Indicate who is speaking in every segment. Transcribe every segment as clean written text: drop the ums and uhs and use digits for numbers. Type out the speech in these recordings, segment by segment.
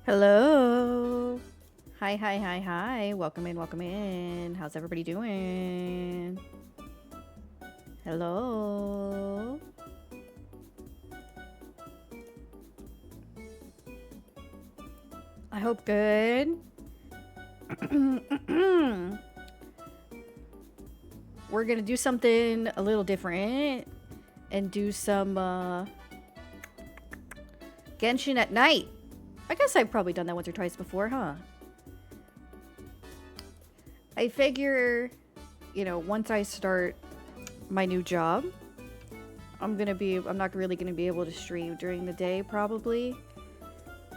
Speaker 1: Hello. Hi, hi, hi, hi. Welcome in, welcome in. How's everybody doing? Hello. I hope good. We're gonna do something a little different and do some Genshin at night. I guess I've probably done that once or twice before, huh? I figure, once I start my new job, I'm not really gonna be able to stream during the day probably.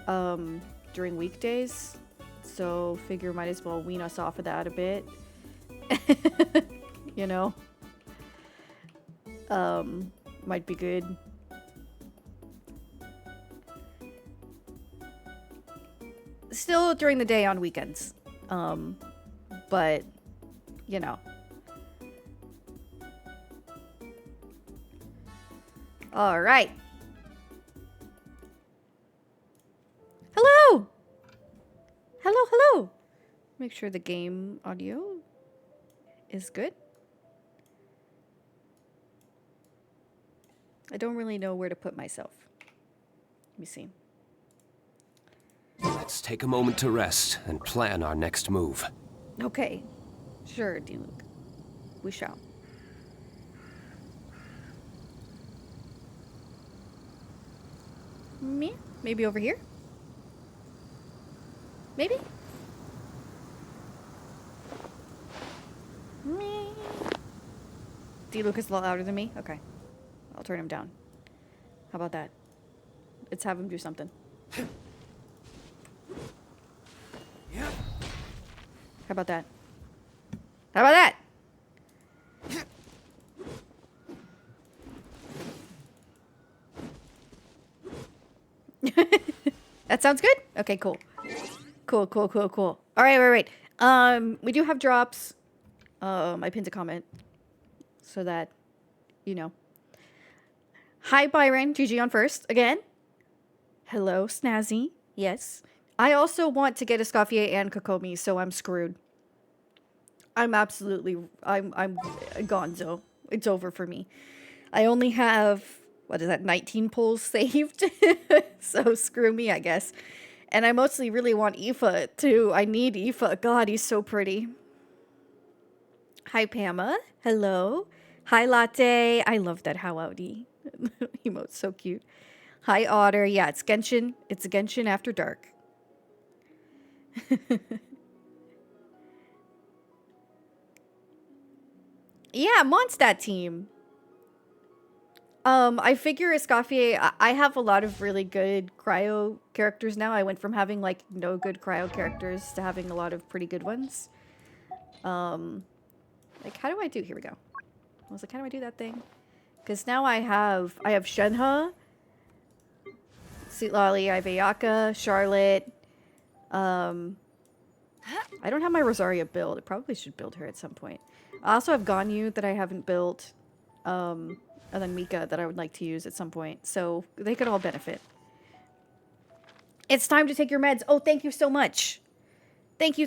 Speaker 1: During weekdays. So figure might as well wean us off of that a bit. you know? Might be good. Still during the day on weekends. But, you know. All right. Hello! Hello, hello! Make sure the game audio is good. I don't really know where to put myself. Let me see.
Speaker 2: Let's take a moment to rest and plan our next move.
Speaker 1: Okay. Sure, D-Luke. We shall. Me? Maybe over here? Maybe? Me? D-Luke is a lot louder than me? Okay. I'll turn him down. How about that? Let's have him do something. How about that? How about that? That sounds good? Okay, cool. Cool. All right, wait. We do have drops. I pinned a comment so that, Hi, Byron. GG on first. Again. Hello, Snazzy. Yes. I also want to get Escoffier and Kokomi, so I'm screwed. I'm gonzo. It's over for me. I only have, 19 pulls saved? So screw me, I guess. And I mostly really want Aoife, too. I need Aoife. God, he's so pretty. Hi, Pama. Hello. Hi, Latte. I love that Howdy emote's so cute. Hi, Otter. Yeah, it's Genshin. It's Genshin After Dark. Yeah, Mondstadt team. I figure Escoffier, I have a lot of really good cryo characters now. I went from having, like, no good cryo characters to having a lot of pretty good ones. Like, how do I do? Here we go. I was like, how do I do that thing? Because now I have Shenhe, Sweet Lolly, I have Ayaka, Charlotte. I don't have my Rosaria build. I probably should build her at some point. I also have Ganyu that I haven't built. And then Mika that I would like to use at some point. So they could all benefit. It's time to take your meds. Oh, thank you so much. Thank you.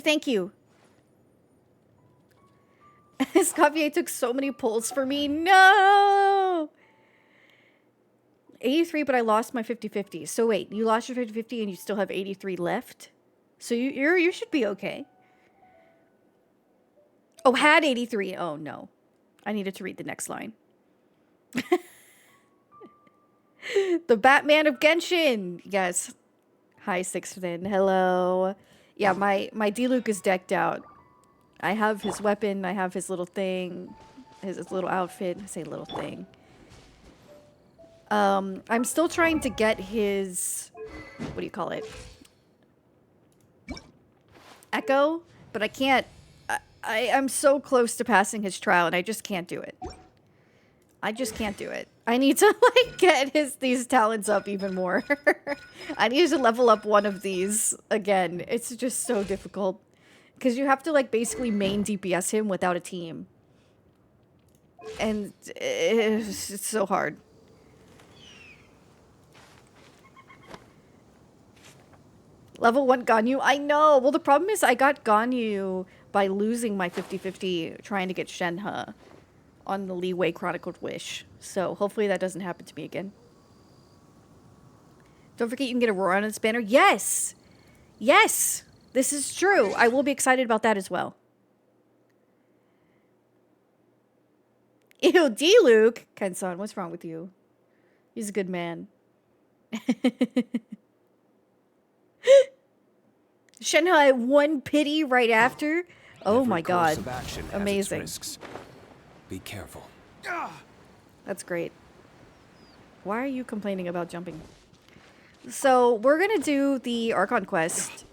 Speaker 1: Escoffier took so many pulls for me. No! 83, but I lost my 50-50. So wait, you lost your 50-50 and you still have 83 left? So you should be okay. Oh, had 83. Oh, no. I needed to read the next line. The Batman of Genshin. Yes. Hi, Sixfin. Hello. Yeah, my D-Luke is decked out. I have his weapon. I have his little thing. His little outfit. I say little thing. I'm still trying to get his... What do you call it? Echo? But I can't... I'm so close to passing his trial, and I just can't do it. I just can't do it. I need to, like, get these talents up even more. I need to level up one of these again. It's just so difficult. Because you have to, like, basically main DPS him without a team. And it's so hard. Level 1 Ganyu. I know. Well, the problem is I got Ganyu by losing my 50-50 trying to get Shenhe on the Leeway Chronicled Wish. So hopefully that doesn't happen to me again. Don't forget you can get Aurora on its banner. Yes! Yes! This is true. I will be excited about that as well. Ew, D-Luke! Ken-san, what's wrong with you? He's a good man. Shenhe one pity right after. Oh
Speaker 2: Every
Speaker 1: my god.
Speaker 2: course of action has its
Speaker 1: Amazing.
Speaker 2: risks. Be careful.
Speaker 1: That's great. Why are you complaining about jumping? So we're gonna do the Archon quest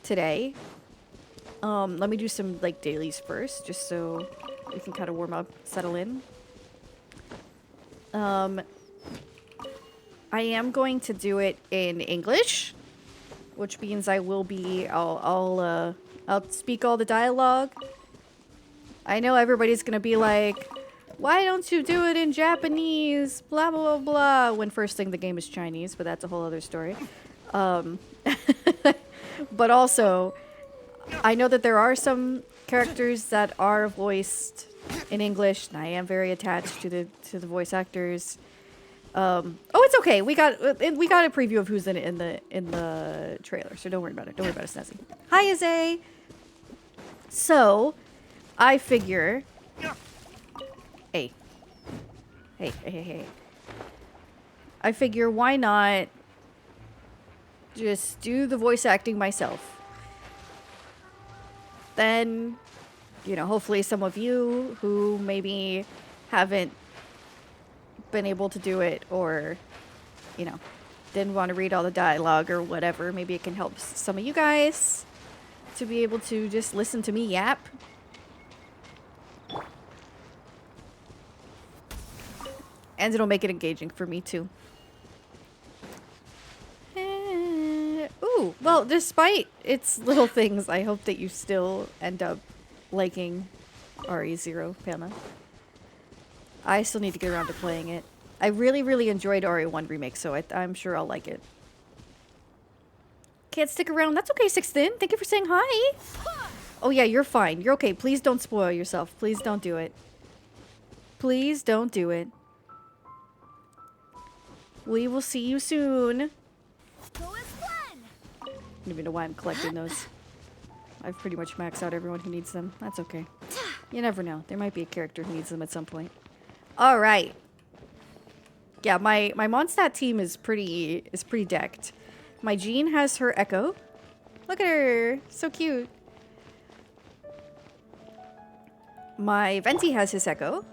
Speaker 1: today. Let me do some like dailies first, just so we can kind of warm up, settle in. I am going to do it in English, which means I will be. I'll speak all the dialogue. I know everybody's gonna be like, "Why don't you do it in Japanese?" Blah blah blah blah. When first thing the game is Chinese, but that's a whole other story. But also, I know that there are some characters that are voiced in English, and I am very attached to the voice actors. Oh, it's okay. We got a preview of who's in the trailer, so don't worry about it. Don't worry about it, Snazzy. Hi, Izzy. So, I figure. Hey. Hey. I figure why not just do the voice acting myself. Then, you know, hopefully some of you who maybe haven't been able to do it or, you know, didn't want to read all the dialogue or whatever, maybe it can help some of you guys to be able to just listen to me yap. And it'll make it engaging for me too. Ooh, well, despite its little things, I hope that you still end up liking RE0, Pama. I still need to get around to playing it. I really, really enjoyed RE1 Remake, so I'm sure I'll like it. Can't stick around. That's okay, Sixten. Thank you for saying hi. Oh yeah, you're fine. You're okay. Please don't spoil yourself. Please don't do it. Please don't do it. We will see you soon. I don't even know why I'm collecting those. I've pretty much maxed out everyone who needs them. That's okay. You never know. There might be a character who needs them at some point. Alright. Yeah, my Mondstadt team is pretty decked. My Jean has her Echo. Look at her. So cute. My Venti has his Echo.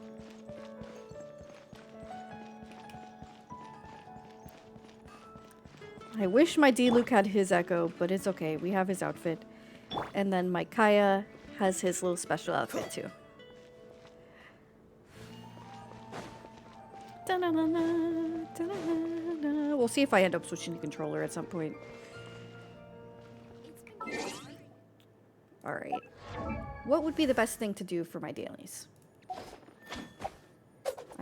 Speaker 1: I wish my D-Luke had his Echo, but it's okay. We have his outfit. And then my Kaya has his little special outfit too. We'll see if I end up switching the controller at some point. Alright. What would be the best thing to do for my dailies?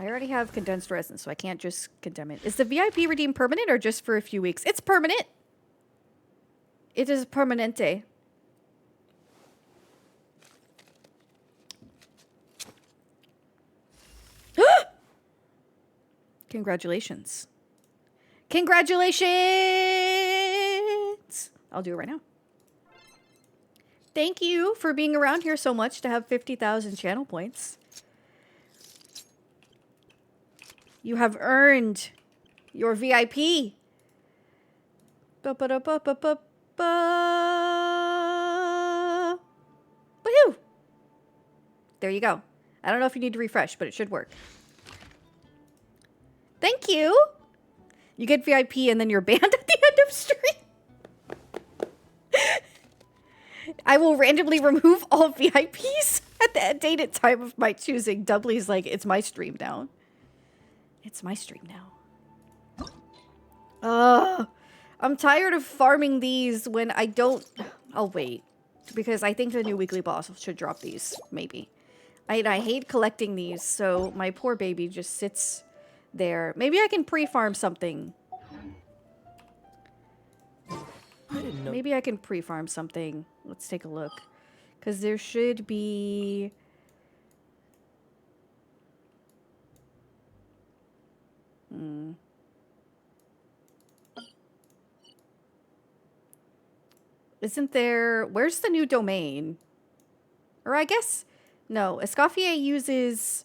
Speaker 1: I already have condensed resin, so I can't just condemn it. Is the VIP redeem permanent or just for a few weeks? It's permanent! It is permanente. Congratulations. Congratulations! I'll do it right now. Thank you for being around here so much to have 50,000 channel points. You have earned your VIP. Ba-ba-da-ba-ba-ba-ba. Woohoo! There you go. I don't know if you need to refresh, but it should work. Thank you. You get VIP and then you're banned at the end of stream. I will randomly remove all VIPs at the date and time of my choosing. Doubly's like, it's my stream now. It's my stream now. I'm tired of farming these when I don't... I'll wait. Because I think the new weekly boss should drop these. Maybe. I hate collecting these, so my poor baby just sits there. Maybe I can pre-farm something.
Speaker 2: I didn't know.
Speaker 1: Maybe I can pre-farm something. Let's take a look. Because there should be... Isn't there... Where's the new domain? Or I guess... No, Escoffier uses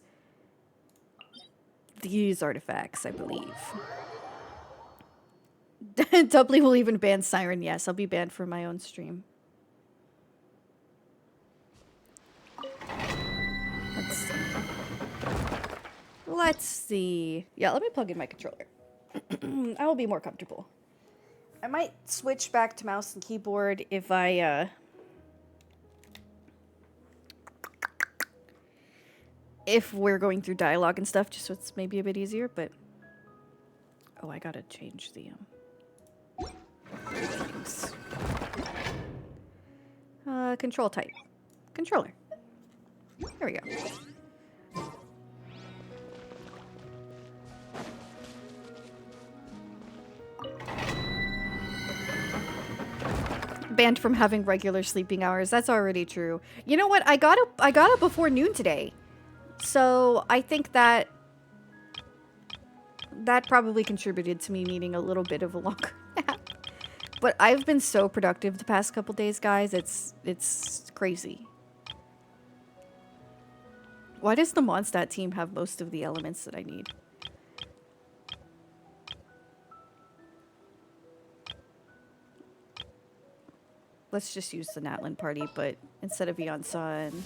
Speaker 1: these artifacts, I believe. Doubly will even ban Siren. Yes, I'll be banned for my own stream. Let's see. Let's see. Yeah, let me plug in my controller. I will be more comfortable. I might switch back to mouse and keyboard if if we're going through dialogue and stuff, just so it's maybe a bit easier, but... Oh, I gotta change the, settings. Control type. Controller. There we go. Banned from having regular sleeping hours. That's already true. You know what? I got up before noon today. So I think that probably contributed to me needing a little bit of a longer nap. But I've been so productive the past couple days, guys. It's crazy. Why does the Mondstadt team have most of the elements that I need? Let's just use the Natlan party, but instead of Yonsa and...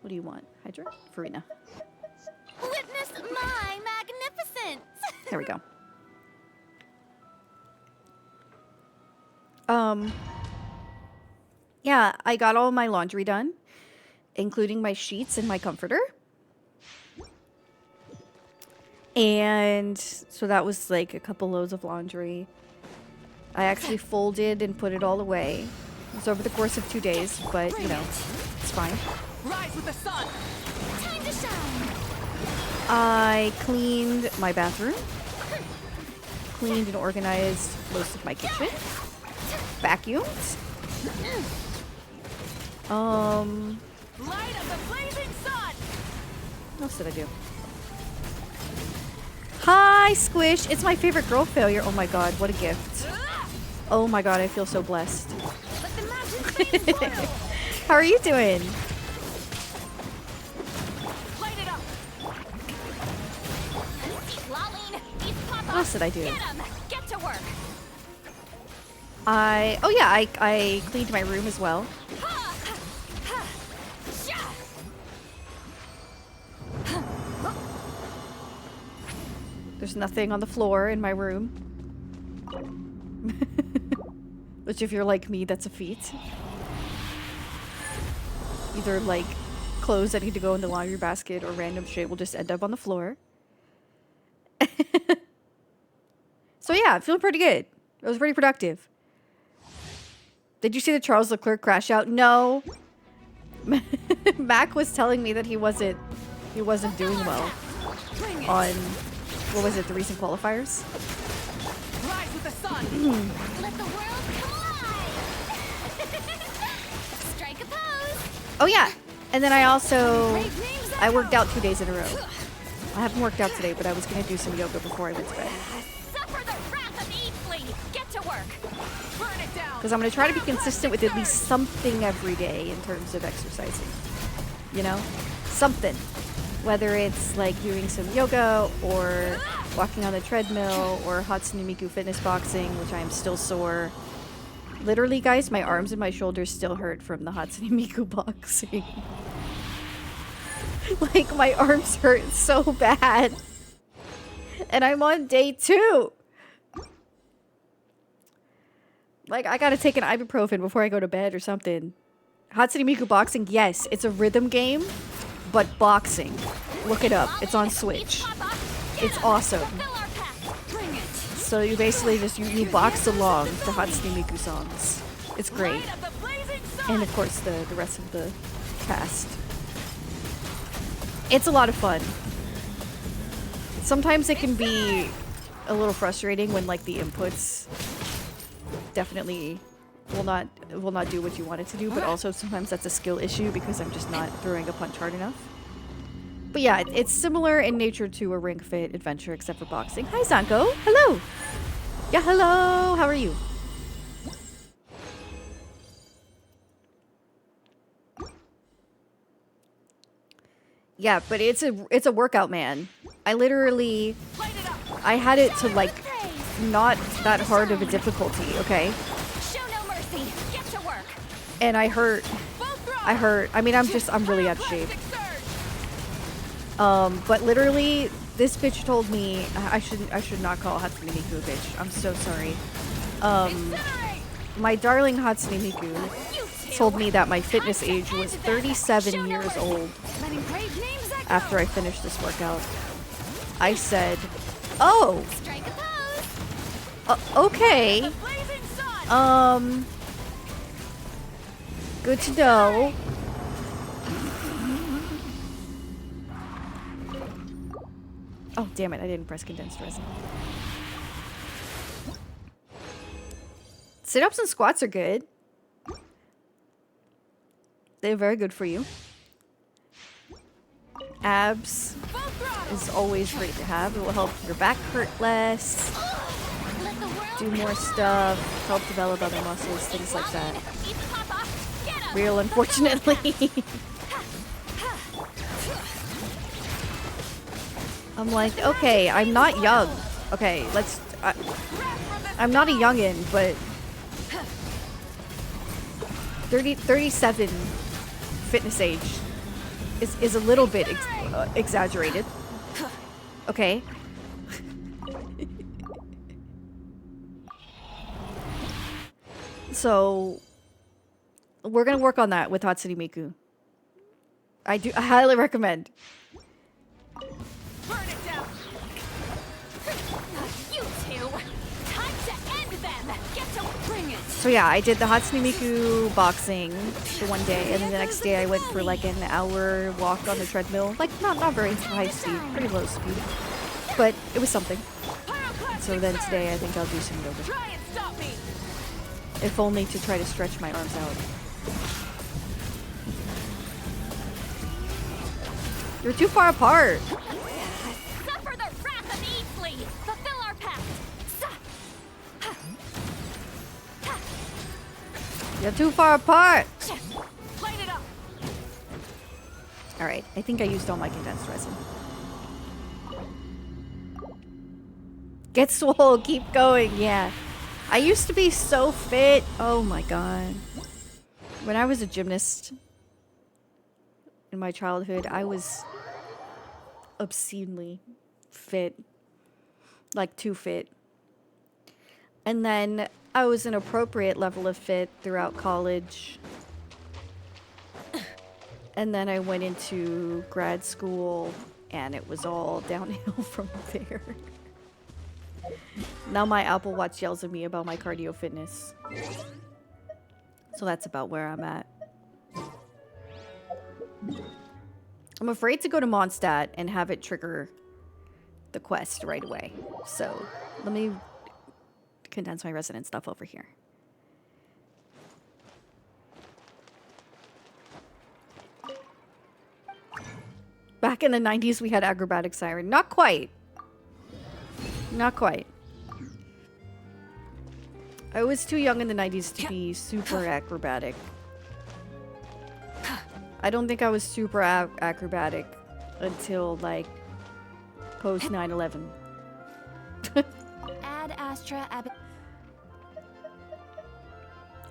Speaker 1: What do you want? Hydra? Farina.
Speaker 3: Witness my magnificence!
Speaker 1: There we go. Yeah, I got all my laundry done, including my sheets and my comforter. And so that was like a couple loads of laundry. I actually folded and put it all away. It was over the course of 2 days, but you know, it's fine.
Speaker 3: Rise with the sun! Time to shine!
Speaker 1: I cleaned my bathroom. Cleaned and organized most of my kitchen. Vacuumed.
Speaker 3: Light of the blazing sun!
Speaker 1: What else did I do? Hi, Squish! It's my favorite girl failure. Oh my god, what a gift. Oh my god, I feel so blessed.
Speaker 3: Let the mountain blaze royal!
Speaker 1: How are you doing?
Speaker 3: Light it up! Lolene, these pop-ups,
Speaker 1: What else did I do?
Speaker 3: get 'em! Get to work!
Speaker 1: Oh yeah, I cleaned my room as well. There's nothing on the floor in my room. Which if you're like me, that's a feat. Either like clothes that need to go in the laundry basket or random shit will just end up on the floor. So yeah, I'm feeling pretty good. It was pretty productive. Did you see the Charles Leclerc crash out? No. Mac was telling me that he wasn't doing well on, what was it, the recent qualifiers?
Speaker 3: Rise with the sun! Let the world come alive! Strike a pose!
Speaker 1: Oh yeah, and then I worked out 2 days in a row. I haven't worked out today, but I was gonna do some yoga before I went to bed.
Speaker 3: Suffer the wrath of Eatfleet! Get to work! Burn it down!
Speaker 1: Because I'm gonna try to be consistent with at least something every day in terms of exercising. You know? Something. Whether it's like doing some yoga or walking on the treadmill or Hatsune Miku fitness boxing, which I am still sore. Literally, guys, my arms and my shoulders still hurt from the Hatsune Miku boxing. Like, my arms hurt so bad. And I'm on day 2. Like, I gotta take an ibuprofen before I go to bed or something. Hatsune Miku boxing, yes, it's a rhythm game, but boxing. Look it up. It's on Switch. It's awesome. So you basically just, you box along to Hatsune Miku songs. It's great. And of course the rest of the cast. It's a lot of fun. Sometimes it can be a little frustrating when like the inputs definitely will not do what you want it to do, but also sometimes that's a skill issue because I'm just not throwing a punch hard enough. But yeah, it's similar in nature to a Ring Fit adventure except for boxing. Hi Zanko! Hello! Yeah, hello! How are you? Yeah, but it's a workout, man. I literally I had it to like not that hard of a difficulty, okay?
Speaker 3: Show no mercy. Get to work.
Speaker 1: And I hurt. I mean, I'm really out of shape. But literally, this bitch told me I should not call Hatsune Miku a bitch. I'm so sorry. My darling Hatsune Miku told me that my fitness age was 37 years old after I finished this workout. I said, "Oh,
Speaker 3: Strike a pose.
Speaker 1: okay. Good to know." Oh, damn it, I didn't press condensed resin. Sit-ups and squats are good. They're very good for you. Abs is always great to have. It will help your back hurt less,
Speaker 3: Let the world
Speaker 1: do more stuff, help develop other muscles, things like that.
Speaker 3: eat the papa. Get him.
Speaker 1: Real, unfortunately. I'm like, okay, I'm not young. Okay, I'm not a youngin', but 37 fitness age is a little bit exaggerated. Okay. So we're gonna work on that with Hatsune Miku. I highly recommend.
Speaker 3: Burn it down. You two. Time to end them. Get to bring it.
Speaker 1: So yeah, I did the Hatsune Miku boxing for one day, and then the next day I went for like an hour walk on the treadmill. Like not very high speed, pretty low speed, but it was something. So then today I think I'll do some yoga,
Speaker 3: Try and stop me.
Speaker 1: if only to try to stretch my arms out. You're too far apart.
Speaker 3: Suffer the wrath of Easley. Fulfill our pact.
Speaker 1: You're too far apart.
Speaker 3: Light it up.
Speaker 1: All right, I think I used all my condensed resin. Get swole, keep going, yeah. I used to be so fit. Oh my god. When I was a gymnast in my childhood, I was obscenely fit. Like, too fit. And then I was an appropriate level of fit throughout college. And then I went into grad school, and it was all downhill from there. Now my Apple Watch yells at me about my cardio fitness. So that's about where I'm at. I'm afraid to go to Mondstadt and have it trigger the quest right away. So let me condense my resident stuff over here. Back in the 90s, we had acrobatic siren. Not quite. Not quite. I was too young in the 90s to be super acrobatic. I don't think I was super acrobatic until, like, post 9/11.
Speaker 3: Ad Astra Ab.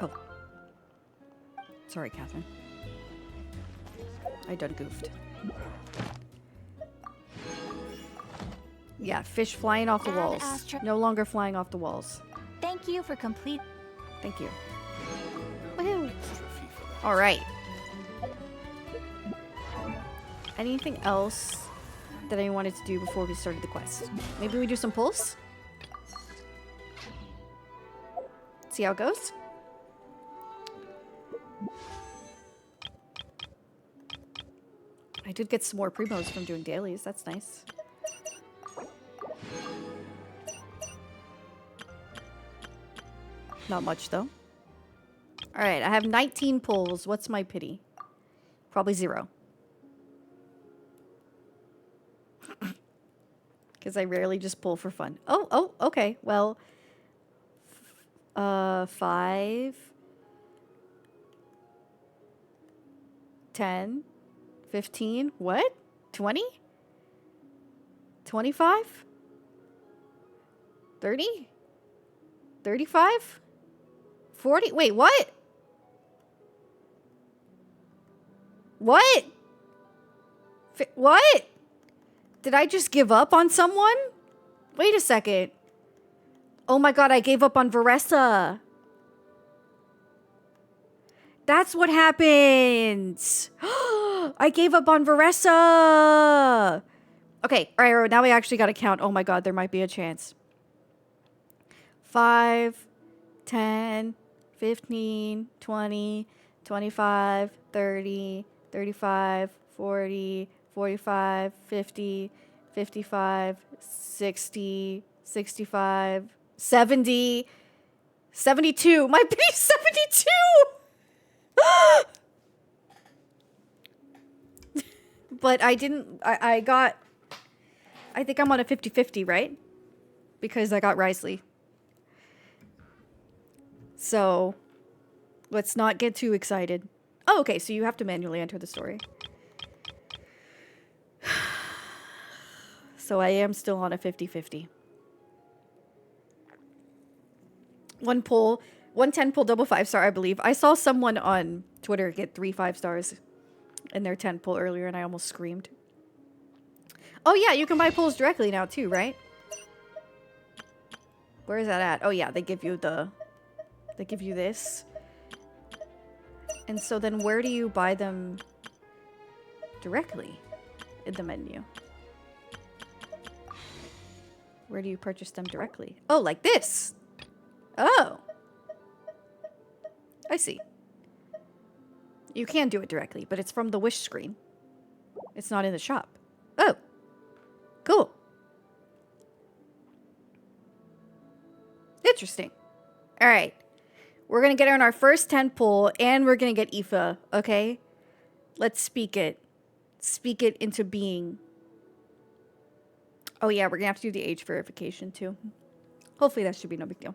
Speaker 1: Oh. Sorry, Catherine. I done goofed. Yeah, fish flying off the
Speaker 3: Ad
Speaker 1: walls.
Speaker 3: Astra-
Speaker 1: No longer flying off the walls.
Speaker 3: Thank you for complete.
Speaker 1: Thank you. Woohoo! Alright. Anything else that I wanted to do before we started the quest? Maybe we do some pulse? See how it goes? I did get some more primos from doing dailies. That's nice. Not much, though. Alright, I have 19 pulls. What's my pity? Probably 0. Because I rarely just pull for fun. Oh, okay. Well, 5, 10, 15, what? 20? 25? 30? 35? 40? Wait, what? What? What? Did I just give up on someone? Wait a second. Oh my god, I gave up on Varessa. That's what happens. I gave up on Varessa. Okay, all right, now we actually got to count. Oh my god, there might be a chance. 5, 10, 15, 20, 25, 30, 35, 40, 45, 50, 55, 60, 65, 70, 72. My pity's 72! But I didn't, I got, I think I'm on a 50-50, right? Because I got Risley. So, let's not get too excited. Oh, okay, so you have to manually enter the story. So I am still on a 50-50. One pull, 110 pull double 5-star, I believe. I saw someone on Twitter get 3 5-stars in their 10 pull earlier, and I almost screamed. Oh yeah, you can buy pulls directly now too, right? Where is that at? Oh yeah, they give you this. And so then where do you buy them directly in the menu? Where do you purchase them directly? Oh, like this. Oh. I see. You can do it directly, but it's from the wish screen. It's not in the shop. Oh. Cool. Interesting. All right. We're going to get on our first 10 pull, and we're going to get Aoife, okay? Let's speak it. Speak it into being. Oh, yeah, we're going to have to do the age verification, too. Hopefully that should be no big deal.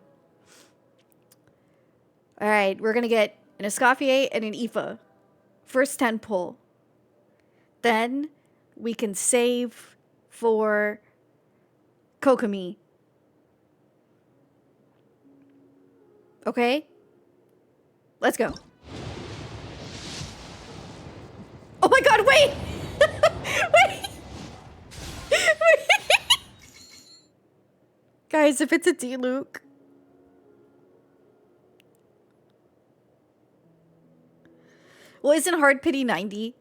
Speaker 1: All right, we're going to get an Escoffier and an Aoife. First 10 pull. Then we can save for Kokomi. Okay? Let's go. Oh my god, wait! Wait! Wait! Guys, if it's a D-Luke. Well, isn't hard pity 90?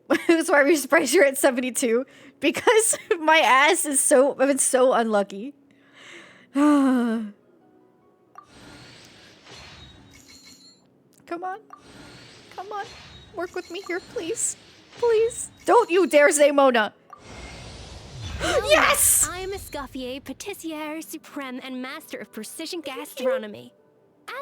Speaker 1: That's why we're surprised you're at 72. Because my ass is I've been so unlucky. Come on. Come on. Work with me here, please. Please. Don't you dare say Mona. Yes!
Speaker 3: I am Escoffier, Patissiere Supreme, and Master of Precision Gastronomy.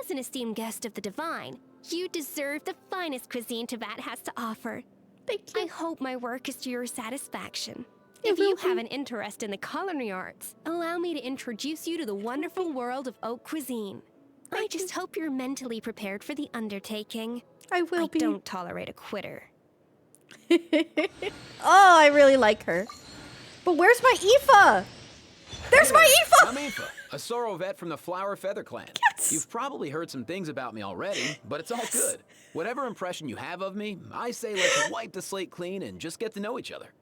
Speaker 3: As an esteemed guest of the Divine, you deserve the finest cuisine Teyvat has to offer.
Speaker 1: Thank you.
Speaker 3: I hope my work is to your satisfaction.
Speaker 1: It
Speaker 3: If you
Speaker 1: will
Speaker 3: have
Speaker 1: be.
Speaker 3: an interest in the culinary arts, allow me to introduce you to the wonderful world of haute cuisine. I just hope you're mentally prepared for the undertaking.
Speaker 1: I will
Speaker 3: I
Speaker 1: be.
Speaker 3: don't tolerate a quitter.
Speaker 1: Oh, I really like her. But where's my Aoife? There's my
Speaker 4: I'm
Speaker 1: Aoife!
Speaker 4: Aoife, a Sorrow vet from the Flower Feather Clan.
Speaker 1: Yes!
Speaker 4: You've probably heard some things about me already, but it's all good. Whatever impression you have of me, I say let's wipe the slate clean and just get to know each other.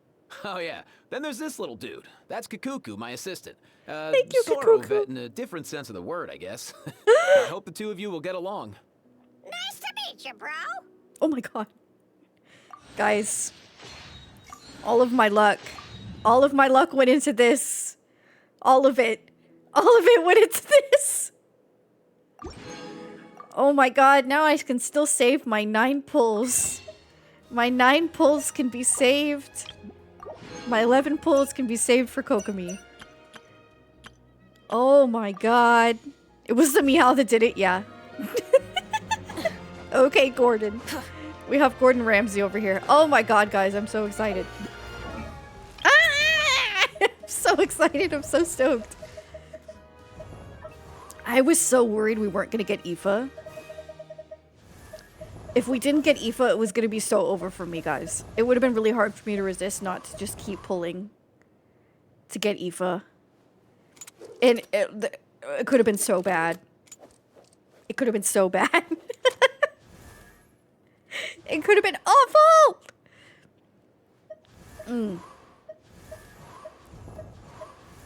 Speaker 4: Oh yeah, then there's this little dude. That's Kakuku, my assistant.
Speaker 1: Thank you,
Speaker 4: Sorrow
Speaker 1: Kakuku.
Speaker 4: vet in a different sense of the word, I guess. I hope the two of you will get along.
Speaker 3: Nice to meet you, bro.
Speaker 1: Oh my god. Guys. All of my luck. All of my luck went into this. All of it. All of it went into this. Oh my god, now I can still save my 9 pulls. My 9 pulls can be saved. My 11 pulls can be saved for Kokomi. Oh my god. It was the meow that did it, yeah. Okay, Gordon. We have Gordon Ramsay over here. Oh my god, guys, I'm so excited. Ah! I'm so excited. I'm so stoked. I was so worried we weren't going to get Aoife. If we didn't get Aoife, it was going to be so over for me, guys. It would have been really hard for me to resist not to just keep pulling to get Aoife. And it could have been so bad. It could have been so bad. It could have been awful!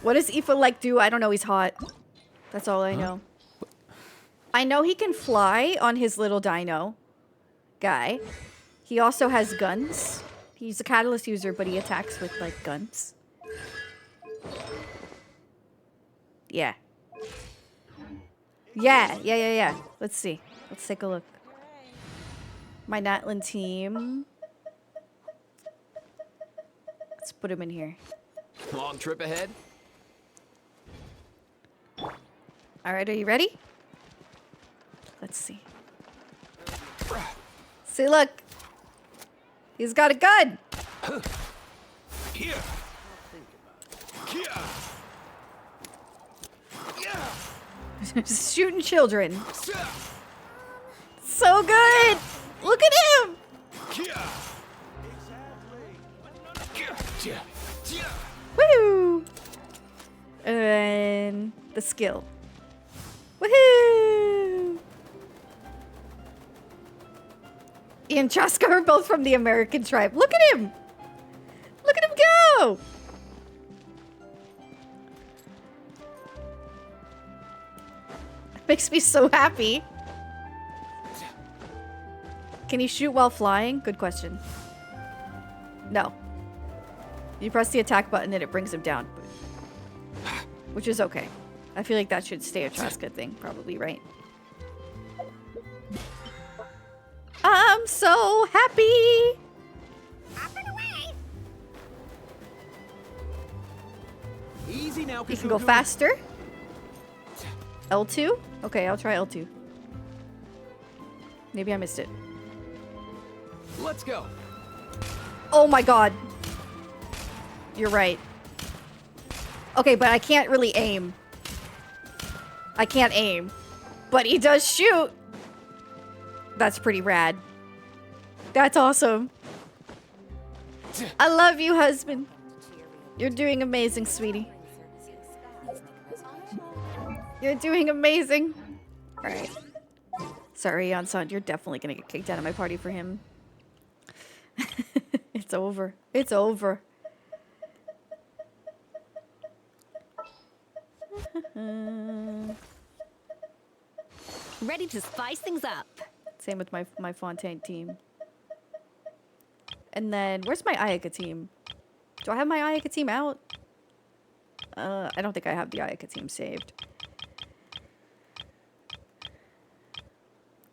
Speaker 1: What does Aoife like do? I don't know. He's hot. That's all I know. I know he can fly on his little dino guy. He also has guns. He's a catalyst user, but he attacks with, like, guns. Yeah. Yeah. Let's see. Let's take a look. My Natlin team. Let's put him in here.
Speaker 4: Long trip ahead?
Speaker 1: Alright, are you ready? Let's see. See, look. He's got a gun.
Speaker 2: Here.
Speaker 1: Just shooting children. So good. Look at him. Woo! And then the skill. Woohoo! Ian Chaska are both from the American tribe. Look at him! Look at him go! Makes me so happy. Can he shoot while flying? Good question. No. You press the attack button and it brings him down. Which is okay. I feel like that should stay a Traska thing, probably, right? I'm so happy!
Speaker 4: Easy now,
Speaker 1: You can go faster. L2? Okay, I'll try L2. Maybe I missed it.
Speaker 4: Let's go.
Speaker 1: Oh my god. You're right. Okay, but I can't really aim. I can't aim. But he does shoot. That's pretty rad. That's awesome. I love you, husband. You're doing amazing, sweetie. You're doing amazing. Alright. Sorry, Yansan, you're definitely gonna get kicked out of my party for him. It's over. It's over.
Speaker 3: Ready to spice things up.
Speaker 1: Same with my Fontaine team. And then, where's my Ayaka team? Do I have my Ayaka team out? I don't think I have the Ayaka team saved.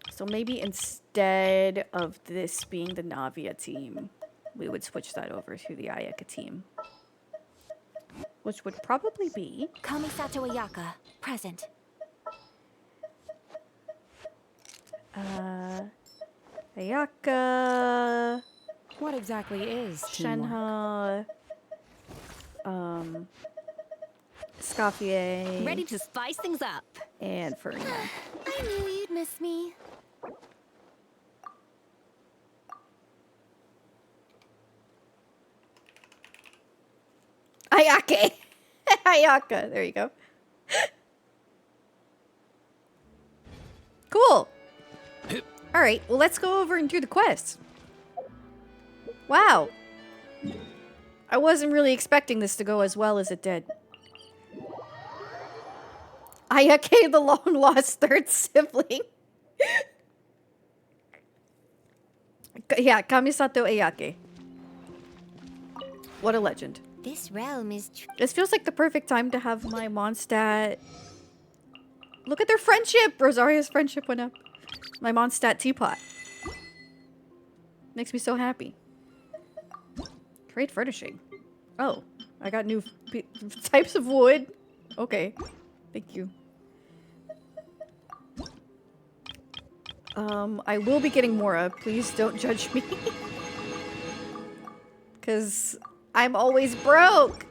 Speaker 1: So maybe instead of this being the Navia team, we would switch that over to the Ayaka team. Which would probably be...
Speaker 5: Kamisato Ayaka, present.
Speaker 1: Ayaka...
Speaker 5: What exactly is teamwork?
Speaker 1: Shenhe... Scaffier...
Speaker 3: Ready to spice things up.
Speaker 1: And Farina.
Speaker 5: I knew you'd miss me.
Speaker 1: Ayake! Ayaka, there you go. Cool. Alright, well let's go over and do the quests. Wow. I wasn't really expecting this to go as well as it did. Ayake, the long-lost third sibling. Yeah, Kamisato Ayake. What a legend.
Speaker 5: This realm is
Speaker 1: This feels like the perfect time to have my Mondstadt. Look at their friendship! Rosaria's friendship went up. My Mondstadt teapot. Makes me so happy. Great furnishing. Oh, I got new types of wood. Okay, thank you. I will be getting Mora. Please don't judge me. Because I'm always broke.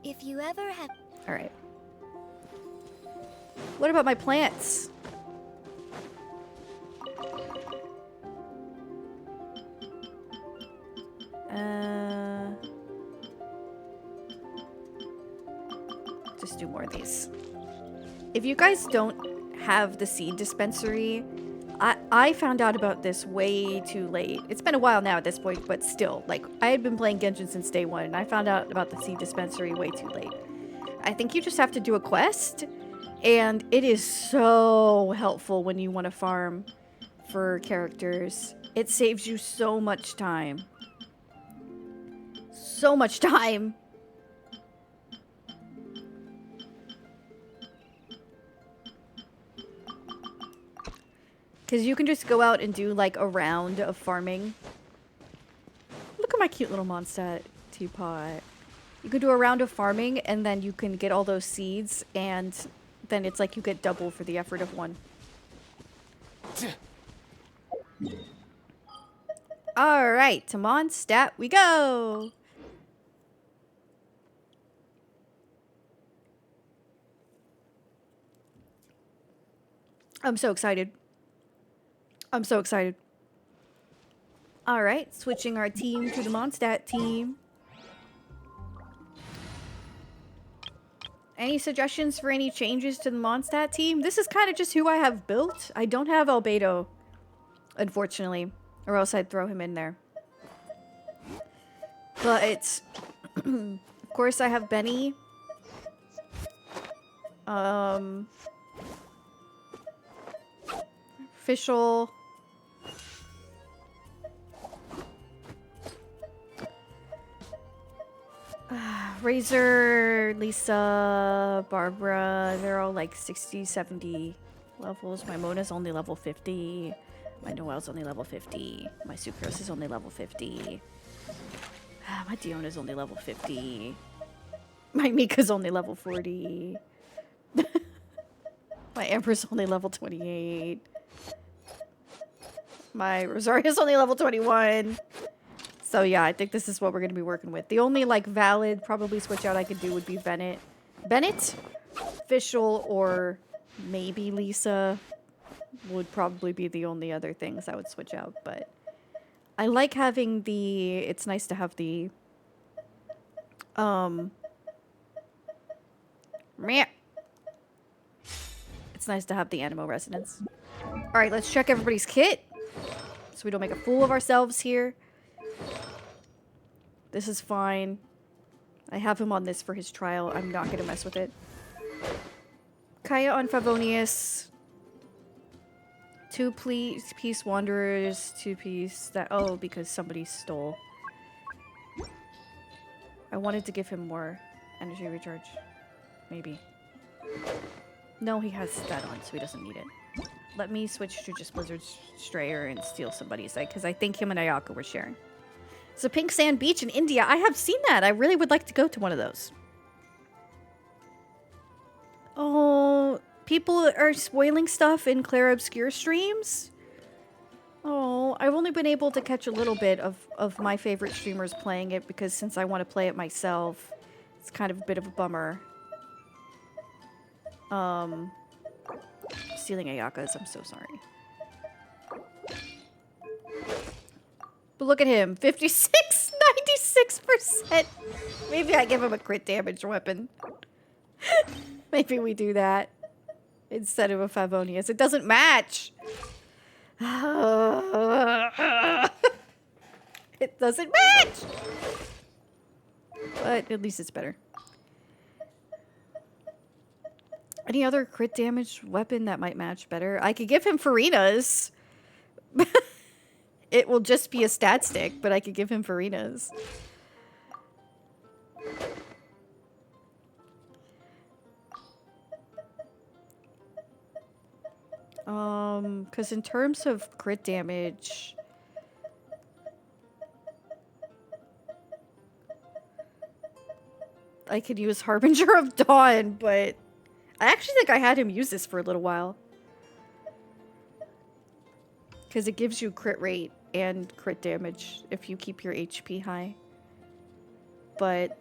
Speaker 5: If you ever have...
Speaker 1: Alright. What about my plants? Just do more of these. If you guys don't have the seed dispensary, I found out about this way too late. It's been a while now at this point, but still, like, I had been playing Genshin since day one, and I found out about the seed dispensary way too late. I think you just have to do a quest, and it is so helpful when you want to farm for characters. It saves you so much time. So much time. Because you can just go out and do, like, a round of farming. Look at my cute little Mondstadt teapot. You can do a round of farming, and then you can get all those seeds, and then it's like you get double for the effort of one. Alright, to Mondstadt we go! I'm so excited. I'm so excited. Alright, switching our team to the Mondstadt team. Any suggestions for any changes to the Mondstadt team? This is kind of just who I have built. I don't have Albedo, unfortunately. Or else I'd throw him in there. But, of course I have Benny. Official. Razor, Lisa, Barbara, they're all like 60, 70 levels. My Mona's only level 50. My Noelle's only level 50. My Sucrose is only level 50. My Diona's only level 50. My Mika's only level 40. My Amber's only level 28. My Rosaria's only level 21. So yeah, I think this is what we're going to be working with. The only, like, valid probably switch out I could do would be Bennett. Bennett, Official, or maybe Lisa would probably be the only other things I would switch out. But I like having the... It's nice to have the... Meh. It's nice to have the Animo Resonance. Alright, let's check everybody's kit. So we don't make a fool of ourselves here. This is fine. I have him on this for his trial. I'm not going to mess with it. Kaya on Favonius. 2-piece Wanderers. 2-piece that... Oh, because somebody stole. I wanted to give him more energy recharge. Maybe. No, he has that on, so he doesn't need it. Let me switch to just Blizzard Strayer and steal somebody's, because I think him and Ayaka were sharing. So Pink Sand Beach in India. I have seen that. I really would like to go to one of those. Oh, people are spoiling stuff in Clara Obscure streams? Oh, I've only been able to catch a little bit of my favorite streamers playing it because since I want to play it myself, it's kind of a bit of a bummer. Stealing Ayaka's, I'm so sorry. But look at him, 56, 96%. Maybe I give him a crit damage weapon. Maybe we do that instead of a Favonius. It doesn't match. It doesn't match. But at least it's better. Any other crit damage weapon that might match better? I could give him Farina's. It will just be a stat stick, but I could give him Farina's. Because in terms of crit damage... I could use Harbinger of Dawn, but... I actually think I had him use this for a little while. Because it gives you crit rate and crit damage if you keep your HP high. But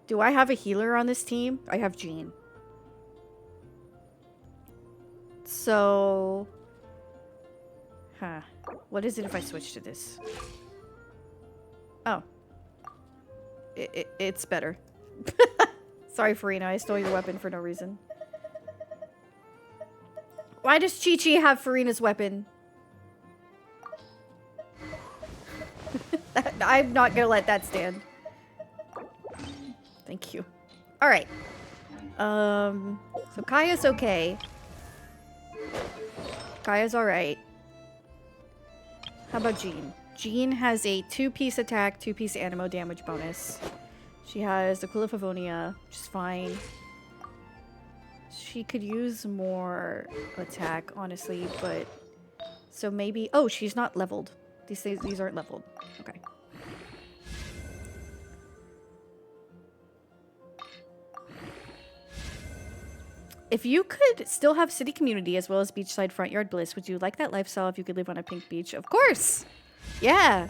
Speaker 1: do I have a healer on this team? I have Jean. So, what is it if I switch to this? Oh, it's better. Sorry, Farina, I stole your weapon for no reason. Why does Chi-Chi have Farina's weapon? I'm not gonna let that stand. Thank you. Alright. So Kaya's okay. Kaya's alright. How about Jean? Jean has a 2-piece attack, 2-piece animo damage bonus. She has the Quill of Favonia, which is fine. She could use more attack, honestly, but... So maybe... Oh, she's not leveled. These aren't leveled. Okay. If you could still have city community as well as beachside front yard bliss, would you like that lifestyle if you could live on a pink beach? Of course! Yeah!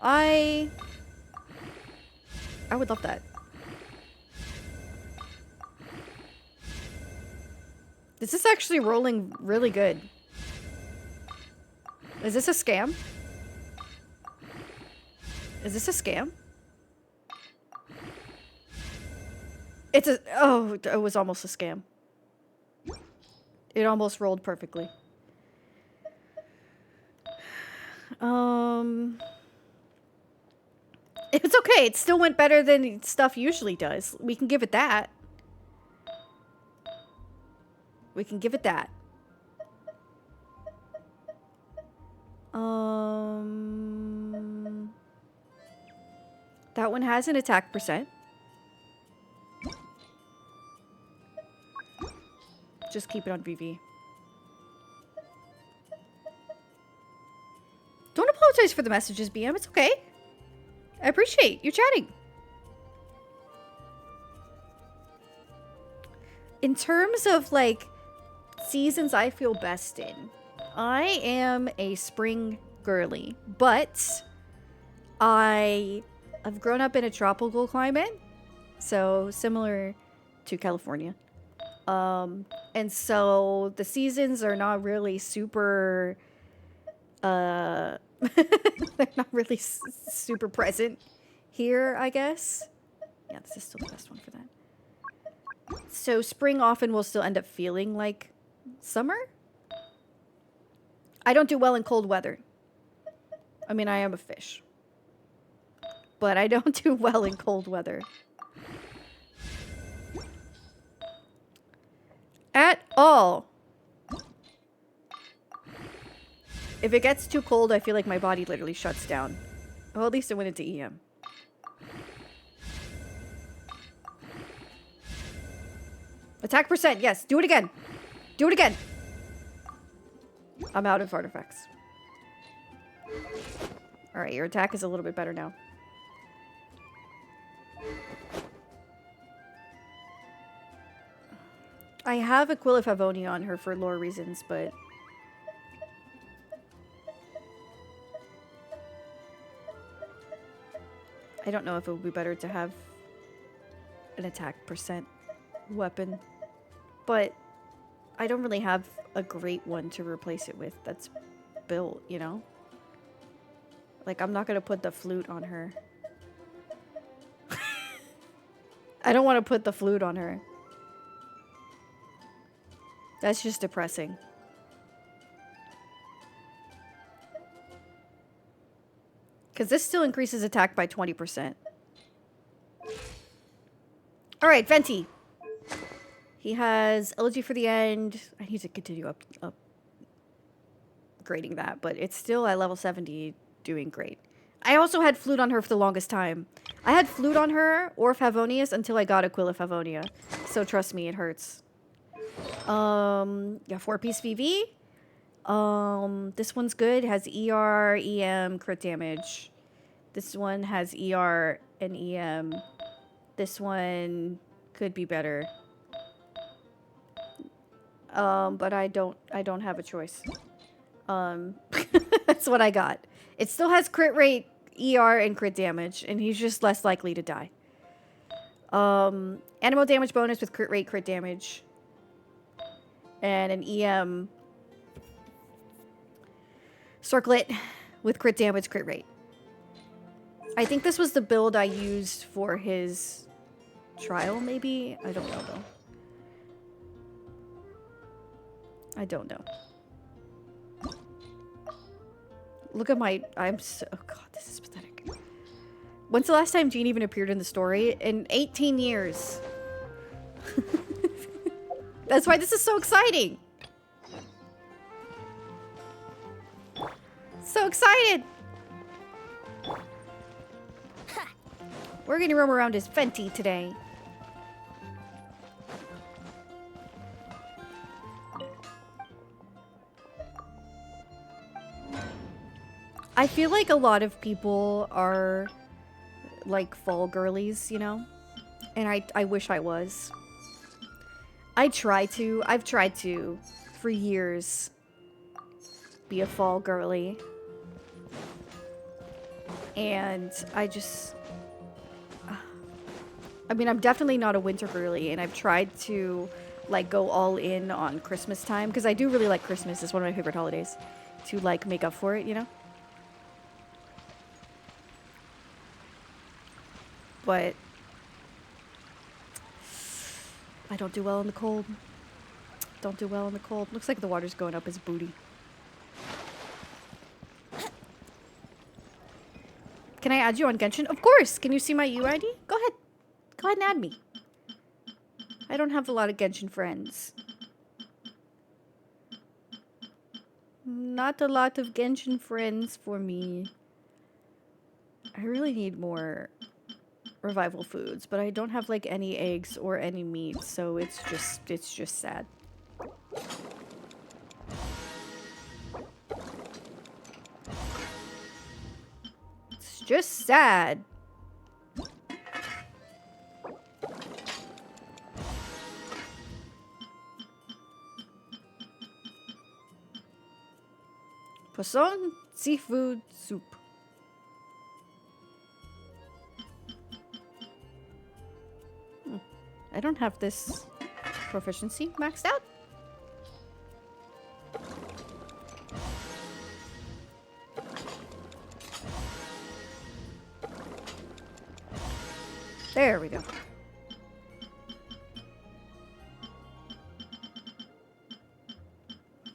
Speaker 1: I would love that. This is actually rolling really good. Is this a scam? Is this a scam? It's a... Oh, it was almost a scam. It almost rolled perfectly. It's okay. It still went better than stuff usually does. We can give it that. We can give it that. That one has an attack percent. Just keep it on VV. Don't apologize for the messages, BM. It's okay. I appreciate you chatting. In terms of, like, seasons I feel best in, I am a spring girly, but I have grown up in a tropical climate, so similar to California. And so the seasons are not really super, they're not really super present here, I guess. Yeah, this is still the best one for that. So spring often will still end up feeling like summer. I don't do well in cold weather. I mean, I am a fish. But I don't do well in cold weather. At all. If it gets too cold, I feel like my body literally shuts down. Well, at least it went into EM. Attack percent, yes. Do it again. Do it again. I'm out of artifacts. Alright, your attack is a little bit better now. I have a Quill of Favonia on her for lore reasons, but... I don't know if it would be better to have an attack percent weapon. But I don't really have a great one to replace it with that's built, you know? Like, I'm not going to put the flute on her. I don't want to put the flute on her. That's just depressing. Because this still increases attack by 20%. Alright, Venti. He has Elegy for the End. I need to continue upgrading that, but it's still at level 70 doing great. I also had Flute on her for the longest time. I had Flute on her or Favonius until I got a Quill of Favonia. So trust me, it hurts. Yeah, 4-piece VV. This one's good. It has ER, EM, crit damage. This one has ER and EM. This one could be better. But I don't have a choice. That's what I got. It still has crit rate, ER, and crit damage, and he's just less likely to die. Animal damage bonus with crit rate, crit damage. And an EM circlet with crit damage, crit rate. I think this was the build I used for his trial, maybe? I don't know, though. I don't know. Look at my... I'm so... Oh, God, this is pathetic. When's the last time Jean even appeared in the story? In 18 years. That's why this is so exciting. So excited. We're gonna roam around as Fenty today. I feel like a lot of people are like fall girlies, you know? And I wish I was. I've tried to, for years, be a fall girly. And I just... I mean, I'm definitely not a winter girly, and I've tried to, like, go all in on Christmas time, because I do really like Christmas. It's one of my favorite holidays, to, like, make up for it, you know? But I don't do well in the cold. Don't do well in the cold. Looks like the water's going up his booty. Can I add you on Genshin? Of course! Can you see my UID? Go ahead. Go ahead and add me. I don't have a lot of Genshin friends. Not a lot of Genshin friends for me. I really need more revival foods, but I don't have like any eggs or any meat, so it's just sad. It's just sad. Poisson seafood soup. I don't have this proficiency maxed out. There we go.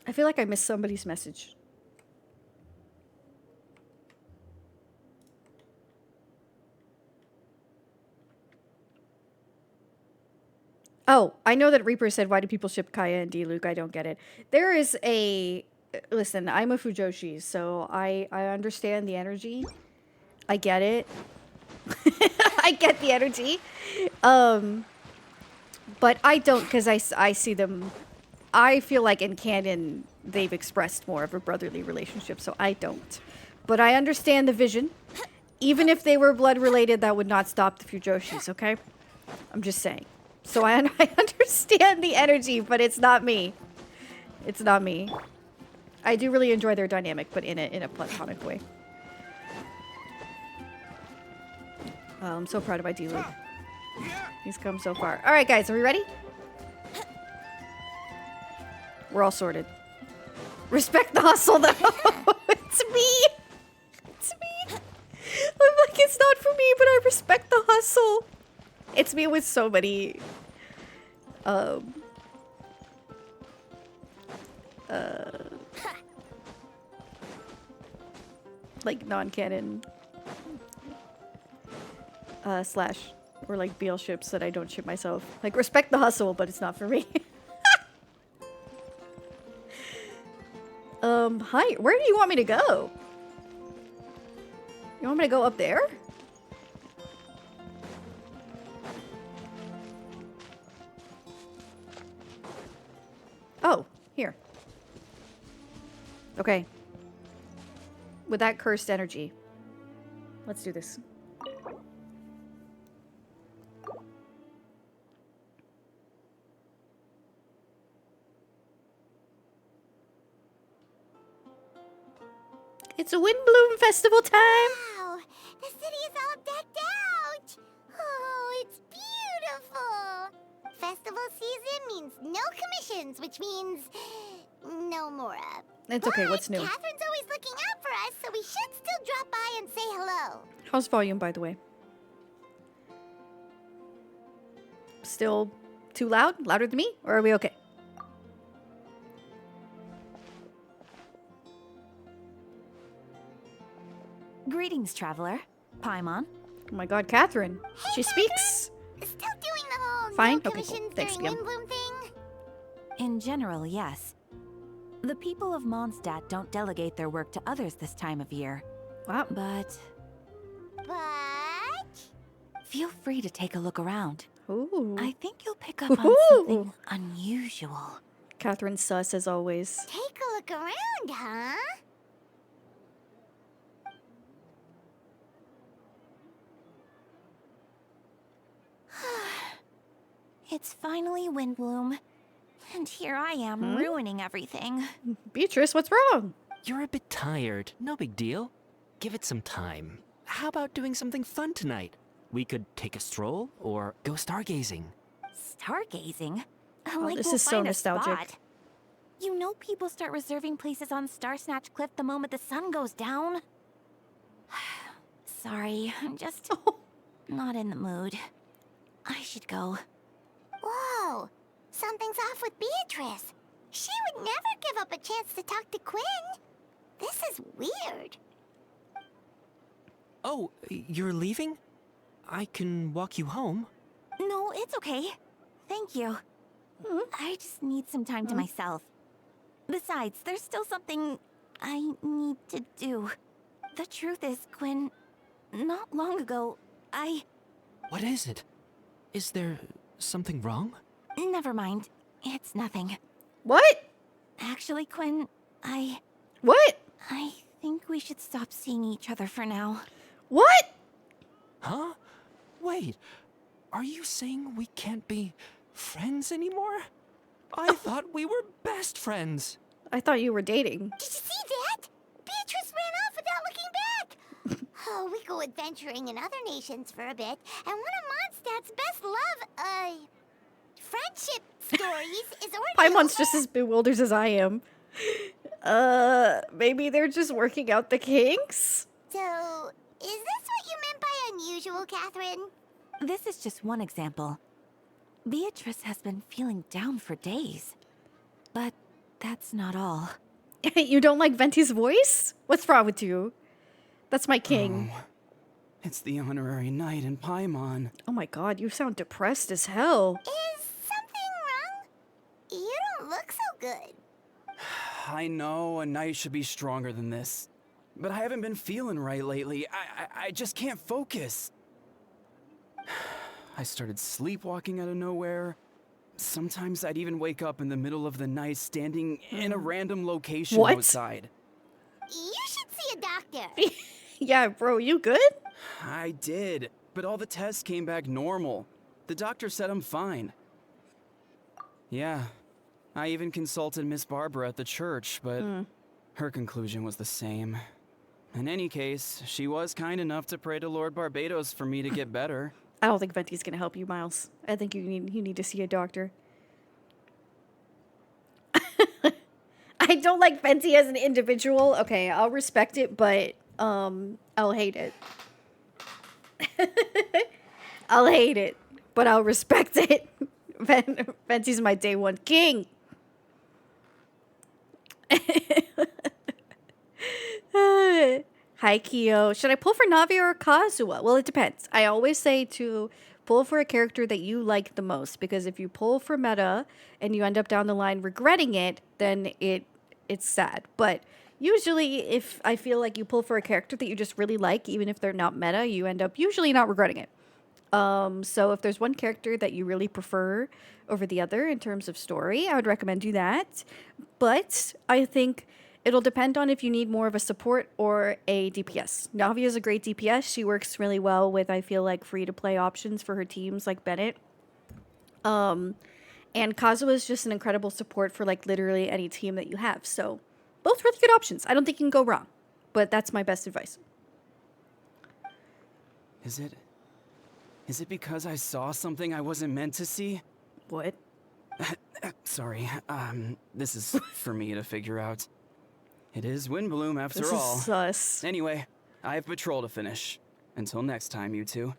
Speaker 1: I feel like I missed somebody's message. Oh, I know that Reaper said, why do people ship Kaya and D-Luke? I don't get it. There is a... Listen, I'm a Fujoshi, so I understand the energy. I get it. I get the energy. But I don't, because I see them... I feel like in canon, they've expressed more of a brotherly relationship, so I don't. But I understand the vision. Even if they were blood-related, that would not stop the Fujoshis, okay? I'm just saying. So I understand the energy, but it's not me. It's not me. I do really enjoy their dynamic, but in a platonic way. I'm so proud of my D-Luke. He's come so far. All right, guys, are we ready? We're all sorted. Respect the hustle, though. It's me. It's me. I'm like, it's not for me, but I respect the hustle. It's me with so many, like non-canon, slash, or like BL ships that I don't ship myself. Like, respect the hustle, but it's not for me. Hi, where do you want me to go? You want me to go up there? Oh, here. Okay. With that cursed energy. Let's do this. It's a Windbloom Festival time!
Speaker 5: Wow, the city is all decked out. Oh, it's beautiful. Festival season means no commissions, which means no Mora.
Speaker 1: It's okay, what's new?
Speaker 5: Catherine's always looking out for us, so we should still drop by and say hello.
Speaker 1: How's volume, by the way? Still too loud? Louder than me? Or are we okay?
Speaker 6: Greetings, traveler. Paimon.
Speaker 1: Oh my god, Catherine. She speaks.
Speaker 5: Still doing the whole
Speaker 1: Fine?
Speaker 5: no
Speaker 1: Okay, cool.
Speaker 5: commissions
Speaker 1: Thanks,
Speaker 5: during
Speaker 1: Pam.
Speaker 5: Windbloom thing?
Speaker 6: In general, yes. The people of Mondstadt don't delegate their work to others this time of year.
Speaker 1: Wow.
Speaker 6: But
Speaker 5: But...
Speaker 6: feel free to take a look around.
Speaker 1: Ooh.
Speaker 6: I think you'll pick up on
Speaker 1: Ooh.
Speaker 6: something unusual.
Speaker 1: Catherine's sus as always.
Speaker 5: Take a look around, huh?
Speaker 6: It's finally Windbloom. And here I am, ruining everything.
Speaker 1: Beatrice, what's wrong?
Speaker 2: You're a bit tired. No big deal. Give it some time. How about doing something fun tonight? We could take a stroll or go stargazing.
Speaker 6: Stargazing?
Speaker 1: this
Speaker 6: we'll
Speaker 1: is so
Speaker 6: find a
Speaker 1: nostalgic.
Speaker 6: spot. You know people start reserving places on Starsnatch Cliff the moment the sun goes down? Sorry, I'm just not in the mood. I should go.
Speaker 5: Whoa, something's off with Beatrice. She would never give up a chance to talk to Quinn. This is weird.
Speaker 2: Oh, you're leaving? I can walk you home.
Speaker 6: No, it's okay. Thank you. I just need some time to myself. Besides, there's still something I need to do. The truth is, Quinn, not long ago,
Speaker 2: What is it? Is there something wrong?
Speaker 6: Never mind. It's nothing.
Speaker 1: What?
Speaker 6: Actually, Quinn,
Speaker 1: What?
Speaker 6: I think we should stop seeing each other for now.
Speaker 1: What?
Speaker 2: Huh? Wait, are you saying we can't be friends anymore? I thought we were best friends.
Speaker 1: I thought you were dating.
Speaker 5: Did you see that? Beatrice ran off without looking back. Oh, we go adventuring in other nations for a bit, and one of Mondstadt's best friendship stories is already
Speaker 1: Paimon's
Speaker 5: over.
Speaker 1: just as bewildered as I am. Maybe they're just working out the kinks?
Speaker 5: So, is this what you meant by unusual, Catherine?
Speaker 6: This is just one example. Beatrice has been feeling down for days. But that's not all.
Speaker 1: You don't like Venti's voice? What's wrong with you? That's my king.
Speaker 7: It's the honorary knight in Paimon.
Speaker 1: Oh my god, you sound depressed as hell.
Speaker 5: Is something wrong? You don't look so good.
Speaker 7: I know a knight should be stronger than this, but I haven't been feeling right lately. I just can't focus. I started sleepwalking out of nowhere. Sometimes I'd even wake up in the middle of the night standing in a random location
Speaker 1: What?
Speaker 7: outside.
Speaker 5: You should see a doctor.
Speaker 1: Yeah, bro, you good?
Speaker 7: I did, but all the tests came back normal. The doctor said I'm fine. Yeah, I even consulted Miss Barbara at the church, but her conclusion was the same. In any case, she was kind enough to pray to Lord Barbados for me to get better.
Speaker 1: I don't think Venti's gonna help you, Miles. I think you need to see a doctor. I don't like Venti as an individual. Okay, I'll respect it, but I'll hate it. I'll hate it, but I'll respect it. Venti's my day one king. Hi, Kyo. Should I pull for Navi or Kazuha? Well, it depends. I always say to pull for a character that you like the most, because if you pull for meta and you end up down the line regretting it, then it's sad. But usually, if I feel like you pull for a character that you just really like, even if they're not meta, you end up usually not regretting it. So if there's one character that you really prefer over the other in terms of story, I would recommend do that. But I think it'll depend on if you need more of a support or a DPS. Navi is a great DPS. She works really well with, I feel like, free-to-play options for her teams like Bennett. And Kazuha is just an incredible support for, like, literally any team that you have. So both really good options. I don't think you can go wrong. but that's my best advice.
Speaker 7: Is it because I saw something I wasn't meant to see?
Speaker 1: What?
Speaker 7: Sorry, this is for me to figure out. It is Windbloom after
Speaker 1: This
Speaker 7: all.
Speaker 1: is sus.
Speaker 7: Anyway, I have patrol to finish. Until next time, you two.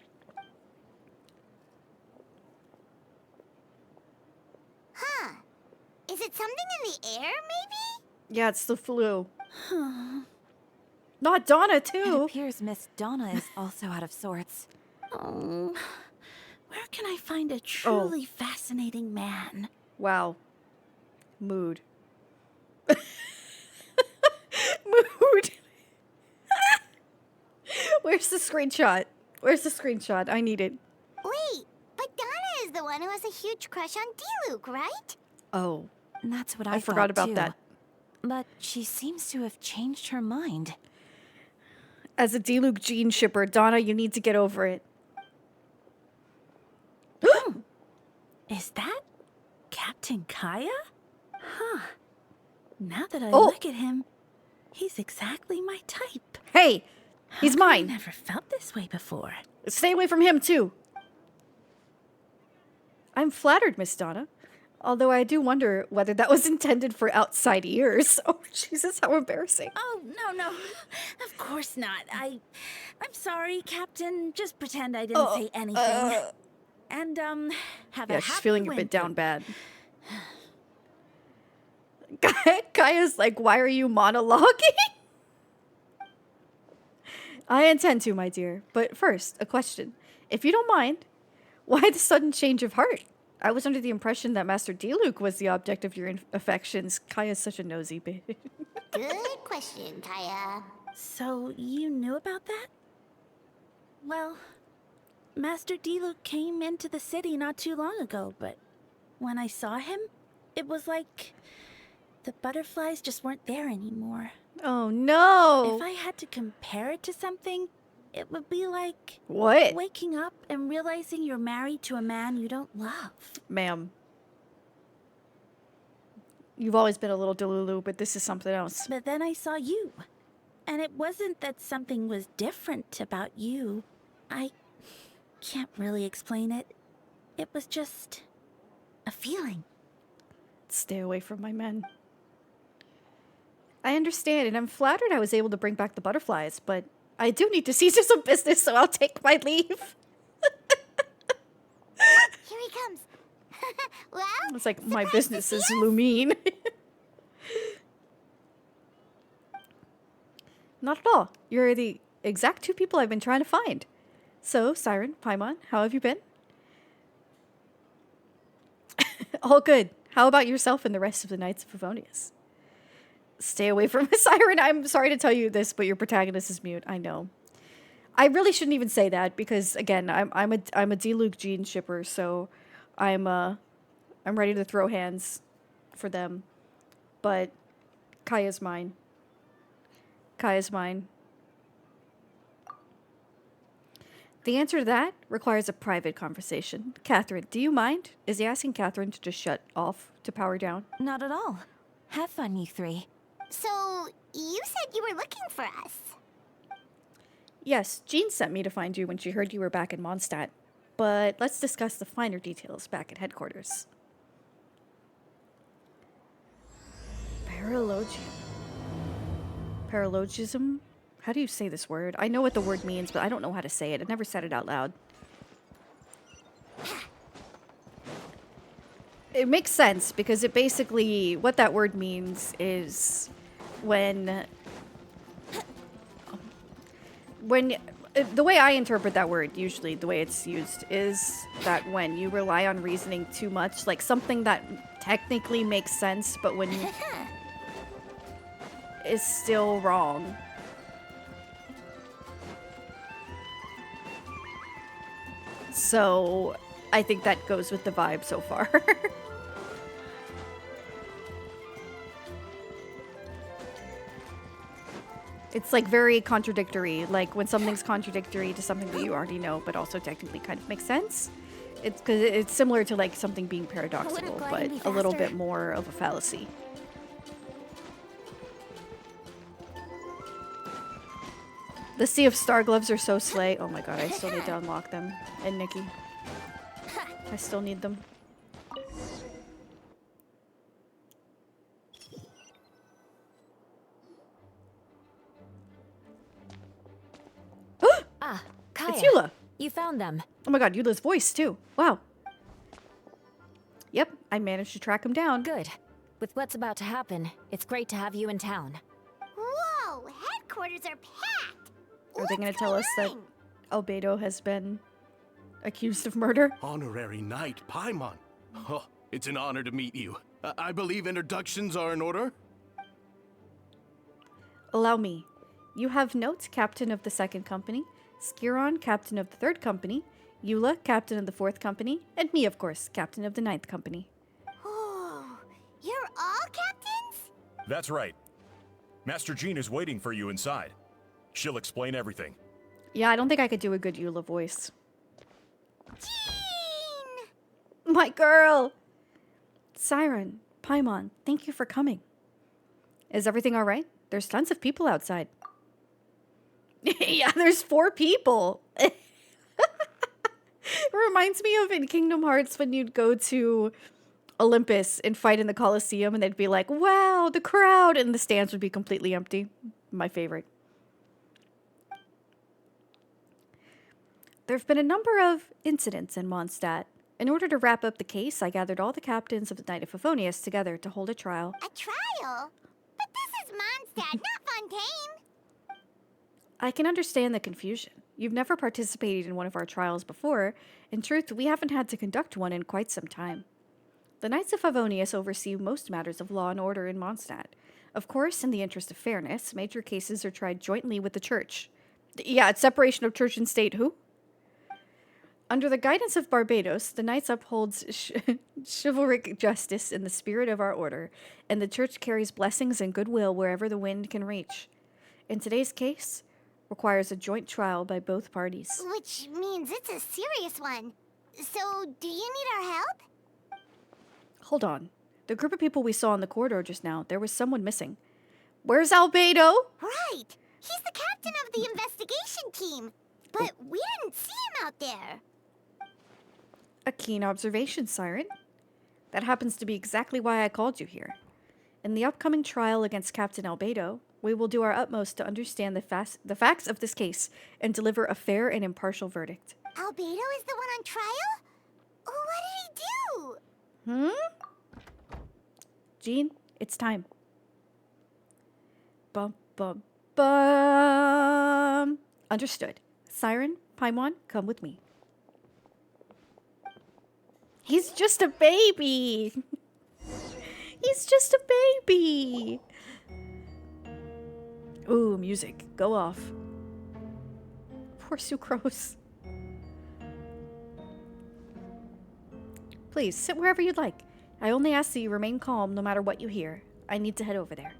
Speaker 5: Huh. Is it something in the air, maybe?
Speaker 1: Yeah, it's the flu. Not Donna,
Speaker 6: It
Speaker 1: too.
Speaker 6: appears Miss Donna is also out of sorts.
Speaker 8: Oh, where can I find a truly fascinating man?
Speaker 1: Wow. Mood. Mood. Where's the screenshot? Where's the screenshot? I need it.
Speaker 5: Wait, but Donna is the one who has a huge crush on D-Luke, right?
Speaker 1: Oh,
Speaker 6: That's what
Speaker 1: I forgot
Speaker 6: thought,
Speaker 1: about
Speaker 6: too.
Speaker 1: that.
Speaker 6: But she seems to have changed her mind.
Speaker 1: As a D-Luke Jean shipper, Donna, you need to get over it.
Speaker 8: Is that Captain Kaya? Huh. Now that I
Speaker 1: Oh.
Speaker 8: look at him, he's exactly my type.
Speaker 1: Hey, he's
Speaker 8: How come I
Speaker 1: mine.
Speaker 8: never felt this way before.
Speaker 1: Stay away from him, too. I'm flattered, Miss Donna. Although I do wonder whether that was intended for outside ears. Oh, Jesus, how embarrassing.
Speaker 8: Oh, no. Of course not. I'm sorry, Captain. Just pretend I didn't say anything. And, have a
Speaker 1: Yeah, she's
Speaker 8: happy
Speaker 1: feeling a
Speaker 8: winter.
Speaker 1: bit down bad. Kaya's like, why are you monologuing? I intend to, my dear. But first, a question. If you don't mind, why the sudden change of heart? I was under the impression that Master D-Luke was the object of your affections. Kaya's such a nosy bitch.
Speaker 5: Good question, Kaya.
Speaker 8: So, you knew about that? Well, Master D-Luke came into the city not too long ago, but when I saw him, it was like the butterflies just weren't there anymore.
Speaker 1: Oh, no.
Speaker 8: If I had to compare it to something, it would be like
Speaker 1: What?
Speaker 8: waking up and realizing you're married to a man you don't love.
Speaker 1: Ma'am. You've always been a little delulu, but this is something else.
Speaker 8: But then I saw you. And it wasn't that something was different about you. I can't really explain it. It was just a feeling.
Speaker 1: Stay away from my men. I understand, and I'm flattered I was able to bring back the butterflies, but I do need to see to some business, so I'll take my leave.
Speaker 5: Here he comes. Well,
Speaker 1: It's like, my
Speaker 5: surprised to
Speaker 1: business
Speaker 5: see
Speaker 1: is
Speaker 5: us?
Speaker 1: Lumine. Not at all. You're the exact two people I've been trying to find. So, Siren, Paimon, how have you been? All good. How about yourself and the rest of the Knights of Favonius? Stay away from Siren. I'm sorry to tell you this, but your protagonist is mute. I know. I really shouldn't even say that because, again, I'm a D-Luke Jean shipper, so I'm ready to throw hands for them. But Kaya's mine. Kaya's mine. The answer to that requires a private conversation. Catherine, do you mind? Is he asking Catherine to just shut off, to power down?
Speaker 6: Not at all. Have fun, you three.
Speaker 5: So, you said you were looking for us.
Speaker 1: Yes, Jean sent me to find you when she heard you were back in Mondstadt. But let's discuss the finer details back at headquarters. Paralogium. Paralogism? How do you say this word? I know what the word means, but I don't know how to say it. I never said it out loud. It makes sense because it basically, what that word means is when the way I interpret that word, usually the way it's used, is that when you rely on reasoning too much, like something that technically makes sense, but when you is still wrong. So, I think that goes with the vibe so far. It's like very contradictory, like when something's contradictory to something that you already know, but also technically kind of makes sense. It's because it's similar to like something being paradoxical,
Speaker 5: gliding
Speaker 1: but
Speaker 5: be
Speaker 1: a little
Speaker 5: faster?
Speaker 1: bit more of a fallacy. The Sea of Star Gloves are so slay. Oh my god, I still need to unlock them. And Nikki. I still need them.
Speaker 9: Ah, Kaya.
Speaker 1: It's Eula.
Speaker 9: You found them.
Speaker 1: Oh my god, Eula's voice too. Wow. Yep, I managed to track him down.
Speaker 9: Good. With what's about to happen, it's great to have you in town.
Speaker 5: Whoa, headquarters are packed.
Speaker 1: Are they going to
Speaker 5: What's
Speaker 1: tell
Speaker 5: going
Speaker 1: us that
Speaker 5: on?
Speaker 1: Albedo has been accused of murder?
Speaker 10: Honorary Knight Paimon. Oh, it's an honor to meet you. I believe introductions are in order?
Speaker 1: Allow me. You have Note, captain of the 2nd company, Skiron, captain of the 3rd company, Eula, captain of the 4th company, and me, of course, captain of the 9th company.
Speaker 5: Oh, you're all captains?
Speaker 11: That's right. Master Jean is waiting for you inside. She'll explain everything.
Speaker 1: Yeah, I don't think I could do a good Eula voice.
Speaker 5: Jean!
Speaker 1: My girl! Siren, Paimon, thank you for coming. Is everything alright? There's tons of people outside. Yeah, there's 4 people. It reminds me of in Kingdom Hearts when you'd go to Olympus and fight in the Colosseum and they'd be like, wow, the crowd, and the stands would be completely empty. My favorite. There have been a number of incidents in Mondstadt. In order to wrap up the case, I gathered all the captains of the Knight of Favonius together to hold a trial.
Speaker 5: A trial? But this is Mondstadt, not Fontaine.
Speaker 1: I can understand the confusion. You've never participated in one of our trials before. In truth, we haven't had to conduct one in quite some time. The Knights of Favonius oversee most matters of law and order in Mondstadt. Of course, in the interest of fairness, major cases are tried jointly with the church. Yeah, it's separation of church and state. Who? Under the guidance of Barbados, the Knights upholds chivalric justice in the spirit of our order, and the church carries blessings and goodwill wherever the wind can reach. In today's case, requires a joint trial by both parties.
Speaker 5: Which means it's a serious one. So, do you need our help?
Speaker 1: Hold on. The group of people we saw in the corridor just now, there was someone missing. Where's Albedo?
Speaker 5: Right! He's the captain of the investigation team. But we didn't see him out there.
Speaker 1: A keen observation, Siren. That happens to be exactly why I called you here. In the upcoming trial against Captain Albedo, we will do our utmost to understand the facts of this case and deliver a fair and impartial verdict.
Speaker 5: Albedo is the one on trial? What did he do?
Speaker 1: Jean, it's time. Bum, bum, bum. Understood. Siren, Paimon, come with me. He's just a baby. He's just a baby. Ooh, music. Go off. Poor Sucrose. Please, sit wherever you'd like. I only ask that you remain calm no matter what you hear. I need to head over there.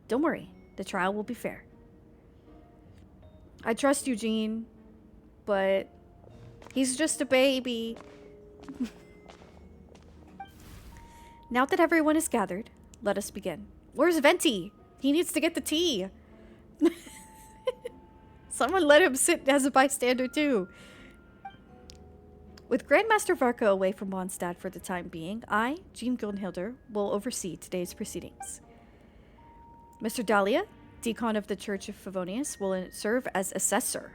Speaker 1: Don't worry. The trial will be fair. I trust you, Jean. But he's just a baby. Now that everyone is gathered, let us begin. Where's Venti? He needs to get the tea. Someone let him sit as a bystander too. With Grandmaster Varka away from Mondstadt for the time being, I, Jean Gyldenhilder, will oversee today's proceedings. Mr. Dahlia, Deacon of the Church of Favonius, will serve as assessor.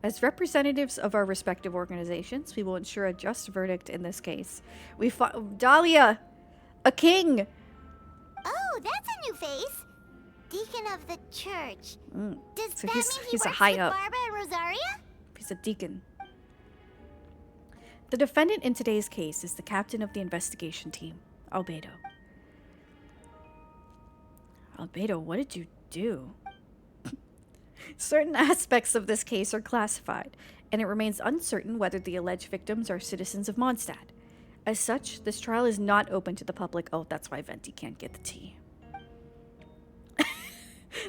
Speaker 1: As representatives of our respective organizations, we will ensure a just verdict in this case. We fought Dahlia, a king.
Speaker 5: Oh, that's a new face. Deacon of the church. Does
Speaker 1: So
Speaker 5: that
Speaker 1: he's-
Speaker 5: mean he
Speaker 1: he's a
Speaker 5: works
Speaker 1: high
Speaker 5: with
Speaker 1: up.
Speaker 5: Barbara and Rosaria?
Speaker 1: He's a deacon. The defendant in today's case is the captain of the investigation team, Albedo. Albedo, what did you do? Certain aspects of this case are classified, and it remains uncertain whether the alleged victims are citizens of Mondstadt. As such, this trial is not open to the public. Oh, that's why Venti can't get the tea.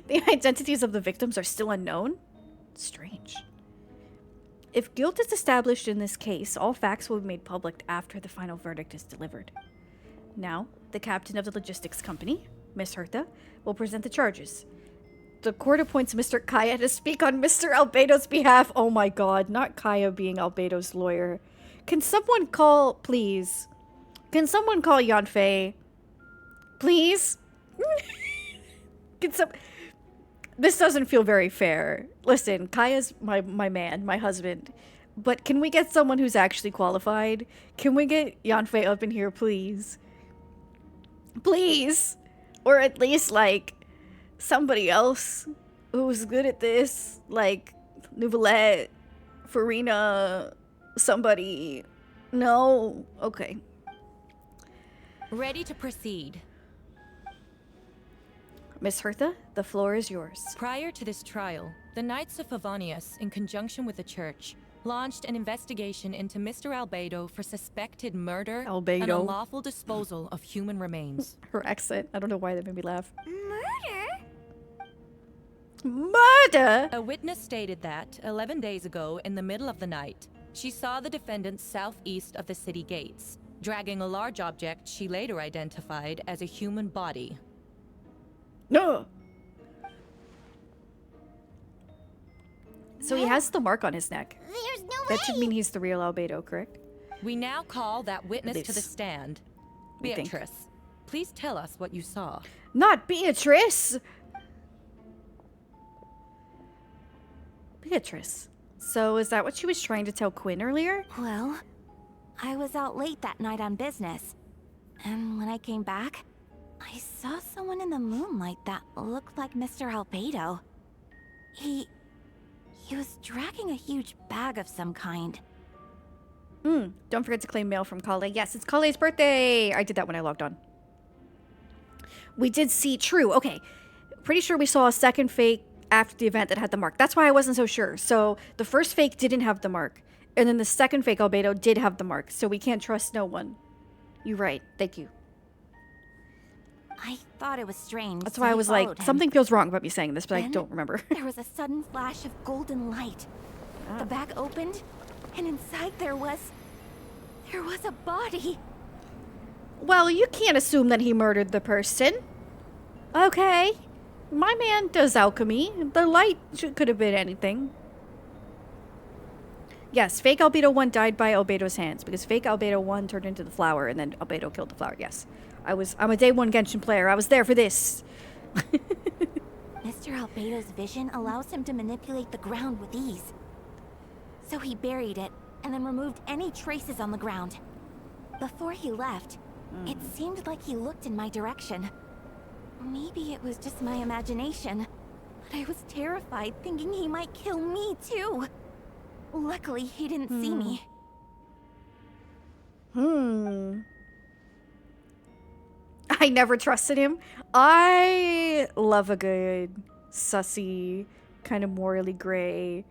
Speaker 1: The identities of the victims are still unknown? Strange. If guilt is established in this case, all facts will be made public after the final verdict is delivered. Now, the captain of the logistics company, Miss Hertha, will present the charges. The court appoints Mr. Kaya to speak on Mr. Albedo's behalf. Oh my god, not Kaya being Albedo's lawyer. Can someone call, please? Can someone call Yanfei? Please? Can some... This doesn't feel very fair. Listen, Kaya's my man, my husband. But can we get someone who's actually qualified? Can we get Yanfei up in here, please? Please! Or at least, like, somebody else who's good at this. Like, Nouvellette, Farina, somebody. No? Okay.
Speaker 12: Ready to proceed.
Speaker 1: Miss Hertha, the floor is yours.
Speaker 12: Prior to this trial, the Knights of Favonius, in conjunction with the Church, launched an investigation into Mr. Albedo for suspected murder and unlawful disposal of human remains.
Speaker 1: Her accent. I don't know why that made me laugh.
Speaker 5: Murder?
Speaker 1: Murder?
Speaker 12: A witness stated that, 11 days ago, in the middle of the night, she saw the defendant southeast of the city gates, dragging a large object she later identified as a human body.
Speaker 1: No. So he has the mark on his neck.
Speaker 5: There's no way.
Speaker 1: That should mean he's the real Albedo, correct?
Speaker 12: We now call that witness to the
Speaker 1: This.
Speaker 12: stand.
Speaker 1: We think.
Speaker 12: Beatrice, please tell us what you saw.
Speaker 1: Not Beatrice! Beatrice. So is that what she was trying to tell Quinn earlier?
Speaker 6: Well, I was out late that night on business. And when I came back, I saw someone in the moonlight that looked like Mr. Albedo. He was dragging a huge bag of some kind.
Speaker 1: Don't forget to claim mail from Kale. Yes, it's Kale's birthday! I did that when I logged on. We did see, true, okay. Pretty sure we saw a second fake after the event that had the mark. That's why I wasn't so sure. So the first fake didn't have the mark. And then the second fake Albedo did have the mark. So we can't trust no one. You're right. Thank you.
Speaker 6: I thought it was strange.
Speaker 1: That's
Speaker 6: so
Speaker 1: why I
Speaker 6: I
Speaker 1: was like,
Speaker 6: followed him.
Speaker 1: something feels wrong about me saying this, but I
Speaker 6: Then
Speaker 1: don't remember.
Speaker 6: There was a sudden flash of golden light. The bag opened, and inside there was a body.
Speaker 1: Well, you can't assume that he murdered the person. Okay. My man does alchemy. The light could have been anything. Yes, fake Albedo 1 died by Albedo's hands because fake Albedo 1 turned into the flower and then Albedo killed the flower. Yes. I'm a day 1 Genshin player. I was there for this.
Speaker 6: Mr. Albedo's vision allows him to manipulate the ground with ease. So he buried it and then removed any traces on the ground. Before he left, it seemed like he looked in my direction. Maybe it was just my imagination, but I was terrified thinking he might kill me too. Luckily, he didn't see me.
Speaker 1: I never trusted him. I love a good, sussy, kind of morally gray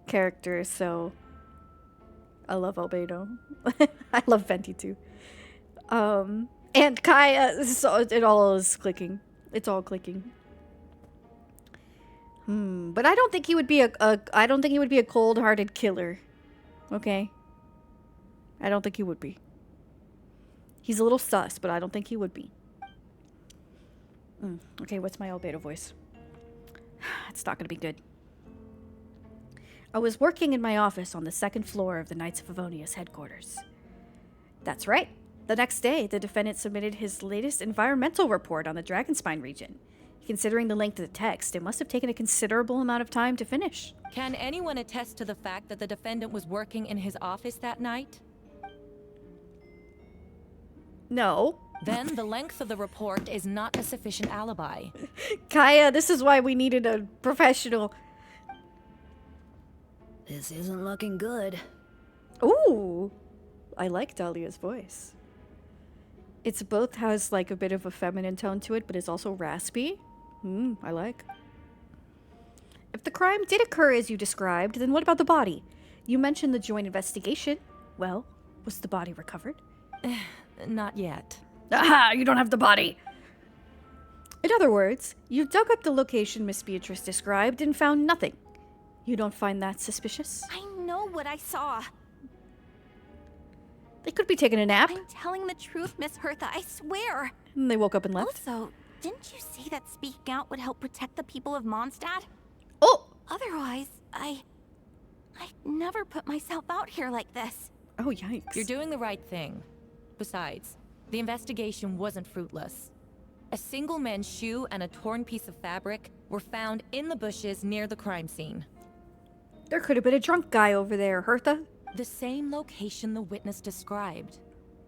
Speaker 1: character, so I love Albedo. I love Venti too. And Kaya, so it all is clicking. It's all clicking. But I don't think he would be I don't think he would be a cold-hearted killer. Okay? I don't think he would be. He's a little sus, but I don't think he would be. Okay, what's my Albedo voice? It's not gonna be good. I was working in my office on the 2nd floor of the Knights of Favonius headquarters. That's right. The next day, the defendant submitted his latest environmental report on the Dragonspine region. Considering the length of the text, it must have taken a considerable amount of time to finish.
Speaker 12: Can anyone attest to the fact that the defendant was working in his office that night?
Speaker 1: No.
Speaker 12: Then the length of the report is not a sufficient alibi.
Speaker 1: Kaya, this is why we needed a professional.
Speaker 9: This isn't looking good.
Speaker 1: Ooh. I like Dahlia's voice. It's both has like a bit of a feminine tone to it, but it's also raspy. I like. If the crime did occur as you described, then what about the body? You mentioned the joint investigation. Well, was the body recovered?
Speaker 12: Not yet.
Speaker 1: Aha! You don't have the body! In other words, you dug up the location Miss Beatrice described and found nothing. You don't find that suspicious?
Speaker 6: I know what I saw.
Speaker 1: They could be taking a nap.
Speaker 6: I'm telling the truth, Miss Hertha, I swear.
Speaker 1: And they woke up and left.
Speaker 6: Also, Didn't you say that speaking out would help protect the people of Mondstadt?
Speaker 1: Oh!
Speaker 6: Otherwise, I'd never put myself out here like this.
Speaker 1: Oh, yikes.
Speaker 12: You're doing the right thing. Besides, the investigation wasn't fruitless. A single men's shoe and a torn piece of fabric were found in the bushes near the crime scene.
Speaker 1: There could have been a drunk guy over there, Hertha.
Speaker 12: The same location the witness described.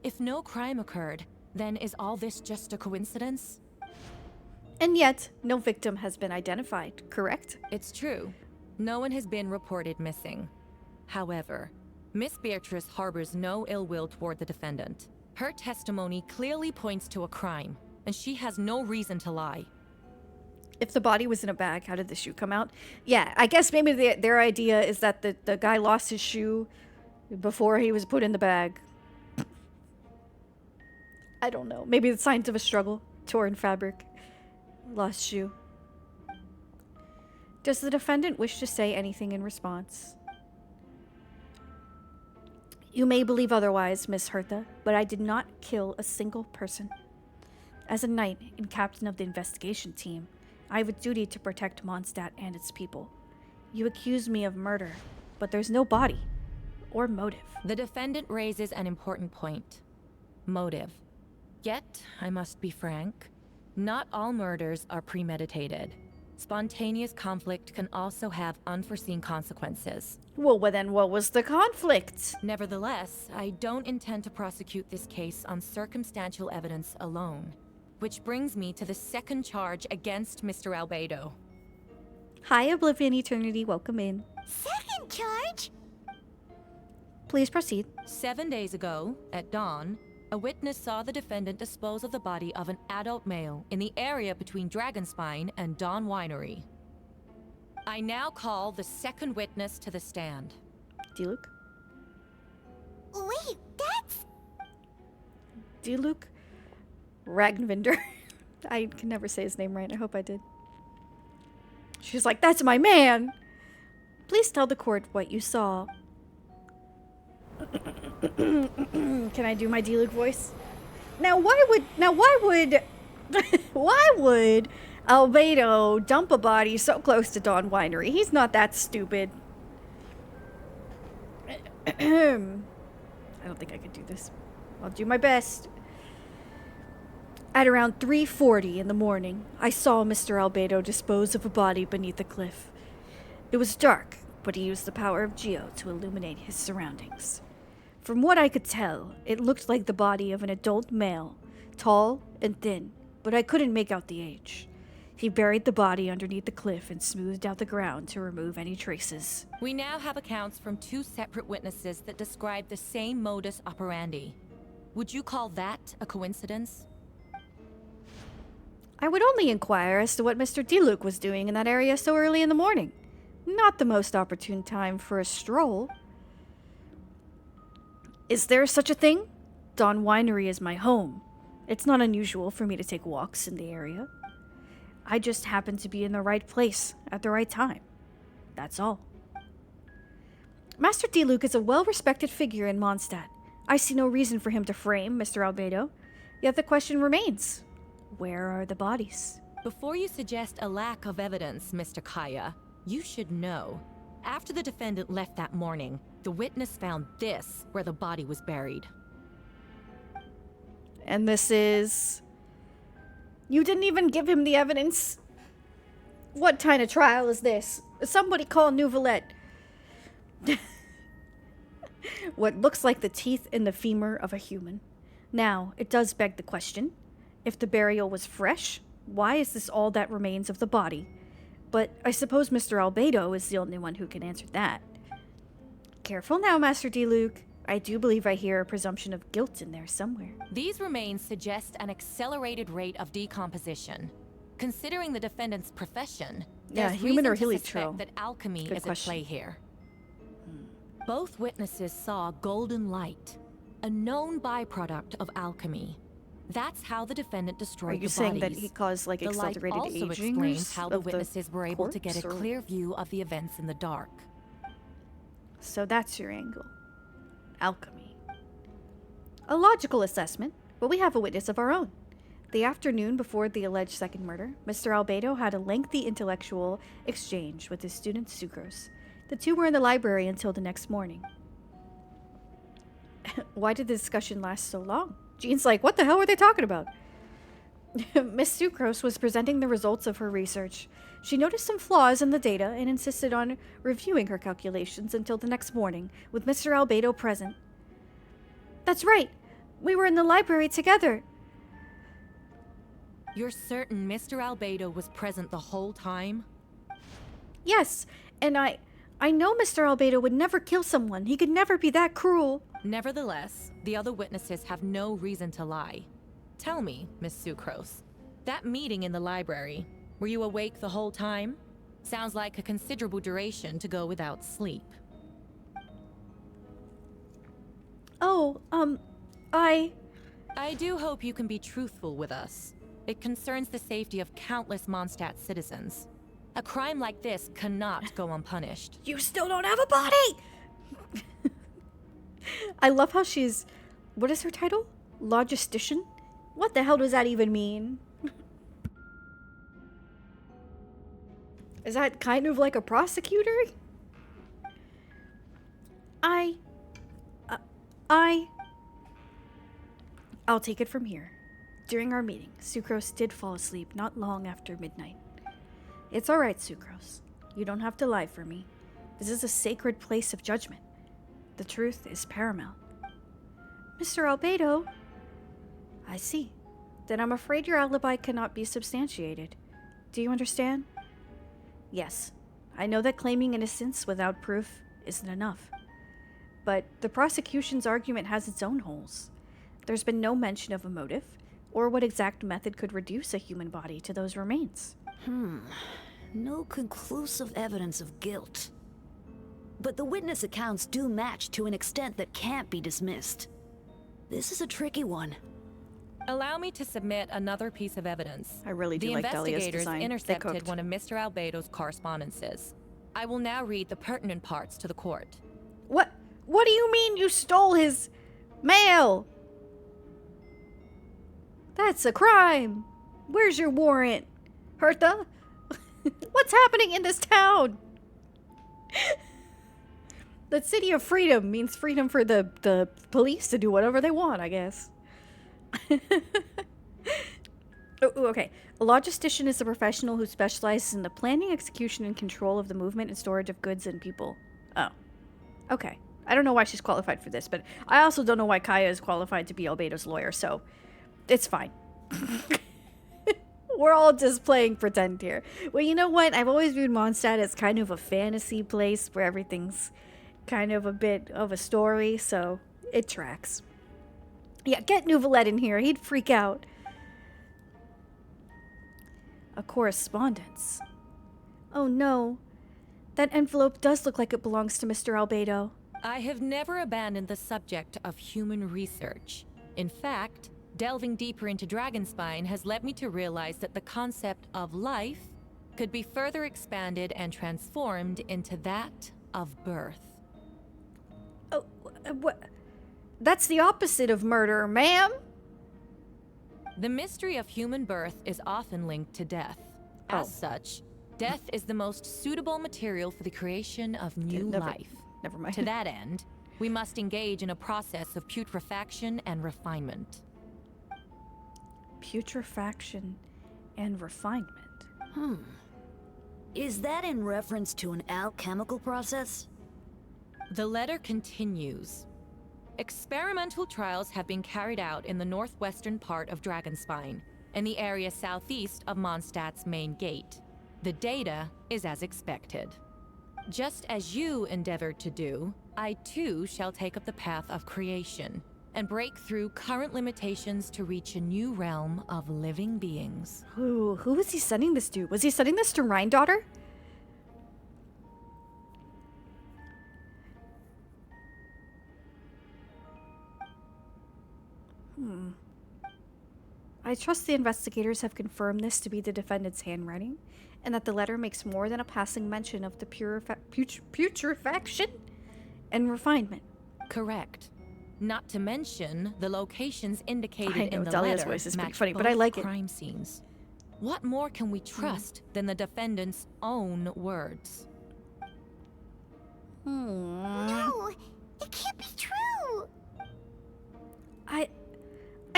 Speaker 12: If no crime occurred, then is all this just a coincidence?
Speaker 1: And yet, no victim has been identified, correct?
Speaker 12: It's true. No one has been reported missing. However, Miss Beatrice harbors no ill will toward the defendant. Her testimony clearly points to a crime, and she has no reason to lie.
Speaker 1: If the body was in a bag, how did the shoe come out? Yeah, I guess maybe their idea is that the guy lost his shoe before he was put in the bag. I don't know. Maybe the signs of a struggle. Torn fabric. Lost shoe. Does the defendant wish to say anything in response? You may believe otherwise, Miss Hertha, but I did not kill a single person. As a knight and captain of the investigation team, I have a duty to protect Mondstadt and its people. You accuse me of murder, but there's no body or motive.
Speaker 12: The defendant raises an important point. Motive. Yet, I must be frank, not all murders are premeditated. Spontaneous conflict can also have unforeseen consequences.
Speaker 1: Well, then what was the conflict?
Speaker 12: Nevertheless, I don't intend to prosecute this case on circumstantial evidence alone. Which brings me to the second charge against Mr. Albedo.
Speaker 1: Hi, Oblivion Eternity. Welcome in.
Speaker 5: Second charge?
Speaker 1: Please proceed.
Speaker 12: 7 days ago, at dawn, a witness saw the defendant dispose of the body of an adult male in the area between Dragonspine and Dawn Winery. I now call the second witness to the stand.
Speaker 1: Diluc?
Speaker 5: Wait, that's...
Speaker 1: Diluc Ragnvinder. I can never say his name right. I hope I did. She's like, that's my man! Please tell the court what you saw. Can I do my Diluc voice? Now why would why would Albedo dump a body so close to Dawn Winery? He's not that stupid. I don't think I could do this. I'll do my best. At around 3:40 in the morning, I saw Mr. Albedo dispose of a body beneath a cliff. It was dark, but he used the power of Geo to illuminate his surroundings. From what I could tell, it looked like the body of an adult male, tall and thin, but I couldn't make out the age. He buried the body underneath the cliff and smoothed out the ground to remove any traces.
Speaker 12: We now have accounts from 2 separate witnesses that describe the same modus operandi. Would you call that a coincidence?
Speaker 1: I would only inquire as to what Mr. Diluc was doing in that area so early in the morning. Not the most opportune time for a stroll. Is there such a thing? Dawn Winery is my home. It's not unusual for me to take walks in the area. I just happen to be in the right place at the right time. That's all. Master Diluc is a well-respected figure in Mondstadt. I see no reason for him to frame Mr. Albedo. Yet the question remains, where are the bodies?
Speaker 12: Before you suggest a lack of evidence, Mr. Kaya, you should know. After the defendant left that morning, the witness found this where the body was buried.
Speaker 1: And this is... You didn't even give him the evidence. What kind of trial is this? Somebody call Nouvelette. What looks like the teeth in the femur of a human. Now, it does beg the question. If the burial was fresh, why is this all that remains of the body? But I suppose Mr. Albedo is the only one who can answer that. Careful now, Master Diluc. I do believe I hear a presumption of guilt in there somewhere.
Speaker 12: These remains suggest an accelerated rate of decomposition. Considering the defendant's profession,
Speaker 1: Yeah,
Speaker 12: there's
Speaker 1: human or
Speaker 12: reason to
Speaker 1: helitro?
Speaker 12: suspect that alchemy
Speaker 1: Good
Speaker 12: is
Speaker 1: question.
Speaker 12: at play here. Both witnesses saw golden light, a known byproduct of alchemy. That's how the defendant destroyed
Speaker 1: Are you
Speaker 12: the
Speaker 1: saying
Speaker 12: bodies.
Speaker 1: that he caused, like,
Speaker 12: The light
Speaker 1: accelerated
Speaker 12: also
Speaker 1: aging
Speaker 12: explains how the
Speaker 1: of the
Speaker 12: witnesses were able to get a
Speaker 1: corpse, or-
Speaker 12: clear view of the events in the dark.
Speaker 1: So that's your angle. Alchemy. A logical assessment, but we have a witness of our own. The afternoon before the alleged second murder, Mr. Albedo had a lengthy intellectual exchange with his student Sucrose. The two were in the library until the next morning. Why did the discussion last so long? Jean's like, what the hell were they talking about? Miss Sucrose was presenting the results of her research. She noticed some flaws in the data and insisted on reviewing her calculations until the next morning, with Mr. Albedo present. That's right. We were in the library together.
Speaker 12: You're certain Mr. Albedo was present the whole time?
Speaker 1: Yes, and I know Mr. Albedo would never kill someone. He could never be that cruel.
Speaker 12: Nevertheless, the other witnesses have no reason to lie. Tell me, Miss Sucrose, that meeting in the library, were you awake the whole time? Sounds like a considerable duration to go without sleep.
Speaker 1: Oh,
Speaker 12: I do hope you can be truthful with us. It concerns the safety of countless Mondstadt citizens. A crime like this cannot go unpunished.
Speaker 1: You still don't have a body! I love how she's... What is her title? Logistician? What the hell does that even mean? Is that kind of like a prosecutor? I'll take it from here. During our meeting, Sucrose did fall asleep not long after midnight. It's alright, Sucrose. You don't have to lie for me. This is a sacred place of judgment. The truth is paramount. Mr. Albedo? I see. Then I'm afraid your alibi cannot be substantiated. Do you understand? Yes. I know that claiming innocence without proof isn't enough. But the prosecution's argument has its own holes. There's been no mention of a motive, or what exact method could reduce a human body to those remains.
Speaker 13: No conclusive evidence of guilt. But the witness accounts do match to an extent that can't be dismissed. This is a tricky one.
Speaker 12: Allow me to submit another piece of evidence.
Speaker 1: I really do
Speaker 12: the
Speaker 1: like Delia's
Speaker 12: investigators
Speaker 1: design.
Speaker 12: intercepted one of Mr. Albedo's correspondences. I will now read the pertinent parts to the court.
Speaker 1: What do you mean you stole his mail? That's a crime. Where's your warrant? Hertha? What's happening in this town? The city of freedom means freedom for the police to do whatever they want, I guess. Okay. A logistician is a professional who specializes in the planning, execution, and control of the movement and storage of goods and people. Oh. Okay. I don't know why she's qualified for this, but I also don't know why Kaya is qualified to be Albedo's lawyer, so it's fine. We're all just playing pretend here. Well, you know what? I've always viewed Mondstadt as kind of a fantasy place where everything's kind of a bit of a story, so it tracks. Yeah, get Nouvelette in here. He'd freak out. A correspondence. Oh no. That envelope does look like it belongs to Mr. Albedo.
Speaker 12: I have never abandoned the subject of human research. In fact, delving deeper into Dragonspine has led me to realize that the concept of life could be further expanded and transformed into that of birth.
Speaker 1: Oh, what? That's the opposite of murder, ma'am.
Speaker 12: The mystery of human birth is often linked to death. As such, death is the most suitable material for the creation of new life.
Speaker 1: Never mind.
Speaker 12: To that end, we must engage in a process of putrefaction and refinement.
Speaker 1: Putrefaction and refinement.
Speaker 13: Is that in reference to an alchemical process?
Speaker 12: The letter continues. Experimental trials have been carried out in the northwestern part of Dragonspine, and the area southeast of Mondstadt's main gate. The data is as expected. Just as you endeavored to do, I too shall take up the path of creation, and break through current limitations to reach a new realm of living beings.
Speaker 1: Who was he sending this to? Was he sending this to Rhine-daughter? I trust the investigators have confirmed this to be the defendant's handwriting, and that the letter makes more than a passing mention of the putrefaction and refinement.
Speaker 12: Correct. Not to mention, the locations indicated
Speaker 1: I know,
Speaker 12: in the
Speaker 1: Dahlia's
Speaker 12: letter
Speaker 1: voice is pretty
Speaker 12: match
Speaker 1: funny, but I
Speaker 12: both
Speaker 1: like it.
Speaker 12: crime scenes. What more can we trust than the defendant's own words?
Speaker 5: No, it can't be true.
Speaker 1: I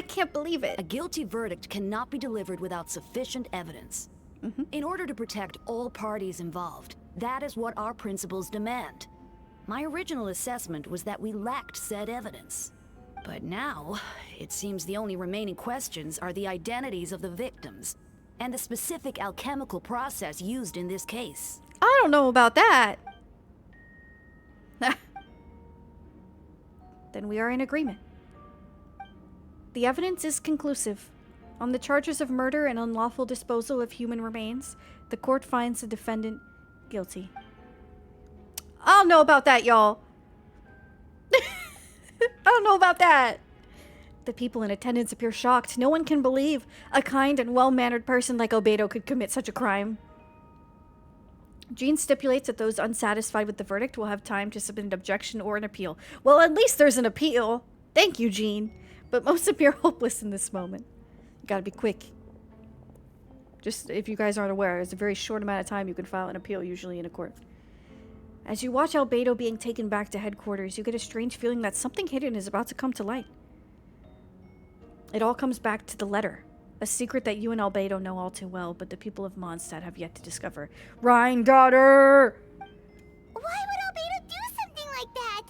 Speaker 1: can't believe it.
Speaker 13: A guilty verdict cannot be delivered without sufficient evidence. In order to protect all parties involved, that is what our principles demand. My original assessment was that we lacked said evidence. But now, it seems the only remaining questions are the identities of the victims and the specific alchemical process used in this case.
Speaker 1: I don't know about that. Then we are in agreement. The evidence is conclusive. On the charges of murder and unlawful disposal of human remains, the court finds the defendant guilty. I don't know about that, y'all. I don't know about that. The people in attendance appear shocked. No one can believe a kind and well-mannered person like Albedo could commit such a crime. Jean stipulates that those unsatisfied with the verdict will have time to submit an objection or an appeal. Well, at least there's an appeal. Thank you, Jean. But most appear hopeless in this moment. You gotta be quick. Just if you guys aren't aware, it's a very short amount of time you can file an appeal, usually in a court. As you watch Albedo being taken back to headquarters, you get a strange feeling that something hidden is about to come to light. It all comes back to the letter. A secret that you and Albedo know all too well, but the people of Mondstadt have yet to discover. Rhine daughter!
Speaker 5: Why would Albedo do something like that?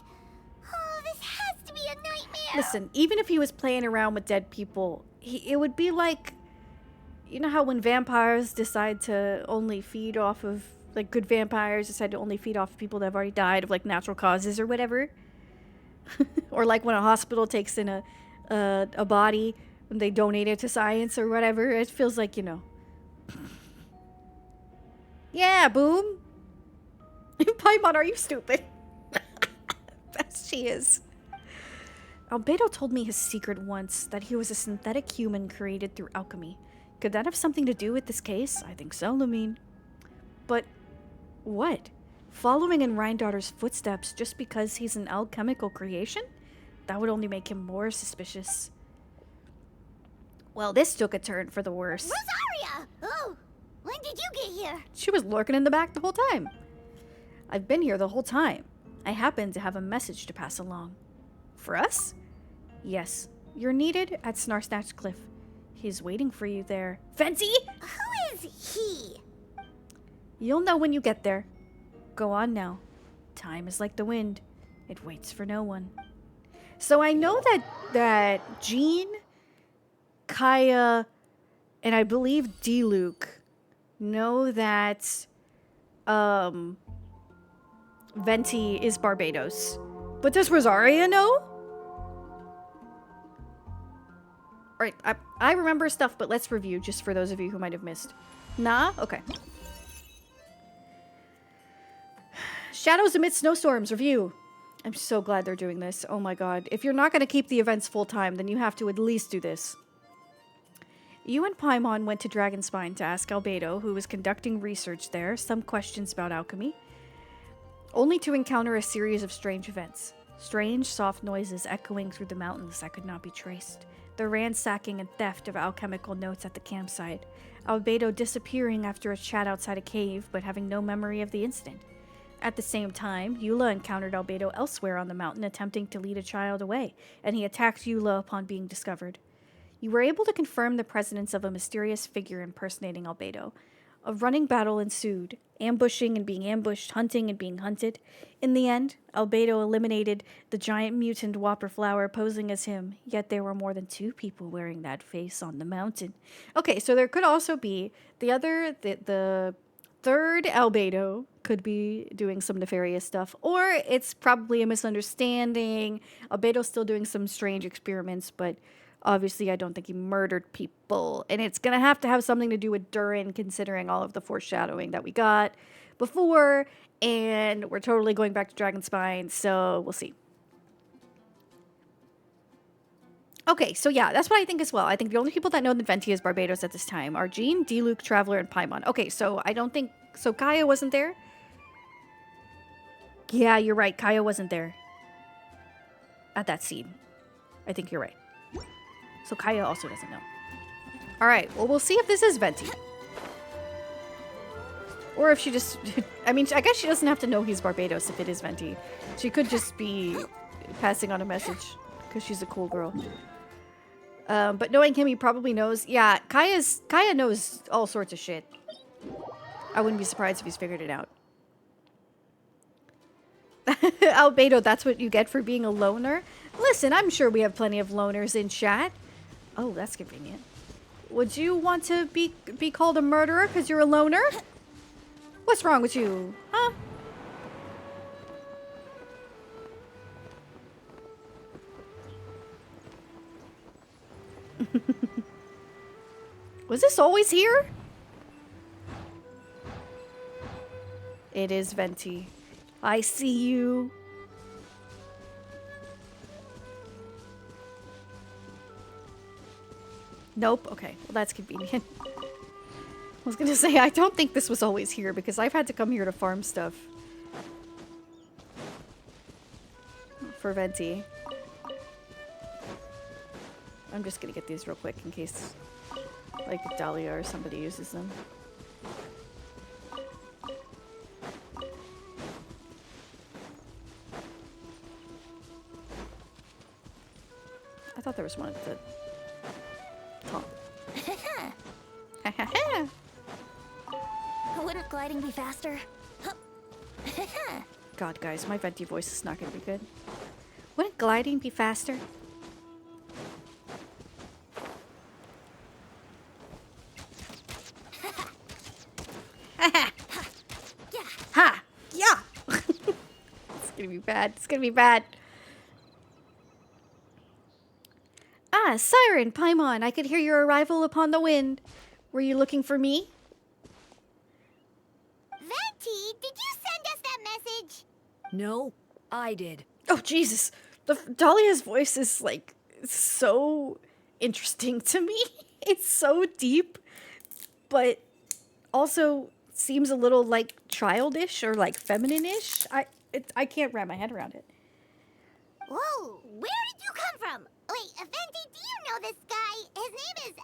Speaker 5: Oh, this has to be a nightmare.
Speaker 1: Listen, even if he was playing around with dead people, it would be like... You know how when vampires decide to only feed off of... Like, good vampires decide to only feed off of people that have already died of, like, natural causes or whatever? Or like when a hospital takes in a body when they donate it to science or whatever. It feels like, you know. Yeah, boom. Paimon, are you stupid? Yes, she is. Albedo told me his secret once, that he was a synthetic human created through alchemy. Could that have something to do with this case? I think so, Lumine. But what? Following in Rhindaughter's footsteps just because he's an alchemical creation? That would only make him more suspicious. Well, this took a turn for the worse.
Speaker 5: Rosaria! Oh, when did you get here?
Speaker 1: She was lurking in the back the whole time. I've been here the whole time. I happen to have a message to pass along. For us? Yes. You're needed at Snarsnatch Cliff. He's waiting for you there. Fancy?
Speaker 5: Who is he?
Speaker 1: You'll know when you get there. Go on now. Time is like the wind. It waits for no one. So I know that Jean, Kaya, and I believe Diluc know that Venti is Barbados. But does Rosaria know? Alright, I remember stuff, but let's review just for those of you who might have missed. Nah? Okay. Shadows amid snowstorms, review. I'm so glad they're doing this. Oh my god. If you're not going to keep the events full time, then you have to at least do this. You and Paimon went to Dragonspine to ask Albedo, who was conducting research there, some questions about alchemy, only to encounter a series of strange events. Strange, soft noises echoing through the mountains that could not be traced. The ransacking and theft of alchemical notes at the campsite. Albedo disappearing after a chat outside a cave, but having no memory of the incident. At the same time, Eula encountered Albedo elsewhere on the mountain attempting to lead a child away, and he attacked Eula upon being discovered. You were able to confirm the presence of a mysterious figure impersonating Albedo. A running battle ensued, ambushing and being ambushed, hunting and being hunted. In the end, Albedo eliminated the giant mutant Whopper Flower posing as him, yet there were more than 2 people wearing that face on the mountain. Okay, so there could also be the third Albedo could be doing some nefarious stuff, or it's probably a misunderstanding. Albedo's still doing some strange experiments, but obviously I don't think he murdered people, and it's gonna have to have something to do with Durin, considering all of the foreshadowing that we got before, and we're totally going back to Dragonspine, so we'll see. Okay, so yeah, that's what I think as well. I think the only people that know that Venti is Barbados at this time are Jean, Diluc, Traveler, and Paimon. Okay, so I don't think... So Kaya wasn't there? Yeah, you're right. Kaya wasn't there. at that scene. I think you're right. So Kaya also doesn't know. All right. Well, we'll see if this is Venti. Or if she just... I mean, I guess she doesn't have to know he's Barbados if it is Venti. She could just be passing on a message because she's a cool girl. But knowing him, he probably knows. Yeah, Kaya knows all sorts of shit. I wouldn't be surprised if he's figured it out. Albedo, that's what you get for being a loner? Listen, I'm sure we have plenty of loners in chat. Oh, that's convenient. Would you want to be called a murderer because you're a loner? What's wrong with you? Huh? Was this always here? It is Venti. I see you. Nope. Okay. Well, that's convenient. I was gonna say, I don't think this was always here because I've had to come here to farm stuff. For Venti. I'm just gonna get these real quick in case, like, Dahlia or somebody uses them. I thought there was one at the top.
Speaker 6: Wouldn't gliding be faster?
Speaker 1: God, guys, my Venti voice is not gonna be good. Wouldn't gliding be faster? Ha! Yeah! It's gonna be bad. It's gonna be bad. Ah, Siren, Paimon, I could hear your arrival upon the wind. Were you looking for me?
Speaker 5: Venti, did you send us that message?
Speaker 13: No, I did.
Speaker 1: Oh, Jesus. Dahlia's voice is, like, so interesting to me. It's so deep, but also seems a little, like, childish or, like, feminine-ish. I can't wrap my head around it.
Speaker 5: Whoa, where did you come from? Wait, Venti, do you know this guy? His name is,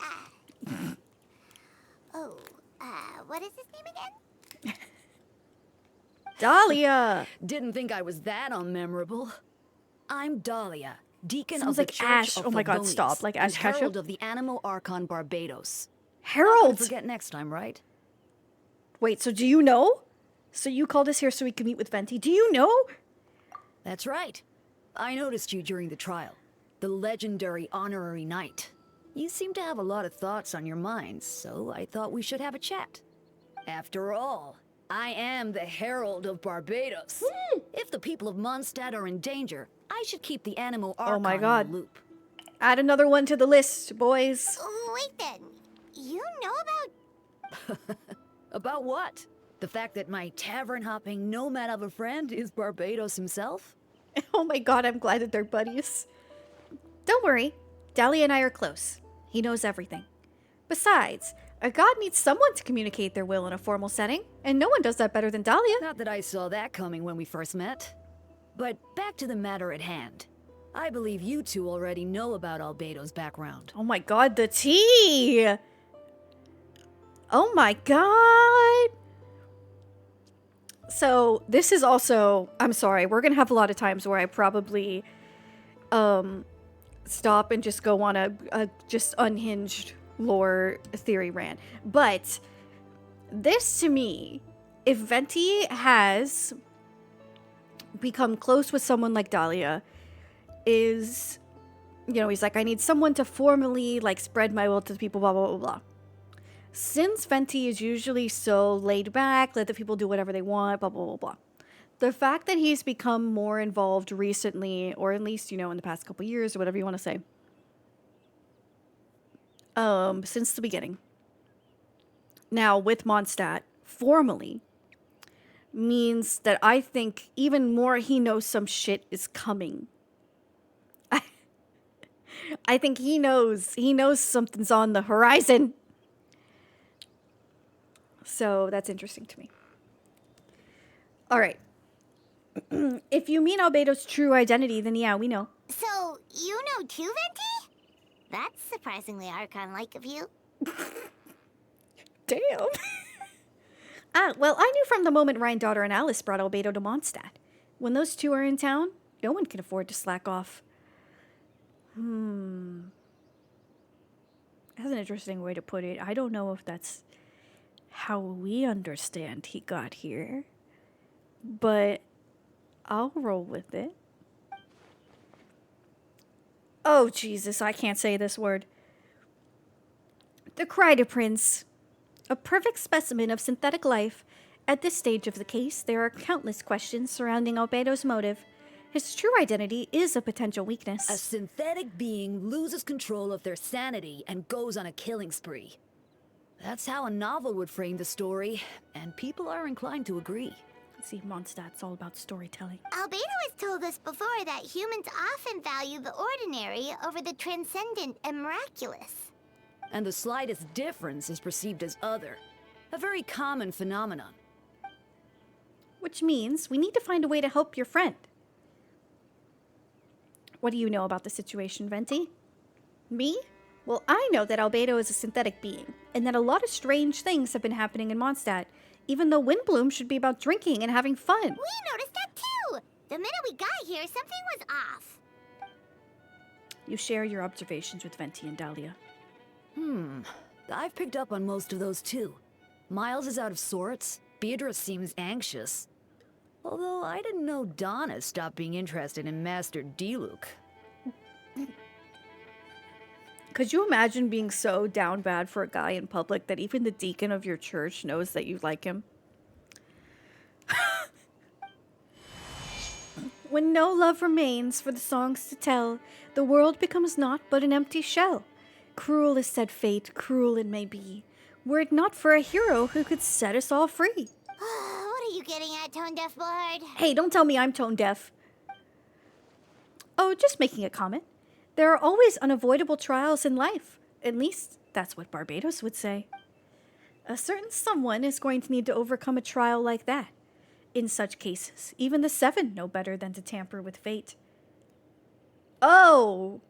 Speaker 5: what is his name again?
Speaker 1: Dahlia!
Speaker 13: Didn't think I was that unmemorable. I'm Dahlia, Deacon
Speaker 1: Sounds
Speaker 13: of the
Speaker 1: like
Speaker 13: Church
Speaker 1: Ash.
Speaker 13: of
Speaker 1: Oh my God,
Speaker 13: Favonius,
Speaker 1: stop. Like Ash
Speaker 13: and
Speaker 1: Ketchum?
Speaker 13: Herald of the Animo Archon Barbados. Not
Speaker 1: Harold!
Speaker 13: gonna forget next time, right?
Speaker 1: Wait, so do you know? So you called us here so we could meet with Venti. Do you know?
Speaker 13: That's right. I noticed you during the trial. The legendary honorary knight. You seem to have a lot of thoughts on your mind, so I thought we should have a chat. After all, I am the Herald of Barbados. If the people of Mondstadt are in danger, I should keep the Animo Archon
Speaker 1: Oh my God.
Speaker 13: in the loop.
Speaker 1: Add another one to the list, boys.
Speaker 5: Wait then, you know about...
Speaker 13: About what? The fact that my tavern-hopping nomad of a friend is Barbados himself?
Speaker 1: Oh my God, I'm glad that they're buddies. Don't worry. Dahlia and I are close. He knows everything. Besides, a god needs someone to communicate their will in a formal setting, and no one does that better than Dahlia.
Speaker 13: Not that I saw that coming when we first met. But back to the matter at hand. I believe you two already know about Albedo's background.
Speaker 1: Oh my God, the tea! Oh my God! So, this is also... I'm sorry, we're gonna have a lot of times where I probably... stop and just go on a just unhinged lore theory rant. But this to me, if Venti has become close with someone like Dahlia, is, you know, he's like, I need someone to formally, like, spread my will to the people, blah, blah, blah, blah. Since Venti is usually so laid back, let the people do whatever they want, blah, blah, blah, blah. The fact that he's become more involved recently, or at least, you know, in the past couple years, or whatever you want to say, since the beginning, now with Mondstadt, formally, means that I think even more he knows some shit is coming. I think he knows something's on the horizon. So that's interesting to me. All right. If you mean Albedo's true identity, then yeah, we know.
Speaker 5: So, you know too, Venti? That's surprisingly Archon-like of you.
Speaker 1: Damn. Well, I knew from the moment Ryan Daughter and Alice brought Albedo to Mondstadt. When those two are in town, no one can afford to slack off. That's an interesting way to put it. I don't know if that's how we understand he got here, but I'll roll with it. Oh, Jesus, I can't say this word. The Crider Prince. A perfect specimen of synthetic life. At this stage of the case, there are countless questions surrounding Albedo's motive. His true identity is a potential weakness.
Speaker 13: A synthetic being loses control of their sanity and goes on a killing spree. That's how a novel would frame the story, and people are inclined to agree.
Speaker 1: See, Mondstadt's all about storytelling.
Speaker 5: Albedo has told us before that humans often value the ordinary over the transcendent and miraculous.
Speaker 13: And the slightest difference is perceived as other. A very common phenomenon.
Speaker 1: Which means we need to find a way to help your friend. What do you know about the situation, Venti? Me? Well, I know that Albedo is a synthetic being, and that a lot of strange things have been happening in Mondstadt, even though Windbloom should be about drinking and having fun.
Speaker 5: We noticed that too! The minute we got here, something was off.
Speaker 1: You share your observations with Venti and Dahlia.
Speaker 13: I've picked up on most of those too. Miles is out of sorts. Beatrice seems anxious. Although I didn't know Donna stopped being interested in Master Diluc.
Speaker 1: Could you imagine being so down bad for a guy in public that even the deacon of your church knows that you like him? When no love remains for the songs to tell, the world becomes naught but an empty shell. Cruel is said fate, cruel it may be, were it not for a hero who could set us all free.
Speaker 5: What are you getting at, Tone Deaf Bard?
Speaker 1: Hey, don't tell me I'm tone deaf. Oh, just making a comment. There are always unavoidable trials in life. At least, that's what Barbados would say. A certain someone is going to need to overcome a trial like that. In such cases, even the Seven know better than to tamper with fate. Oh!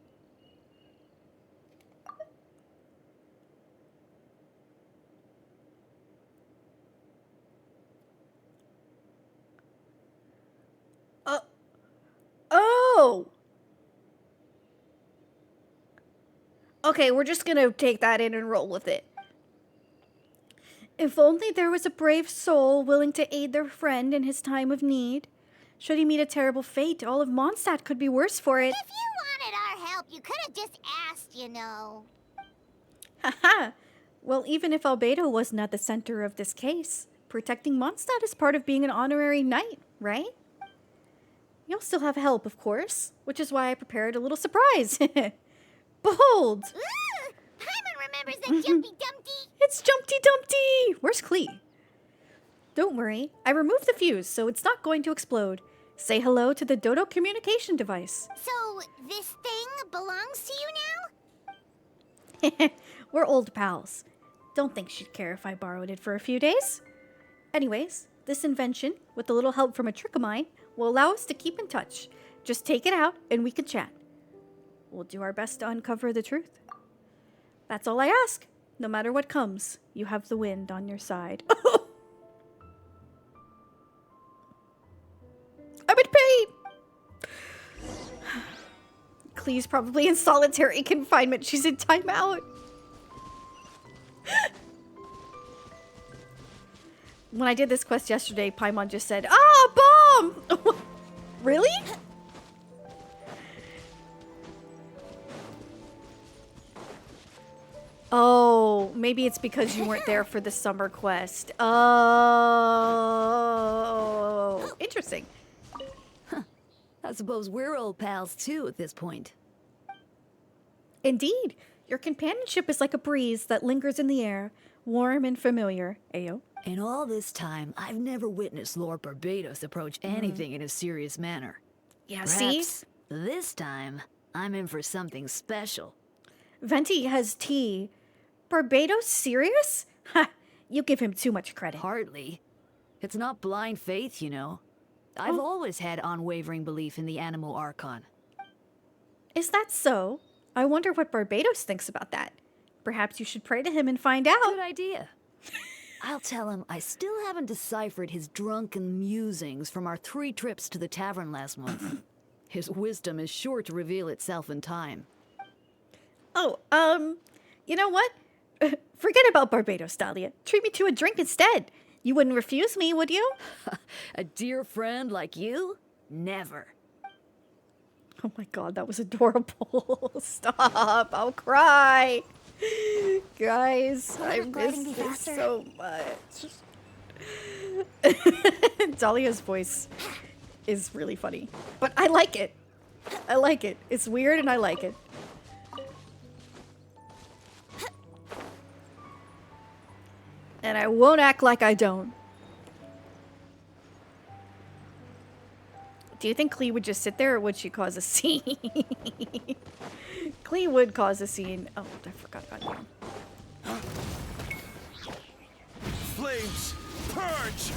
Speaker 1: Oh! Okay, we're just gonna take that in and roll with it. If only there was a brave soul willing to aid their friend in his time of need. Should he meet a terrible fate, all of Mondstadt could be worse for it.
Speaker 5: If you wanted our help, you could have just asked, you know.
Speaker 1: Haha! Well, even if Albedo wasn't at the center of this case, protecting Mondstadt is part of being an honorary knight, right? You'll still have help, of course, which is why I prepared a little surprise. Behold!
Speaker 5: Ooh, Paimon remembers that Jumpy Dumpty.
Speaker 1: It's Jumpty Dumpty! Where's Klee? Don't worry, I removed the fuse, so it's not going to explode. Say hello to the Dodo communication device.
Speaker 5: So, this thing belongs to you now?
Speaker 1: We're old pals. Don't think she'd care if I borrowed it for a few days. Anyways, this invention, with a little help from a trick of mine, will allow us to keep in touch. Just take it out and we can chat. We'll do our best to uncover the truth. That's all I ask. No matter what comes, you have the wind on your side. I'm in pain! Klee's probably in solitary confinement. She's in timeout. When I did this quest yesterday, Paimon just said, "Ah, bomb!" Really? Oh, maybe it's because you weren't there for the summer quest. Oh, interesting.
Speaker 13: I suppose we're old pals too at this point.
Speaker 1: Indeed. Your companionship is like a breeze that lingers in the air, warm and familiar. Ayo.
Speaker 13: In all this time, I've never witnessed Lord Barbados approach anything in a serious manner.
Speaker 1: Yeah,
Speaker 13: Perhaps
Speaker 1: see?
Speaker 13: this time, I'm in for something special.
Speaker 1: Venti has tea. Barbados serious? Ha! You give him too much credit.
Speaker 13: Hardly. It's not blind faith, you know. I've always had unwavering belief in the animal archon.
Speaker 1: Is that so? I wonder what Barbados thinks about that. Perhaps you should pray to him and find out.
Speaker 13: Good idea. I'll tell him I still haven't deciphered his drunken musings from our 3 trips to the tavern last month. His wisdom is sure to reveal itself in time.
Speaker 1: Oh, you know what? Forget about Barbados, Dahlia. Treat me to a drink instead. You wouldn't refuse me, would you?
Speaker 13: A dear friend like you? Never.
Speaker 1: Oh my god, that was adorable. Stop, I'll cry. Guys, I miss this so much. Dahlia's voice is really funny. But I like it. I like it. It's weird and I like it. And I won't act like I don't. Do you think Klee would just sit there or would she cause a scene? Klee would cause a scene. Oh, I forgot about him.
Speaker 10: Flames, purge!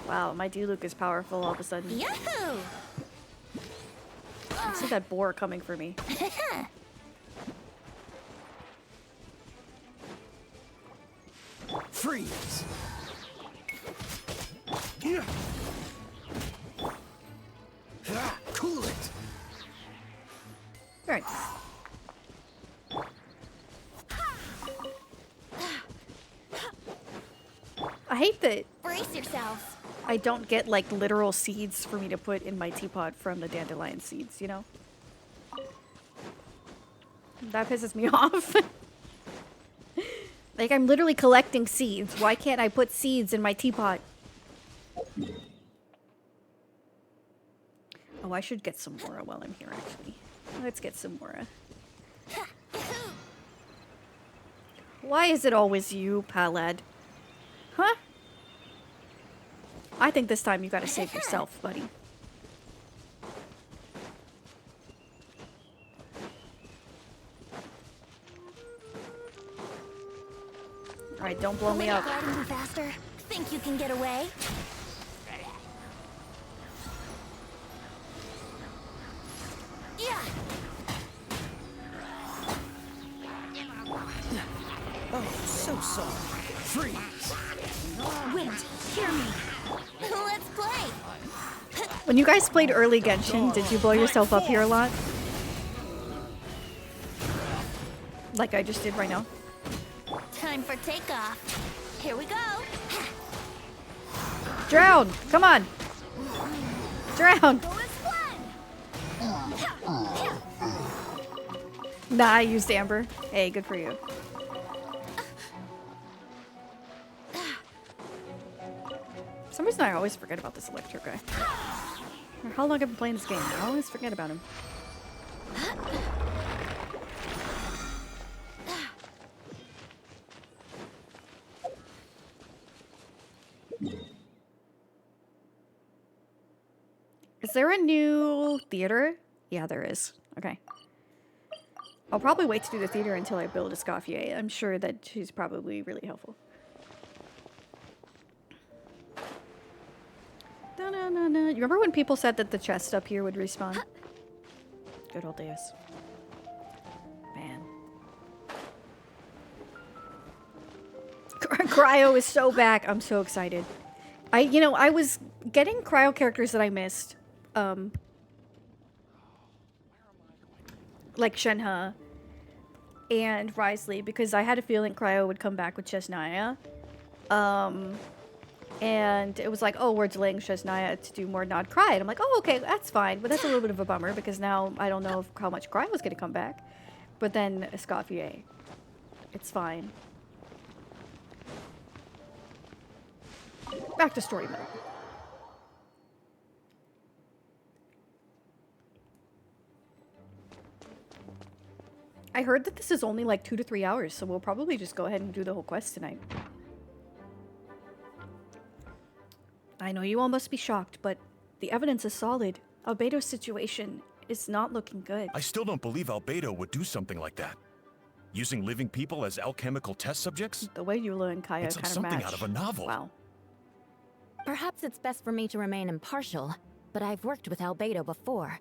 Speaker 1: Wow, my Diluc is powerful all of a sudden.
Speaker 6: Yahoo!
Speaker 1: I see that boar coming for me.
Speaker 10: Freeze! Yeah. Cool it!
Speaker 1: Right. I hate that
Speaker 6: Brace yourselves.
Speaker 1: I don't get like literal seeds for me to put in my teapot from the dandelion seeds, you know? That pisses me off. Like, I'm literally collecting seeds. Why can't I put seeds in my teapot? Oh, I should get some Mora while I'm here, actually. Let's get some Mora. Why is it always you, Palad? Huh? I think this time you gotta save yourself, buddy. Alright, don't blow me up.
Speaker 6: Gliding faster. Think you can get away? Yeah.
Speaker 2: Oh, so sorry. Freeze!
Speaker 6: Wait, hear me. Let's play.
Speaker 1: When you guys played early Genshin, did you blow yourself up here a lot? Like I just did right now?
Speaker 6: Time for takeoff. Here we go.
Speaker 1: Drown! Come on! Drown! Nah, I used Amber. Hey, good for you. For some reason I always forget about this Electro guy. How long have I been playing this game? I always forget about him. Is there a new theater? Yeah, there is. Okay. I'll probably wait to do the theater until I build a Scoffier. I'm sure that she's probably really helpful. Da-na-na-na. You remember when people said that the chest up here would respawn? Good old days. Man. Cryo is so back. I'm so excited. I was getting Cryo characters that I missed. Like Shenhe and Wriothesley, because I had a feeling Cryo would come back with Chesnaya. And it was like, oh, we're delaying Chesnaya to do more Nod Cry. And I'm like, oh, okay, that's fine. But that's a little bit of a bummer, because now I don't know how much Cryo was going to come back. But then Escoffier. It's fine. Back to story mode. I heard that this is only like 2 to 3 hours, so we'll probably just go ahead and do the whole quest tonight. I know you all must be shocked, but the evidence is solid. Albedo's situation is not looking good.
Speaker 11: I still don't believe Albedo would do something like that. Using living people as alchemical test subjects?
Speaker 1: The way Eula and Kaya
Speaker 11: It's like
Speaker 1: kind of
Speaker 11: something
Speaker 1: match.
Speaker 11: out of a novel.
Speaker 1: Wow.
Speaker 9: Perhaps it's best for me to remain impartial, but I've worked with Albedo before.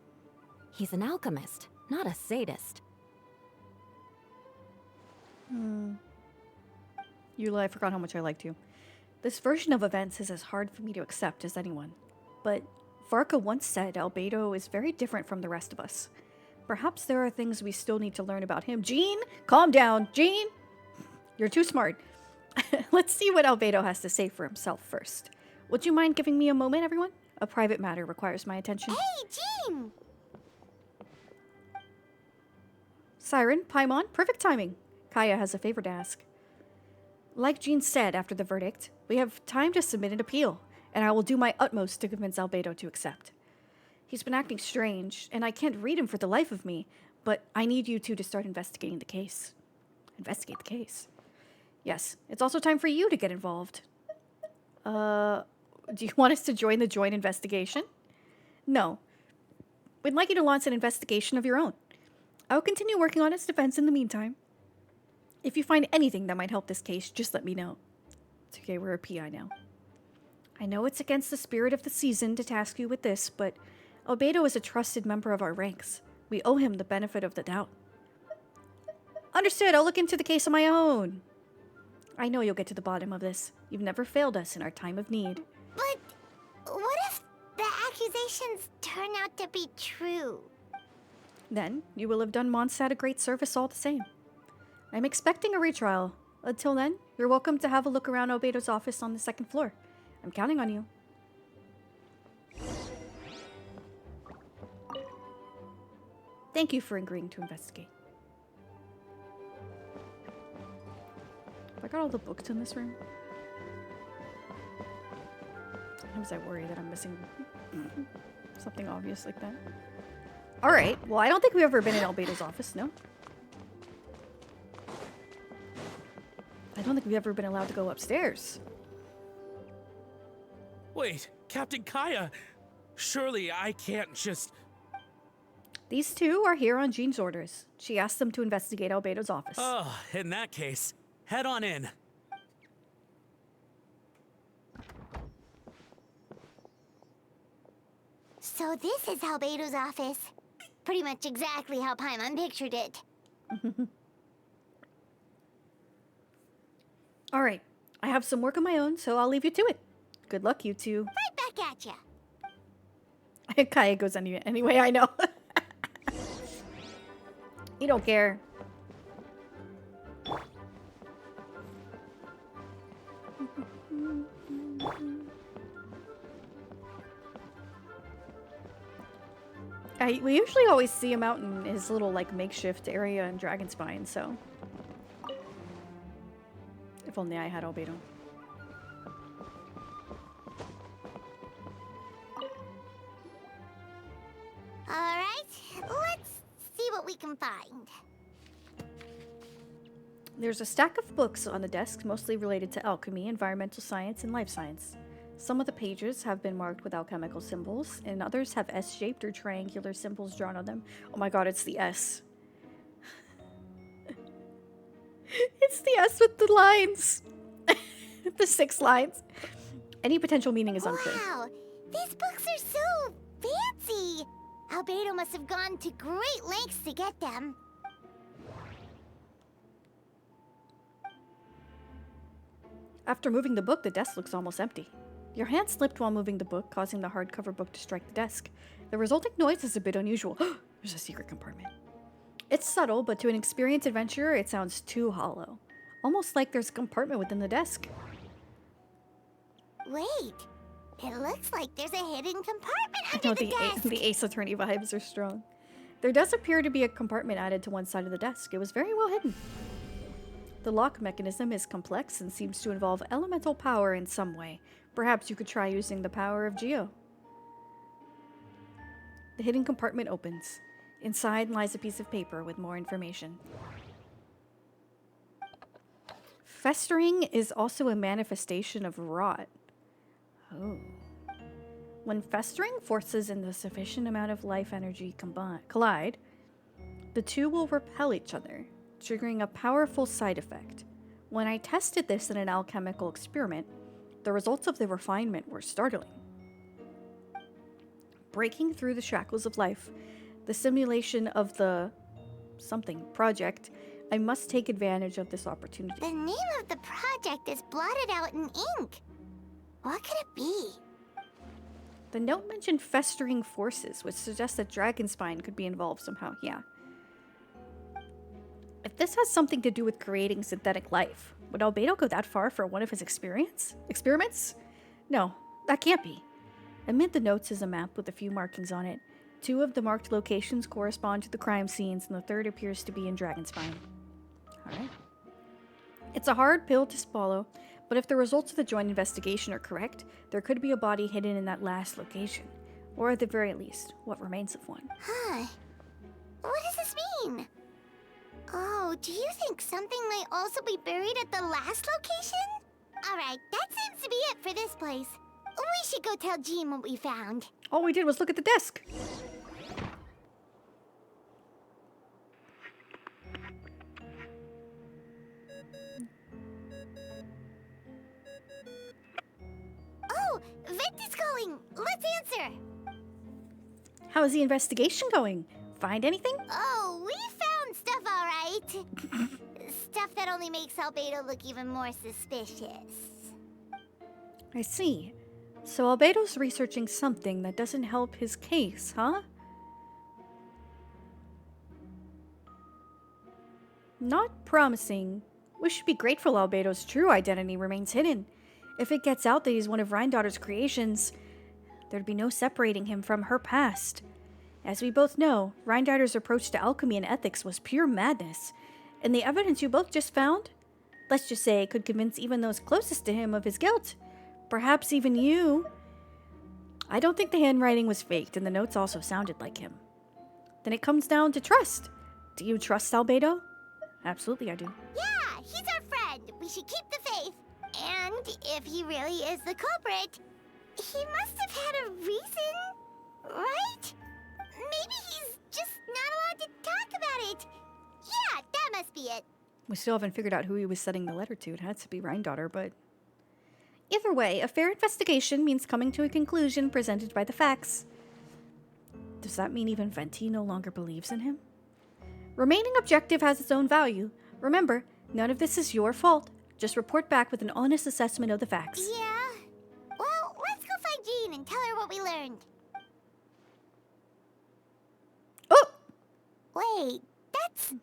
Speaker 9: He's an alchemist, not a sadist.
Speaker 1: Eula, I forgot how much I liked you. This version of events is as hard for me to accept as anyone. But Varka once said Albedo is very different from the rest of us. Perhaps there are things we still need to learn about him. Jean, calm down. Jean, you're too smart. Let's see what Albedo has to say for himself first. Would you mind giving me a moment, everyone? A private matter requires my attention.
Speaker 5: Hey, Jean!
Speaker 1: Siren, Paimon, perfect timing. Kaya has a favor to ask. Like Jean said after the verdict, we have time to submit an appeal, and I will do my utmost to convince Albedo to accept. He's been acting strange, and I can't read him for the life of me, but I need you two to start investigating the case. Investigate the case. Yes, it's also time for you to get involved. Do you want us to join the joint investigation? No. We'd like you to launch an investigation of your own. I will continue working on its defense in the meantime. If you find anything that might help this case, just let me know. It's okay, we're a PI now. I know it's against the spirit of the season to task you with this, but Albedo is a trusted member of our ranks. We owe him the benefit of the doubt. Understood, I'll look into the case on my own. I know you'll get to the bottom of this. You've never failed us in our time of need.
Speaker 5: But what if the accusations turn out to be true?
Speaker 1: Then, you will have done Mondstadt a great service all the same. I'm expecting a retrial. Until then, you're welcome to have a look around Albedo's office on the second floor. I'm counting on you. Thank you for agreeing to investigate. Have I got all the books in this room? Sometimes I worry that I'm missing something obvious like that. Alright, well I don't think we've ever been in Albedo's office, no? I don't think we've ever been allowed to go upstairs.
Speaker 14: Wait, Captain Kaya! Surely I can't just...
Speaker 1: These two are here on Jean's orders. She asked them to investigate Albedo's office.
Speaker 14: Oh, in that case, head on in.
Speaker 5: So this is Albedo's office. Pretty much exactly how Paimon pictured it.
Speaker 1: Alright, I have some work of my own, so I'll leave you to it. Good luck, you two.
Speaker 5: Right back at ya.
Speaker 1: Kaya goes anyway, I know. You don't care. We usually always see him out in his little, like, makeshift area in Dragonspine, so... If only I had Albedo.
Speaker 5: Alright, let's see what we can find.
Speaker 1: There's a stack of books on the desk, mostly related to alchemy, environmental science, and life science. Some of the pages have been marked with alchemical symbols, and others have S-shaped or triangular symbols drawn on them. Oh my god, it's the S. It's the S with the lines. The 6 lines. Any potential meaning is unclear.
Speaker 5: Wow, these books are so fancy. Albedo must have gone to great lengths to get them.
Speaker 1: After moving the book, the desk looks almost empty. Your hand slipped while moving the book, causing the hardcover book to strike the desk. The resulting noise is a bit unusual. There's a secret compartment. It's subtle, but to an experienced adventurer, it sounds too hollow. Almost like there's a compartment within the desk.
Speaker 5: Wait, it looks like there's a hidden compartment under the desk.
Speaker 1: The Ace Attorney vibes are strong. There does appear to be a compartment added to one side of the desk. It was very well hidden. The lock mechanism is complex and seems to involve elemental power in some way. Perhaps you could try using the power of Geo. The hidden compartment opens. Inside lies a piece of paper with more information. Festering is also a manifestation of rot. Oh. When festering forces and the sufficient amount of life energy collide, the two will repel each other, triggering a powerful side effect. When I tested this in an alchemical experiment, The results of the refinement were startling. Breaking through the shackles of life, the simulation of the something project, I must take advantage of this opportunity.
Speaker 5: The name of the project is blotted out in ink. What could it be?
Speaker 1: The note mentioned festering forces, which suggests that Dragonspine could be involved somehow. Yeah. If this has something to do with creating synthetic life, would Albedo go that far for one of his experiments? No, that can't be. Amid the notes is a map with a few markings on it. 2 of the marked locations correspond to the crime scenes, and the third appears to be in Dragonspine. Alright. It's a hard pill to swallow, but if the results of the joint investigation are correct, there could be a body hidden in that last location. Or at the very least, what remains of one.
Speaker 5: Huh. What does this mean? Oh, do you think something might also be buried at the last location? Alright, that seems to be it for this place. We should go tell Jean what we found.
Speaker 1: All we did was look at the desk.
Speaker 5: Oh, Vent is calling. Let's answer.
Speaker 1: How's the investigation going? Find anything?
Speaker 5: Oh, we found stuff, all right. Stuff that only makes Albedo look even more suspicious.
Speaker 1: I see. So Albedo's researching something that doesn't help his case, huh? Not promising. We should be grateful Albedo's true identity remains hidden. If it gets out that he's one of Rhindaughter's creations, there'd be no separating him from her past. As we both know, Rhindaughter's approach to alchemy and ethics was pure madness, and the evidence you both just found, let's just say, could convince even those closest to him of his guilt. Perhaps even you. I don't think the handwriting was faked, and the notes also sounded like him. Then it comes down to trust. Do you trust Albedo? Absolutely, I do.
Speaker 5: Yeah, he's our friend. We should keep the faith. And if he really is the culprit, he must have had a reason, right? Maybe he's just not allowed to talk about it. Yeah, that must be it.
Speaker 1: We still haven't figured out who he was sending the letter to. It had to be Rhindaughter, but... Either way, a fair investigation means coming to a conclusion presented by the facts. Does that mean even Venti no longer believes in him? Remaining objective has its own value. Remember, none of this is your fault. Just report back with an honest assessment of the facts.
Speaker 5: Yeah? Well, let's go find Jean and tell her what we learned.
Speaker 1: Oh!
Speaker 5: Wait, that's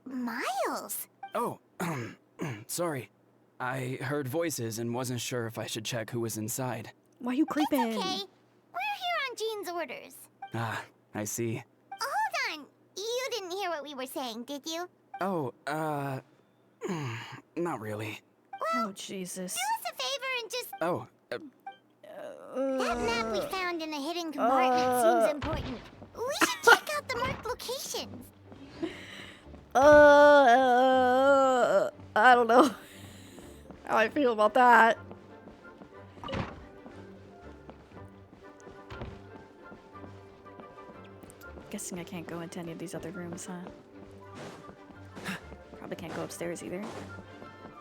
Speaker 5: Miles.
Speaker 7: Oh, sorry. I heard voices and wasn't sure if I should check who was inside.
Speaker 1: Why are you creeping?
Speaker 5: It's okay. We're here on Jean's orders.
Speaker 7: Ah, I see.
Speaker 5: Hold on. You didn't hear what we were saying, did you?
Speaker 7: Oh, not really.
Speaker 5: Well,
Speaker 1: oh, Jesus.
Speaker 5: do us a favor and just...
Speaker 7: Oh,
Speaker 5: That map we found in the hidden compartment seems important. We should check out the marked locations.
Speaker 1: I don't know how I feel about that. Guessing I can't go into any of these other rooms, huh? Probably can't go upstairs either.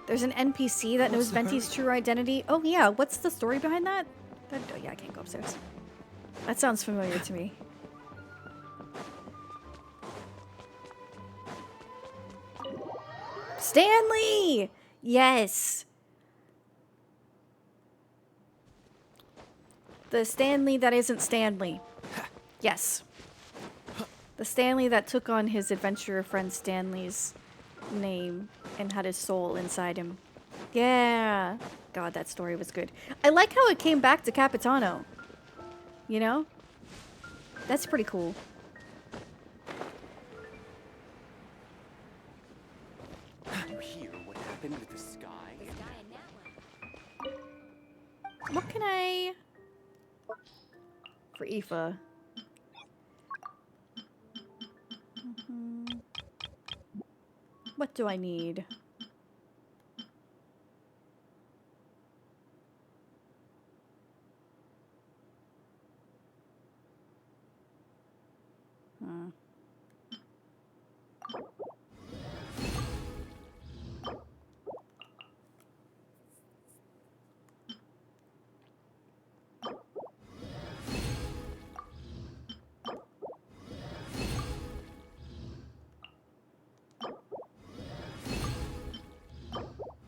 Speaker 1: There's an NPC that knows Venti's true identity. Oh yeah, what's the story behind that? Oh yeah, I can't go upstairs. That sounds familiar to me. Stanley! Yes! The Stanley that isn't Stanley. Yes. The Stanley that took on his adventurer friend Stanley's name and had his soul inside him. Yeah. God, that story was good. I like how it came back to Capitano. You know? That's pretty cool.
Speaker 15: Did you hear what happened with the sky?
Speaker 1: What can I... For Aoife. What do I need?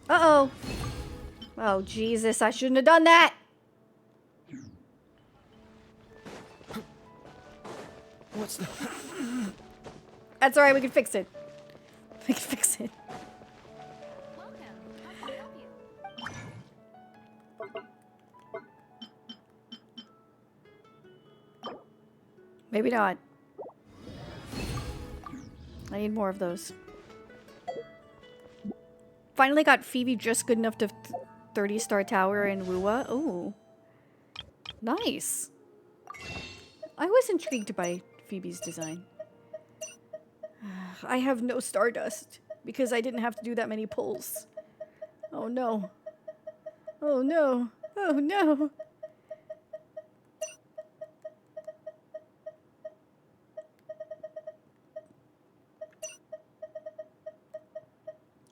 Speaker 1: Uh-oh. Oh, Jesus, I shouldn't have done that.
Speaker 2: What's the...
Speaker 1: That's alright, we can fix it. We can fix it. Maybe not. I need more of those. Finally got Phoebe just good enough to 30-star tower in Wuwa. Ooh. Nice. I was intrigued by Phoebe's design. I have no Stardust because I didn't have to do that many pulls. Oh no. Oh no. Oh no.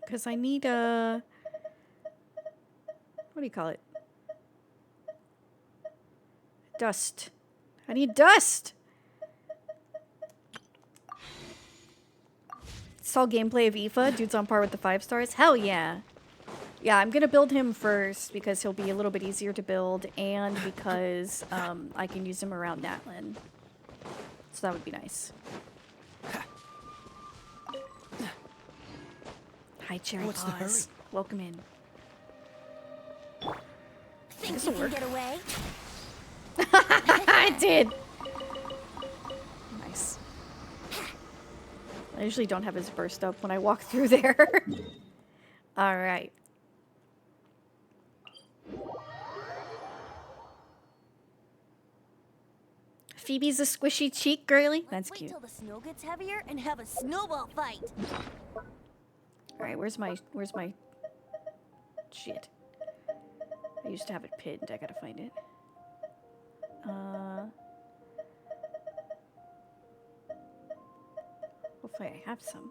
Speaker 1: Because I need a... What do you call it? Dust. I need dust! Saw gameplay of Aoife. Dude's on par with the 5 stars. Hell yeah. Yeah, I'm gonna build him first because he'll be a little bit easier to build and because I can use him around Natlin. So that would be nice. Hi, Cherry
Speaker 2: What's the hurry?
Speaker 1: Paws. Welcome in.
Speaker 6: Think you can get away?
Speaker 1: I did! Nice. I usually don't have his burst up when I walk through there. Alright. Phoebe's a squishy cheek girly. That's cute.
Speaker 6: Wait till the snow gets heavier and have a snowball fight.
Speaker 1: Alright, where's my shit? I used to have it pinned. I gotta find it. Hopefully I have some.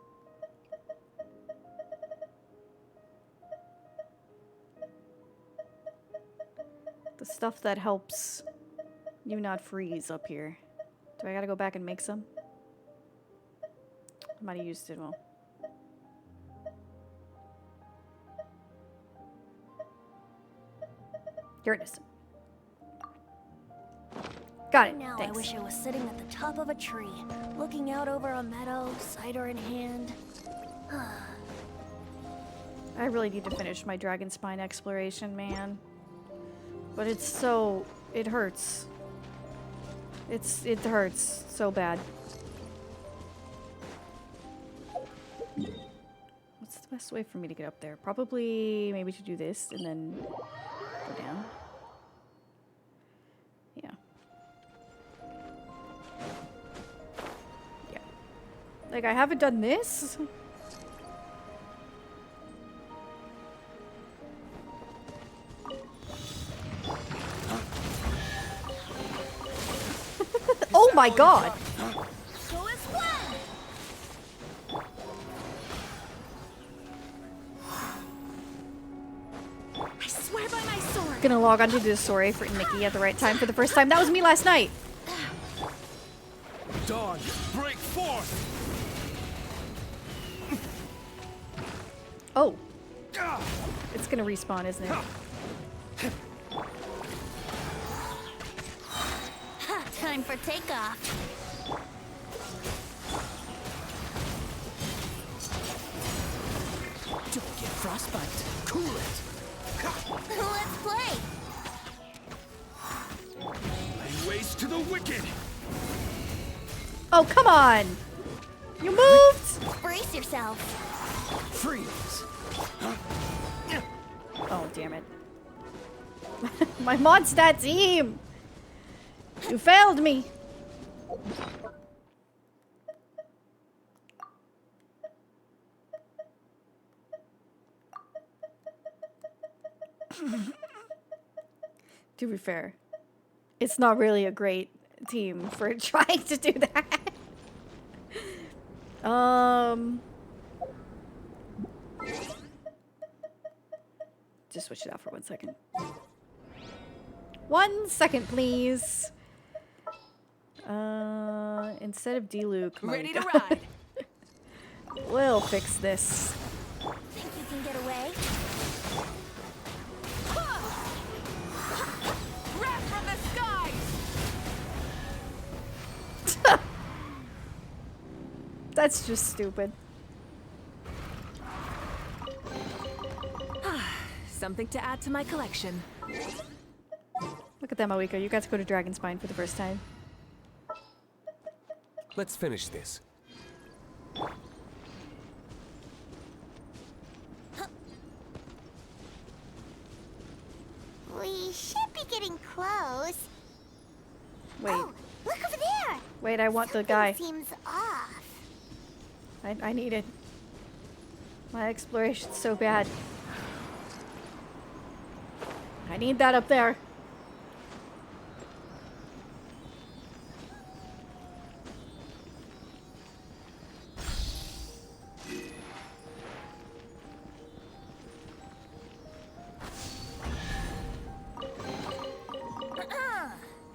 Speaker 1: The stuff that helps you not freeze up here. Do I gotta go back and make some? I might have used it all. Here it is. Got it.
Speaker 6: Now
Speaker 1: Thanks.
Speaker 6: I wish I was sitting at the top of a tree, looking out over a meadow, cider in hand.
Speaker 1: I really need to finish my dragon spine exploration, man. But it's so... it hurts. It hurts so bad. What's the best way for me to get up there? Probably maybe to do this and then go down. Yeah. Yeah. Like, I haven't done this. Oh my god!
Speaker 6: Go as one! I swear by my sword!
Speaker 1: Gonna log on to do the story for Nikki at the right time for the first time. That was me last night!
Speaker 10: Dawn, break forth!
Speaker 1: Oh. It's gonna respawn, isn't it?
Speaker 6: Ha, time for takeoff.
Speaker 2: Don't get frostbite. Cool it.
Speaker 6: Let's play!
Speaker 10: Lay waste to the wicked!
Speaker 1: Oh, come on! You moved!
Speaker 6: Brace yourself.
Speaker 2: Freeze.
Speaker 1: Oh, damn it. My Mondstadt team! You failed me! To be fair, it's not really a great team for trying to do that. Just switch it out for 1 second. 1 second, please. Instead of D-Luke,
Speaker 6: Ready to ride.
Speaker 1: We'll fix this.
Speaker 6: Think you can get away?
Speaker 1: That's just stupid.
Speaker 16: Something to add to my collection.
Speaker 1: Look at that, Moika. You got to go to Dragon's Spine for the first time.
Speaker 15: Let's finish this.
Speaker 5: We should be getting close.
Speaker 1: Wait.
Speaker 5: Oh, look over there!
Speaker 1: Wait, I want
Speaker 5: Something
Speaker 1: the guy.
Speaker 5: seems off.
Speaker 1: I need it. My exploration's so bad. I need that up there.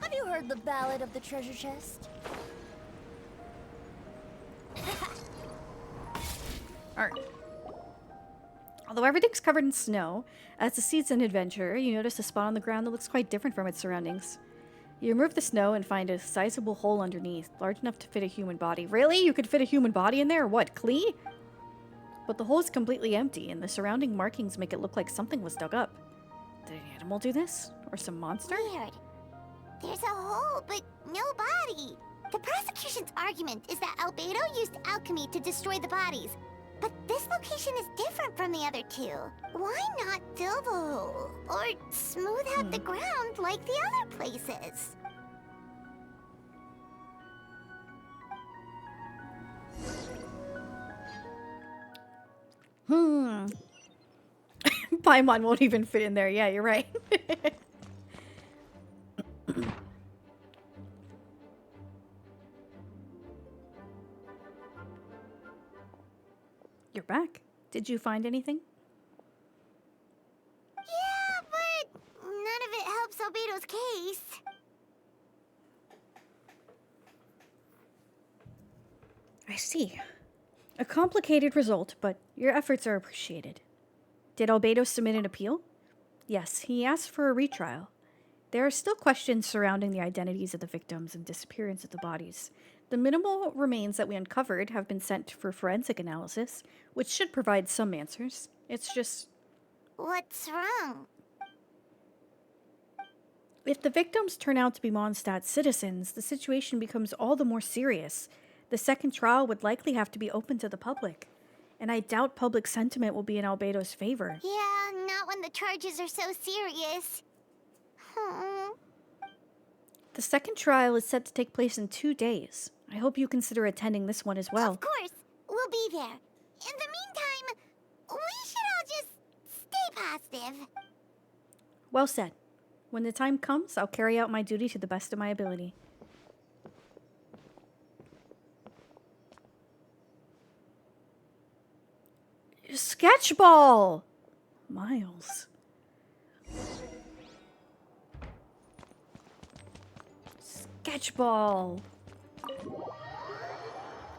Speaker 5: Have you heard the ballad of the treasure chest?
Speaker 1: Alright. Although everything's covered in snow, as the season adventurer, you notice a spot on the ground that looks quite different from its surroundings. You remove the snow and find a sizable hole underneath, large enough to fit a human body. Really? You could fit a human body in there? What, Klee? But the hole is completely empty, and the surrounding markings make it look like something was dug up. Did an animal do this? Or some monster?
Speaker 5: Weird. There's a hole, but no body. The prosecution's argument is that Albedo used alchemy to destroy the bodies. But this location is different from the other two. Why not fill the hole? Or smooth out the ground like the other places?
Speaker 1: Paimon won't even fit in there. Yeah, you're right. You're back. Did you find anything?
Speaker 5: Yeah, but none of it helps Albedo's case.
Speaker 1: I see. A complicated result, but your efforts are appreciated. Did Albedo submit an appeal? Yes, he asked for a retrial. There are still questions surrounding the identities of the victims and disappearance of the bodies. The minimal remains that we uncovered have been sent for forensic analysis, which should provide some answers. It's just...
Speaker 5: What's wrong?
Speaker 1: If the victims turn out to be Mondstadt citizens, the situation becomes all the more serious. The second trial would likely have to be open to the public. And I doubt public sentiment will be in Albedo's favor.
Speaker 5: Yeah, not when the charges are so serious.
Speaker 1: The second trial is set to take place in 2 days. I hope you consider attending this one as well.
Speaker 5: Of course, we'll be there. In the meantime, we should all just stay positive.
Speaker 1: Well said. When the time comes, I'll carry out my duty to the best of my ability. Sketchball! Miles. Sketchball.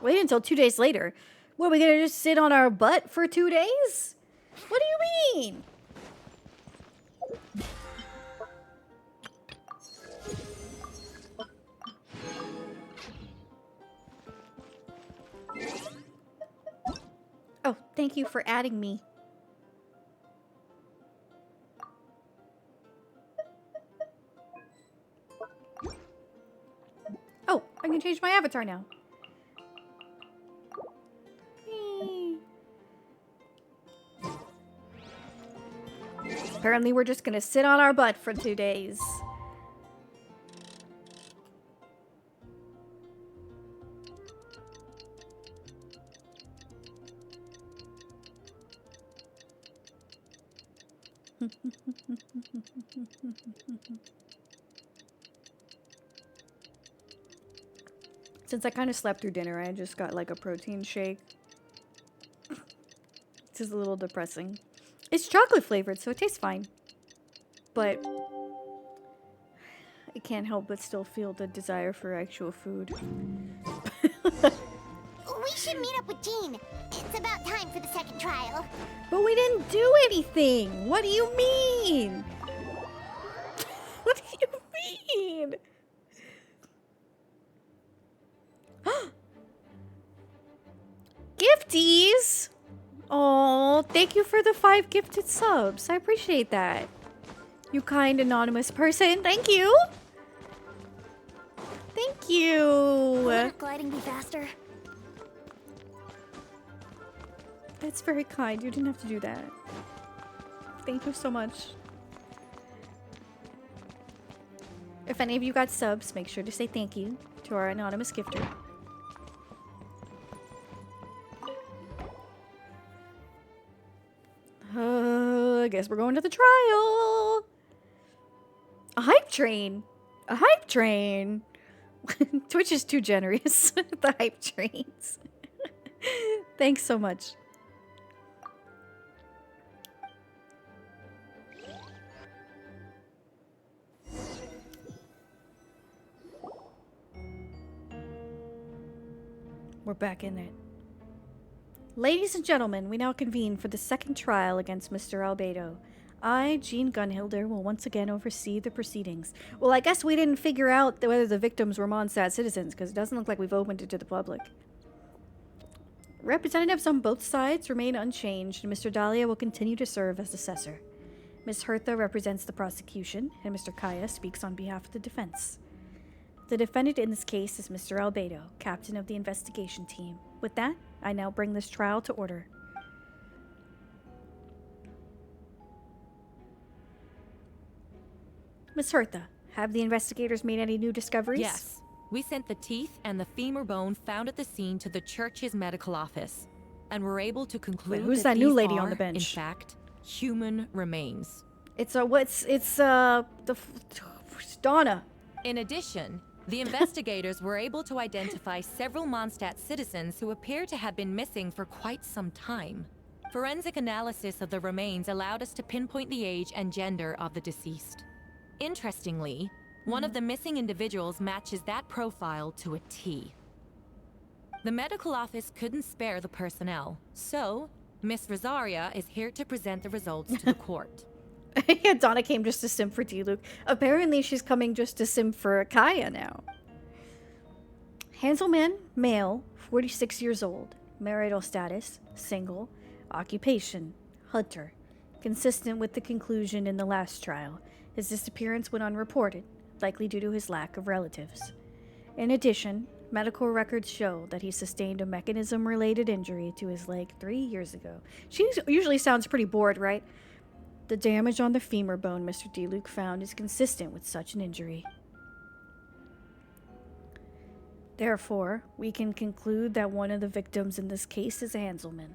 Speaker 1: Wait until 2 days later. What, are we gonna just sit on our butt for 2 days? What do you mean? Oh, thank you for adding me. Oh, I can change my avatar now. Whee. Apparently we're just gonna sit on our butt for 2 days. Since I kind of slept through dinner, I just got like a protein shake. This is a little depressing. It's chocolate flavored, so it tastes fine. But I can't help but still feel the desire for actual food.
Speaker 5: We should meet up with Jean. It's about time for the second trial.
Speaker 1: But we didn't do anything! What do you mean? What do you mean? gifties. Oh, thank you for the 5 gifted subs. I appreciate that. You kind anonymous person. Thank you. Thank you.
Speaker 6: Wouldn't gliding be faster?
Speaker 1: That's very kind. You didn't have to do that. Thank you so much. If any of you got subs, make sure to say thank you to our anonymous gifter. I guess we're going to the trial. A hype train. A hype train. Twitch is too generous. The hype trains. Thanks so much. We're back in it. Ladies and gentlemen, we now convene for the second trial against Mr. Albedo. I, Jean Gunhilder, will once again oversee the proceedings. Well, I guess we didn't figure out whether the victims were Mondstadt citizens, because it doesn't look like we've opened it to the public. Representatives on both sides remain unchanged, and Mr. Dahlia will continue to serve as assessor. Ms. Hertha represents the prosecution, and Mr. Kaya speaks on behalf of the defense. The defendant in this case is Mr. Albedo, captain of the investigation team. With that, I now bring this trial to order. Ms. Hertha, have the investigators made any new discoveries?
Speaker 12: Yes. We sent the teeth and the femur bone found at the scene to the church's medical office, and were able to conclude
Speaker 1: who's that new
Speaker 12: these
Speaker 1: lady
Speaker 12: are,
Speaker 1: on the bench?
Speaker 12: in fact, human remains.
Speaker 1: It's Donna.
Speaker 12: In addition, the investigators were able to identify several Mondstadt citizens who appear to have been missing for quite some time. Forensic analysis of the remains allowed us to pinpoint the age and gender of the deceased. Interestingly, one of the missing individuals matches that profile to a T. The medical office couldn't spare the personnel, so Miss Rosaria is here to present the results to the court.
Speaker 1: Yeah, Donna came just to sim for D-Luke. Apparently she's coming just to sim for Kaya now. Hanselman, male, 46 years old. Marital status, single. Occupation, hunter. Consistent with the conclusion in the last trial. His disappearance went unreported, likely due to his lack of relatives. In addition, medical records show that he sustained a mechanism-related injury to his leg 3 years ago. She usually sounds pretty bored, right? The damage on the femur bone Mr. D-Luke found is consistent with such an injury. Therefore, we can conclude that one of the victims in this case is Hanselman.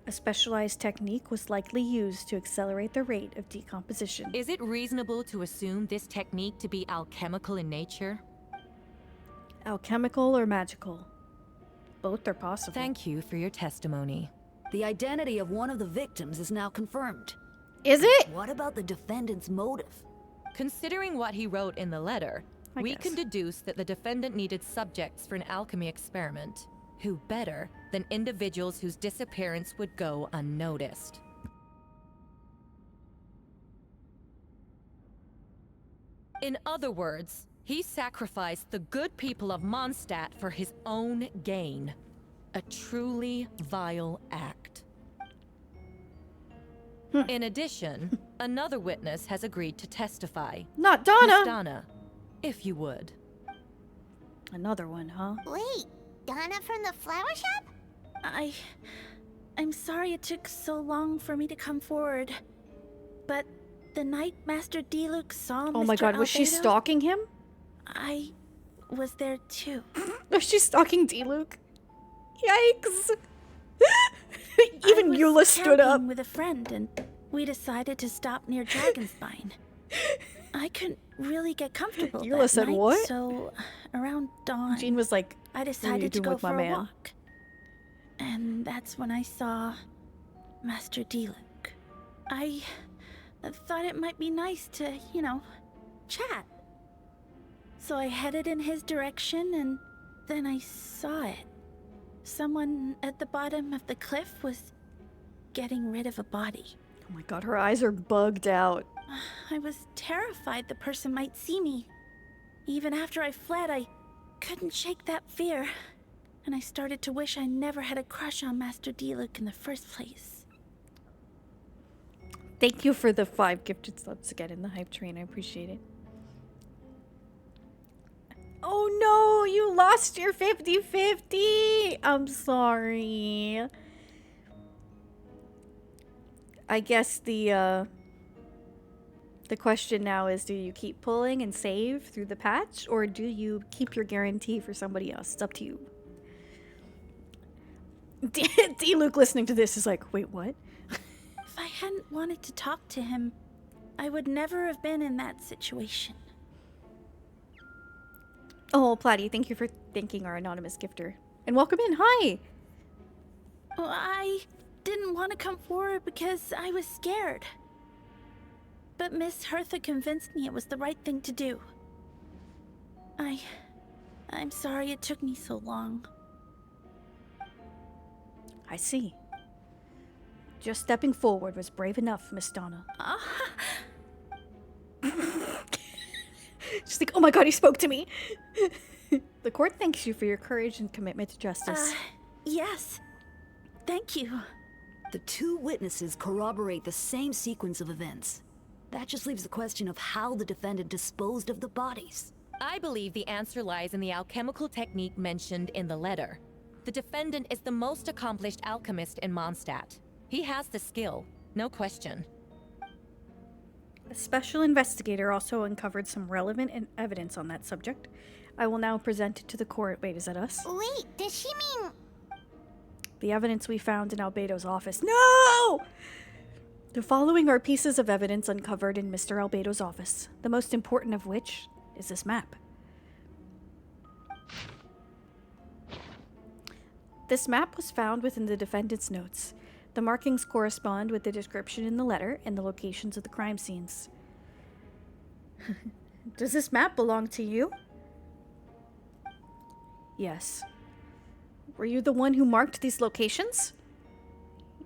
Speaker 1: A specialized technique was likely used to accelerate the rate of decomposition.
Speaker 12: Is it reasonable to assume this technique to be alchemical in nature?
Speaker 1: Alchemical or magical? Both are possible.
Speaker 12: Thank you for your testimony.
Speaker 13: The identity of one of the victims is now confirmed.
Speaker 1: Is it?
Speaker 13: What about the defendant's motive?
Speaker 12: Considering what he wrote in the letter, we can deduce that the defendant needed subjects for an alchemy experiment. Who better than individuals whose disappearance would go unnoticed? In other words, he sacrificed the good people of Mondstadt for his own gain. A truly vile act. In addition, another witness has agreed to testify.
Speaker 1: Not Donna!
Speaker 12: Miss Donna, if you would.
Speaker 1: Another one, huh?
Speaker 5: Wait, Donna from the flower shop?
Speaker 8: I'm sorry it took so long for me to come forward. But the night Master D-Luke saw Mr.
Speaker 1: Oh my god, was she
Speaker 8: Albedo,
Speaker 1: stalking him?
Speaker 8: I was there too.
Speaker 1: Was she stalking D-Luke? Yikes! Even Eula stood up.
Speaker 8: With a friend, and we decided to stop near Dragonspine. I couldn't really get comfortable
Speaker 1: Eula
Speaker 8: that
Speaker 1: said
Speaker 8: night,
Speaker 1: what?
Speaker 8: so around dawn,
Speaker 1: Jean was like,
Speaker 8: I
Speaker 1: "What are you
Speaker 8: decided to
Speaker 1: doing
Speaker 8: go
Speaker 1: with my
Speaker 8: for a
Speaker 1: man?"
Speaker 8: walk. And that's when I saw Master D-Luke. I thought it might be nice to, chat. So I headed in his direction, and then I saw it. Someone at the bottom of the cliff was getting rid of a body.
Speaker 1: Oh my god, her eyes are bugged out.
Speaker 8: I was terrified the person might see me. Even after I fled, I couldn't shake that fear. and I started to wish I never had a crush on Master Diluc in the first place.
Speaker 1: Thank you for the 5 gifted subs again in the hype train. I appreciate it. Oh no, you lost your 50-50. I'm sorry. I guess the question now is, do you keep pulling and save through the patch, or do you keep your guarantee for somebody else? It's up to you. D. Luke listening to this is like, wait, what?
Speaker 8: If I hadn't wanted to talk to him, I would never have been in that situation.
Speaker 1: Oh, Platty, thank you for thanking our anonymous gifter. And welcome in. Hi!
Speaker 8: Well, I didn't want to come forward because I was scared. But Miss Hertha convinced me it was the right thing to do. I'm sorry it took me so long.
Speaker 1: I see. Just stepping forward was brave enough, Miss Donna. She's like, oh my god, he spoke to me! The court thanks you for your courage and commitment to justice.
Speaker 8: Yes. Thank you.
Speaker 13: The 2 witnesses corroborate the same sequence of events. That just leaves the question of how the defendant disposed of the bodies.
Speaker 12: I believe the answer lies in the alchemical technique mentioned in the letter. The defendant is the most accomplished alchemist in Mondstadt. He has the skill, no question.
Speaker 1: A special investigator also uncovered some relevant evidence on that subject. I will now present it to the court. Wait, is that us?
Speaker 5: Wait, does she mean...
Speaker 1: The evidence we found in Albedo's office. No! The following are pieces of evidence uncovered in Mr. Albedo's office, the most important of which is this map. This map was found within the defendant's notes. The markings correspond with the description in the letter and the locations of the crime scenes. Does this map belong to you? Yes. Were you the one who marked these locations?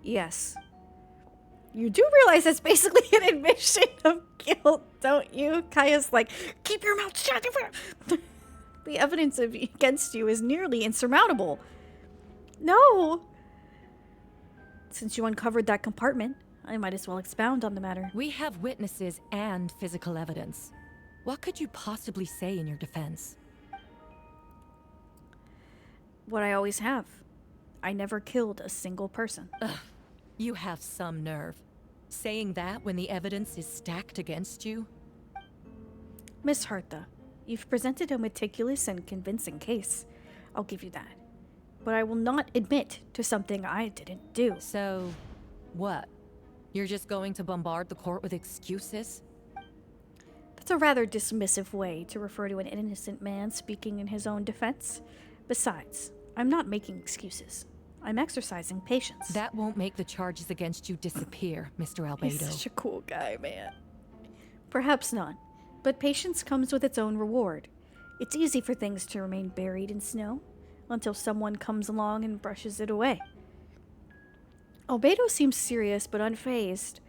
Speaker 1: Yes. You do realize that's basically an admission of guilt, don't you? Kaya's like, keep your mouth shut. The evidence against you is nearly insurmountable. No! Since you uncovered that compartment, I might as well expound on the matter.
Speaker 12: We have witnesses and physical evidence. What could you possibly say in your defense?
Speaker 1: What I always have. I never killed a single person.
Speaker 12: Ugh, you have some nerve. Saying that when the evidence is stacked against you?
Speaker 1: Miss Hertha, you've presented a meticulous and convincing case. I'll give you that. But I will not admit to something I didn't do.
Speaker 12: So, what? You're just going to bombard the court with excuses?
Speaker 1: That's a rather dismissive way to refer to an innocent man speaking in his own defense. Besides, I'm not making excuses. I'm exercising patience.
Speaker 12: That won't make the charges against you disappear, Mr. Albedo.
Speaker 1: He's such a cool guy, man. Perhaps not, but patience comes with its own reward. It's easy for things to remain buried in snow until someone comes along and brushes it away. Albedo seems serious but unfazed.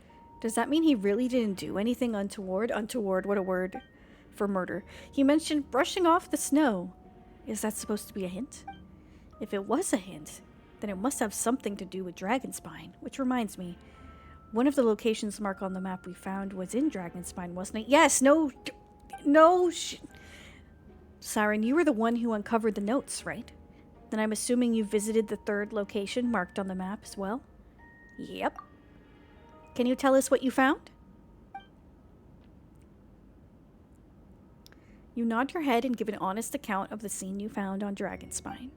Speaker 1: Does that mean he really didn't do anything untoward? Untoward, what a word for murder. He mentioned brushing off the snow. Is that supposed to be a hint? If it was a hint, then it must have something to do with Dragonspine, which reminds me, one of the locations marked on the map we found was in Dragonspine, wasn't it? Yes, Siren, you were the one who uncovered the notes, right? Then I'm assuming you visited the 3rd location marked on the map as well? Yep. Can you tell us what you found? You nod your head and give an honest account of the scene you found on Dragonspine.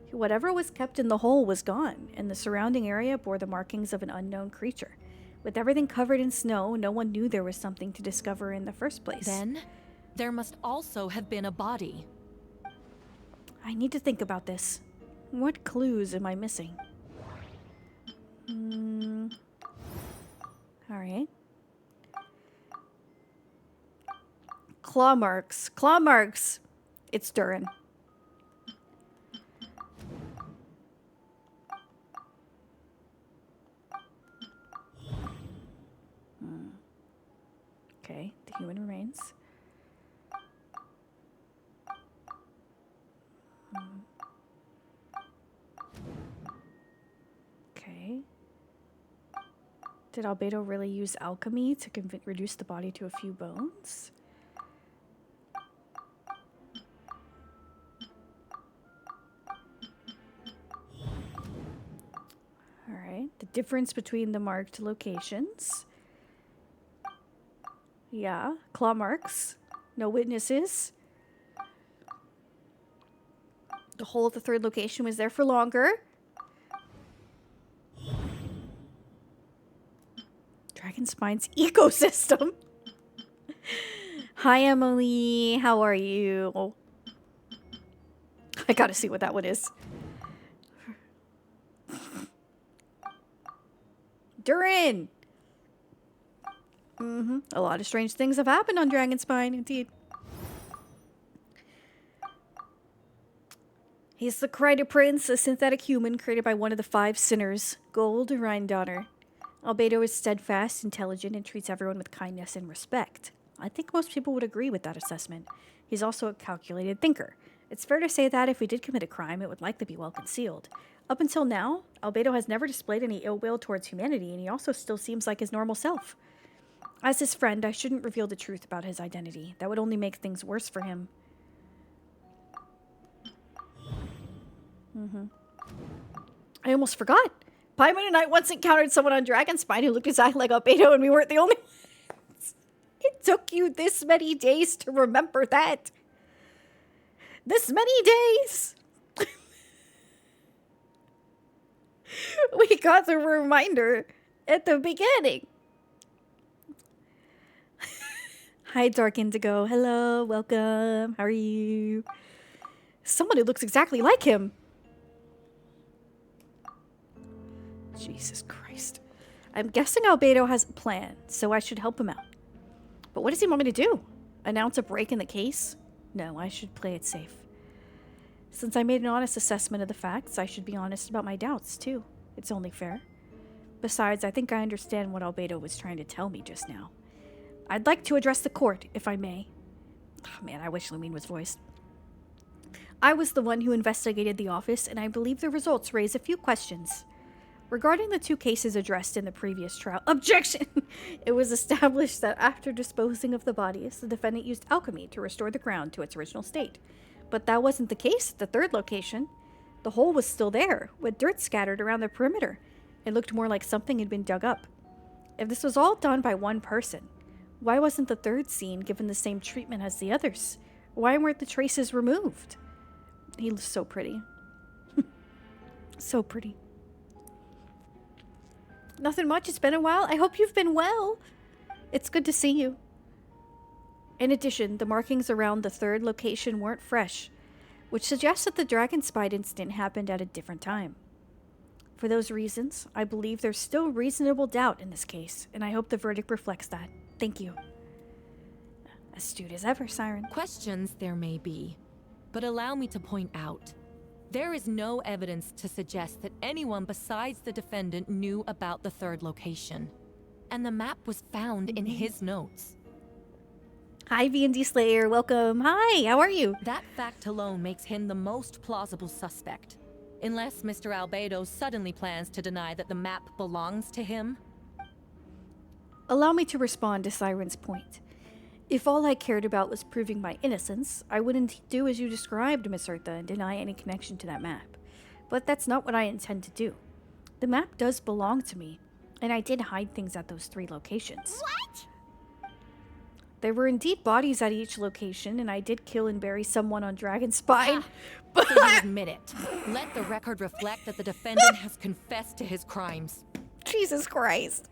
Speaker 1: Whatever was kept in the hole was gone, and the surrounding area bore the markings of an unknown creature. With everything covered in snow, no one knew there was something to discover in the first place.
Speaker 12: Then, there must also have been a body.
Speaker 1: I need to think about this. What clues am I missing? Alright. Claw marks. Claw marks! It's Durin. Okay, the human remains. Did Albedo really use alchemy to reduce the body to a few bones? Alright, the difference between the marked locations. Yeah, claw marks. No witnesses. The whole of the third location was there for longer. Dragon Spine's ecosystem. Hi, Emily. How are you? I gotta see what that one is. Durin! A lot of strange things have happened on Dragon Spine, indeed. He's the Crider Prince, a synthetic human created by one of the 5 sinners, Gold Rhine-daughter. Albedo is steadfast, intelligent, and treats everyone with kindness and respect. I think most people would agree with that assessment. He's also a calculated thinker. It's fair to say that if he did commit a crime, it would likely be well concealed. Up until now, Albedo has never displayed any ill will towards humanity, and he also still seems like his normal self. As his friend, I shouldn't reveal the truth about his identity. That would only make things worse for him. I almost forgot. Paimon and I once encountered someone on Dragonspine who looked exactly like Albedo, and we weren't the only ones. It took you this many days to remember that. This many days. We got the reminder at the beginning. Hi, Dark Indigo. Hello, welcome. How are you? Someone who looks exactly like him. Jesus Christ. I'm guessing Albedo has a plan, so I should help him out. But what does he want me to do? Announce a break in the case? No, I should play it safe. Since I made an honest assessment of the facts, I should be honest about my doubts, too. It's only fair. Besides, I think I understand what Albedo was trying to tell me just now. I'd like to address the court, if I may. Oh, man, I wish Lumine was voiced. I was the one who investigated the office, and I believe the results raise a few questions. Regarding the 2 cases addressed in the previous trial, objection! It was established that after disposing of the bodies, the defendant used alchemy to restore the ground to its original state. But that wasn't the case at the 3rd location. The hole was still there, with dirt scattered around the perimeter. It looked more like something had been dug up. If this was all done by one person, why wasn't the 3rd scene given the same treatment as the others? Why weren't the traces removed? He was so pretty. So pretty. Nothing much. It's been a while. I hope you've been well. It's good to see you. In addition, the markings around the 3rd location weren't fresh, which suggests that the Dragonspine incident happened at a different time. For those reasons, I believe there's still reasonable doubt in this case, and I hope the verdict reflects that. Thank you. Astute as ever, Siren.
Speaker 12: Questions there may be, but allow me to point out, there is no evidence to suggest that anyone besides the defendant knew about the 3rd location, and the map was found in his notes.
Speaker 1: Hi, V&D Slayer. Welcome. Hi, how are you?
Speaker 12: That fact alone makes him the most plausible suspect. Unless Mr. Albedo suddenly plans to deny that the map belongs to him.
Speaker 1: Allow me to respond to Siren's point. If all I cared about was proving my innocence, I wouldn't do as you described, Miss Eartha, and deny any connection to that map. But that's not what I intend to do. The map does belong to me, and I did hide things at those 3 locations.
Speaker 5: What?
Speaker 1: There were indeed bodies at each location, and I did kill and bury someone on Dragonspine.
Speaker 12: So you admit it. Let the record reflect that the defendant has confessed to his crimes.
Speaker 1: Jesus Christ.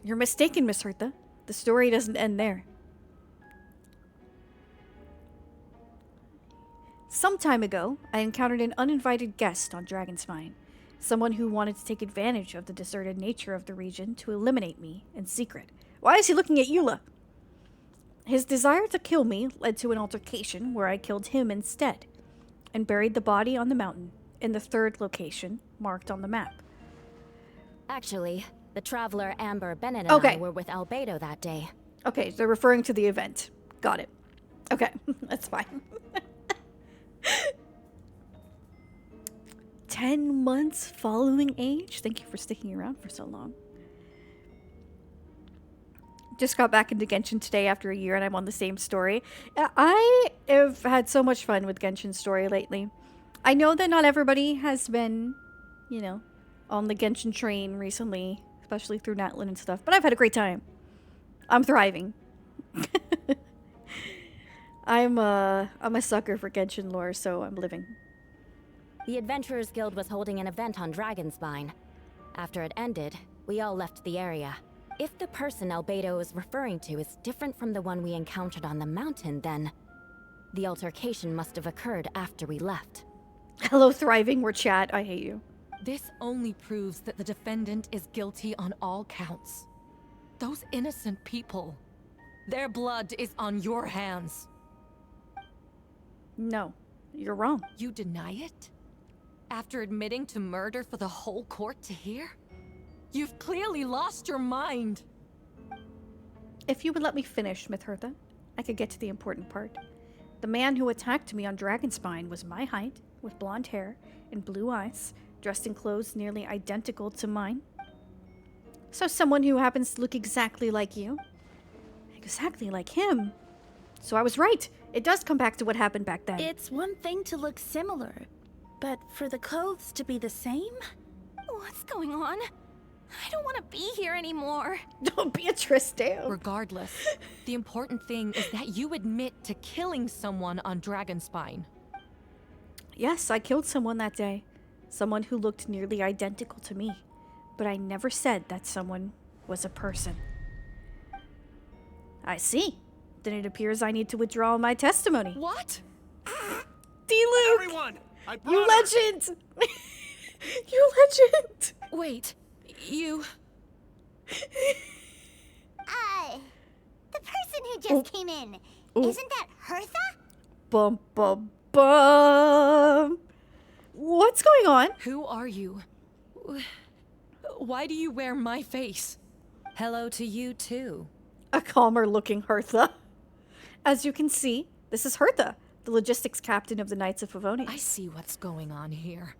Speaker 1: You're mistaken, Miss Hertha. The story doesn't end there. Some time ago, I encountered an uninvited guest on Dragonspine. Someone who wanted to take advantage of the deserted nature of the region to eliminate me in secret. Why is he looking at Eula? His desire to kill me led to an altercation where I killed him instead, and buried the body on the mountain in the 3rd location marked on the map.
Speaker 9: Actually, the traveler Amber Bennett and I were with Albedo that day.
Speaker 1: Okay, they're referring to the event. Got it. Okay, that's fine. 10 months following age. Thank you for sticking around for so long. Just got back into Genshin today after a year and I'm on the same story. I have had so much fun with Genshin's story lately. I know that not everybody has been, you know, on the Genshin train recently, especially through Natlin and stuff, but I've had a great time. I'm thriving. I'm a sucker for Genshin lore, so I'm living.
Speaker 9: The Adventurers Guild was holding an event on Dragonspine. After it ended, we all left the area. If the person Albedo is referring to is different from the one we encountered on the mountain, then the altercation must have occurred after we left.
Speaker 1: Hello, thriving, we're chat. I hate you.
Speaker 12: This only proves that the defendant is guilty on all counts. Those innocent people, their blood is on your hands.
Speaker 1: No, you're wrong.
Speaker 12: You deny it? After admitting to murder for the whole court to hear? You've clearly lost your mind.
Speaker 1: If you would let me finish, Mithurtha, I could get to the important part. The man who attacked me on Dragonspine was my height, with blonde hair and blue eyes, dressed in clothes nearly identical to mine. So someone who happens to look exactly like you. Exactly like him. So I was right. It does come back to what happened back then.
Speaker 8: It's one thing to look similar, but for the clothes to be the same?
Speaker 6: What's going on? I don't want to be here anymore.
Speaker 1: Don't Beatrice, damn.
Speaker 12: Regardless, the important thing is that you admit to killing someone on Dragonspine.
Speaker 1: Yes, I killed someone that day. Someone who looked nearly identical to me. But I never said that someone was a person. I see. Then it appears I need to withdraw my testimony.
Speaker 12: What?
Speaker 1: D-Luke!
Speaker 10: Everyone!
Speaker 1: You legend! You legend!
Speaker 12: Wait, you...
Speaker 5: The person who just came in, isn't that Hertha?
Speaker 1: Bum, bum, bum. What's going on?
Speaker 12: Who are you? Why do you wear my face? Hello to you, too.
Speaker 1: A calmer looking Hertha. As you can see, this is Hertha, the logistics captain of the Knights of Favonius.
Speaker 12: I see what's going on here.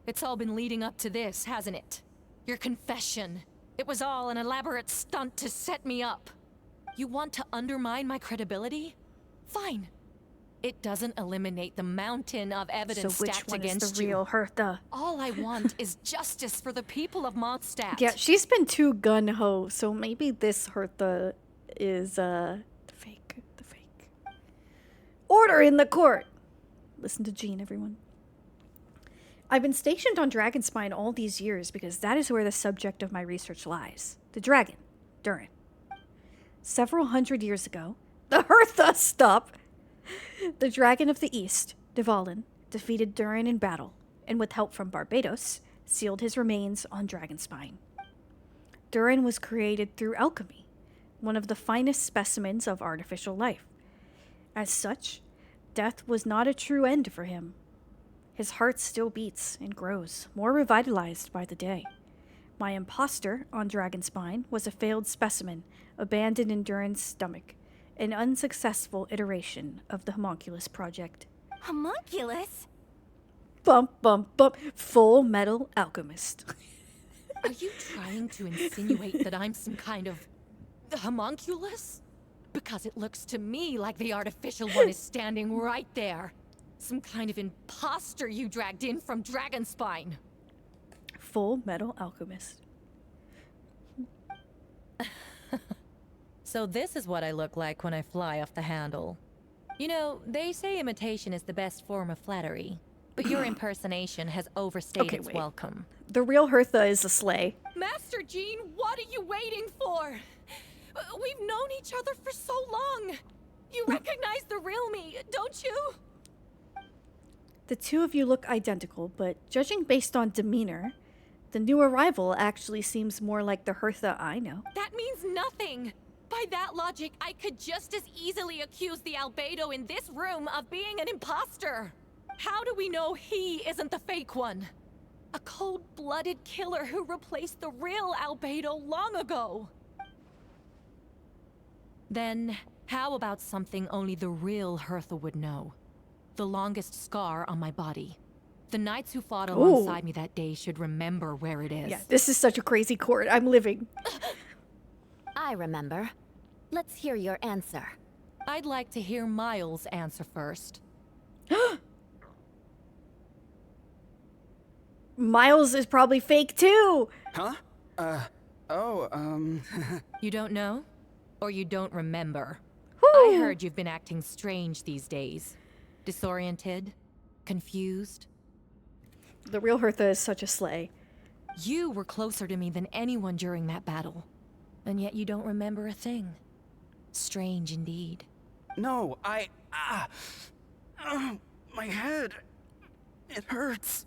Speaker 12: It's all been leading up to this, hasn't it? Your confession. It was all an elaborate stunt to set me up. You want to undermine my credibility? Fine. It doesn't eliminate the mountain of evidence
Speaker 1: So which
Speaker 12: stacked
Speaker 1: one
Speaker 12: against
Speaker 1: is the real Hertha?
Speaker 12: All I want is justice for the people of Mondstadt.
Speaker 1: Yeah, she's been too gun-ho, so maybe this Hertha is, the fake. Order in the court! Listen to Jean, everyone. I've been stationed on Dragonspine all these years because that is where the subject of my research lies. The dragon, Durin. Several hundred years ago, the Hertha, stop! The dragon of the east, Dvalin, defeated Durin in battle, and with help from Barbados, sealed his remains on Dragonspine. Durin was created through alchemy, one of the finest specimens of artificial life. As such, death was not a true end for him. His heart still beats and grows, more revitalized by the day. My imposter on Dragonspine was a failed specimen, abandoned in Durin's stomach, an unsuccessful iteration of the Homunculus project.
Speaker 6: Homunculus?
Speaker 1: Bump, bump, bump. Full Metal Alchemist.
Speaker 12: Are you trying to insinuate that I'm some kind of homunculus? Because it looks to me like the artificial one is standing right there. Some kind of imposter you dragged in from Dragonspine.
Speaker 1: Full Metal Alchemist.
Speaker 12: So this is what I look like when I fly off the handle. You know, they say imitation is the best form of flattery, but your impersonation has overstayed its welcome.
Speaker 1: The real Hertha is a sleigh.
Speaker 12: Master Jean, what are you waiting for? We've known each other for so long. You recognize the real me, don't you?
Speaker 1: The two of you look identical, but judging based on demeanor, the new arrival actually seems more like the Hertha I know.
Speaker 12: That means nothing. By that logic, I could just as easily accuse the Albedo in this room of being an imposter. How do we know he isn't the fake one? A cold-blooded killer who replaced the real Albedo long ago. Then, how about something only the real Hertha would know? The longest scar on my body. The knights who fought
Speaker 1: Ooh.
Speaker 12: alongside me that day should remember where it is.
Speaker 1: Yeah, this is such a crazy court. I'm living.
Speaker 9: I remember. Let's hear your answer.
Speaker 12: I'd like to hear Miles' answer first.
Speaker 1: Miles is probably fake too.
Speaker 7: Huh?
Speaker 12: You don't know? Or you don't remember?
Speaker 1: Whew.
Speaker 12: I heard you've been acting strange these days. Disoriented? Confused?
Speaker 1: The real Hertha is such a slay.
Speaker 12: You were closer to me than anyone during that battle. And yet you don't remember a thing. Strange indeed.
Speaker 7: No, my head. It hurts.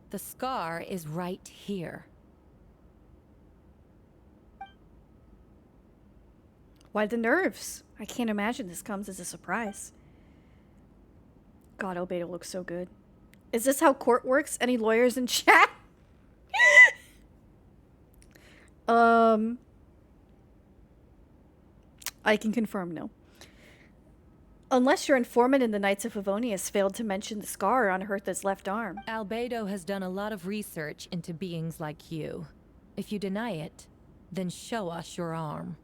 Speaker 12: The scar is right here.
Speaker 1: Why the nerves? I can't imagine this comes as a surprise. God, Albedo looks so good. Is this how court works? Any lawyers in chat? I can confirm no. Unless your informant in the Knights of Favonius failed to mention the scar on Hertha's left arm.
Speaker 12: Albedo has done a lot of research into beings like you. If you deny it, then show us your arm.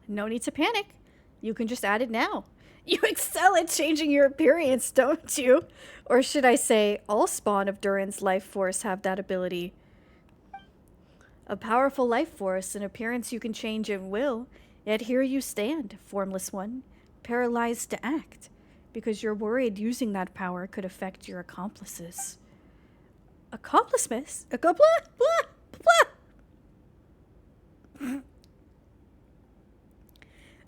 Speaker 1: No need to panic. You can just add it now. You excel at changing your appearance, don't you? Or should I say, all spawn of Durin's life force have that ability. A powerful life force, an appearance you can change at will. Yet here you stand, formless one, paralyzed to act, because you're worried using that power could affect your accomplices. Accomplices?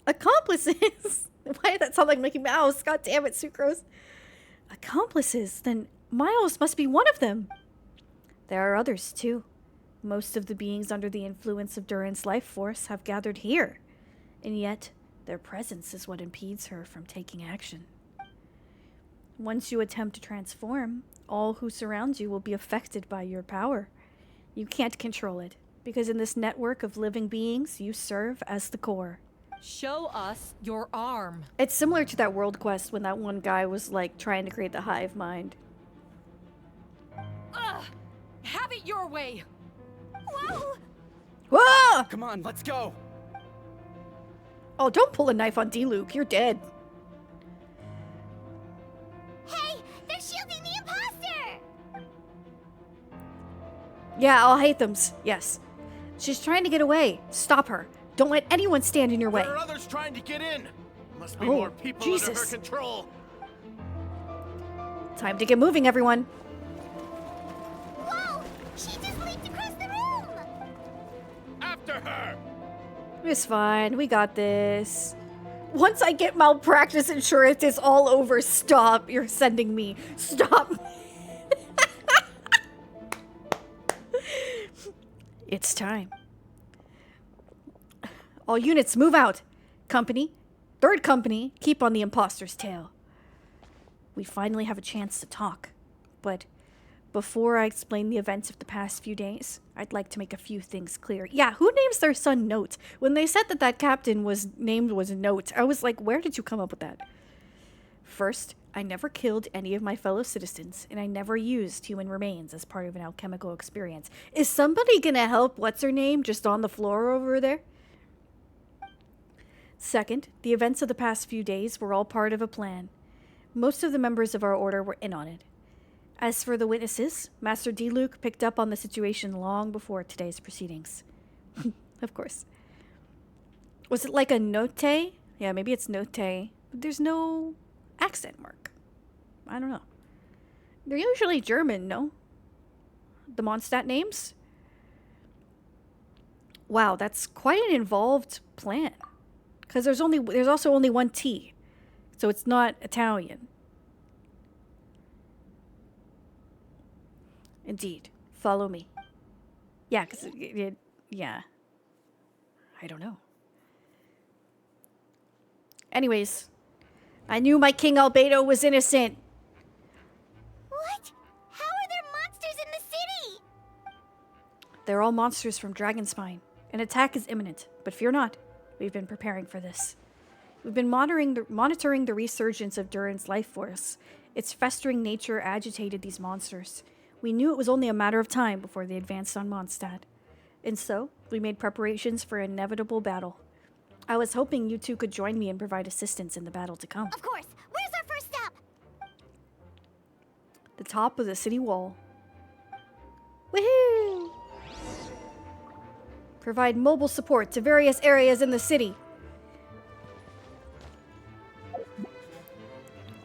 Speaker 1: Accomplices? Why did that sound like Mickey Mouse? God damn it, Sucrose. Accomplices? Then Miles must be one of them. There are others, too. Most of the beings under the influence of Durin's life force have gathered here. And yet, their presence is what impedes her from taking action. Once you attempt to transform, all who surround you will be affected by your power. You can't control it, because in this network of living beings, you serve as the core.
Speaker 12: Show us your arm.
Speaker 1: It's similar to that world quest when that one guy was, like, trying to create the hive mind.
Speaker 12: Have it your way.
Speaker 6: Whoa!
Speaker 1: Whoa!
Speaker 7: Come on, let's go.
Speaker 1: Oh, don't pull a knife on D-Luke. You're dead.
Speaker 5: Hey, they're shielding the imposter!
Speaker 1: Yeah, I'll hate them. Yes. She's trying to get away. Stop her. Don't let anyone stand in your way.
Speaker 10: There are others trying to get in. Must be
Speaker 1: Oh,
Speaker 10: more people under her
Speaker 1: Jesus.
Speaker 10: control.
Speaker 1: Time to get moving, everyone.
Speaker 5: Whoa! She just leaped across the room!
Speaker 10: After her!
Speaker 1: It's fine. We got this. Once I get malpractice insurance, it's all over. Stop. You're sending me. Stop. It's time. All units, move out. Company. Third company, keep on the imposter's tail. We finally have a chance to talk. But before I explain the events of the past few days, I'd like to make a few things clear. Yeah, who names their son Note? When they said that that captain was named was Note, I was like, where did you come up with that? First, I never killed any of my fellow citizens, and I never used human remains as part of an alchemical experience. Is somebody gonna help what's-her-name just on the floor over there? Second, the events of the past few days were all part of a plan. Most of the members of our order were in on it. As for the witnesses, Master D-Luke picked up on the situation long before today's proceedings. Of course. Was it like a note? Yeah, maybe it's note, but there's no accent mark. I don't know. They're usually German, no? The Mondstadt names? Wow, that's quite an involved plan. Because there's also only one T. So it's not Italian. Indeed. Follow me. Yeah, because yeah. I don't know. Anyways, I knew my King Albedo was innocent.
Speaker 5: What? How are there monsters in the city?
Speaker 1: They're all monsters from Dragonspine. An attack is imminent, but fear not. We've been preparing for this. We've been monitoring the resurgence of Durin's life force. Its festering nature agitated these monsters. We knew it was only a matter of time before they advanced on Mondstadt. And so, we made preparations for an inevitable battle. I was hoping you two could join me and provide assistance in the battle to come.
Speaker 5: Of course. Where's our first stop?
Speaker 1: The top of the city wall. Woohoo! Provide mobile support to various areas in the city.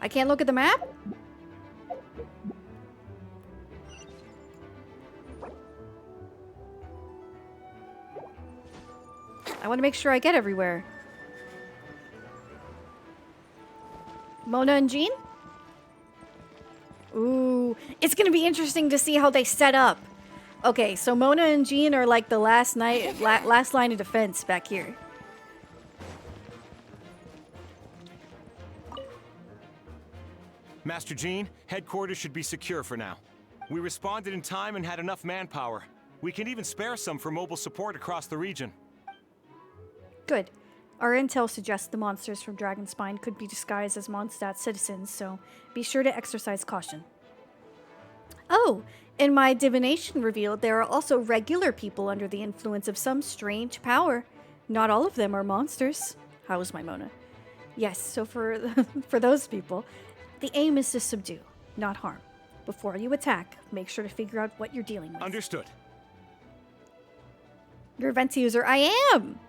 Speaker 1: I can't look at the map? I want to make sure I get everywhere. Mona and Jean? Ooh, it's gonna be interesting to see how they set up. Okay, so Mona and Jean are like the last line of defense back here.
Speaker 11: Master Jean, headquarters should be secure for now. We responded in time and had enough manpower. We can even spare some for mobile support across the region.
Speaker 1: Good. Our intel suggests the monsters from Dragonspine could be disguised as Mondstadt citizens, so be sure to exercise caution. Oh, and my divination revealed there are also regular people under the influence of some strange power. Not all of them are monsters. How is my Mona? Yes, so for those people, the aim is to subdue, not harm. Before you attack, make sure to figure out what you're dealing with.
Speaker 11: Understood.
Speaker 1: You're a Venti user. I am!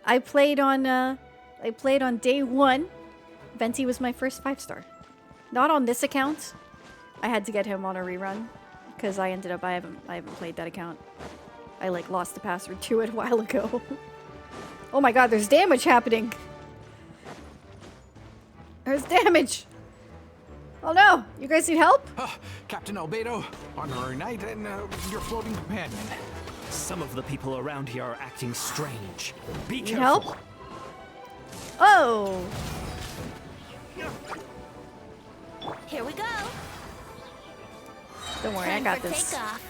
Speaker 1: I played on day 1. Venti was my first 5-star. Not on this account. I had to get him on a rerun because I haven't played that account. I like lost the password to it a while ago. Oh my god, there's damage happening. There's damage. Oh no, you guys need help?
Speaker 2: Captain Albedo, honorary knight, and your floating companion. Some of the people around here are acting strange. Be
Speaker 1: Need
Speaker 2: careful.
Speaker 1: help? Oh.
Speaker 6: Here we go.
Speaker 1: Don't worry, I got
Speaker 6: Time for
Speaker 1: this.
Speaker 6: takeoff.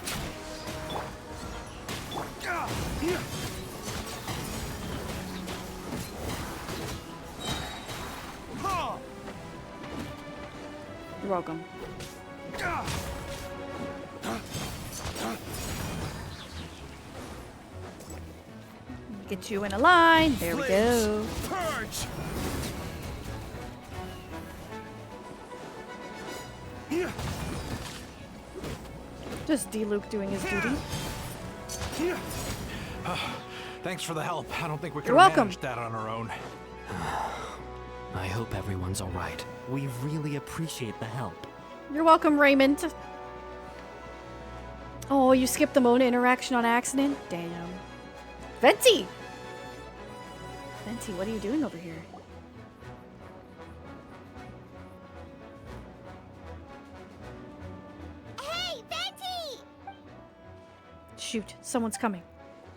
Speaker 1: You're welcome. Get you in a line. There we go.
Speaker 10: Purge!
Speaker 1: Just D-Luke doing his duty.
Speaker 2: Thanks for the help. I don't think we could
Speaker 1: You're
Speaker 2: have
Speaker 1: welcome.
Speaker 2: managed that on our own.
Speaker 7: I hope everyone's all right. We really appreciate the help.
Speaker 1: You're welcome, Raymond. Oh, you skipped the Mona interaction on accident? Damn. Venti! Venti, what are you doing over here?
Speaker 5: Hey, Venti!
Speaker 1: Shoot, someone's coming.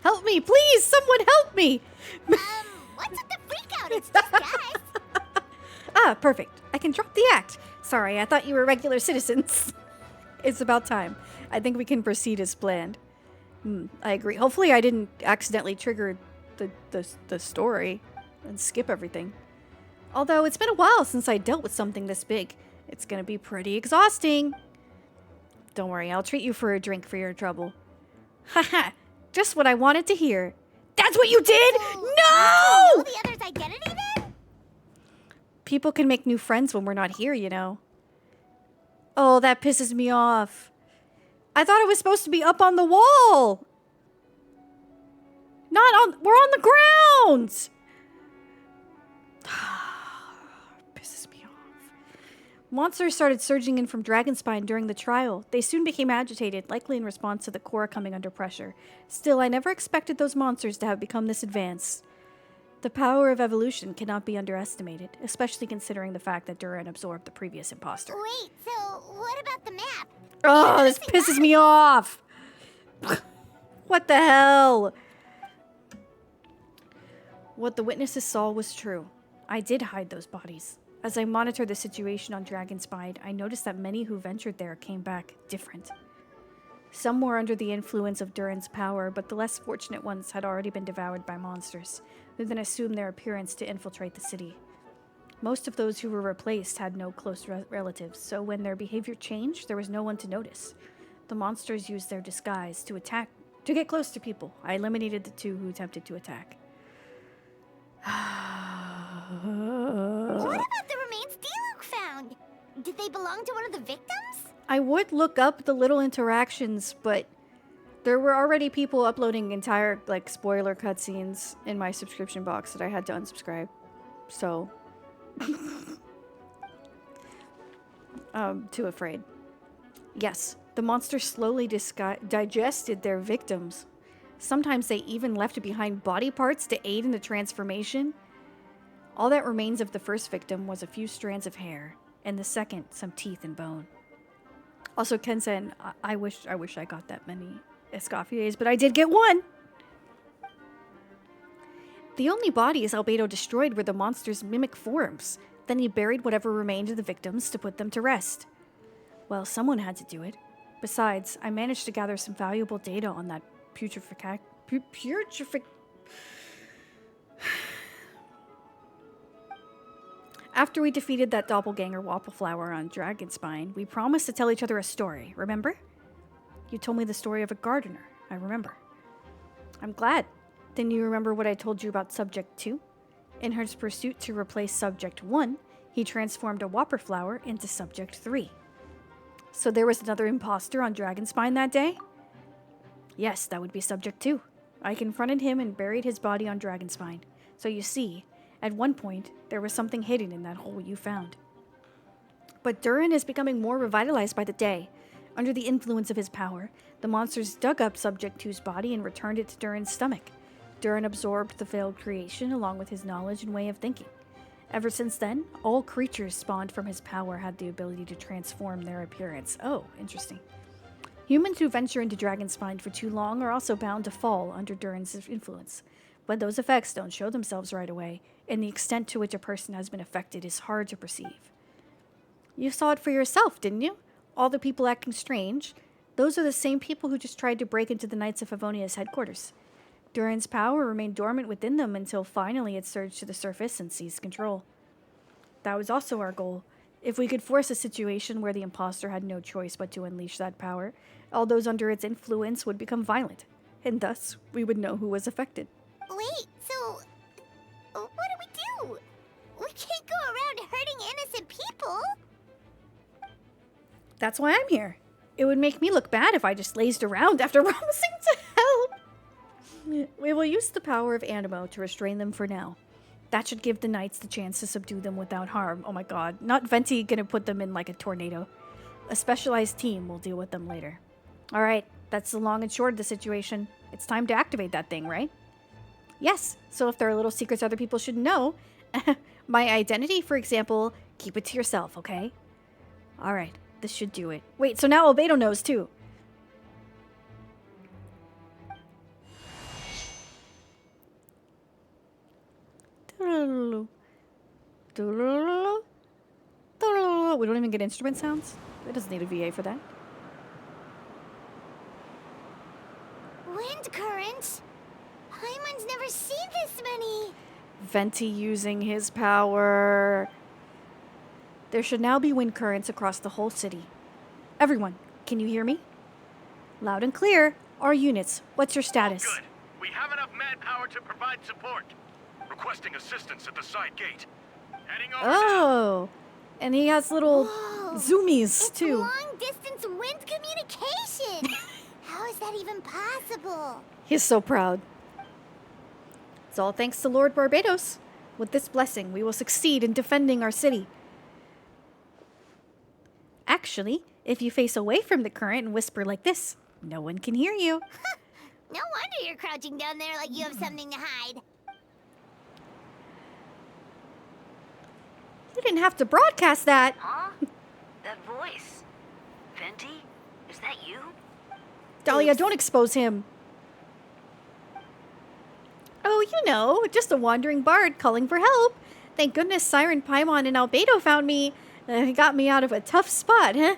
Speaker 1: Help me, please! Someone help me!
Speaker 5: What's with the freak out? It's just us.
Speaker 1: Ah, perfect. I can drop the act. Sorry, I thought you were regular citizens. It's about time. I think we can proceed as planned. I agree. Hopefully I didn't accidentally trigger the story and skip everything. Although it's been a while since I dealt with something this big. It's gonna be pretty exhausting. Don't worry, I'll treat you for a drink for your trouble. Haha, just what I wanted to hear. That's what you did? No!
Speaker 5: Know the other's identity then?
Speaker 1: People can make new friends when we're not here, you know. Oh, that pisses me off. I thought it was supposed to be up on the wall. Not on... We're on the ground! Pisses me off. Monsters started surging in from Dragonspine during the trial. They soon became agitated, likely in response to the core coming under pressure. Still, I never expected those monsters to have become this advanced. The power of evolution cannot be underestimated, especially considering the fact that Durin absorbed the previous imposter.
Speaker 5: Wait, so what about the map?
Speaker 1: Oh, this pisses me off! What the hell? What the witnesses saw was true. I did hide those bodies. As I monitored the situation on Dragonspine, I noticed that many who ventured there came back different. Some were under the influence of Durin's power, but the less fortunate ones had already been devoured by monsters, who then assumed their appearance to infiltrate the city. Most of those who were replaced had no close relatives, so when their behavior changed, there was no one to notice. The monsters used their disguise to get close to people. I eliminated the 2 who attempted to attack.
Speaker 5: What about the remains D-Luke found? Did they belong to one of the victims?
Speaker 1: I would look up the little interactions, but there were already people uploading entire, like, spoiler cutscenes in my subscription box that I had to unsubscribe. So, too afraid. Yes, the monsters slowly digested their victims. Sometimes they even left behind body parts to aid in the transformation. All that remains of the first victim was a few strands of hair, and the second, some teeth and bone. Also, Ken said, I wish I got that many Escoffiers, but I did get one! The only bodies Albedo destroyed were the monster's mimic forms. Then he buried whatever remained of the victims to put them to rest. Well, someone had to do it. Besides, I managed to gather some valuable data on that After we defeated that doppelganger Wappleflower on Dragonspine, we promised to tell each other a story, remember? You told me the story of a gardener, I remember. I'm glad. Then you remember what I told you about Subject 2? In his pursuit to replace Subject 1, he transformed a Wappleflower into Subject 3. So there was another imposter on Dragonspine that day? Yes, that would be Subject 2. I confronted him and buried his body on Dragonspine. So you see, at one point, there was something hidden in that hole you found. But Durin is becoming more revitalized by the day. Under the influence of his power, the monsters dug up Subject 2's body and returned it to Durin's stomach. Durin absorbed the failed creation along with his knowledge and way of thinking. Ever since then, all creatures spawned from his power had the ability to transform their appearance. Oh, interesting. Humans who venture into Dragonspine for too long are also bound to fall under Durin's influence. But those effects don't show themselves right away, and the extent to which a person has been affected is hard to perceive. You saw it for yourself, didn't you? All the people acting strange. Those are the same people who just tried to break into the Knights of Favonia's headquarters. Durin's power remained dormant within them until finally it surged to the surface and seized control. That was also our goal. If we could force a situation where the imposter had no choice but to unleash that power, all those under its influence would become violent, and thus we would know who was affected.
Speaker 5: Wait, so what do we do? We can't go around hurting innocent people.
Speaker 1: That's why I'm here. It would make me look bad if I just lazed around after promising to help. We will use the power of Animo to restrain them for now. That should give the knights the chance to subdue them without harm. Oh my god, not Venti gonna put them in like a tornado. A specialized team will deal with them later. Alright, that's the long and short of the situation. It's time to activate that thing, right? Yes, so if there are little secrets other people should know, my identity, for example, keep it to yourself, okay? Alright, this should do it. Wait, so now Albedo knows too. We don't even get instrument sounds? It doesn't need a VA for that.
Speaker 5: Wind currents? Paimon's never seen this many.
Speaker 1: Venti using his power. There should now be wind currents across the whole city. Everyone, can you hear me? Loud and clear. Our units, what's your status?
Speaker 17: Good. We have enough manpower to provide support. Requesting assistance at the side gate. Heading over
Speaker 1: Oh, and he has little zoomies
Speaker 5: It's
Speaker 1: too.
Speaker 5: long-distance wind communication. How is that even possible?
Speaker 1: He's so proud. It's all thanks to Lord Barbados. With this blessing, we will succeed in defending our city. Actually, if you face away from the current and whisper like this, no one can hear you.
Speaker 5: No wonder you're crouching down there like you have something to hide.
Speaker 1: You didn't have to broadcast that.
Speaker 13: Huh? That voice. Venti? Is that you?
Speaker 1: Dahlia, don't expose him. Oh, you know, just a wandering bard calling for help. Thank goodness Siren Paimon and Albedo found me. Got me out of a tough spot, huh?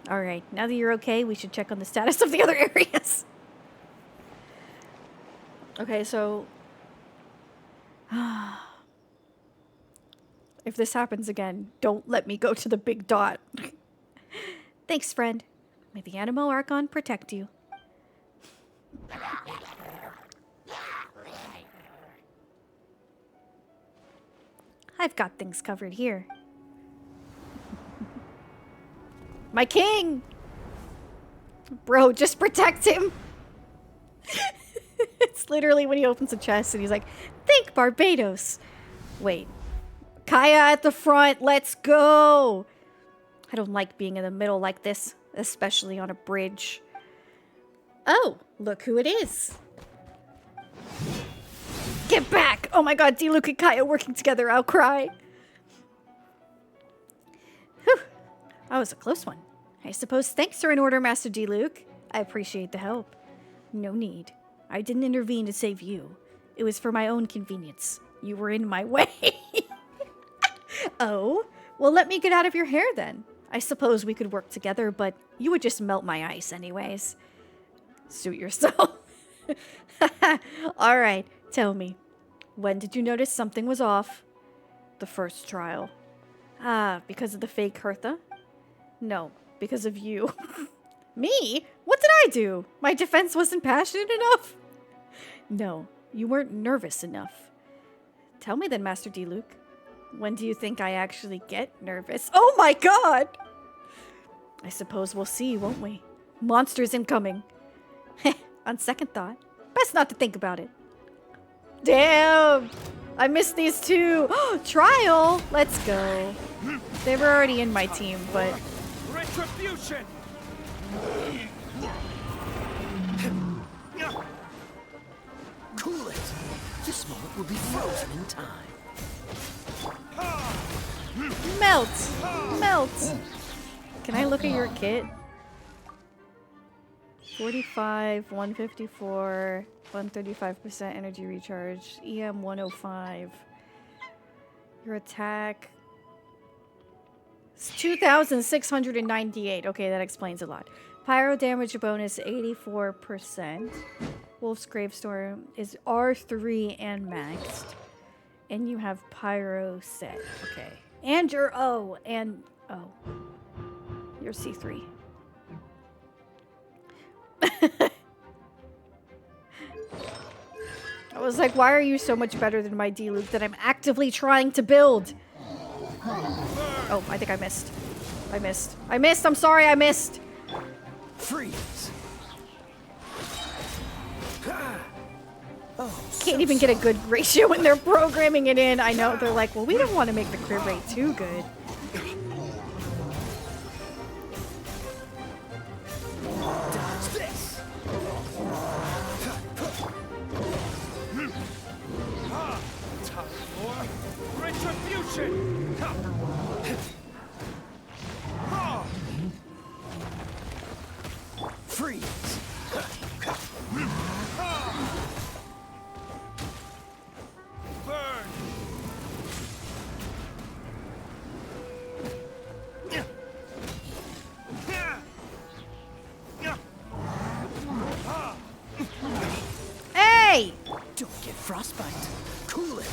Speaker 1: Alright, now that you're okay, we should check on the status of the other areas. Okay, so... if this happens again, don't let me go to the big dot. Thanks, friend. May the Animo Archon protect you. I've got things covered here. My king! Bro, just protect him! It's literally when he opens a chest and he's like, think Barbados! Wait. Kaya at the front, let's go! I don't like being in the middle like this, especially on a bridge. Oh, look who it is. Get back! Oh my god, Diluc and Kaya working together, I'll cry. Whew. That was a close one. I suppose thanks are in order, Master Diluc. I appreciate the help. No need. I didn't intervene to save you. It was for my own convenience. You were in my way. Oh, well let me get out of your hair then. I suppose we could work together, but you would just melt my ice anyways. Suit yourself. Alright, tell me. When did you notice something was off? The first trial. Ah, because of the fake Hertha? No, because of you. Me? What did I do? My defense wasn't passionate enough? No, you weren't nervous enough. Tell me then, Master Diluc. When do you think I actually get nervous? Oh my god! I suppose we'll see, won't we? Monsters incoming. On second thought, best not to think about it. Damn! I missed these two. Trial! Let's go. They were already in my team, but...
Speaker 17: Retribution!
Speaker 2: Cool it. This moment will be frozen in time.
Speaker 1: Melt! Melt! Can I look at your kit? 45, 154, 135% energy recharge, EM 105. Your attack... It's 2,698. Okay, that explains a lot. Pyro damage bonus 84%. Wolf's Gravestorm is R3 and maxed. And you have Pyro set. Okay. And your O. And O. You're C3. I was like, why are you so much better than my Diluc that I'm actively trying to build? Oh, I think I missed. I missed. I missed. I'm sorry, I missed.
Speaker 2: Freeze.
Speaker 1: Can't even get a good ratio when they're programming it in. I know. They're like, well, we don't want to make the crit rate too good.
Speaker 2: Dodge this.
Speaker 17: Time for retribution!
Speaker 2: Freeze.
Speaker 17: Burn!
Speaker 1: Hey!
Speaker 2: Don't get frostbite. Cool it.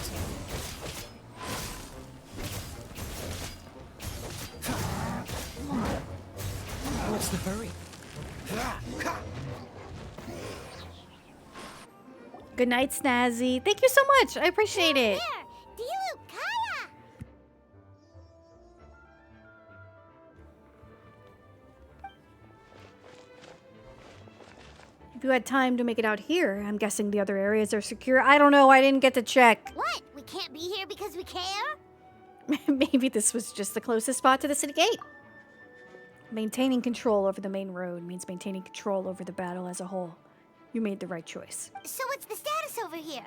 Speaker 2: What's the hurry?
Speaker 1: Good night, Snazzy. Thank you so much. I appreciate it.
Speaker 5: Diluc, Kaya!
Speaker 1: If you had time to make it out here, I'm guessing the other areas are secure. I don't know. I didn't get to check.
Speaker 5: What? We can't be here because we care?
Speaker 1: Maybe this was just the closest spot to the city gate. Maintaining control over the main road means maintaining control over the battle as a whole. You made the right choice.
Speaker 5: So what's the status over here?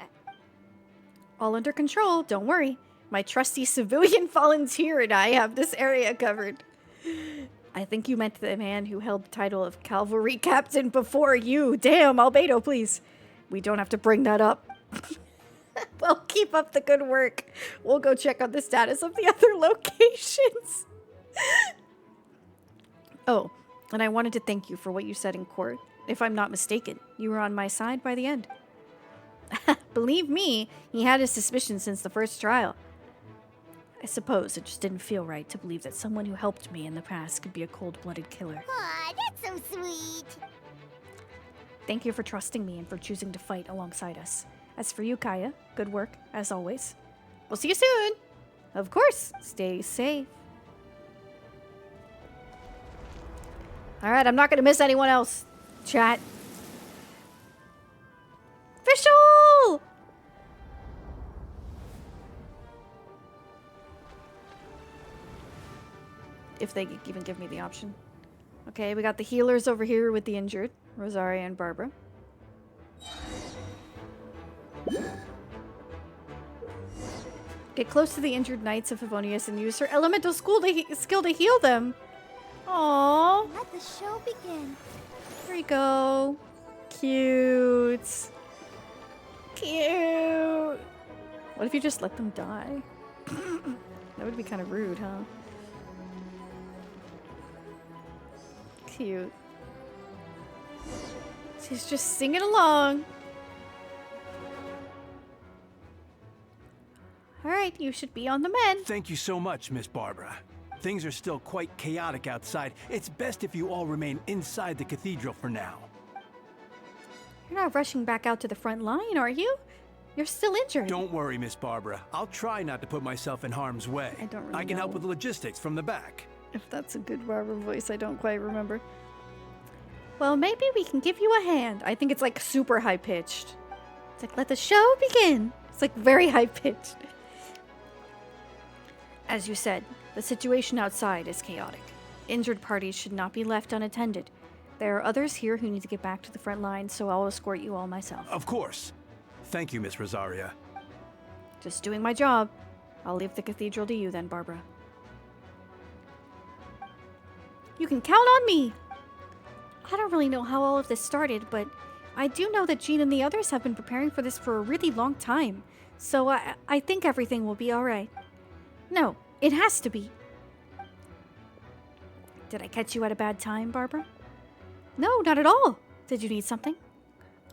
Speaker 1: All under control, don't worry. My trusty civilian volunteer and I have this area covered. I think you meant the man who held the title of cavalry captain before you. Damn, Albedo, please. We don't have to bring that up. Well, keep up the good work. We'll go check on the status of the other locations. Oh, and I wanted to thank you for what you said in court. If I'm not mistaken, you were on my side by the end. Believe me, he had his suspicions since the first trial. I suppose it just didn't feel right to believe that someone who helped me in the past could be a cold-blooded killer.
Speaker 5: Aw, that's so sweet.
Speaker 1: Thank you for trusting me and for choosing to fight alongside us. As for you, Kaya, good work, as always. We'll see you soon! Of course, stay safe. Alright, I'm not gonna miss anyone else. Chat. Official! If they even give me the option. Okay, we got the healers over here with the injured. Rosaria and Barbara. Get close to the injured Knights of Favonius and use her elemental skill to heal them. Aww.
Speaker 5: Let the show begin.
Speaker 1: Here we go. Cute. Cute. What if you just let them die? That would be kind of rude, huh? Cute. She's just singing along. Alright, you should be on the mend.
Speaker 18: Thank you so much, Miss Barbara. Things are still quite chaotic outside. It's best if you all remain inside the cathedral for now.
Speaker 1: You're not rushing back out to the front line, are you? You're still injured.
Speaker 18: Don't worry, Miss Barbara. I'll try not to put myself in harm's way.
Speaker 1: I don't really
Speaker 18: I can
Speaker 1: know.
Speaker 18: help with logistics from the back.
Speaker 1: If that's a good Barbara voice, I don't quite remember. Well, maybe we can give you a hand. I think it's like super high-pitched. It's like, let the show begin. It's like very high-pitched. As you said, the situation outside is chaotic. Injured parties should not be left unattended. There are others here who need to get back to the front line, so I'll escort you all myself.
Speaker 18: Of course. Thank you, Miss Rosaria.
Speaker 1: Just doing my job. I'll leave the cathedral to you then, Barbara. You can count on me! I don't really know how all of this started, but I do know that Jean and the others have been preparing for this for a really long time, so I think everything will be alright. No, it has to be. Did I catch you at a bad time, Barbara? No, not at all. Did you need something?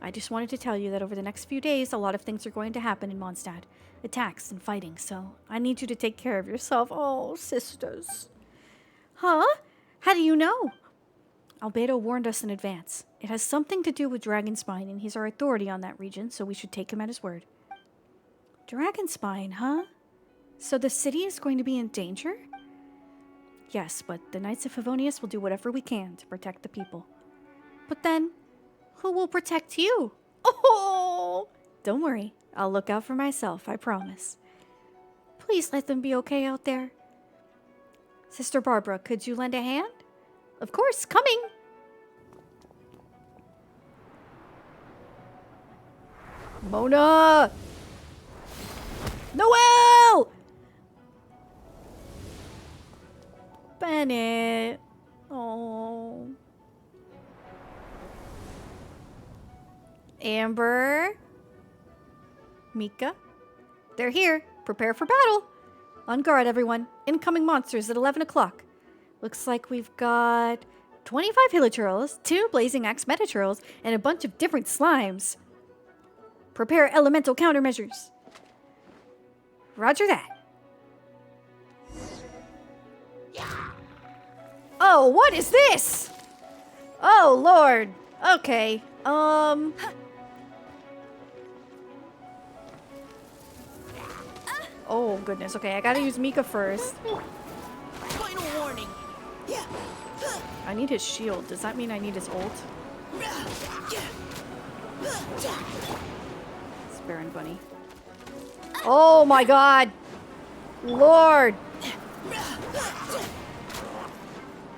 Speaker 1: I just wanted to tell you that over the next few days, a lot of things are going to happen in Mondstadt. Attacks and fighting, so I need you to take care of yourself. Oh, sisters. Huh? How do you know? Albedo warned us in advance. It has something to do with Dragonspine, and he's our authority on that region, so we should take him at his word. Dragonspine, huh? So the city is going to be in danger? Yes, but the Knights of Favonius will do whatever we can to protect the people. But then, who will protect you? Oh! Don't worry, I'll look out for myself, I promise. Please let them be okay out there. Sister Barbara, could you lend a hand? Of course, coming! Mona! Noel! Bennett. Oh. Amber. Mika. They're here. Prepare for battle. On guard, everyone. Incoming monsters at 11 o'clock. Looks like we've got 25 Hilichurls, 2 Blazing Axe Metaturls, and a bunch of different slimes. Prepare elemental countermeasures. Roger that. Oh, what is this? Oh, Lord. Okay. Oh, goodness. Okay, I gotta use Mika first.
Speaker 13: Final warning.
Speaker 1: I need his shield. Does that mean I need his ult? Baron Bunny. Oh my god! Lord!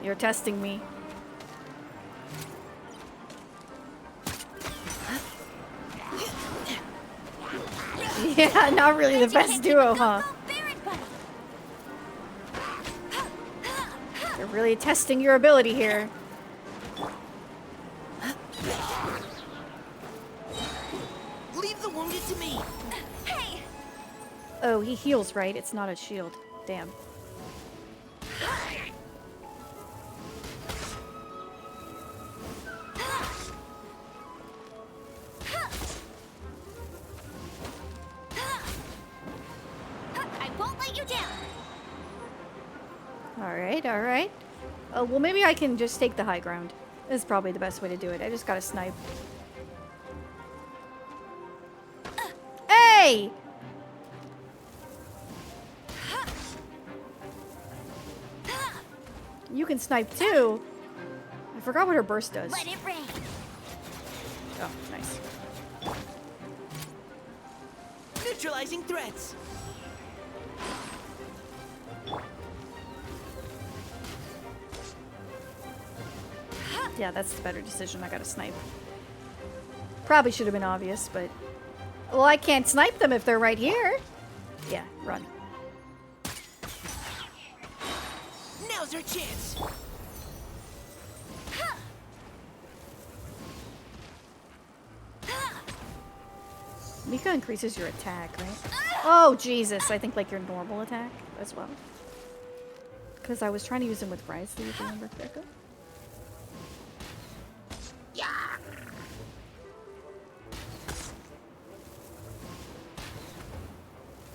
Speaker 1: You're testing me. Yeah, not really the best duo, huh? They're really testing your ability here.
Speaker 13: Leave the wounded to me.
Speaker 6: Hey!
Speaker 1: Oh, he heals, right? It's not a shield. Damn.
Speaker 5: I won't let you down.
Speaker 1: alright. Well, maybe I can just take the high ground. This is probably the best way to do it. I just gotta snipe. Hey! You can snipe too. I forgot what her burst does.
Speaker 5: Let it rain.
Speaker 1: Oh, nice.
Speaker 19: Neutralizing threats.
Speaker 1: Yeah, that's the better decision. I gotta snipe. Probably should have been obvious, but... Well, I can't snipe them if they're right here. Yeah, run.
Speaker 19: Now's our chance.
Speaker 1: Mika increases your attack, right? Oh, Jesus. I think like your normal attack as well. Because I was trying to use him with Rise, if you remember, Becca.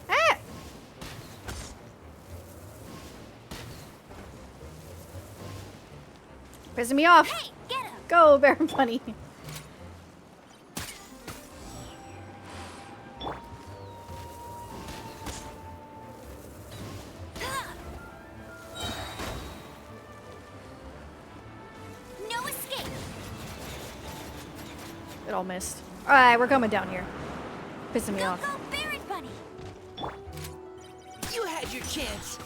Speaker 1: Ah! Pissing me off.
Speaker 5: Hey, get him.
Speaker 1: Go, Baron Bunny.
Speaker 5: No escape.
Speaker 1: It all missed. Alright, we're coming down here. Pissing me off.
Speaker 5: Go, Baron Bunny.
Speaker 19: You had your chance.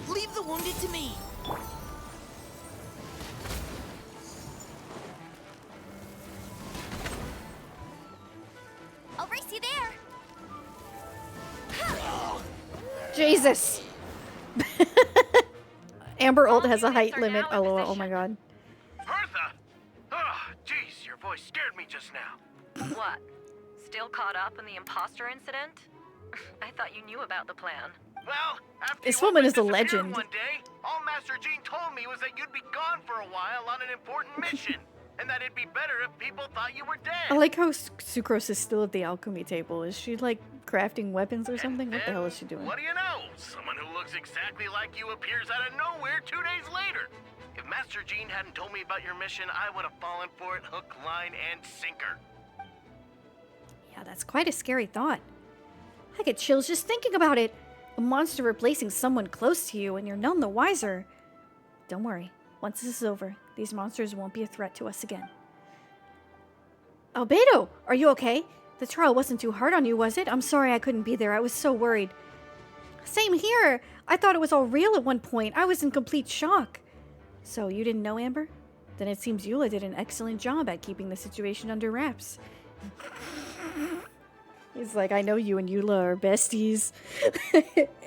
Speaker 19: Leave the wounded to me.
Speaker 5: I'll race you there.
Speaker 1: Jesus. Amber ult has a height limit. Oh my god.
Speaker 17: Hertha! Oh, jeez, your voice scared me just now.
Speaker 20: What? Still caught up in the imposter incident? I thought you knew about the plan.
Speaker 17: Well, after
Speaker 1: This
Speaker 17: you
Speaker 1: woman is a
Speaker 17: disappeared
Speaker 1: legend.
Speaker 17: One day, all Master Jean told me was that you'd be gone for a while on an important mission, and that it'd be better if people thought you were dead.
Speaker 1: I like how Sucrose is still at the alchemy table. Is she like crafting weapons or something? What the hell is she doing?
Speaker 17: What do you know? Someone who looks exactly like you appears out of nowhere 2 days later. If Master Jean hadn't told me about your mission, I would have fallen for it hook, line, and sinker.
Speaker 1: Yeah, that's quite a scary thought. I get chills just thinking about it. A monster replacing someone close to you and you're none the wiser. Don't worry. Once this is over, these monsters won't be a threat to us again. Albedo, are you okay? The trial wasn't too hard on you, was it? I'm sorry I couldn't be there. I was so worried. Same here. I thought it was all real at one point. I was in complete shock. So, you didn't know, Amber? Then it seems Eula did an excellent job at keeping the situation under wraps. He's like, I know you and Eula are besties.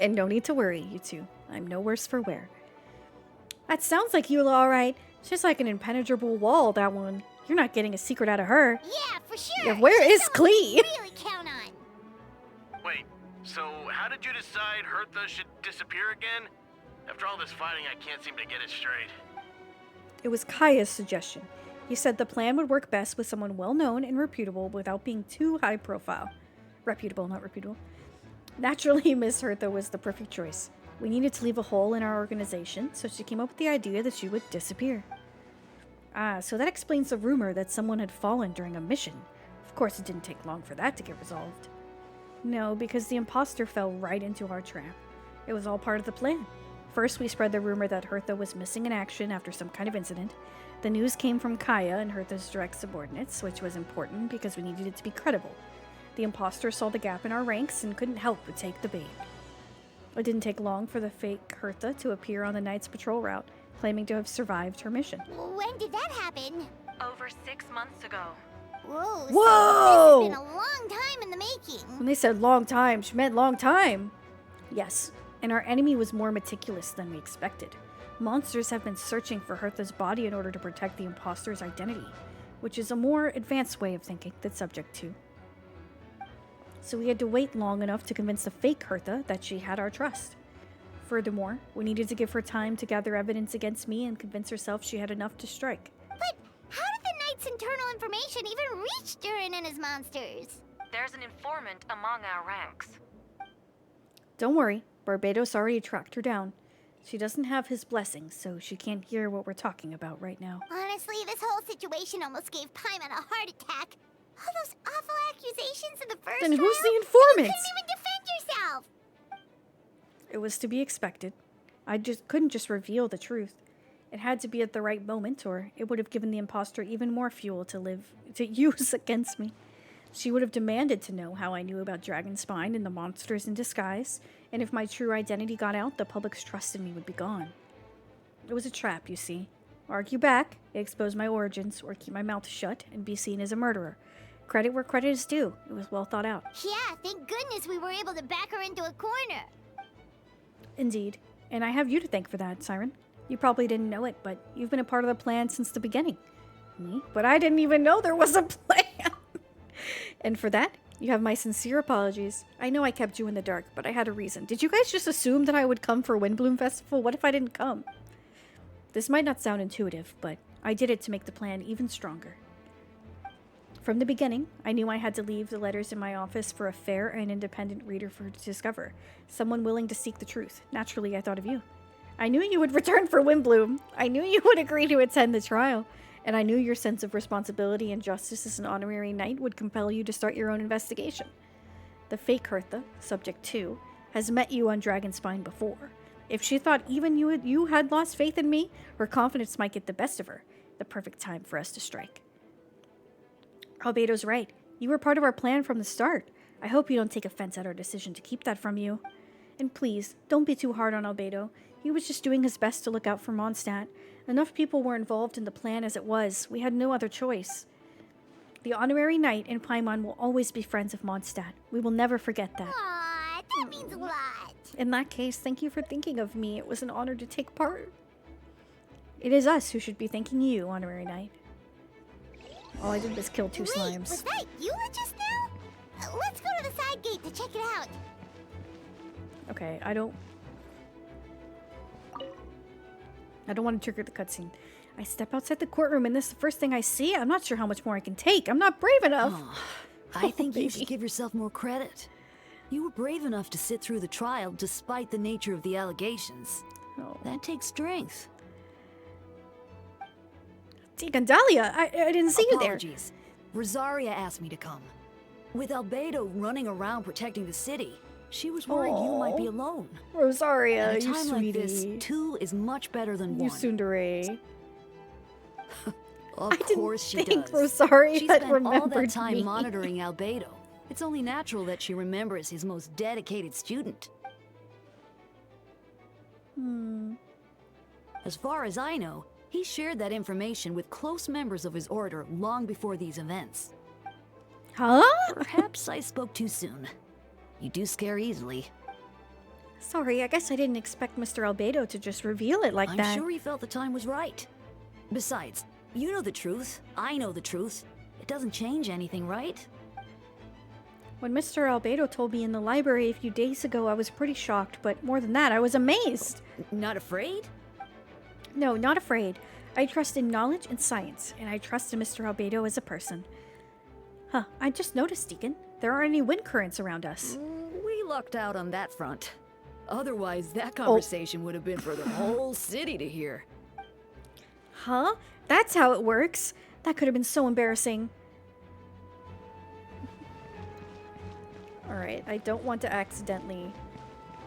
Speaker 1: And no need to worry, you two. I'm no worse for wear. That sounds like Eula, alright. It's just like an impenetrable wall, that one. You're not getting a secret out of her.
Speaker 5: Yeah, for sure.
Speaker 1: Yeah, where is Klee?
Speaker 5: Really count on.
Speaker 17: Wait, so how did you decide Hertha should disappear again? After all this fighting, I can't seem to get it straight.
Speaker 1: It was Kaya's suggestion. He said the plan would work best with someone well-known and reputable without being too high-profile. Reputable, not reputable. Naturally, Miss Hertha was the perfect choice. We needed to leave a hole in our organization, so she came up with the idea that she would disappear. Ah, so that explains the rumor that someone had fallen during a mission. Of course, it didn't take long for that to get resolved. No, because the imposter fell right into our trap. It was all part of the plan. First, we spread the rumor that Hertha was missing in action after some kind of incident. The news came from Kaya and Hertha's direct subordinates, which was important because we needed it to be credible. The imposter saw the gap in our ranks and couldn't help but take the bait. It didn't take long for the fake Hertha to appear on the night's patrol route, claiming to have survived her mission.
Speaker 5: When did that happen?
Speaker 20: Over 6 months ago.
Speaker 5: Whoa!
Speaker 1: Whoa!
Speaker 5: So this has been a long time in the making.
Speaker 1: When they said long time, she meant long time. Yes, and our enemy was more meticulous than we expected. Monsters have been searching for Hertha's body in order to protect the imposter's identity, which is a more advanced way of thinking than Subject 2. So we had to wait long enough to convince the fake Hertha that she had our trust. Furthermore, we needed to give her time to gather evidence against me and convince herself she had enough to strike.
Speaker 5: But how did the Knight's internal information even reach Durin and his monsters?
Speaker 20: There's an informant among our ranks.
Speaker 1: Don't worry, Barbados already tracked her down. She doesn't have his blessings, so she can't hear what we're talking about right now.
Speaker 5: Honestly, this whole situation almost gave Paimon a heart attack. All those awful accusations in the first
Speaker 1: Then who's
Speaker 5: trial,
Speaker 1: the
Speaker 5: and you
Speaker 1: informant?
Speaker 5: couldn't even defend yourself!
Speaker 1: It was to be expected. I just couldn't just reveal the truth. It had to be at the right moment, or it would have given the imposter even more fuel to use against me. She would have demanded to know how I knew about Dragonspine and the monsters in disguise, and if my true identity got out, the public's trust in me would be gone. It was a trap, you see. Argue back, expose my origins, or keep my mouth shut and be seen as a murderer. Credit where credit is due. It was well thought out.
Speaker 5: Yeah, thank goodness we were able to back her into a corner.
Speaker 1: Indeed. And I have you to thank for that, Siren. You probably didn't know it, but you've been a part of the plan since the beginning. Me? But I didn't even know there was a plan. And for that, you have my sincere apologies. I know I kept you in the dark, but I had a reason. Did you guys just assume that I would come for Windbloom Festival? What if I didn't come? This might not sound intuitive, but I did it to make the plan even stronger. From the beginning, I knew I had to leave the letters in my office for a fair and independent reader to discover. Someone willing to seek the truth. Naturally, I thought of you. I knew you would return for Windbloom. I knew you would agree to attend the trial. And I knew your sense of responsibility and justice as an honorary knight would compel you to start your own investigation. The fake Hertha, subject 2, has met you on Dragonspine before. If she thought even you had lost faith in me, her confidence might get the best of her. The perfect time for us to strike. Albedo's right. You were part of our plan from the start. I hope you don't take offense at our decision to keep that from you. And please, don't be too hard on Albedo. He was just doing his best to look out for Mondstadt. Enough people were involved in the plan as it was. We had no other choice. The honorary knight and Paimon will always be friends of Mondstadt. We will never forget that.
Speaker 5: Aw, that means a lot.
Speaker 1: In that case, thank you for thinking of me. It was an honor to take part. It is us who should be thanking you, honorary knight. All I did was kill 2 slimes.
Speaker 5: Was that you just now? Let's go to the side gate to check it out.
Speaker 1: Okay, I don't want to trigger the cutscene. I step outside the courtroom and this is the first thing I see. I'm not sure how much more I can take. I'm not brave enough.
Speaker 13: Oh, I think you should give yourself more credit. You were brave enough to sit through the trial despite the nature of the allegations.
Speaker 1: Oh.
Speaker 13: That takes strength.
Speaker 1: Gandalia, I didn't see you there.
Speaker 13: Apologies. Rosaria asked me to come. With Albedo running around protecting the city, she was worried you might be alone.
Speaker 1: Rosaria,
Speaker 13: At a
Speaker 1: you
Speaker 13: time
Speaker 1: sweetie.
Speaker 13: like this, 2 is much better than 1.
Speaker 1: You tsundere.
Speaker 13: Of course she
Speaker 1: think
Speaker 13: does.
Speaker 1: Rosaria
Speaker 13: She
Speaker 1: had
Speaker 13: spent all
Speaker 1: remembered
Speaker 13: that time
Speaker 1: me.
Speaker 13: monitoring Albedo. It's only natural that she remembers his most dedicated student. As far as I know, he shared that information with close members of his order long before these events.
Speaker 1: Huh?
Speaker 13: Perhaps I spoke too soon. You do scare easily.
Speaker 1: Sorry, I guess I didn't expect Mr. Albedo to just reveal it like
Speaker 13: I'm
Speaker 1: that.
Speaker 13: sure he felt the time was right. Besides, you know the truth. I know the truth. It doesn't change anything, right?
Speaker 1: When Mr. Albedo told me in the library a few days ago, I was pretty shocked, but more than that, I was amazed.
Speaker 13: Not afraid?
Speaker 1: No, not afraid. I trust in knowledge and science, and I trust in Mr. Albedo as a person. Huh, I just noticed, Deacon. There aren't any wind currents around us.
Speaker 13: We lucked out on that front. Otherwise, that conversation would have been for the whole city to hear.
Speaker 1: Huh? That's how it works. That could have been so embarrassing. Alright, I don't want to accidentally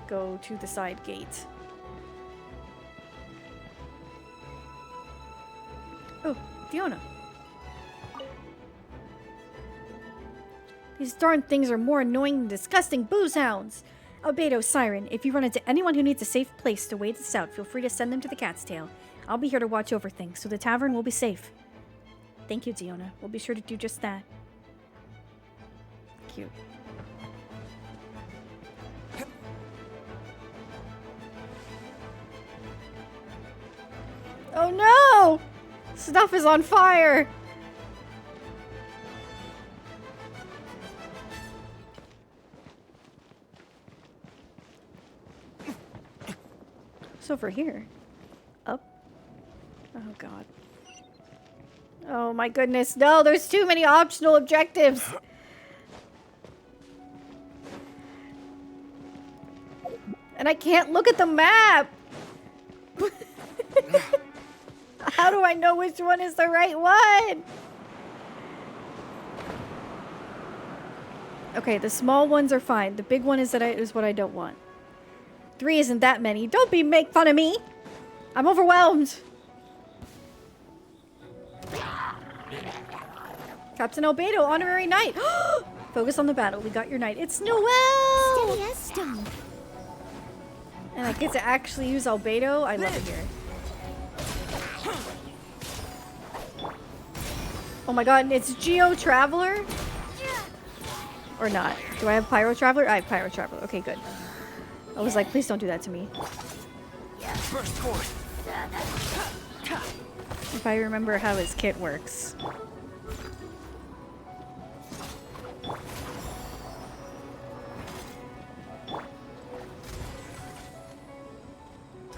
Speaker 1: go to the side gate. Oh, Fiona. These darn things are more annoying than disgusting booze hounds. Albedo, Siren, if you run into anyone who needs a safe place to wait us out, feel free to send them to the Cat's Tail. I'll be here to watch over things, so the tavern will be safe. Thank you, Diona. We'll be sure to do just that. Cute. Oh no! Stuff is on fire! It's over here. Up. Oh god. Oh my goodness. No, there's too many optional objectives. And I can't look at the map! How do I know which one is the right one? Okay, the small ones are fine. The big one is what I don't want. 3 isn't that many. Don't make fun of me! I'm overwhelmed! Captain Albedo, honorary knight! Focus on the battle. We got your knight. It's Noelle!
Speaker 5: Steady as stone.
Speaker 1: And I get to actually use Albedo. I love it here. Oh my god, it's Geo Traveler? Or not. Do I have Pyro Traveler? I have Pyro Traveler. Okay, good. I was like, please don't do that to me.
Speaker 19: Burst forth.
Speaker 1: If I remember how his kit works.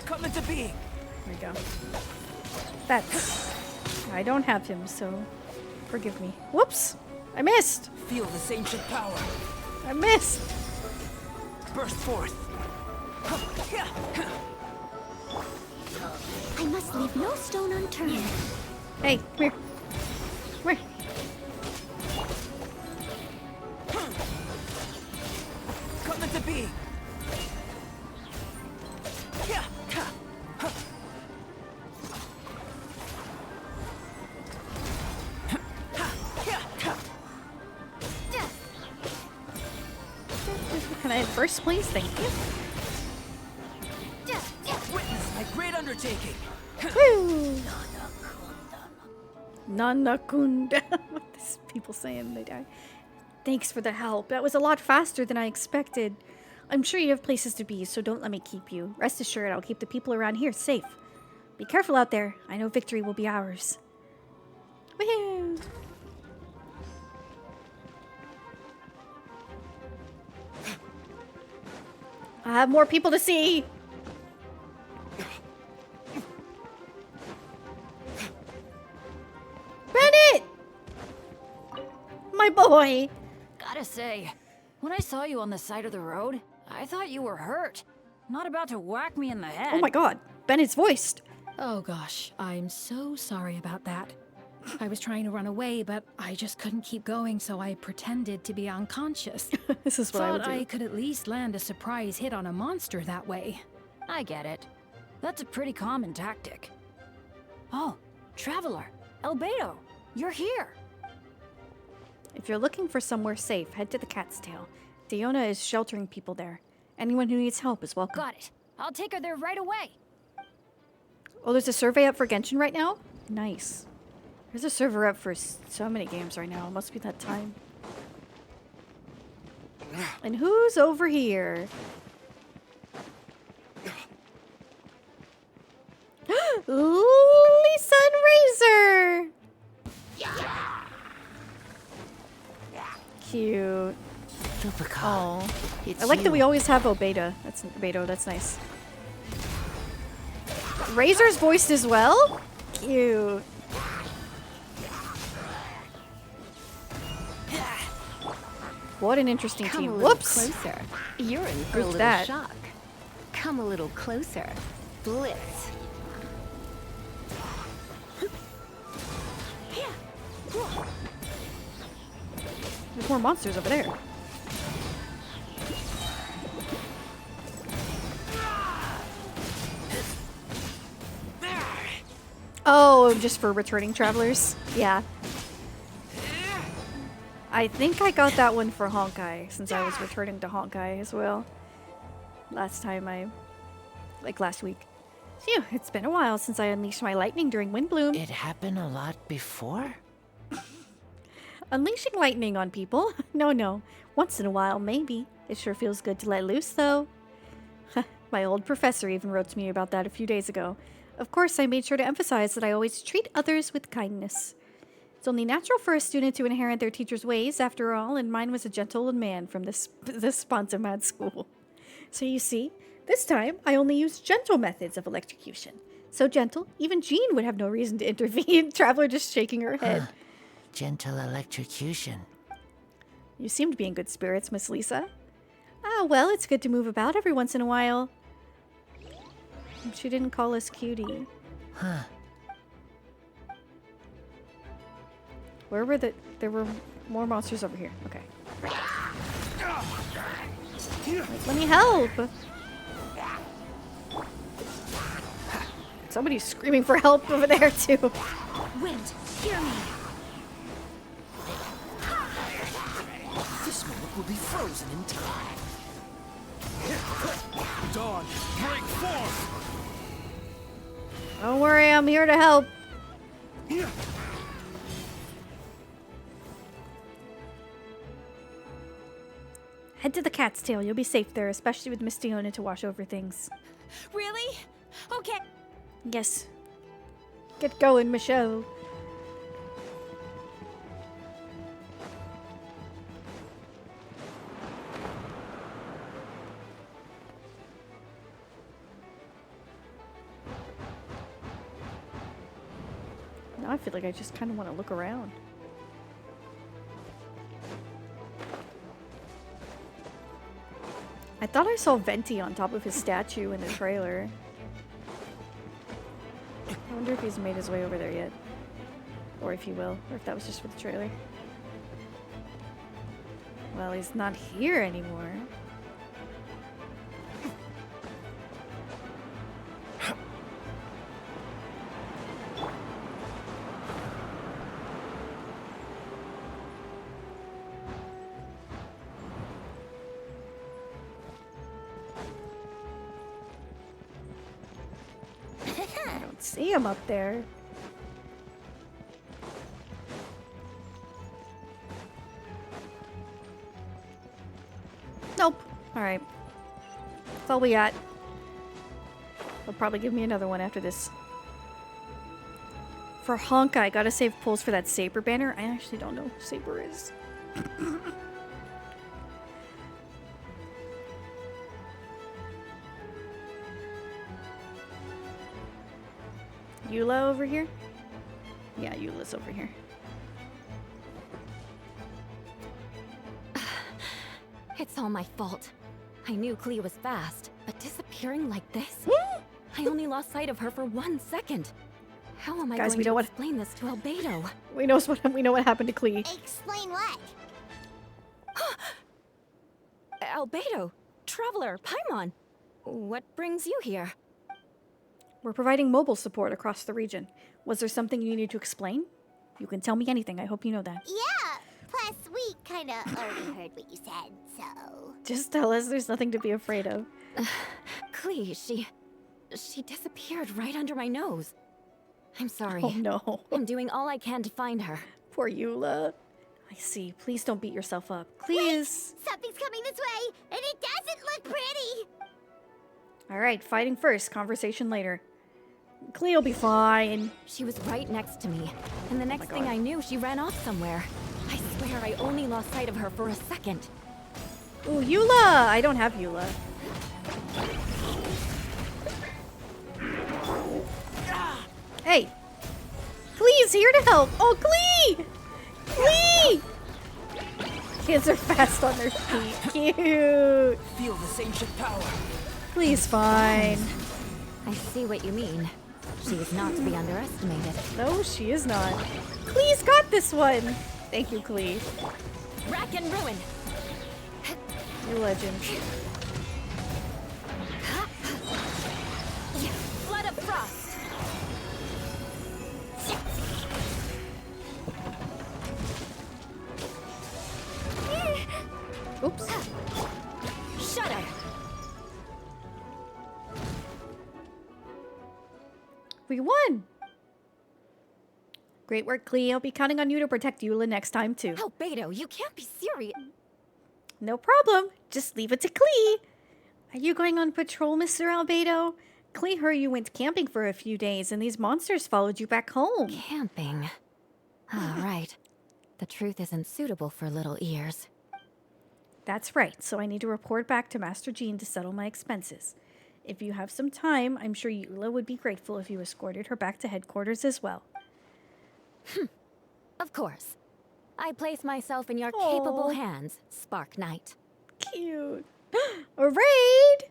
Speaker 19: Come into being.
Speaker 1: There we go. That's... I don't have him, so forgive me. Whoops! I missed!
Speaker 19: Feel this ancient power.
Speaker 1: I missed!
Speaker 19: Burst forth.
Speaker 5: I must leave no stone unturned.
Speaker 1: Hey, come here. Come here.
Speaker 19: Come into being.
Speaker 1: Can I have first place? Thank you.
Speaker 19: Witness my great undertaking.
Speaker 1: Woo! Nanakunda. What is people saying they die? Thanks for the help. That was a lot faster than I expected. I'm sure you have places to be, so don't let me keep you. Rest assured, I'll keep the people around here safe. Be careful out there. I know victory will be ours. Woohoo! I have more people to see. Bennett! My boy!
Speaker 21: Gotta say, when I saw you on the side of the road, I thought you were hurt. Not about to whack me in the head.
Speaker 1: Oh my god, Bennett's voiced.
Speaker 22: Oh gosh, I'm so sorry about that. I was trying to run away, but I just couldn't keep going, so I pretended to be unconscious.
Speaker 1: This is what I would
Speaker 22: Thought
Speaker 1: do.
Speaker 22: I could at least land a surprise hit on a monster that way.
Speaker 21: I get it. That's a pretty common tactic. Oh, Traveler, Albedo, you're here.
Speaker 1: If you're looking for somewhere safe, head to the Cat's Tail. Diona is sheltering people there. Anyone who needs help is welcome.
Speaker 21: Got it. I'll take her there right away.
Speaker 1: Oh, there's a survey up for Genshin right now? Nice. There's a server up for so many games right now. It must be that time. And who's over here? Lisa and Razor! Cute. Oh, I like that we always have Obeda. That's nice. Razor's voiced as well? Cute. What an interesting
Speaker 3: Come
Speaker 1: team.
Speaker 3: a little
Speaker 1: Whoops!
Speaker 3: closer. You're in for a
Speaker 1: Who's
Speaker 3: little
Speaker 1: that?
Speaker 3: shock. Come a little closer. Blitz.
Speaker 1: There's more monsters over there. Oh, just for returning travelers? Yeah. I think I got that one for Honkai, since I was returning to Honkai as well. Last week. Phew, it's been a while since I unleashed my lightning during Windbloom.
Speaker 23: It happened a lot before?
Speaker 1: Unleashing lightning on people? No. Once in a while, maybe. It sure feels good to let loose, though. My old professor even wrote to me about that a few days ago. Of course, I made sure to emphasize that I always treat others with kindness. It's only natural for a student to inherit their teacher's ways, after all, and mine was a gentle old man from this Spontamad school. So you see, this time I only used gentle methods of electrocution. So gentle, even Jean would have no reason to intervene. Traveler just shaking her head.
Speaker 23: Gentle electrocution.
Speaker 1: You seem to be in good spirits, Miss Lisa. Ah, well, it's good to move about every once in a while. She didn't call us cutie.
Speaker 23: Huh.
Speaker 1: Where were the... There were more monsters over here. Okay. Like, let me help! Somebody's screaming for help over there, too.
Speaker 21: Wind, hear me.
Speaker 19: This moment will be frozen in time.
Speaker 18: Dawn, break forth!
Speaker 1: Don't worry, I'm here to help. Head to the Cat's Tail. You'll be safe there, especially with Miss Diona to watch over things.
Speaker 6: Really? Okay.
Speaker 1: Yes. Get going, Michelle. Now I feel like I just kind of want to look around. I thought I saw Venti on top of his statue in the trailer. I wonder if he's made his way over there yet. Or if he will. Or if that was just for the trailer. Well, he's not here anymore. I don't see him up there. Nope. Alright. That's all we got. They'll probably give me another one after this. For Honkai, I gotta save pulls for that Saber banner. I actually don't know who Saber is. Eula over here? Yeah, Eula's over here.
Speaker 9: It's all my fault. I knew Klee was fast, but disappearing like this? I only lost sight of her for 1 second. How am I
Speaker 1: Guys,
Speaker 9: going
Speaker 1: we
Speaker 9: to
Speaker 1: know what-
Speaker 9: explain this to Albedo?
Speaker 1: We know what happened to Klee.
Speaker 5: Explain what?
Speaker 9: Albedo, Traveler, Paimon. What brings you here?
Speaker 1: We're providing mobile support across the region. Was there something you needed to explain? You can tell me anything. I hope you know that.
Speaker 5: Yeah. Plus, we kind of already heard what you said, so.
Speaker 1: Just tell us there's nothing to be afraid of.
Speaker 9: Klee, she disappeared right under my nose. I'm sorry.
Speaker 1: Oh no.
Speaker 9: I'm doing all I can to find her.
Speaker 1: Poor Eula. I see. Please don't beat yourself up. Please.
Speaker 5: Wait, something's coming this way, and it doesn't look pretty.
Speaker 1: Alright, fighting first. Conversation later. Klee will be fine.
Speaker 9: She was right next to me, and the next thing I knew, she ran off somewhere. I swear I only lost sight of her for a second.
Speaker 1: Ooh, Eula! I don't have Eula. Hey! Klee's here to help! Oh, Klee! Klee! Kids are fast on their feet. Cute!
Speaker 19: Feel this ancient power.
Speaker 1: Klee's fine.
Speaker 9: I see what you mean. She is not to be underestimated.
Speaker 1: No, she is not. Klee's got this one! Thank you, Klee.
Speaker 9: Rack and ruin!
Speaker 1: You're a legend.
Speaker 9: Flood of frost!
Speaker 1: Oops.
Speaker 9: Shudder!
Speaker 1: We won! Great work, Klee. I'll be counting on you to protect Eula next time, too.
Speaker 9: Albedo, you can't be serious.
Speaker 1: No problem. Just leave it to Klee. Are you going on patrol, Mr. Albedo? Klee heard you went camping for a few days, and these monsters followed you back home.
Speaker 9: Camping? All right. The truth isn't suitable for little ears.
Speaker 1: That's right, so I need to report back to Master Jean to settle my expenses. If you have some time, I'm sure Eula would be grateful if you escorted her back to headquarters as well.
Speaker 9: Of course. I place myself in your capable hands, Spark Knight.
Speaker 1: Cute. A raid!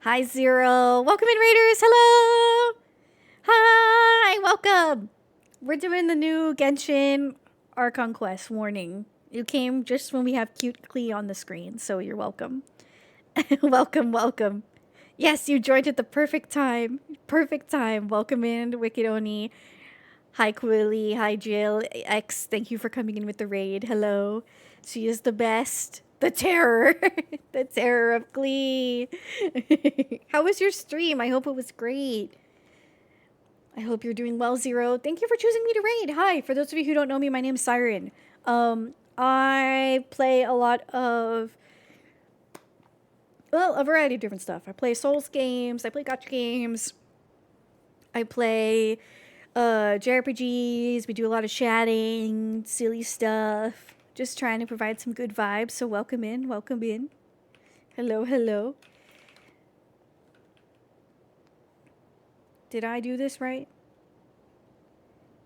Speaker 1: Hi, Zero. Welcome in, Raiders. Hello. Hi, welcome. We're doing the new Genshin Archon Quest warning. You came just when we have cute Klee on the screen, so you're welcome. Welcome, welcome. Yes, you joined at the perfect time. Perfect time. Welcome in, Wicked Oni. Hi, Quilly. Hi, Jill. X, thank you for coming in with the raid. Hello. She is the best. The terror. The terror of Glee. How was your stream? I hope it was great. I hope you're doing well, Zero. Thank you for choosing me to raid. Hi. For those of you who don't know me, my name's Siren. I play a lot of, well, a variety of different stuff. I play Souls games. I play gacha games. I play JRPGs. We do a lot of chatting, silly stuff. Just trying to provide some good vibes. So welcome in. Welcome in. Hello, hello. Did I do this right?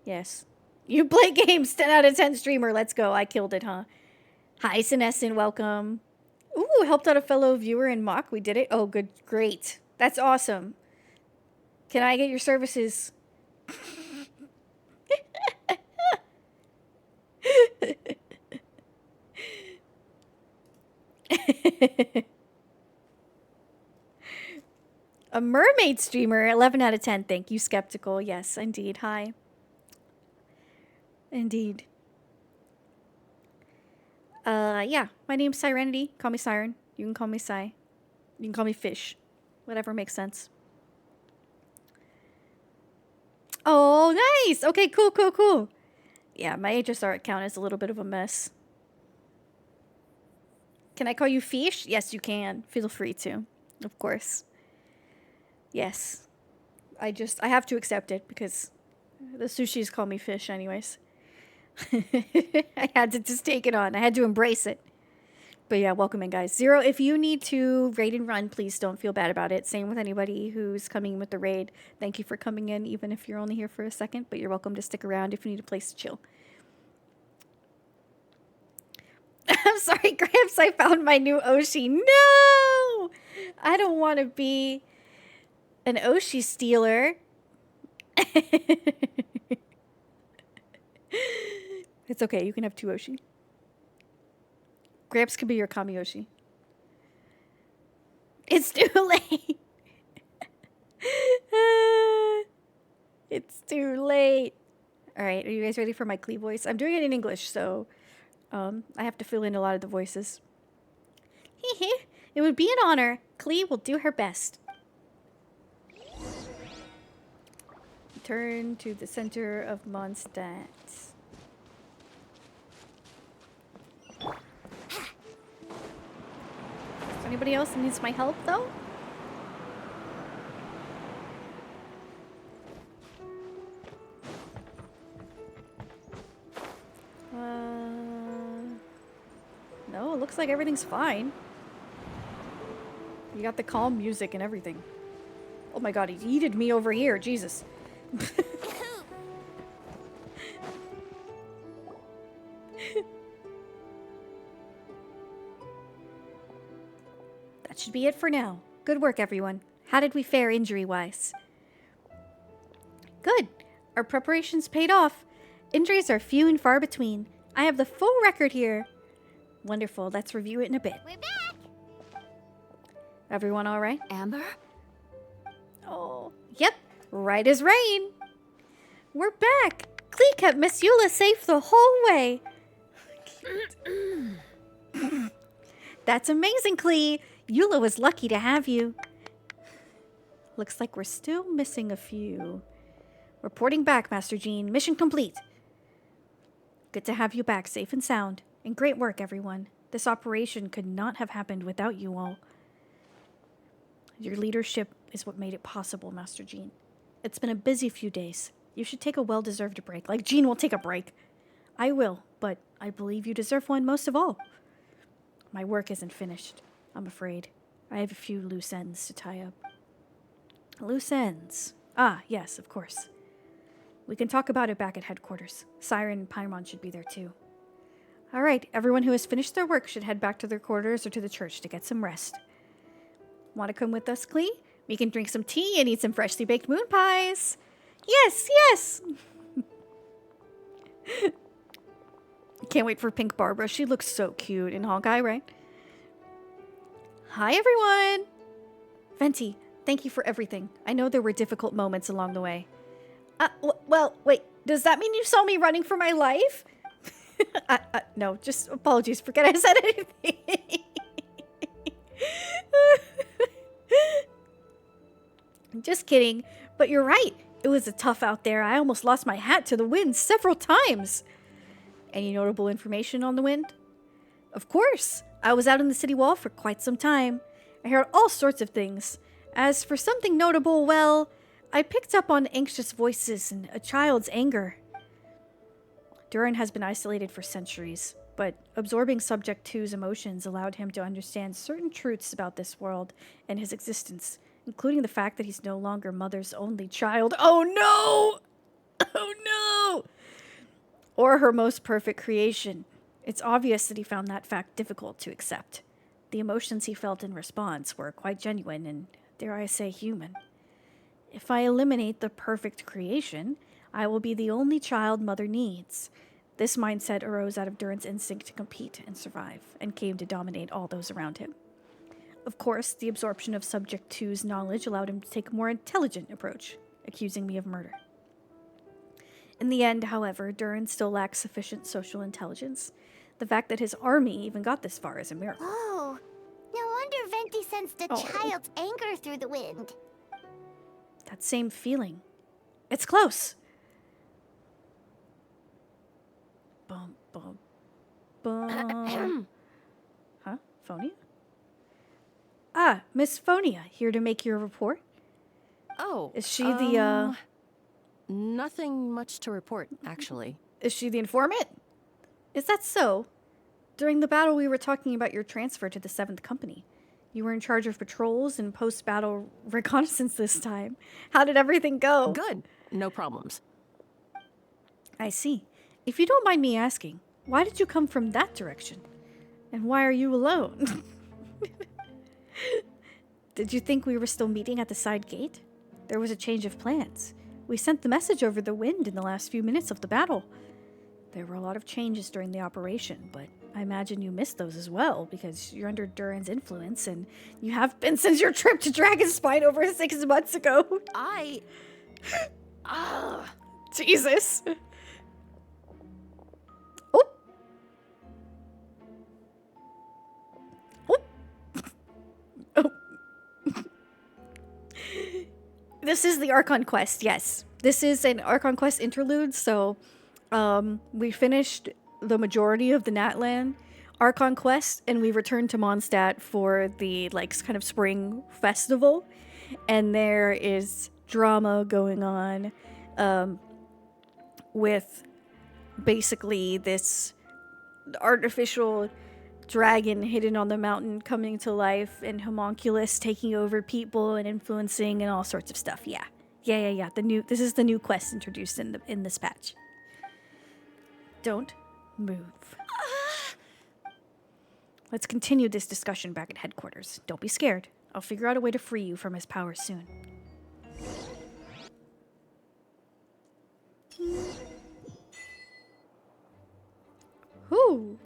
Speaker 1: Yes. You play games. 10 out of 10 streamer. Let's go. I killed it, huh? Hi, Senescent. Welcome. Ooh, helped out a fellow viewer in mock. We did it. Oh, good. Great. That's awesome. Can I get your services? A mermaid streamer. 11 out of 10. Thank you, Skeptical. Yes, indeed. Hi. Indeed. Yeah. My name's Sirenity. Call me Siren. You can call me Sai. You can call me Fish. Whatever makes sense. Oh, nice. Okay, cool, cool, cool. Yeah, my HSR account is a little bit of a mess. Can I call you Fish? Yes, you can. Feel free to. Of course. Yes. I have to accept it because the sushis call me Fish anyways. I had to just take it on. I had to embrace it. But yeah, welcome in, guys. Zero, if you need to raid and run, please don't feel bad about it. Same with anybody who's coming in with the raid. Thank you for coming in, even if you're only here for a second. But you're welcome to stick around if you need a place to chill. I'm sorry, Gramps. I found my new Oshi. No! I don't want to be an Oshi stealer. It's okay. You can have 2 Oshi. Gramps can be your Kamiyoshi. It's too late. It's too late. All right. Are you guys ready for my Klee voice? I'm doing it in English, so I have to fill in a lot of the voices. It would be an honor. Klee will do her best. Return to the center of Mondstadt. Anybody else that needs my help, though? No, it looks like everything's fine. You got the calm music and everything. Oh my god, he yeeted me over here. Jesus. That should be it for now. Good work, everyone. How did we fare injury-wise? Good. Our preparations paid off. Injuries are few and far between. I have the full record here. Wonderful. Let's review it in a bit.
Speaker 5: We're back!
Speaker 1: Everyone all right?
Speaker 21: Amber?
Speaker 1: Oh, yep. Right as rain. We're back. Klee kept Miss Eula safe the whole way. That's amazing, Klee. Eula was lucky to have you. Looks like we're still missing a few. Reporting back, Master Jean. Mission complete. Good to have you back, safe and sound. And great work, everyone. This operation could not have happened without you all. Your leadership is what made it possible, Master Jean. It's been a busy few days. You should take a well-deserved break, like Jean will take a break. I will, but I believe you deserve one most of all. My work isn't finished, I'm afraid. I have a few loose ends to tie up. Loose ends? Ah, yes, of course. We can talk about it back at headquarters. Siren and Paimon should be there too. All right, everyone who has finished their work should head back to their quarters or to the church to get some rest. Want to come with us, Klee? We can drink some tea and eat some freshly baked moon pies. Yes, yes! Can't wait for Pink Barbara. She looks so cute in Hawkeye, right? Hi, everyone! Venti, thank you for everything. I know there were difficult moments along the way. Well, wait. Does that mean you saw me running for my life? No, just apologies. Forget I said anything. Just kidding. But you're right. It was tough out there. I almost lost my hat to the wind several times. Any notable information on the wind? Of course. I was out in the city wall for quite some time. I heard all sorts of things. As for something notable, well, I picked up on anxious voices and a child's anger. Durin has been isolated for centuries, but absorbing Subject 2's emotions allowed him to understand certain truths about this world and his existence, including the fact that he's no longer Mother's only child. Oh no! Oh no! Or her most perfect creation. It's obvious that he found that fact difficult to accept. The emotions he felt in response were quite genuine and, dare I say, human. If I eliminate the perfect creation, I will be the only child Mother needs. This mindset arose out of Durin's instinct to compete and survive, and came to dominate all those around him. Of course, the absorption of Subject 2's knowledge allowed him to take a more intelligent approach, accusing me of murder. In the end, however, Durin still lacks sufficient social intelligence. The fact that his army even got this far is a miracle.
Speaker 5: Oh, no wonder Venti sensed a child's anger through the wind.
Speaker 1: That same feeling. It's close. Bum, bum, bum. Huh? Phonia? Ah, Miss Phonia, here to make your report.
Speaker 4: Oh.
Speaker 1: Is she the,
Speaker 4: Nothing much to report, actually.
Speaker 1: Is she the informant? Is that so? During the battle, we were talking about your transfer to the 7th Company. You were in charge of patrols and post-battle reconnaissance this time. How did everything go?
Speaker 4: Good. No problems.
Speaker 1: I see. If you don't mind me asking, why did you come from that direction? And why are you alone? Did you think we were still meeting at the side gate? There was a change of plans. We sent the message over the wind in the last few minutes of the battle. There were a lot of changes during the operation, but I imagine you missed those as well, because you're under Durin's influence, and you have been since your trip to Dragonspine over 6 months ago. Jesus. This is the Archon Quest, yes. This is an Archon Quest interlude, so we finished the majority of the Natlan Archon Quest, and we returned to Mondstadt for the, kind of spring festival. And there is drama going on with basically this artificial dragon hidden on the mountain coming to life, and homunculus taking over people and influencing and all sorts of stuff. Yeah. This is the new quest introduced in this patch. Don't move. Let's continue this discussion back at headquarters. Don't be scared. I'll figure out a way to free you from his power soon. Whoo!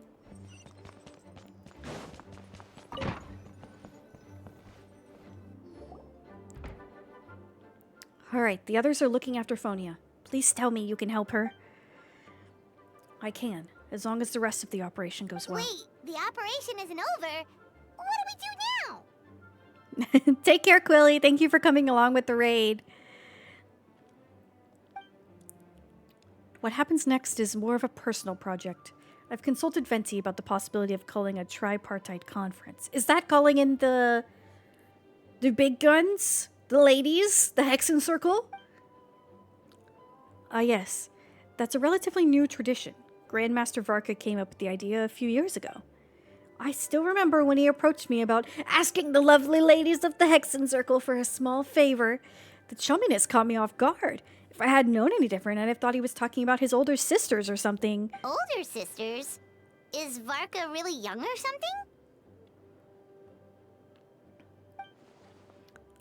Speaker 1: Alright, the others are looking after Phonia. Please tell me you can help her. I can, as long as the rest of the operation goes well.
Speaker 5: Wait, the operation isn't over. What do we do now?
Speaker 1: Take care, Quilly. Thank you for coming along with the raid. What happens next is more of a personal project. I've consulted Venti about the possibility of calling a tripartite conference. Is that calling in the big guns? The ladies? The Hexen Circle? Yes. That's a relatively new tradition. Grandmaster Varka came up with the idea a few years ago. I still remember when he approached me about asking the lovely ladies of the Hexen Circle for a small favor. The chumminess caught me off guard. If I had known any different, I'd have thought he was talking about his older sisters or something.
Speaker 5: Older sisters? Is Varka really young or something?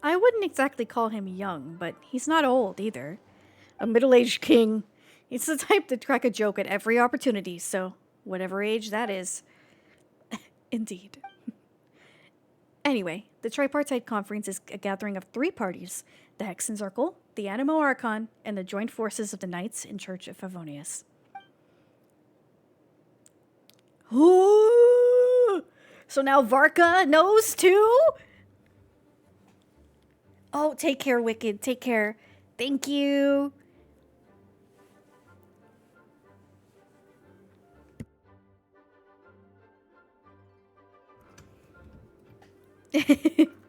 Speaker 1: I wouldn't exactly call him young, but he's not old either. A middle-aged king. He's the type to crack a joke at every opportunity, so whatever age that is. Indeed. Anyway, the Tripartite Conference is a gathering of 3 parties: the Hexen Circle, the Animo Archon, and the joint forces of the Knights in Church of Favonius. Ooh! So now Varka knows too? Oh, take care, Wicked. Take care. Thank you.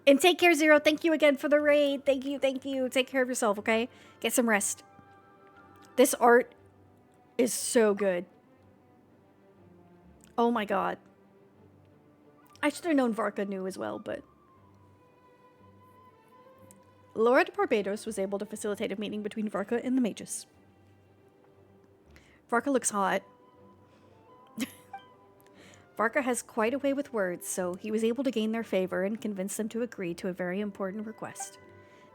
Speaker 1: And take care, Zero. Thank you again for the raid. Thank you, thank you. Take care of yourself, okay? Get some rest. This art is so good. Oh my god. I should have known Varka knew as well, but... Laura de Barbados was able to facilitate a meeting between Varka and the mages. Varka looks hot. Varka has quite a way with words, so he was able to gain their favor and convince them to agree to a very important request.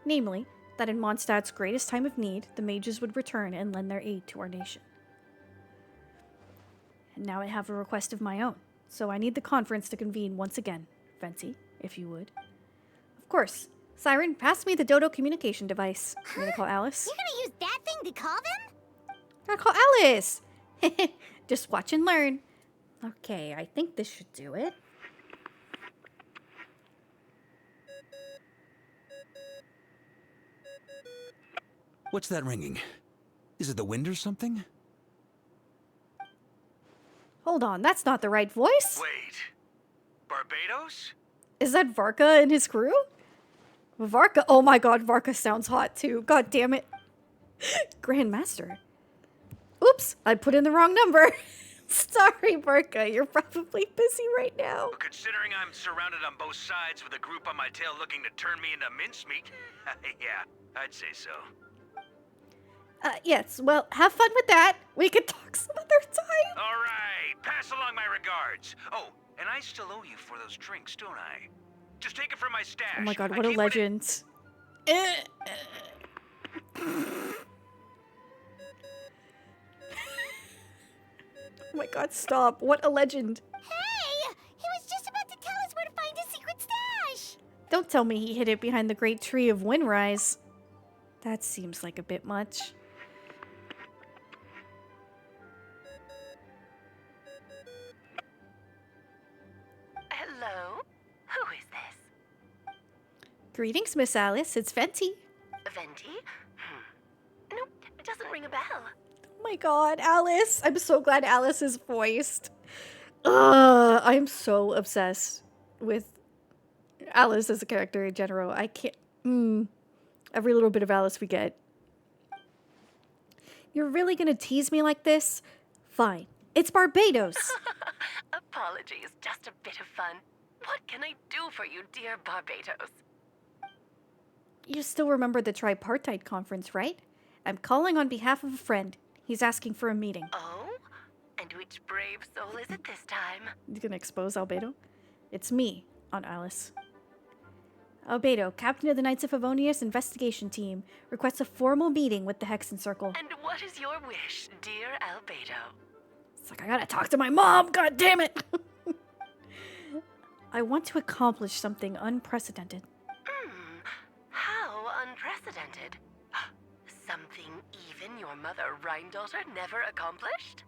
Speaker 1: Namely, that in Mondstadt's greatest time of need, the mages would return and lend their aid to our nation. And now I have a request of my own, so I need the conference to convene once again. Venti, if you would. Of course. Siren, pass me the Dodo communication device. I'm gonna call Alice.
Speaker 5: You're gonna use that thing to call them?
Speaker 1: Gotta call Alice! Just watch and learn. Okay, I think this should do it.
Speaker 14: What's that ringing? Is it the wind or something?
Speaker 1: Hold on, that's not the right voice.
Speaker 17: Wait. Barbados?
Speaker 1: Is that Varka and his crew? Varka? Oh my god, Varka sounds hot too. God damn it. Grandmaster. Oops, I put in the wrong number. Sorry, Varka, you're probably busy right now.
Speaker 17: Considering I'm surrounded on both sides with a group on my tail looking to turn me into mincemeat, yeah, I'd say so.
Speaker 1: Yes, well, have fun with that. We can talk some other time.
Speaker 17: All right, pass along my regards. Oh, and I still owe you for those drinks, don't I? Just take it from my stash.
Speaker 1: Oh my god, what a legend. Oh my god, stop. What a legend.
Speaker 5: Hey! He was just about to tell us where to find his secret stash!
Speaker 1: Don't tell me he hid it behind the great tree of Windrise. That seems like a bit much.
Speaker 20: Hello? Who is this?
Speaker 1: Greetings, Miss Alice. It's Venti.
Speaker 20: Venti? Nope, it doesn't ring a bell.
Speaker 1: Oh my god, Alice. I'm so glad Alice is voiced. I'm so obsessed with Alice as a character in general. I can't... Every little bit of Alice we get. You're really gonna tease me like this? Fine. It's Barbados.
Speaker 20: Apologies, just a bit of fun. What can I do for you, dear Barbados?
Speaker 1: You still remember the Tripartite Conference, right? I'm calling on behalf of a friend. He's asking for a meeting.
Speaker 20: Oh? And which brave soul is it this time?
Speaker 1: You gonna expose Albedo? It's me, Aunt Alice. Albedo, captain of the Knights of Favonius investigation team, requests a formal meeting with the Hexen Circle.
Speaker 20: And what is your wish, dear Albedo?
Speaker 1: It's like, I gotta talk to my mom, god damn it! I want to accomplish something unprecedented.
Speaker 20: How unprecedented? Something even your mother Rhine-daughter never accomplished?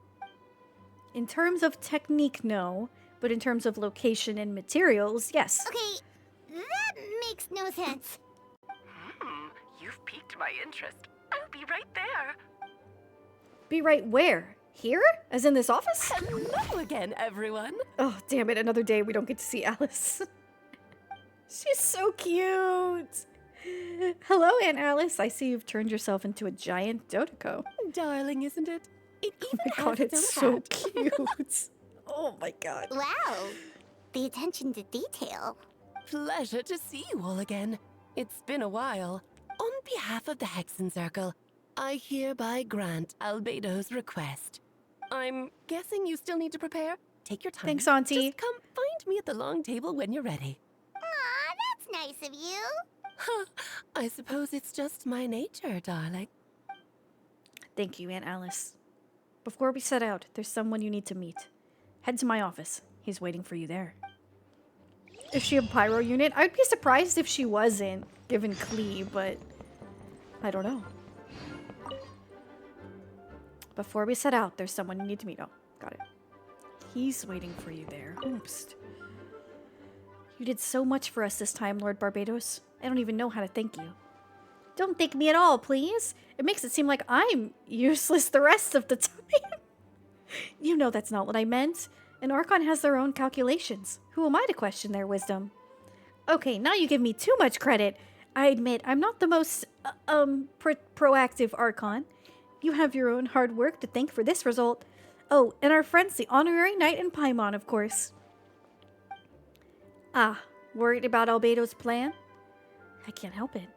Speaker 1: In terms of technique, no. But in terms of location and materials, yes.
Speaker 5: Okay, that makes no sense.
Speaker 20: You've piqued my interest. I'll be right there.
Speaker 1: Be right where? Here? As in this office?
Speaker 20: Hello again, everyone.
Speaker 1: Oh, damn it. Another day we don't get to see Alice. She's so cute. Hello, Aunt Alice. I see you've turned yourself into a giant Dodico.
Speaker 20: Darling, isn't it? It even
Speaker 1: Oh my god,
Speaker 20: has
Speaker 1: it's
Speaker 20: its
Speaker 1: so
Speaker 20: own hat.
Speaker 1: cute. Oh my god.
Speaker 5: Wow, the attention to detail.
Speaker 20: Pleasure to see you all again. It's been a while. On behalf of the Hexen Circle, I hereby grant Albedo's request. I'm guessing you still need to prepare? Take your time.
Speaker 1: Thanks, Auntie.
Speaker 20: Just come find me at the long table when you're ready.
Speaker 5: Aw, that's nice of you.
Speaker 20: I suppose it's just my nature, darling.
Speaker 1: Thank you, Aunt Alice. Before we set out, there's someone you need to meet. Head to my office. He's waiting for you there. Is she a pyro unit? I'd be surprised if she wasn't, given Klee, but I don't know. Before we set out, there's someone you need to meet. Oh, got it. He's waiting for you there. Oops. You did so much for us this time, Lord Barbados. I don't even know how to thank you. Don't thank me at all, please. It makes it seem like I'm useless the rest of the time. You know that's not what I meant. An Archon has their own calculations. Who am I to question their wisdom? Okay, now you give me too much credit. I admit I'm not the most, proactive Archon. You have your own hard work to thank for this result. Oh, and our friend's the honorary knight in Paimon, of course. Ah, worried about Albedo's plan? I can't help it.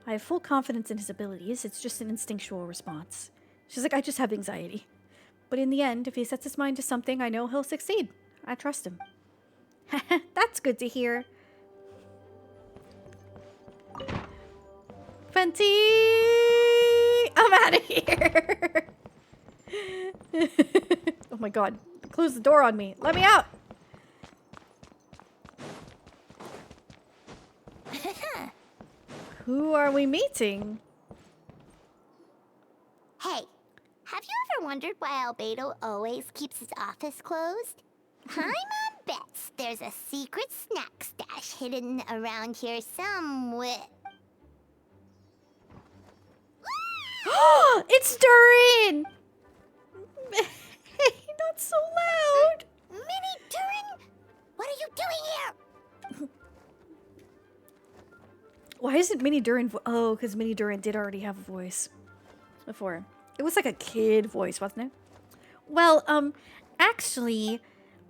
Speaker 1: I have full confidence in his abilities. It's just an instinctual response. She's like, I just have anxiety. But in the end, if he sets his mind to something, I know he'll succeed. I trust him. That's good to hear. Fenty! I'm out of here! Oh my god. Close the door on me. Let me out! Who are we meeting?
Speaker 5: Hey, have you ever wondered why Albedo always keeps his office closed? Paimon bets there's a secret snack stash hidden around here somewhere.
Speaker 1: It's Durin! Hey, not so loud!
Speaker 5: Mini Durin? What are you doing here?
Speaker 1: Why isn't Mini Durin? Oh, because Mini Durin did already have a voice before. It was like a kid voice, wasn't it? Well, actually,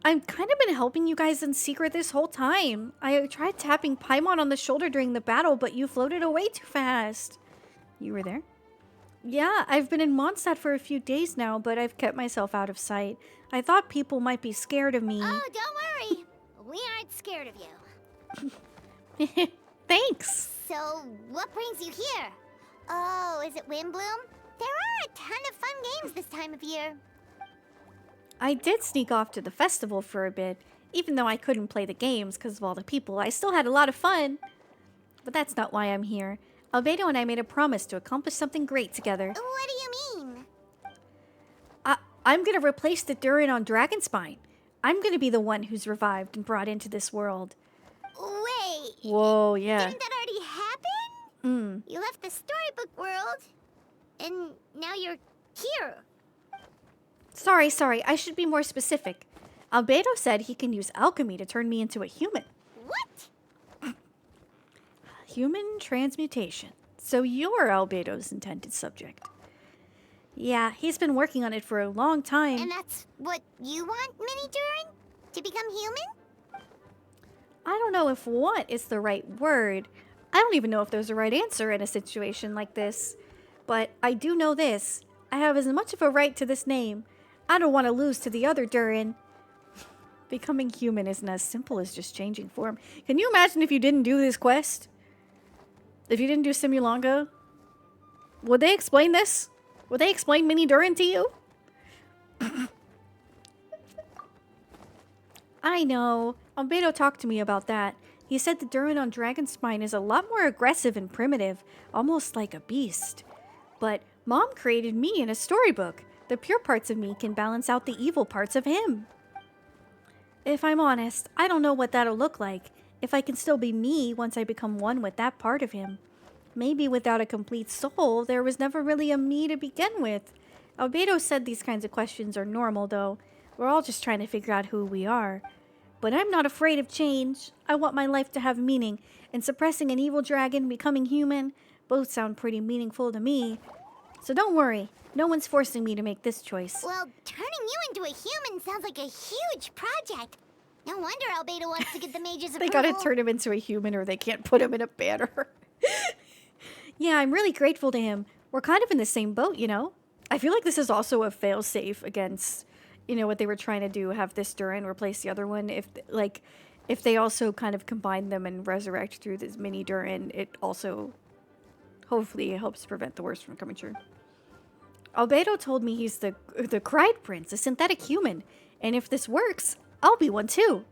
Speaker 1: I've kind of been helping you guys in secret this whole time. I tried tapping Paimon on the shoulder during the battle, but you floated away too fast. You were there? Yeah, I've been in Mondstadt for a few days now, but I've kept myself out of sight. I thought people might be scared of me.
Speaker 5: Oh, don't worry. We aren't scared of you.
Speaker 1: Thanks.
Speaker 5: So, what brings you here? Oh, is it Windbloom? There are a ton of fun games this time of year.
Speaker 1: I did sneak off to the festival for a bit. Even though I couldn't play the games because of all the people, I still had a lot of fun. But that's not why I'm here. Albedo and I made a promise to accomplish something great together.
Speaker 5: What do you mean?
Speaker 1: I'm going to replace the Durin on Dragonspine. I'm going to be the one who's revived and brought into this world.
Speaker 5: Wait.
Speaker 1: Whoa, yeah.
Speaker 5: Didn't that already happen? You left the storybook world, and now you're here.
Speaker 1: Sorry. I should be more specific. Albedo said he can use alchemy to turn me into a human.
Speaker 5: What?
Speaker 1: Human transmutation. So you're Albedo's intended subject. Yeah, he's been working on it for a long time.
Speaker 5: And that's what you want, Mini Durin? To become human?
Speaker 1: I don't know if want is the right word. I don't even know if there's a right answer in a situation like this. But I do know this. I have as much of a right to this name. I don't want to lose to the other Durin. Becoming human isn't as simple as just changing form. Can you imagine if you didn't do this quest? If you didn't do Simulanga? Would they explain this? Would they explain Mini Durin to you? I know. Albedo talked to me about that. He said the Durin on Dragonspine is a lot more aggressive and primitive, almost like a beast. But Mom created me in a storybook. The pure parts of me can balance out the evil parts of him. If I'm honest, I don't know what that'll look like, if I can still be me once I become one with that part of him. Maybe without a complete soul, there was never really a me to begin with. Albedo said these kinds of questions are normal, though. We're all just trying to figure out who we are. But I'm not afraid of change. I want my life to have meaning, and suppressing an evil dragon, becoming human, both sound pretty meaningful to me. So don't worry, no one's forcing me to make this choice.
Speaker 5: Well, turning you into a human sounds like a huge project. No wonder Albedo wants to get the mage's
Speaker 1: They
Speaker 5: approval.
Speaker 1: gotta turn him into a human or they can't put him in a banner. Yeah, I'm really grateful to him. We're kind of in the same boat, you know? I feel like this is also a failsafe against, you know, what they were trying to do, have this Durin replace the other one. If, like, if they also kind of combine them and resurrect through this mini Durin, it also hopefully helps prevent the worst from coming true. Albedo told me he's the Cried Prince, a synthetic human, and if this works, I'll be one too.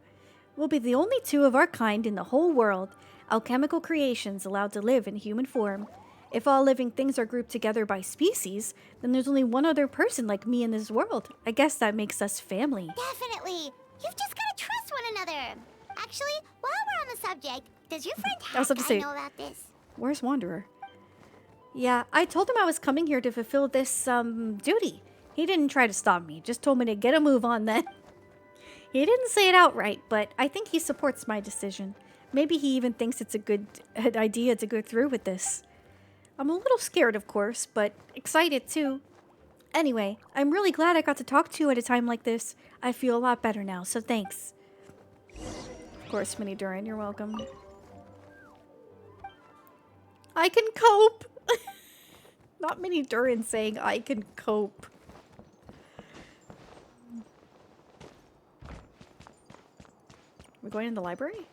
Speaker 1: We'll be the only two of our kind in the whole world, alchemical creations allowed to live in human form. If all living things are grouped together by species, then there's only one other person like me in this world. I guess that makes us family.
Speaker 5: Definitely. You've just gotta trust one another. Actually, while we're on the subject, does your friend
Speaker 1: I was about to say,
Speaker 5: know about this?
Speaker 1: Where's Wanderer? Yeah, I told him I was coming here to fulfill this, duty. He didn't try to stop me, just told me to get a move on then. He didn't say it outright, but I think he supports my decision. Maybe he even thinks it's a good idea to go through with this. I'm a little scared, of course, but excited too. Anyway, I'm really glad I got to talk to you at a time like this. I feel a lot better now, so thanks. Of course, Mini Durin, you're welcome. I can cope! Not Mini Durin saying I can cope. We're going in the library?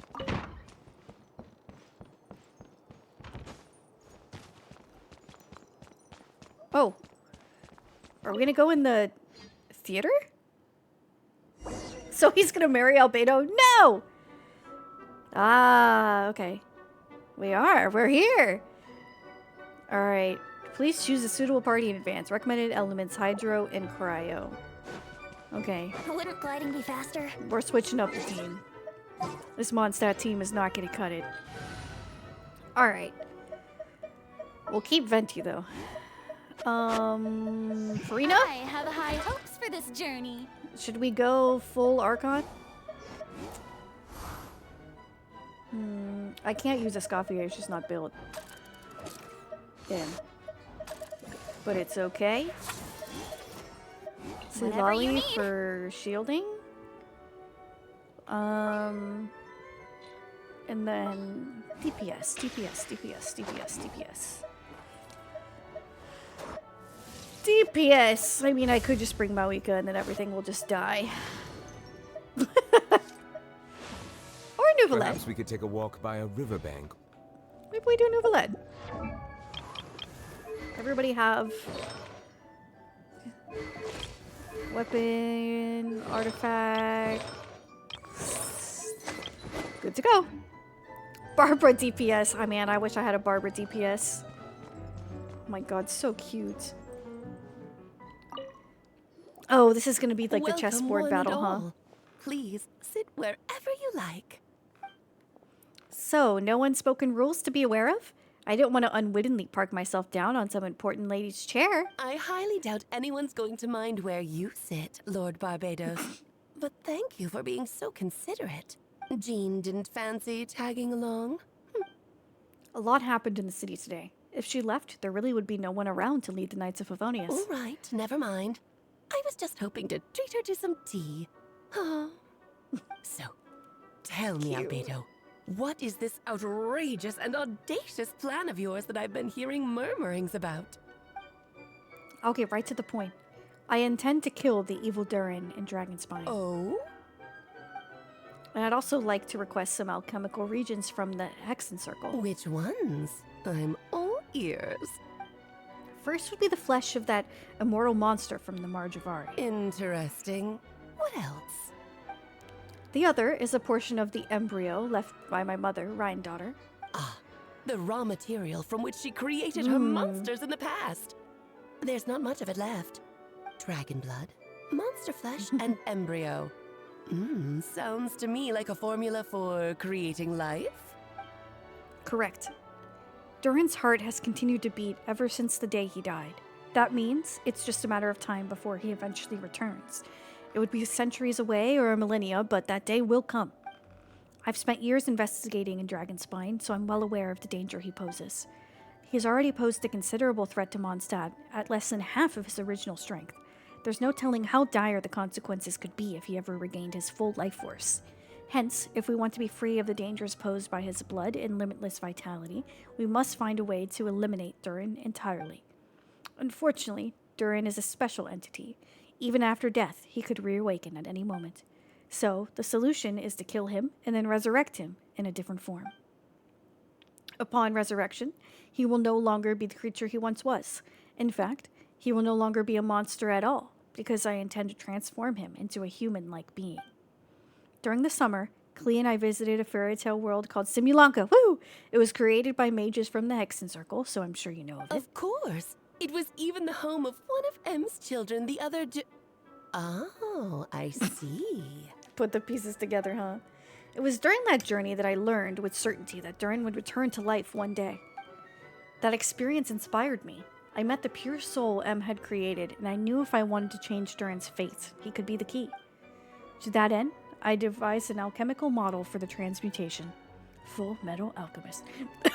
Speaker 1: Oh. Are we gonna go in the theater? So he's gonna marry Albedo? No! Ah, okay. We're here! Alright. Please choose a suitable party in advance. Recommended elements, hydro and cryo. Okay.
Speaker 6: Wouldn't gliding be faster?
Speaker 1: We're switching up the team. This Mondstadt team is not gonna cut it. Alright. We'll keep Venti though. Farina?
Speaker 6: I have high hopes for this journey.
Speaker 1: Should we go full Archon? I can't use Escoffier, it's just not built. Damn. But it's okay. Silali for shielding. And then DPS, DPS, DPS, DPS, DPS. DPS! I mean, I could just bring Mawika and then everything will just die. Or Nuvalet.
Speaker 8: Perhaps we could take a walk by a riverbank.
Speaker 1: Maybe we do Nuvalet. Everybody have weapon, artifact. Good to go. Barbara DPS. Oh man, I wish I had a Barbara DPS. Oh my god, so cute. Oh, this is gonna be like the chessboard battle, huh?
Speaker 20: Please sit wherever you like.
Speaker 1: So, no unspoken rules to be aware of? I don't want to unwittingly park myself down on some important lady's chair.
Speaker 20: I highly doubt anyone's going to mind where you sit, Lord Barbados. But thank you for being so considerate. Jean didn't fancy tagging along?
Speaker 1: A lot happened in the city today. If she left, there really would be no one around to lead the Knights of Favonius.
Speaker 20: All right, never mind. I was just hoping to treat her to some tea. So, tell me, Albedo, what is this outrageous and audacious plan of yours that I've been hearing murmurings about?
Speaker 1: I'll get right to the point. I intend to kill the evil Durin in Dragonspine.
Speaker 20: Oh?
Speaker 1: And I'd also like to request some alchemical regions from the Hexen Circle.
Speaker 20: Which ones? I'm all ears.
Speaker 1: First would be the flesh of that immortal monster from the Marjavari.
Speaker 20: Interesting. What else?
Speaker 1: The other is a portion of the embryo left by my mother, Rhine-daughter.
Speaker 20: Ah, the raw material from which she created her monsters in the past. There's not much of it left. Dragon blood, monster flesh, and embryo. Sounds to me like a formula for creating life.
Speaker 1: Correct. Durin's heart has continued to beat ever since the day he died. That means it's just a matter of time before he eventually returns. It would be centuries away or a millennia, but that day will come. I've spent years investigating in Dragonspine, so I'm well aware of the danger he poses. He has already posed a considerable threat to Mondstadt at less than half of his original strength. There's no telling how dire the consequences could be if he ever regained his full life force. Hence, if we want to be free of the dangers posed by his blood and limitless vitality, we must find a way to eliminate Durin entirely. Unfortunately, Durin is a special entity. Even after death, he could reawaken at any moment. So, the solution is to kill him and then resurrect him in a different form. Upon resurrection, he will no longer be the creature he once was. In fact, he will no longer be a monster at all, because I intend to transform him into a human-like being. During the summer, Klee and I visited a fairy tale world called Simulanka. Woo! It was created by mages from the Hexen Circle, so I'm sure you know of it.
Speaker 20: Of course. It was even the home of one of M's children, the other Oh, I see.
Speaker 1: Put the pieces together, huh? It was during that journey that I learned with certainty that Durin would return to life one day. That experience inspired me. I met the pure soul M had created, and I knew if I wanted to change Durin's fate, he could be the key. To that end, I devised an alchemical model for the transmutation. Full Metal Alchemist.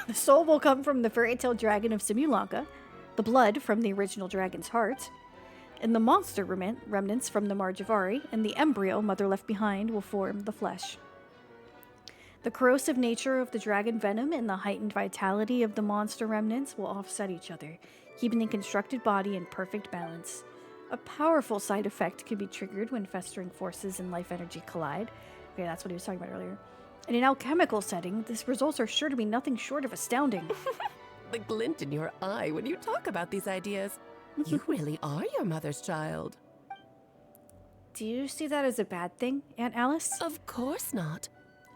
Speaker 1: The soul will come from the fairy tale dragon of Simulanka, the blood from the original dragon's heart, and the monster remnants from the Marjavari, and the embryo mother left behind will form the flesh. The corrosive nature of the dragon venom and the heightened vitality of the monster remnants will offset each other, keeping the constructed body in perfect balance. A powerful side effect can be triggered when festering forces and life energy collide. Okay, that's what he was talking about earlier. In an alchemical setting, these results are sure to be nothing short of astounding.
Speaker 20: The glint in your eye when you talk about these ideas. You really are your mother's child.
Speaker 1: Do you see that as a bad thing, Aunt Alice?
Speaker 20: Of course not.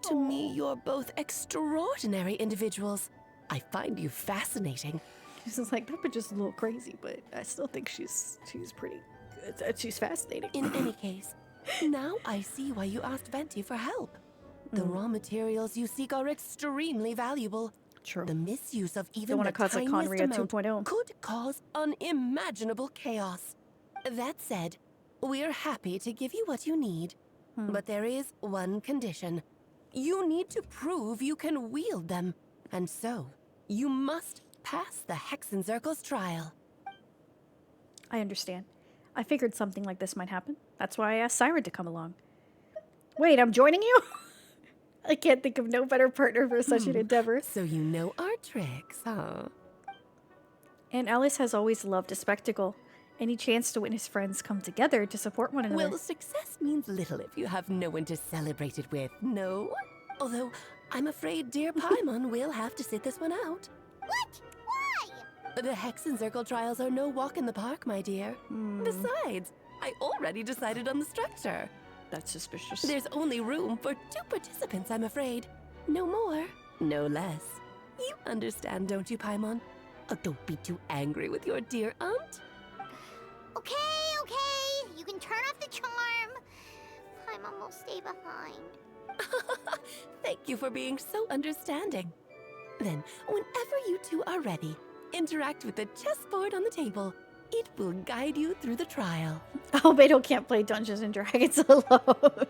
Speaker 20: To me, you're both extraordinary individuals. I find you fascinating.
Speaker 1: She's just like, that bitch is a little crazy, but I still think she's pretty good. She's fascinating.
Speaker 20: In any case, now I see why you asked Venti for help. The raw materials you seek are extremely valuable.
Speaker 1: True.
Speaker 20: The misuse of even
Speaker 1: Don't want
Speaker 20: the
Speaker 1: to cause like
Speaker 20: tiniest
Speaker 1: Conria
Speaker 20: amount
Speaker 1: 2.0.
Speaker 20: could cause unimaginable chaos. That said, we're happy to give you what you need. But there is one condition. You need to prove you can wield them. And so, you must pass the Hexenzirkel's trial.
Speaker 1: I understand. I figured something like this might happen. That's why I asked Siren to come along. Wait, I'm joining you? I can't think of no better partner for such an endeavor.
Speaker 20: So you know our tricks, huh?
Speaker 1: And Alice has always loved a spectacle. Any chance to witness friends come together to support one another.
Speaker 20: Well, success means little if you have no one to celebrate it with, no? Although, I'm afraid dear Paimon will have to sit this one out.
Speaker 5: What? Why?
Speaker 20: The Hexenzirkel trials are no walk in the park, my dear. Besides, I already decided on the structure.
Speaker 1: That's suspicious.
Speaker 20: There's only room for 2 participants, I'm afraid. No more, no less. You understand, don't you, Paimon? Oh, don't be too angry with your dear aunt.
Speaker 5: Okay. You can turn off the charm. Paimon will stay behind.
Speaker 20: Thank you for being so understanding. Then, whenever you two are ready, interact with the chessboard on the table. It will guide you through the trial.
Speaker 1: Albedo can't play Dungeons and Dragons alone.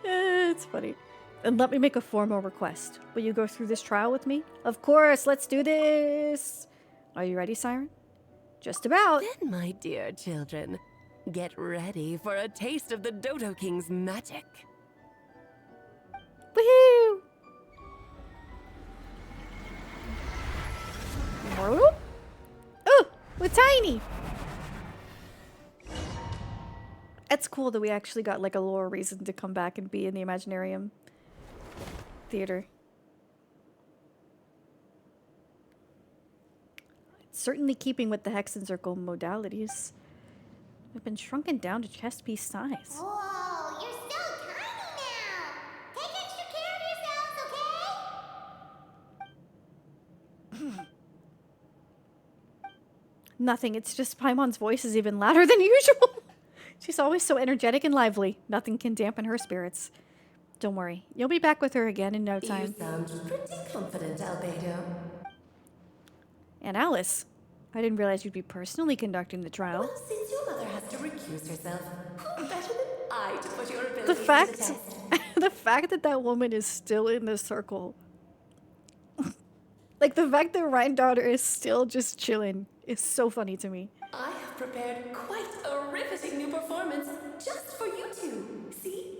Speaker 1: It's funny. And let me make a formal request. Will you go through this trial with me? Of course, let's do this. Are you ready, Siren? Just about.
Speaker 20: Then, my dear children, get ready for a taste of the Dodo King's magic.
Speaker 1: Woohoo! Whoop. Oh, we're tiny. It's cool that we actually got like a little reason to come back and be in the Imaginarium theater. It's certainly keeping with the Hexenzirkel modalities. We've been shrunken down to chest piece size.
Speaker 5: Whoa, you're so tiny now. Take extra care of yourselves, okay?
Speaker 1: Nothing. It's just Paimon's voice is even louder than usual. She's always so energetic and lively. Nothing can dampen her spirits. Don't worry. You'll be back with her again in no time.
Speaker 20: You sound pretty confident, Albedo.
Speaker 1: And Alice, I didn't realize you'd be personally conducting the trial.
Speaker 20: Well, since your mother has to recuse herself, who better than I to put your abilities
Speaker 1: The
Speaker 20: to
Speaker 1: fact,
Speaker 20: test?
Speaker 1: the fact that that woman is still in the circle, like the fact that Ryan daughter is still just chilling, is so funny to me.
Speaker 20: I have prepared quite a riveting new performance just for you two. See?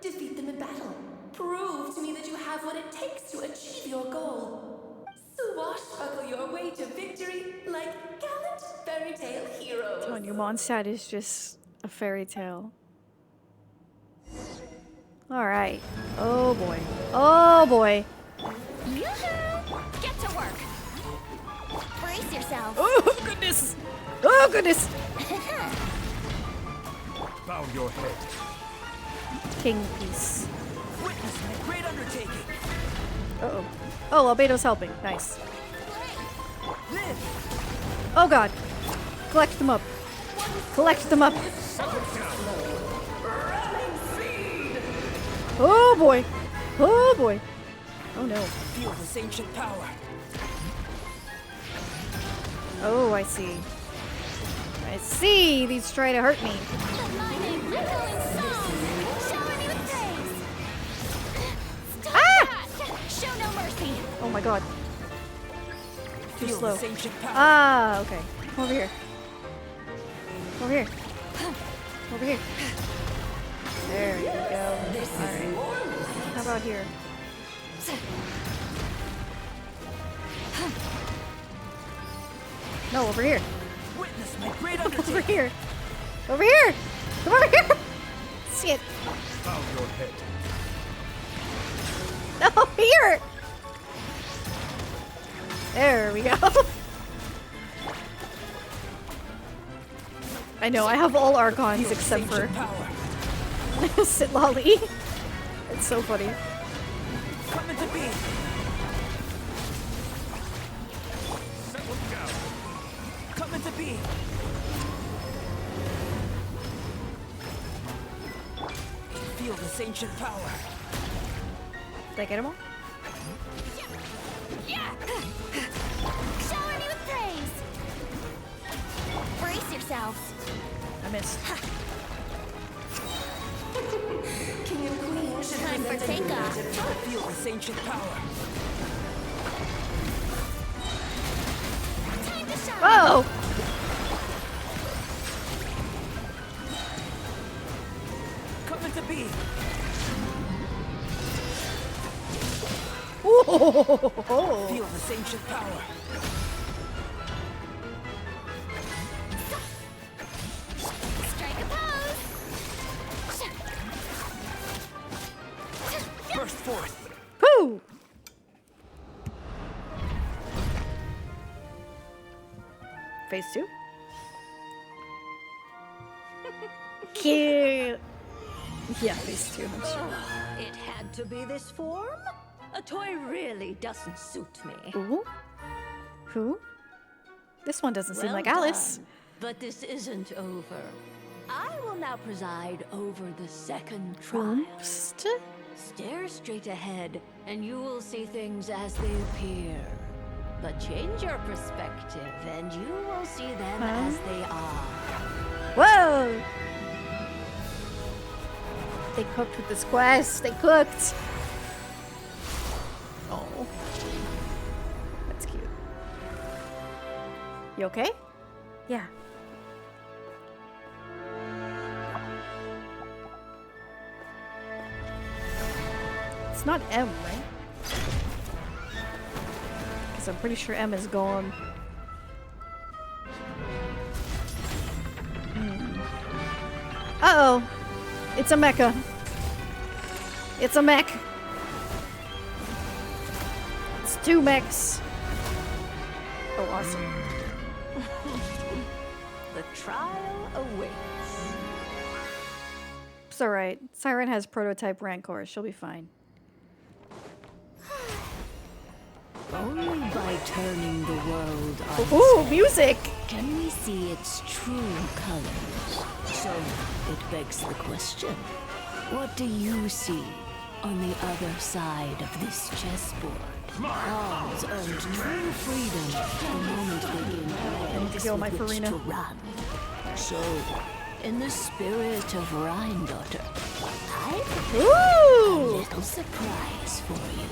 Speaker 20: Defeat them in battle. Prove to me that you have what it takes to achieve your goal. Swashbuckle your way to victory like gallant fairy tale heroes.
Speaker 1: Telling you, Mondstadt is just a fairy tale. Alright. Oh boy. Oh boy.
Speaker 6: Yoo-hoo! Get to work. Brace yourself.
Speaker 1: Oh goodness. Oh goodness.
Speaker 18: Bow your head.
Speaker 1: King piece.
Speaker 19: Witness my great undertaking.
Speaker 1: Uh-oh. Oh, Albedo's helping. Nice.
Speaker 19: Live.
Speaker 1: Oh god. Collect them up. Collect them up. Oh boy. Oh boy. Oh no.
Speaker 19: Feel this ancient power.
Speaker 1: Oh, I see. I see. These try to hurt me. Ah!
Speaker 6: Show no mercy.
Speaker 1: Oh my god. Too
Speaker 19: Feel
Speaker 1: slow.
Speaker 19: this ancient power.
Speaker 1: Ah, okay. Come over here. Come over here. Over here. There you go. Alright. How about here? No, over here.
Speaker 19: Witness my great
Speaker 1: Over
Speaker 19: undertaking.
Speaker 1: here. Over here. Come over here. Shit.
Speaker 18: Bow your head.
Speaker 1: No, here. There we go. I know, I have all Archons except for Sitlali. It's so funny.
Speaker 19: Coming to be. Coming to be. Feel this ancient power.
Speaker 1: Did I get them all?
Speaker 6: Yeah. Shower me with praise. Brace yourselves.
Speaker 1: I missed.
Speaker 6: King and Queen should time for takeoff.
Speaker 19: Feel this ancient power.
Speaker 6: Time to shine.
Speaker 1: Oh!
Speaker 19: Coming to be.
Speaker 1: Whoa!
Speaker 19: Feel this ancient power.
Speaker 6: Strike a pose.
Speaker 19: Burst forth.
Speaker 1: Woo! Phase 2? Cute! Yeah, phase 2, I'm sure.
Speaker 12: It had to be this form? A toy really doesn't suit me.
Speaker 1: Ooh? Who? This one doesn't seem
Speaker 12: Well
Speaker 1: like Alice.
Speaker 12: done, but this isn't over. I will now preside over the second trial.
Speaker 1: Oops.
Speaker 12: Stare straight ahead, and you will see things as they appear. But change your perspective, and you will see them as they are.
Speaker 1: Whoa! They cooked with this quest. They cooked. Oh. That's cute. You okay? Yeah. It's not M, right? Because I'm pretty sure M is gone. Uh-oh. It's a mecha. It's a mech. It's 2 mechs. Oh, awesome.
Speaker 12: The trial awaits.
Speaker 1: It's alright. Siren has prototype Rancor. She'll be fine.
Speaker 12: Only by turning the world on
Speaker 1: Ooh,
Speaker 12: its
Speaker 1: music!
Speaker 12: head can we see its true colors. So it begs the question, what do you see on the other side of this chessboard? Pawns earned true freedom the moment they gain plans
Speaker 1: kill my
Speaker 12: with which
Speaker 1: Farina.
Speaker 12: to run. So, in the spirit of Rheindotter, I've a little surprise for you.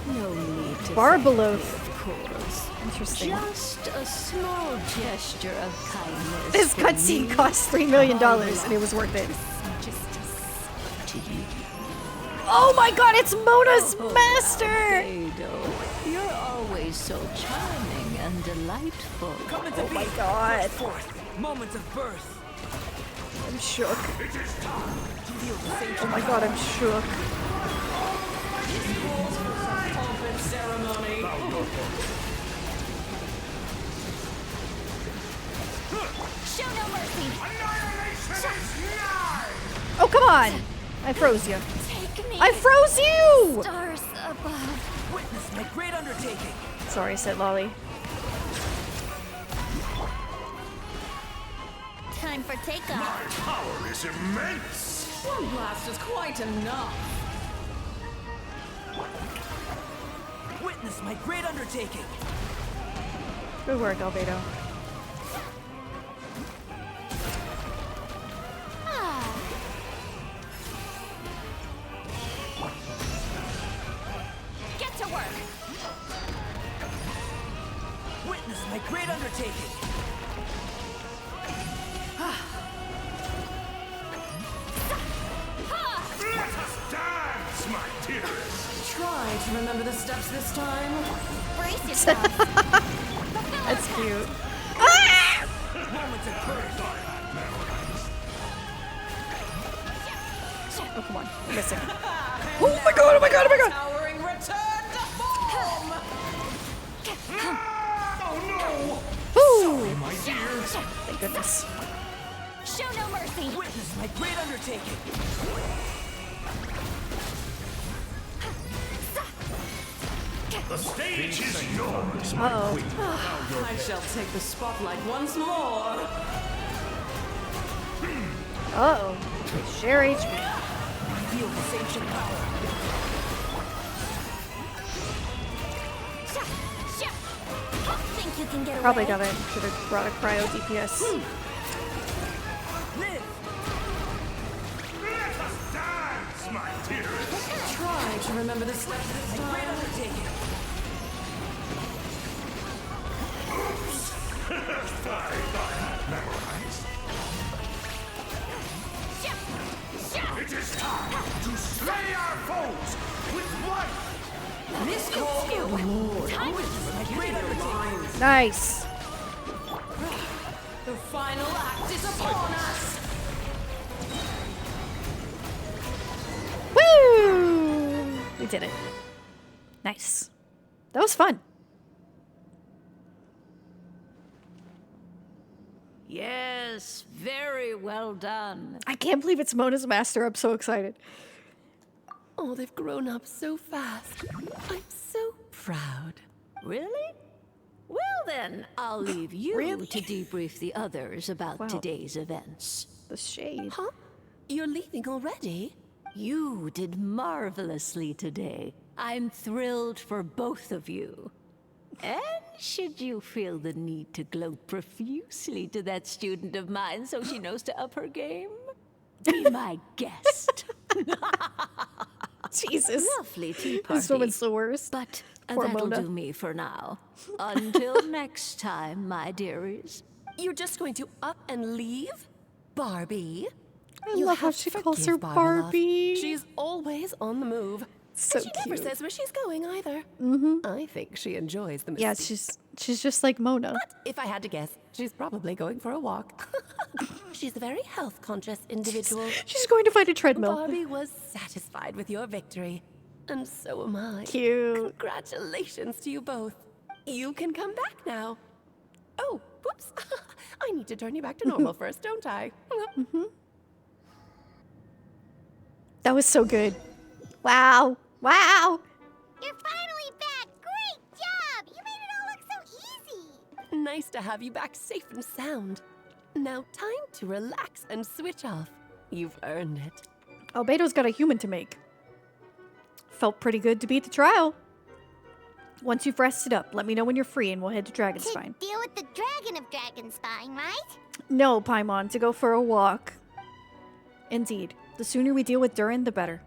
Speaker 12: No need to
Speaker 1: Barbaloth.
Speaker 12: of course.
Speaker 1: Interesting.
Speaker 12: Just a small gesture of kindness.
Speaker 1: This
Speaker 12: from
Speaker 1: cutscene
Speaker 12: me.
Speaker 1: cost $3 million and it was worth it.
Speaker 12: To you.
Speaker 1: Oh my god, it's Mona's master!
Speaker 12: Albedo, you're always so charming and delightful.
Speaker 19: Coming to
Speaker 1: Oh
Speaker 19: be.
Speaker 1: my god.
Speaker 19: Burst forth. Moment of birth.
Speaker 1: I'm shook. Oh my god, I'm shook.
Speaker 6: Show no mercy.
Speaker 1: Oh, come on! I froze you.
Speaker 6: Take me.
Speaker 1: I froze you!
Speaker 6: Stars above.
Speaker 19: Witness my great undertaking.
Speaker 1: Sorry, said Lolly.
Speaker 6: Time for takeoff.
Speaker 10: My power is immense.
Speaker 11: One blast is quite enough.
Speaker 19: Witness my great undertaking.
Speaker 1: Good work, Albedo.
Speaker 6: Get to work.
Speaker 19: Witness my great undertaking.
Speaker 10: Let us dance, my dearest.
Speaker 11: Try to remember the steps this time.
Speaker 6: Brace yourself.
Speaker 1: That's cute.
Speaker 19: Moments of courage.
Speaker 1: Oh, come on. I'm missing. Oh my god, oh my god, oh my god!
Speaker 11: Towering return to form!
Speaker 1: Woo!
Speaker 10: My dear.
Speaker 1: Thank goodness.
Speaker 6: Show no mercy.
Speaker 19: Witness my great undertaking.
Speaker 10: The stage is yours, my
Speaker 1: Uh-oh.
Speaker 10: queen.
Speaker 11: I shall take the spotlight once more.
Speaker 1: Uh-oh. Share HP.
Speaker 19: Feel the sanctioned power.
Speaker 6: Think you can get away?
Speaker 1: Probably got it. Should have brought a cryo DPS.
Speaker 19: Live.
Speaker 10: Let us dance, my dearest.
Speaker 11: Try to remember the steps this
Speaker 19: My great
Speaker 11: time.
Speaker 19: undertaking.
Speaker 10: I thought memorized. It is time to slay our foes with one.
Speaker 11: This call for more.
Speaker 19: My great undertaking.
Speaker 1: Nice.
Speaker 11: The final act is upon us.
Speaker 1: Woo! We did it. Nice. That was fun.
Speaker 12: Yes, very well done.
Speaker 1: I can't believe it's Mona's master. I'm so excited.
Speaker 20: Oh, they've grown up so fast. I'm so proud.
Speaker 12: Really? Well then, I'll leave you to debrief the others about today's events.
Speaker 1: The shade.
Speaker 20: Huh? You're leaving already?
Speaker 12: You did marvelously today. I'm thrilled for both of you. And should you feel the need to gloat profusely to that student of mine so she knows to up her game, be my guest.
Speaker 1: Jesus.
Speaker 12: Lovely tea party.
Speaker 1: This woman's the worst.
Speaker 12: But
Speaker 1: Poor
Speaker 12: that'll
Speaker 1: Mona.
Speaker 12: do me for now. Until next time, my dearies.
Speaker 20: You're just going to up and leave? Barbie?
Speaker 1: I
Speaker 20: You'll
Speaker 1: love how
Speaker 20: have
Speaker 1: she
Speaker 20: to
Speaker 1: calls her
Speaker 20: forgive love.
Speaker 1: Barbie.
Speaker 20: She's always on the move.
Speaker 1: So
Speaker 20: and she
Speaker 1: cute.
Speaker 20: never says where she's going either.
Speaker 1: Mm-hmm.
Speaker 20: I think she enjoys the
Speaker 1: Yeah,
Speaker 20: mystique.
Speaker 1: she's just like Mona.
Speaker 20: But if I had to guess, she's probably going for a walk. She's a very health-conscious individual.
Speaker 1: She's going to find a treadmill.
Speaker 20: Barbie was satisfied with your victory. And so am I.
Speaker 1: Cute.
Speaker 20: Congratulations to you both. You can come back now. Oh, whoops. I need to turn you back to normal first, don't I?
Speaker 1: That was so good. Wow. Wow.
Speaker 5: You're finally back! Great job! You made it all look so easy!
Speaker 20: Nice to have you back safe and sound. Now time to relax and switch off. You've earned it.
Speaker 1: Albedo's got a human to make. Felt pretty good to beat the trial. Once you've rested up, let me know when you're free and we'll head to Dragonspine.
Speaker 5: Deal with the dragon of Dragonspine, right?
Speaker 1: No, Paimon, to go for a walk. Indeed. The sooner we deal with Durin, the better.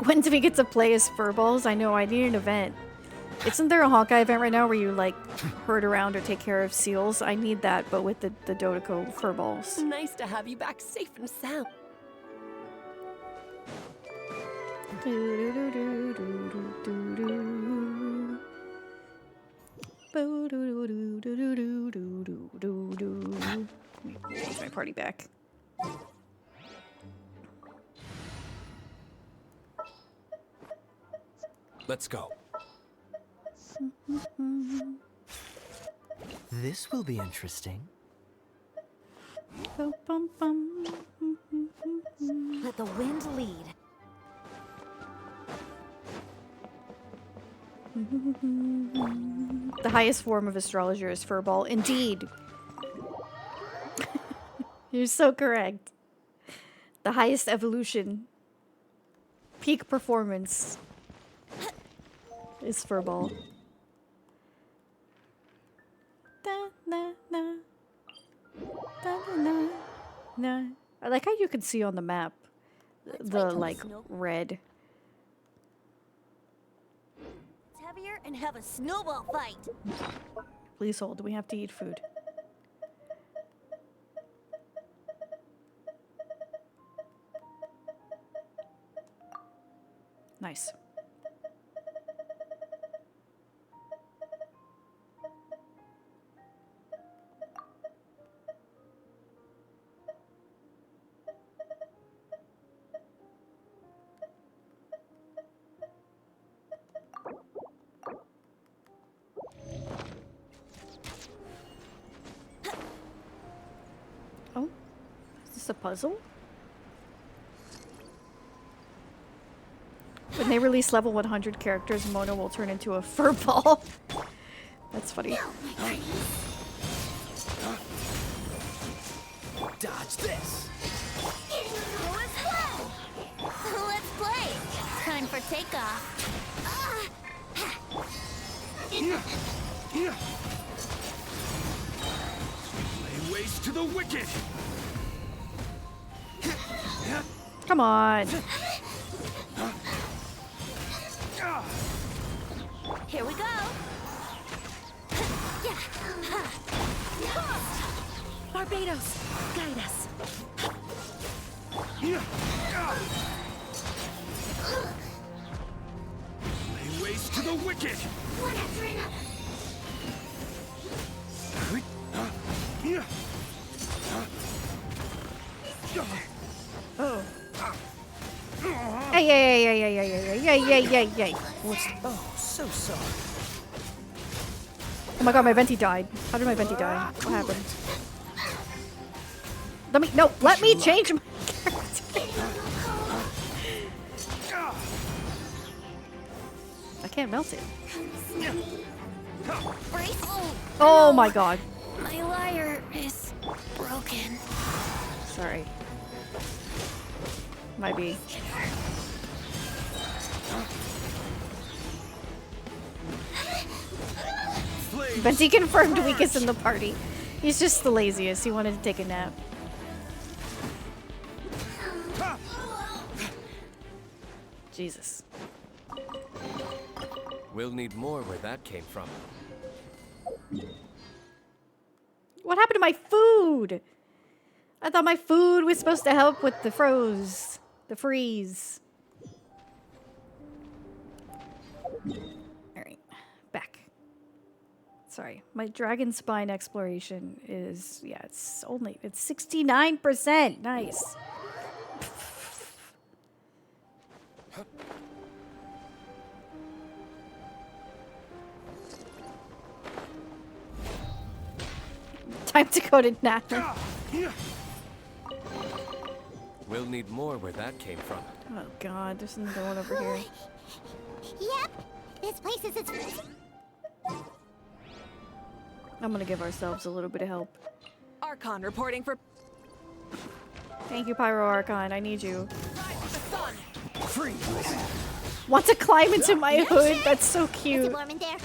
Speaker 1: When do we get to play as furballs? I know, I need an event. Isn't there a Hawkeye event right now where you, like, herd around or take care of seals? I need that, but with the Dodoko furballs.
Speaker 20: Nice to have you back safe and sound.
Speaker 1: party back.
Speaker 8: Let's go.
Speaker 19: This will be interesting.
Speaker 1: Bum, bum, bum.
Speaker 6: Let the wind lead.
Speaker 1: The highest form of astrologer is furball. Indeed. You're so correct. The highest evolution. Peak performance is furball. Da, na, na. Da, na, na. I like how you can see on the map the like red.
Speaker 6: It's heavier and have a snowball fight.
Speaker 1: Please hold. We have to eat food. Nice. Oh, is this a puzzle? When they release level 100 characters, Mona will turn into a furball. That's funny.
Speaker 19: Dodge this.
Speaker 6: Let's play. Time for takeoff.
Speaker 10: Lay waste to the wicked.
Speaker 1: Come on.
Speaker 6: Here we go.
Speaker 11: Barbados, guide us.
Speaker 10: Lay waste to the wicked.
Speaker 1: Oh. Hey, yay.
Speaker 19: What's... Oh, so sorry.
Speaker 1: Oh my god, my venti died. How did my venti die? What happened? Let me change my character. I can't melt it. Oh my god.
Speaker 6: My lyre is broken.
Speaker 1: Sorry. Might be. Venti confirmed weakest in the party. He's just the laziest. He wanted to take a nap. Jesus.
Speaker 8: We'll need more where that came from.
Speaker 1: What happened to my food? I thought my food was supposed to help with the freeze. Alright, back. Sorry, my dragon spine exploration is, yeah, it's 69%. Nice. Time to go to nap.
Speaker 8: We'll need more where that came from.
Speaker 1: Oh god, there's another one over here.
Speaker 5: Yep, this place is its...
Speaker 1: I'm gonna give ourselves a little bit of help.
Speaker 11: Archon reporting for...
Speaker 1: Thank you, Pyro Archon. I need you.
Speaker 19: Freeze.
Speaker 1: Want to climb into my hood? That's so cute.
Speaker 5: warm in there?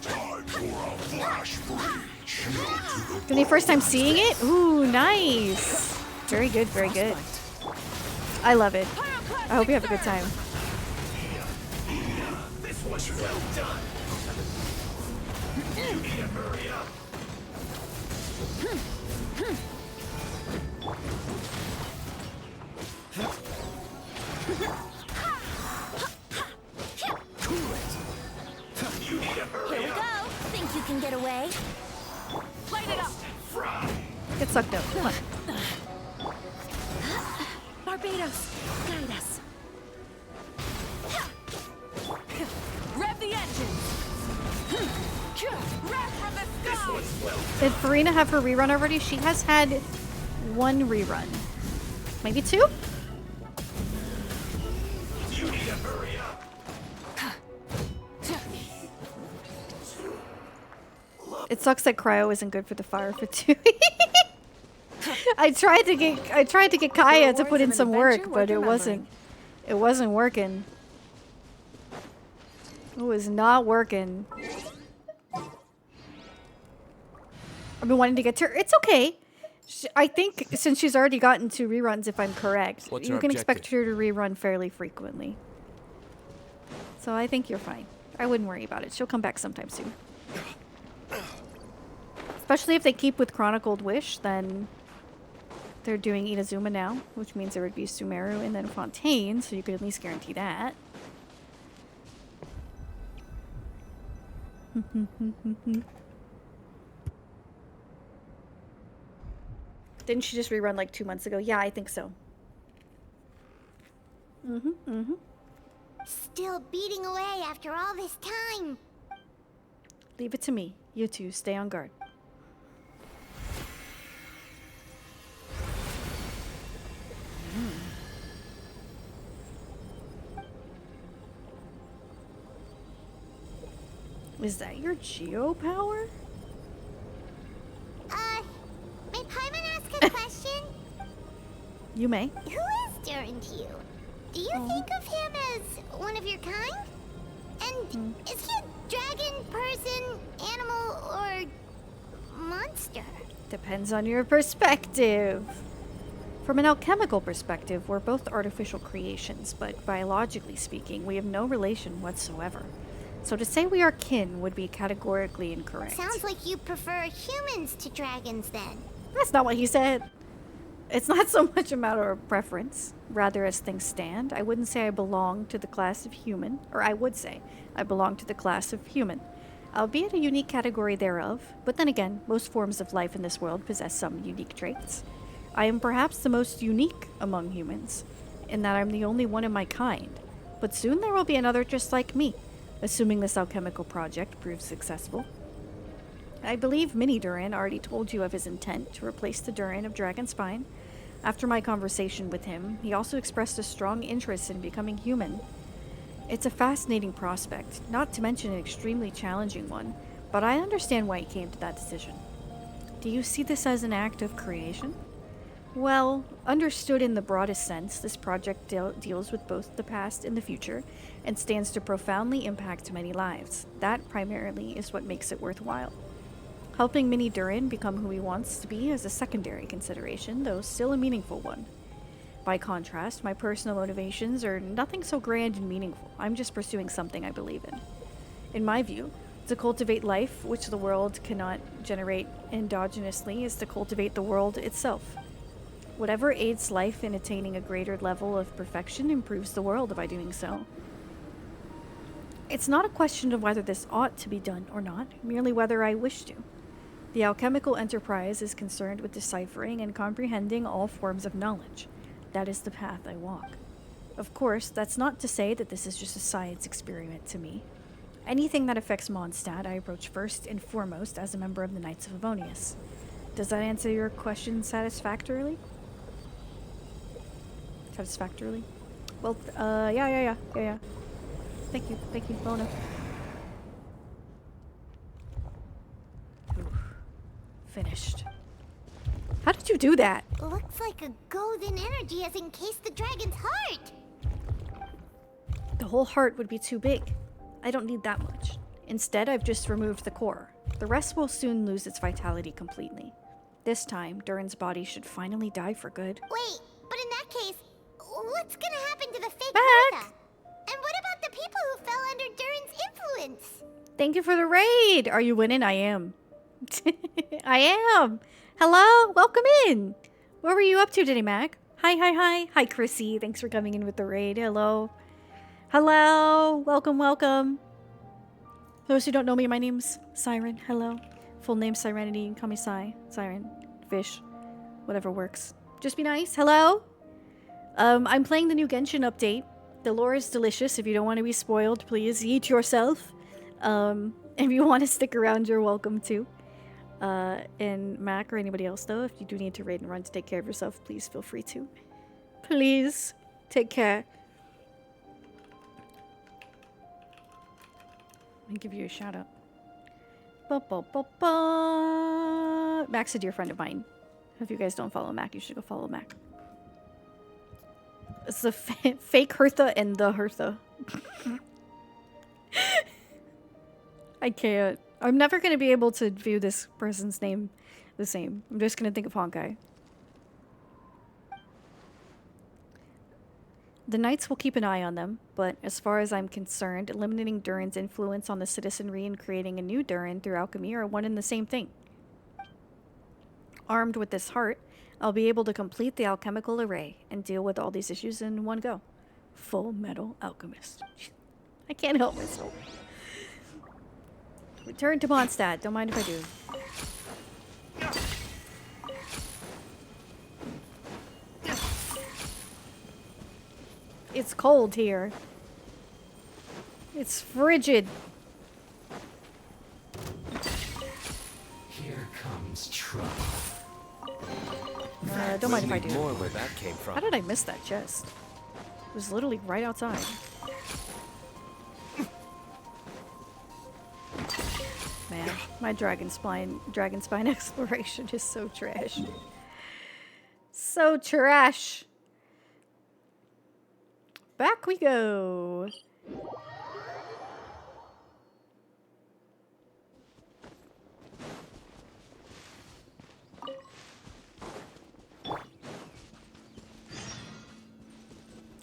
Speaker 10: Time for a flash breach.
Speaker 1: Any first time seeing it? Ooh, nice. Very good, very good. I love it. I hope you have a good time.
Speaker 10: This was well done. You need to hurry up.
Speaker 6: Here we go. think you can get away?
Speaker 11: Light it up!
Speaker 1: Get sucked up. Come on.
Speaker 11: Barbados, guide us. Rev the engine! Rev from the sky!
Speaker 1: Did Farina have her rerun already? She has had one rerun. Maybe two?
Speaker 10: You need to hurry up.
Speaker 1: It sucks that cryo isn't good for the fire for two. I tried to get Kaya to put in some work, but it wasn't working. It was not working. I've been wanting to get to her. It's okay. I think since she's already gotten 2 reruns, if I'm correct,
Speaker 8: What's
Speaker 1: you
Speaker 8: her
Speaker 1: can expect
Speaker 8: objective?
Speaker 1: her to rerun fairly frequently. So I think you're fine. I wouldn't worry about it. She'll come back sometime soon. Especially if they keep with Chronicled Wish, then they're doing Inazuma now, which means there would be Sumeru and then Fontaine, so you could at least guarantee that. Didn't she just rerun like 2 months ago? Yeah, I think so.
Speaker 5: Still beating away after all this time.
Speaker 1: Leave it to me. You two, stay on guard. Is that your geo power?
Speaker 5: May Paimon ask a question?
Speaker 1: You may.
Speaker 5: Who is Durin to you? Do you think of him as one of your kind? And is he a dragon, person, animal, or monster?
Speaker 1: Depends on your perspective. From an alchemical perspective, we're both artificial creations, but biologically speaking, we have no relation whatsoever. So to say we are kin would be categorically incorrect.
Speaker 5: Sounds like you prefer humans to dragons then.
Speaker 1: That's not what he said. It's not so much a matter of preference. Rather, as things stand, I wouldn't say I belong to the class of human, or I would say I belong to the class of human, albeit a unique category thereof. But then again, most forms of life in this world possess some unique traits. I am perhaps the most unique among humans, in that I'm the only one in my kind. But soon there will be another just like me, assuming this alchemical project proves successful. I believe Mini Durin already told you of his intent to replace the Durin of Dragonspine. After my conversation with him, he also expressed a strong interest in becoming human. It's a fascinating prospect, not to mention an extremely challenging one, but I understand why he came to that decision. Do you see this as an act of creation? Well, understood in the broadest sense, this project deals with both the past and the future, and stands to profoundly impact many lives. That primarily is what makes it worthwhile. Helping Mini Durin become who he wants to be is a secondary consideration, though still a meaningful one. By contrast, my personal motivations are nothing so grand and meaningful. I'm just pursuing something I believe in. In my view, to cultivate life, which the world cannot generate endogenously, is to cultivate the world itself. Whatever aids life in attaining a greater level of perfection improves the world by doing so. It's not a question of whether this ought to be done or not, merely whether I wish to. The alchemical enterprise is concerned with deciphering and comprehending all forms of knowledge. That is the path I walk. Of course, that's not to say that this is just a science experiment to me. Anything that affects Mondstadt I approach first and foremost as a member of the Knights of Avonius. Does that answer your question satisfactorily? Satisfactorily? Well, yeah. Thank you, Bona. Finished. How did you do that?
Speaker 5: Looks like a golden energy has encased the dragon's heart.
Speaker 1: The whole heart would be too big. I don't need that much. Instead, I've just removed the core. The rest will soon lose its vitality completely. This time, Durin's body should finally die for good.
Speaker 5: Wait, but in that case, what's gonna happen to the fake
Speaker 1: Back!
Speaker 5: Martha? And what about the people who fell under Durin's influence?
Speaker 1: Thank you for the raid! Are you winning? I am. I am! Hello? Welcome in! What were you up to today, Mac? Hi. Hi, Chrissy. Thanks for coming in with the raid. Hello. Welcome. Those who don't know me, my name's Siren. Hello. Full name Serenity. You can call me Siren. Fish. Whatever works. Just be nice. Hello? I'm playing the new Genshin update. The lore is delicious. If you don't want to be spoiled, please eat yourself. If you want to stick around, you're welcome to. And Mac or anybody else, though, if you do need to raid and run to take care of yourself, please feel free to. Please. Take care. Let me give you a shout out. Mac's a dear friend of mine. If you guys don't follow Mac, you should go follow Mac. It's the fake Hertha and the Hertha. I can't. I'm never going to be able to view this person's name the same. I'm just going to think of Honkai. The Knights will keep an eye on them, but as far as I'm concerned, eliminating Durin's influence on the citizenry and creating a new Durin through alchemy are one and the same thing. Armed with this heart, I'll be able to complete the alchemical array and deal with all these issues in one go. Full Metal Alchemist. I can't help myself. Return to Mondstadt. Don't mind if I do. It's cold here. It's frigid.
Speaker 10: Here comes trouble.
Speaker 1: Don't mind if I do.
Speaker 8: More where that came from.
Speaker 1: How did I miss that chest? It was literally right outside. Man, my dragon spine exploration is so trash. So trash. Back we go.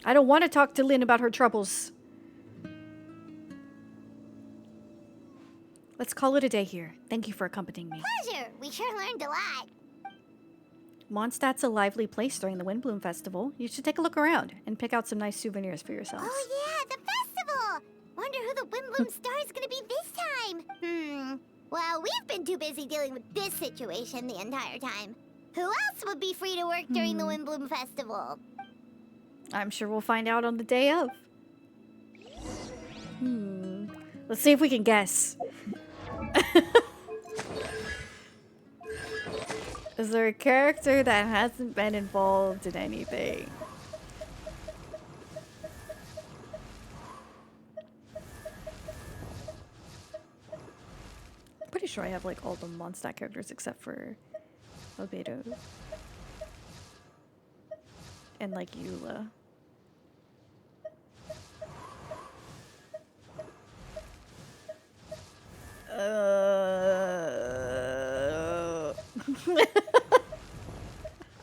Speaker 1: I don't want to talk to Lynn about her troubles. Let's call it a day here. Thank you for accompanying me.
Speaker 5: Pleasure. We sure learned a lot.
Speaker 1: Mondstadt's a lively place during the Windbloom Festival. You should take a look around and pick out some nice souvenirs for yourselves.
Speaker 5: Oh yeah, the festival! Wonder who the Windbloom Star is gonna be this time. Well, we've been too busy dealing with this situation the entire time. Who else would be free to work during the Windbloom Festival?
Speaker 1: I'm sure we'll find out on the day of. Let's see if we can guess. Is there a character that hasn't been involved in anything? I'm pretty sure I have like all the Mondstadt characters except for Albedo. And like Eula.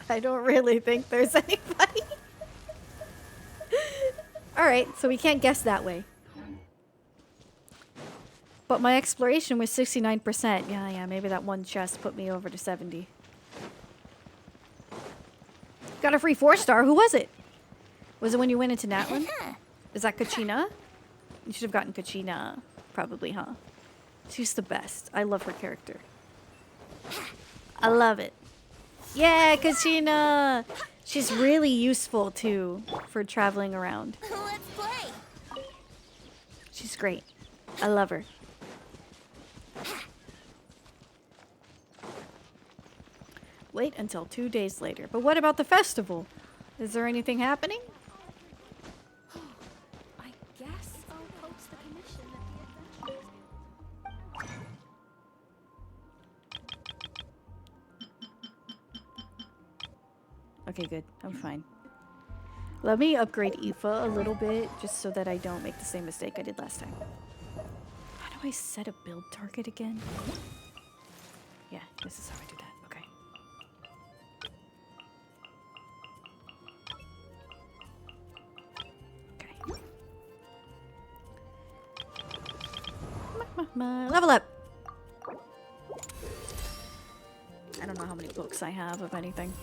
Speaker 1: I don't really think there's anybody. Alright, so we can't guess that way. But my exploration was 69%. Yeah, maybe that one chest put me over to 70. Got a free 4-star. Who was it? Was it when you went into Natlan? Is that Kachina? You should have gotten Kachina. Probably, huh? She's the best. I love her character. I love it. Yeah, Kachina! She's really useful, too, for traveling around.
Speaker 5: Let's play.
Speaker 1: She's great. I love her. Wait until 2 days later. But what about the festival? Is there anything happening?
Speaker 21: I guess I'll post the commission at the adventure.
Speaker 1: Okay, good. I'm fine. Let me upgrade Aoife a little bit, just so that I don't make the same mistake I did last time. How do I set a build target again? Yeah, this is how I do that. Okay. Okay. Level up! I don't know how many books I have of anything.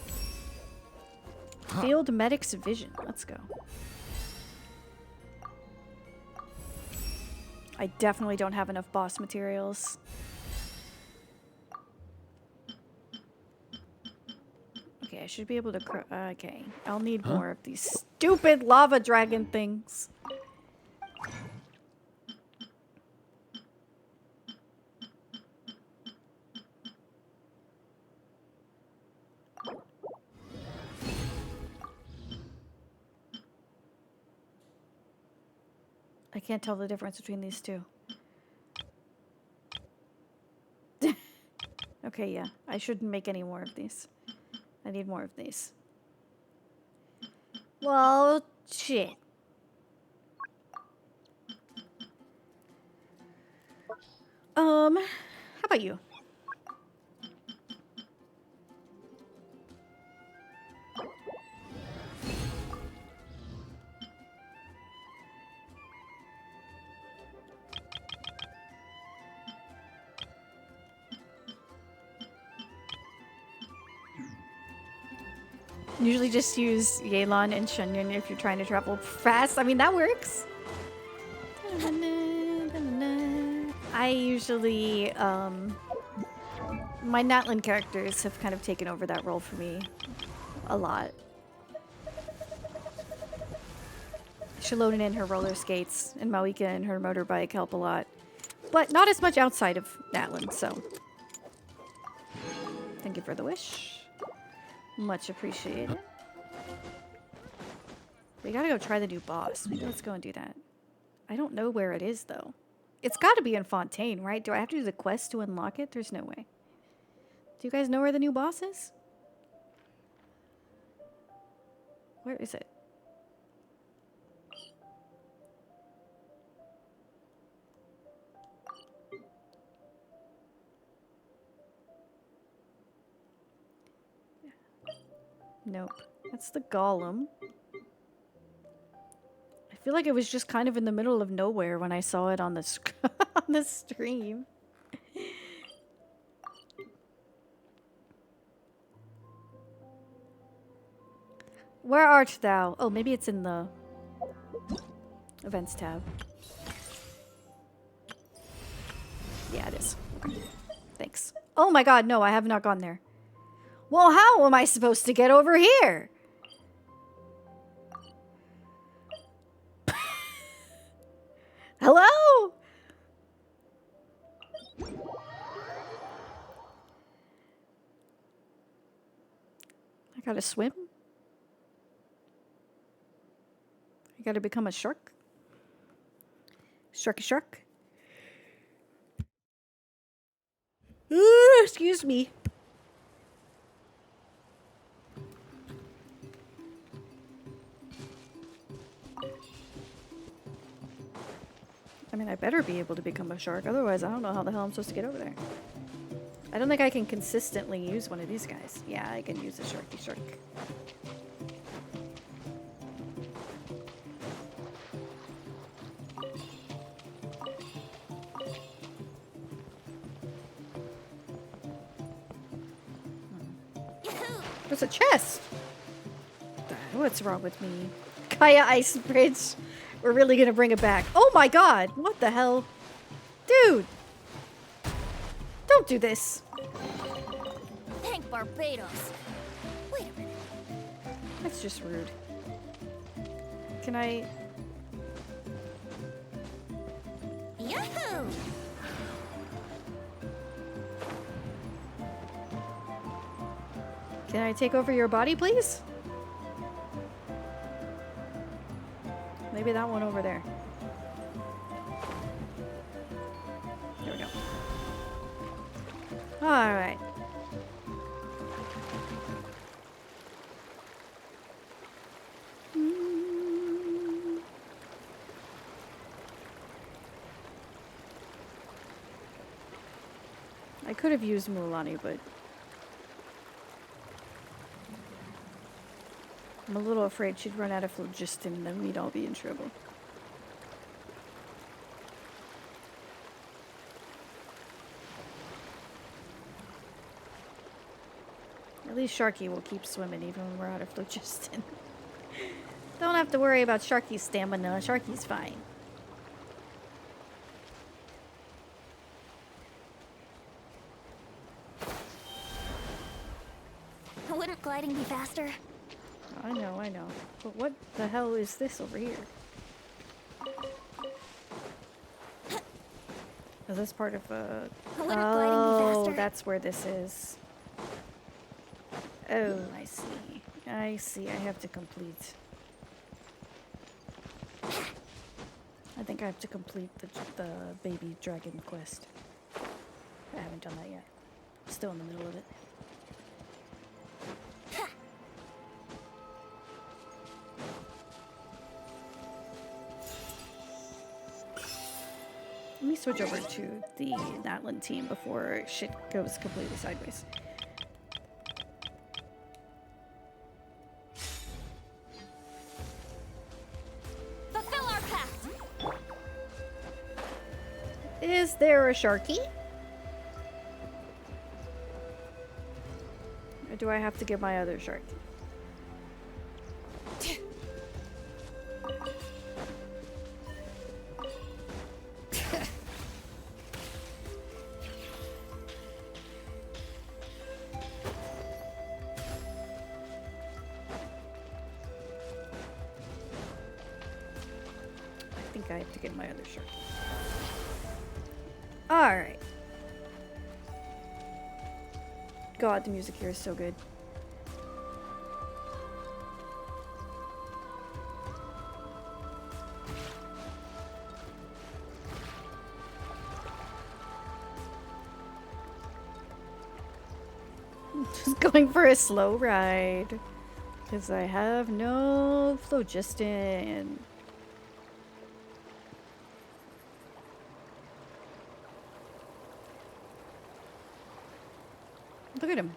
Speaker 1: Field Medic's Vision. Let's go. I definitely don't have enough boss materials. Okay, I should be able to okay, I'll need more of these stupid lava dragon things. I can't tell the difference between these two. Okay, yeah. I shouldn't make any more of these. I need more of these. Well, shit. How about you? Usually just use Yelan and Shunyun if you're trying to travel fast. I mean, that works. I usually, my Natlan characters have kind of taken over that role for me a lot. Shalona and her roller skates and Mawika and her motorbike help a lot. But not as much outside of Natlan, so. Thank you for the wish. Much appreciated. We gotta go try the new boss. Maybe let's go and do that. I don't know where it is, though. It's gotta be in Fontaine, right? Do I have to do the quest to unlock it? There's no way. Do you guys know where the new boss is? Where is it? Nope. That's the golem. I feel like it was just kind of in the middle of nowhere when I saw it on the on the stream. Where art thou? Oh, maybe it's in the events tab. Yeah, it is. Okay. Thanks. Oh my god, no, I have not gone there. Well, how am I supposed to get over here? Hello? I gotta swim? I gotta become a shark? Sharky shark? Excuse me. I mean, I better be able to become a shark, otherwise I don't know how the hell I'm supposed to get over there. I don't think I can consistently use one of these guys. Yeah, I can use a sharky shark. There's a chest! What's wrong with me? Kaya Ice Bridge. We're really gonna bring it back. Oh my god! What the hell? Dude! Don't do this.
Speaker 6: Thank Barbados. Wait a minute.
Speaker 1: That's just rude. Can I...
Speaker 6: Yahoo!
Speaker 1: Can I take over your body, please? Maybe that one over there. There we go. Alright. I could have used Mulan, but I'm a little afraid she'd run out of phlogiston and then we'd all be in trouble. At least Sharky will keep swimming even when we're out of phlogiston. Don't have to worry about Sharky's stamina. Sharky's fine.
Speaker 6: Wouldn't gliding be faster?
Speaker 1: I know. But what the hell is this over here? Is this part of a...
Speaker 6: Wouldn't gliding be
Speaker 1: Oh,
Speaker 6: faster?
Speaker 1: that's where this is. Oh, I see. I see. I have to complete. I think I have to complete the baby dragon quest. I haven't done that yet. I'm still in the middle of it. Let me switch over to the Natlan team before shit goes completely sideways.
Speaker 6: Fulfill our pact!
Speaker 1: Is there a Sharky? Or do I have to get my other Sharky? I think I have to get my other Sharky. Alright. God, the music here is so good. Just going for a slow ride. Because I have no phlogiston. Look at him.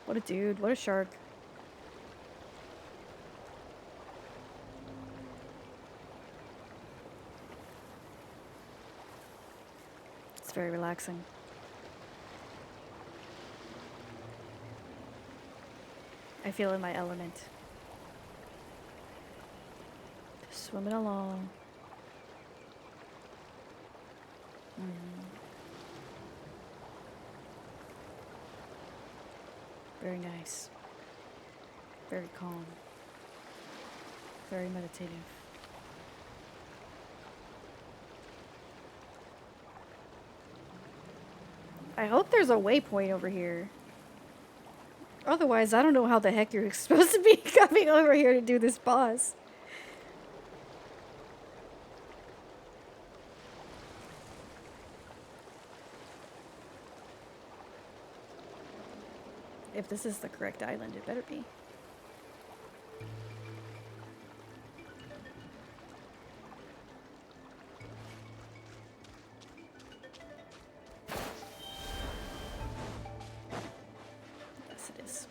Speaker 1: What a dude. What a shark. It's very relaxing. I feel in my element. Just swimming along. Very nice. Very calm. Very meditative. I hope there's a waypoint over here. Otherwise, I don't know how the heck you're supposed to be coming over here to do this boss. If this is the correct island, it better be. Yes, it is.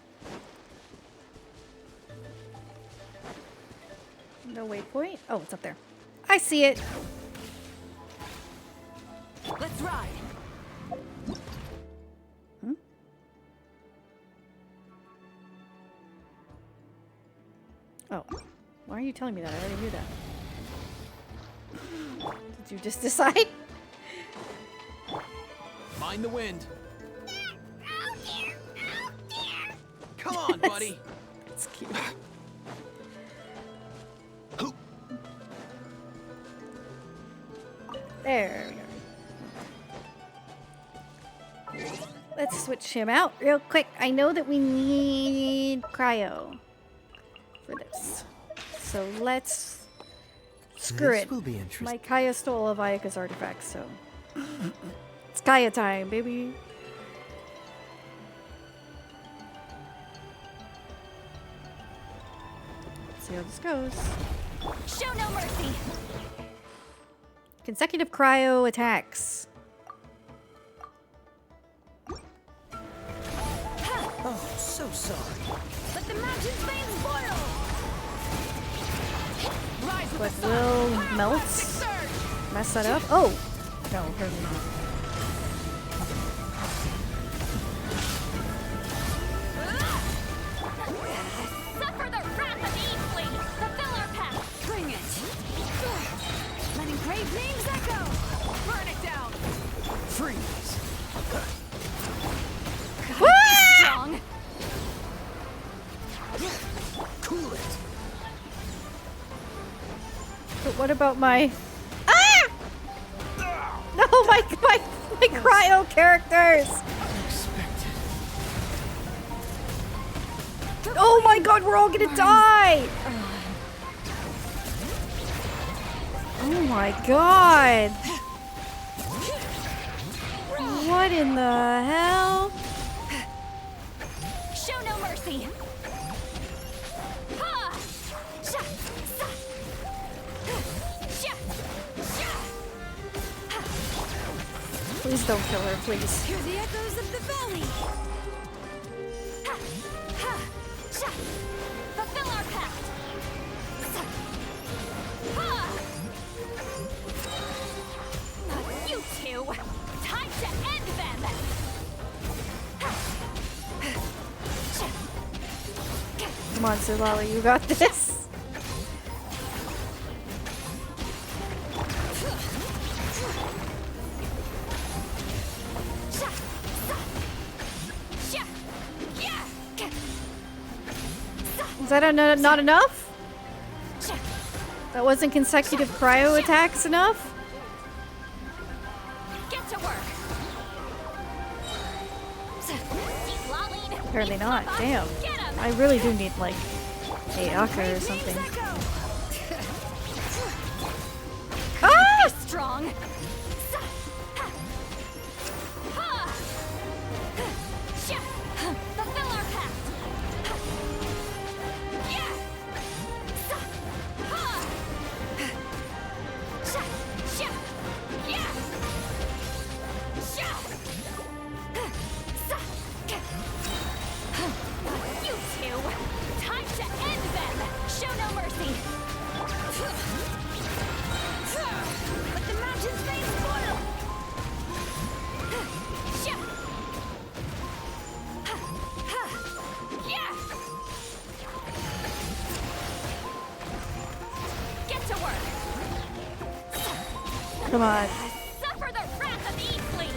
Speaker 1: No waypoint? Oh, it's up there. I see it.
Speaker 11: Let's ride.
Speaker 1: Oh, why are you telling me that? I already knew that. Did you just decide?
Speaker 2: Mind the wind. Come on, buddy.
Speaker 1: It's cute. There we go. Let's switch him out real quick. I know that we need cryo for this. So let's... Screw
Speaker 2: This
Speaker 1: it.
Speaker 2: will be interesting.
Speaker 1: My Kaya stole all of Ayaka's artifacts, so... It's Kaya time, baby. Let's see how this goes.
Speaker 6: Show no mercy!
Speaker 1: Consecutive cryo attacks.
Speaker 19: Oh, so sorry.
Speaker 11: Let the mountain's veins boil! Rise with
Speaker 1: But
Speaker 11: the sun!
Speaker 1: will
Speaker 11: Pyromantic
Speaker 1: melts
Speaker 11: surge!
Speaker 1: mess that up? Oh! No, apparently not.
Speaker 6: Suffer the wrath of Eastly! Fulfill our pact!
Speaker 11: Bring it! Letting grave names echo! Burn it down!
Speaker 19: Freeze.
Speaker 1: What about my... Ah! No, my cryo characters! Oh my god, we're all gonna die! Oh my god! What in the hell?
Speaker 6: Show no mercy. Ha! Sha! Sa! Sha! Sha!
Speaker 1: Please don't kill her, please.
Speaker 11: Hear the echoes of the valley.
Speaker 6: Ha! Ha! Sha! Fulfill our pact. Sa! Ha! Not you two. Time to end them.
Speaker 1: Come on, Sulali, you got this. Is that not enough? That wasn't consecutive cryo attacks enough?
Speaker 6: Get to work.
Speaker 1: Apparently not. Damn. I really do need like Ayaka or something. Ah!
Speaker 6: Be strong. Fulfill our pact. You two! Time to end them! Show no mercy! Let the mountains be spoiled! Get to work!
Speaker 1: Come on.
Speaker 6: Suffer the wrath of Eastleigh!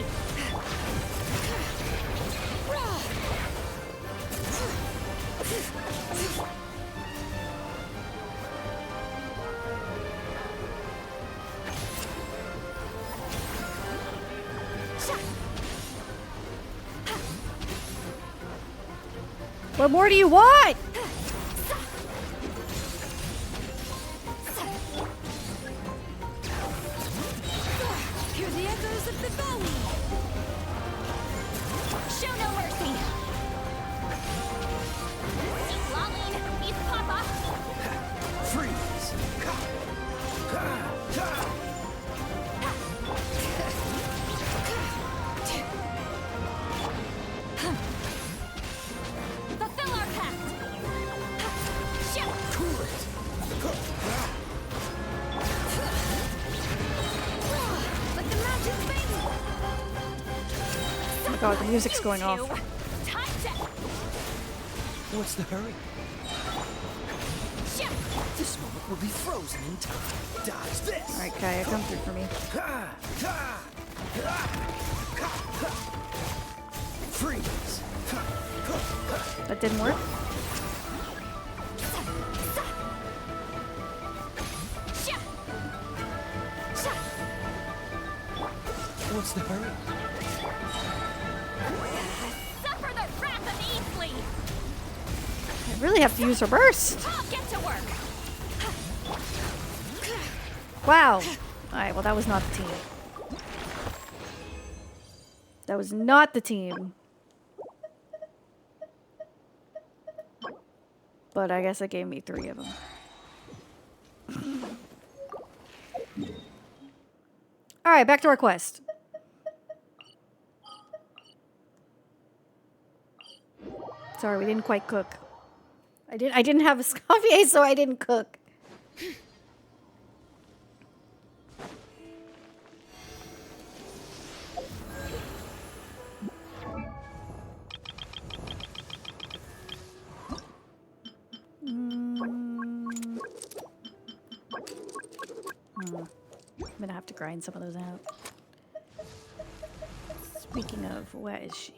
Speaker 1: What more do you want?
Speaker 11: Hear the echoes of the valley.
Speaker 6: Show no mercy! Laline, eat Papa!
Speaker 10: Freeze!
Speaker 6: Fulfill our pact!
Speaker 11: Let the mountains be.
Speaker 1: Oh my god, the music's going off.
Speaker 19: What's the hurry? This moment will be frozen in time. Dodge this!
Speaker 1: Alright, Kaya, come through for me.
Speaker 19: Freeze!
Speaker 1: That didn't work?
Speaker 19: What's the hurry?
Speaker 6: Suffer the wrath of Eastleigh!
Speaker 1: I really have to use her burst.
Speaker 6: Get to work!
Speaker 1: Wow. Alright, well that was not the team. That was not the team. But I guess it gave me 3 of them. Alright, back to our quest. Sorry, we didn't quite cook. I didn't have a Scavier, so I didn't cook. I'm gonna have to grind some of those out. Speaking of, where is she?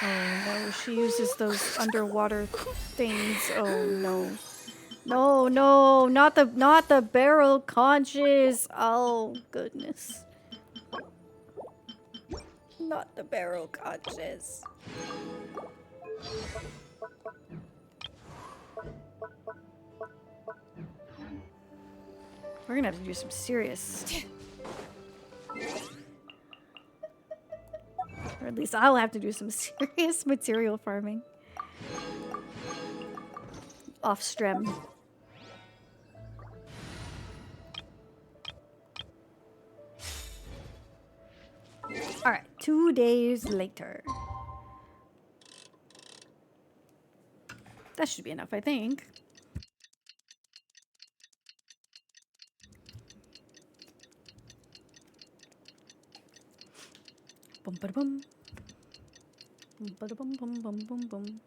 Speaker 1: Oh no, she uses those underwater things. Oh no. No, no, not the barrel conches. Oh goodness. Not the barrel conches. We're gonna have to do some serious. Or at least I'll have to do some serious material farming. Off strem. Alright, 2 days later. That should be enough, I think. Bum ba bum. Bum ba bum bum bum bum bum.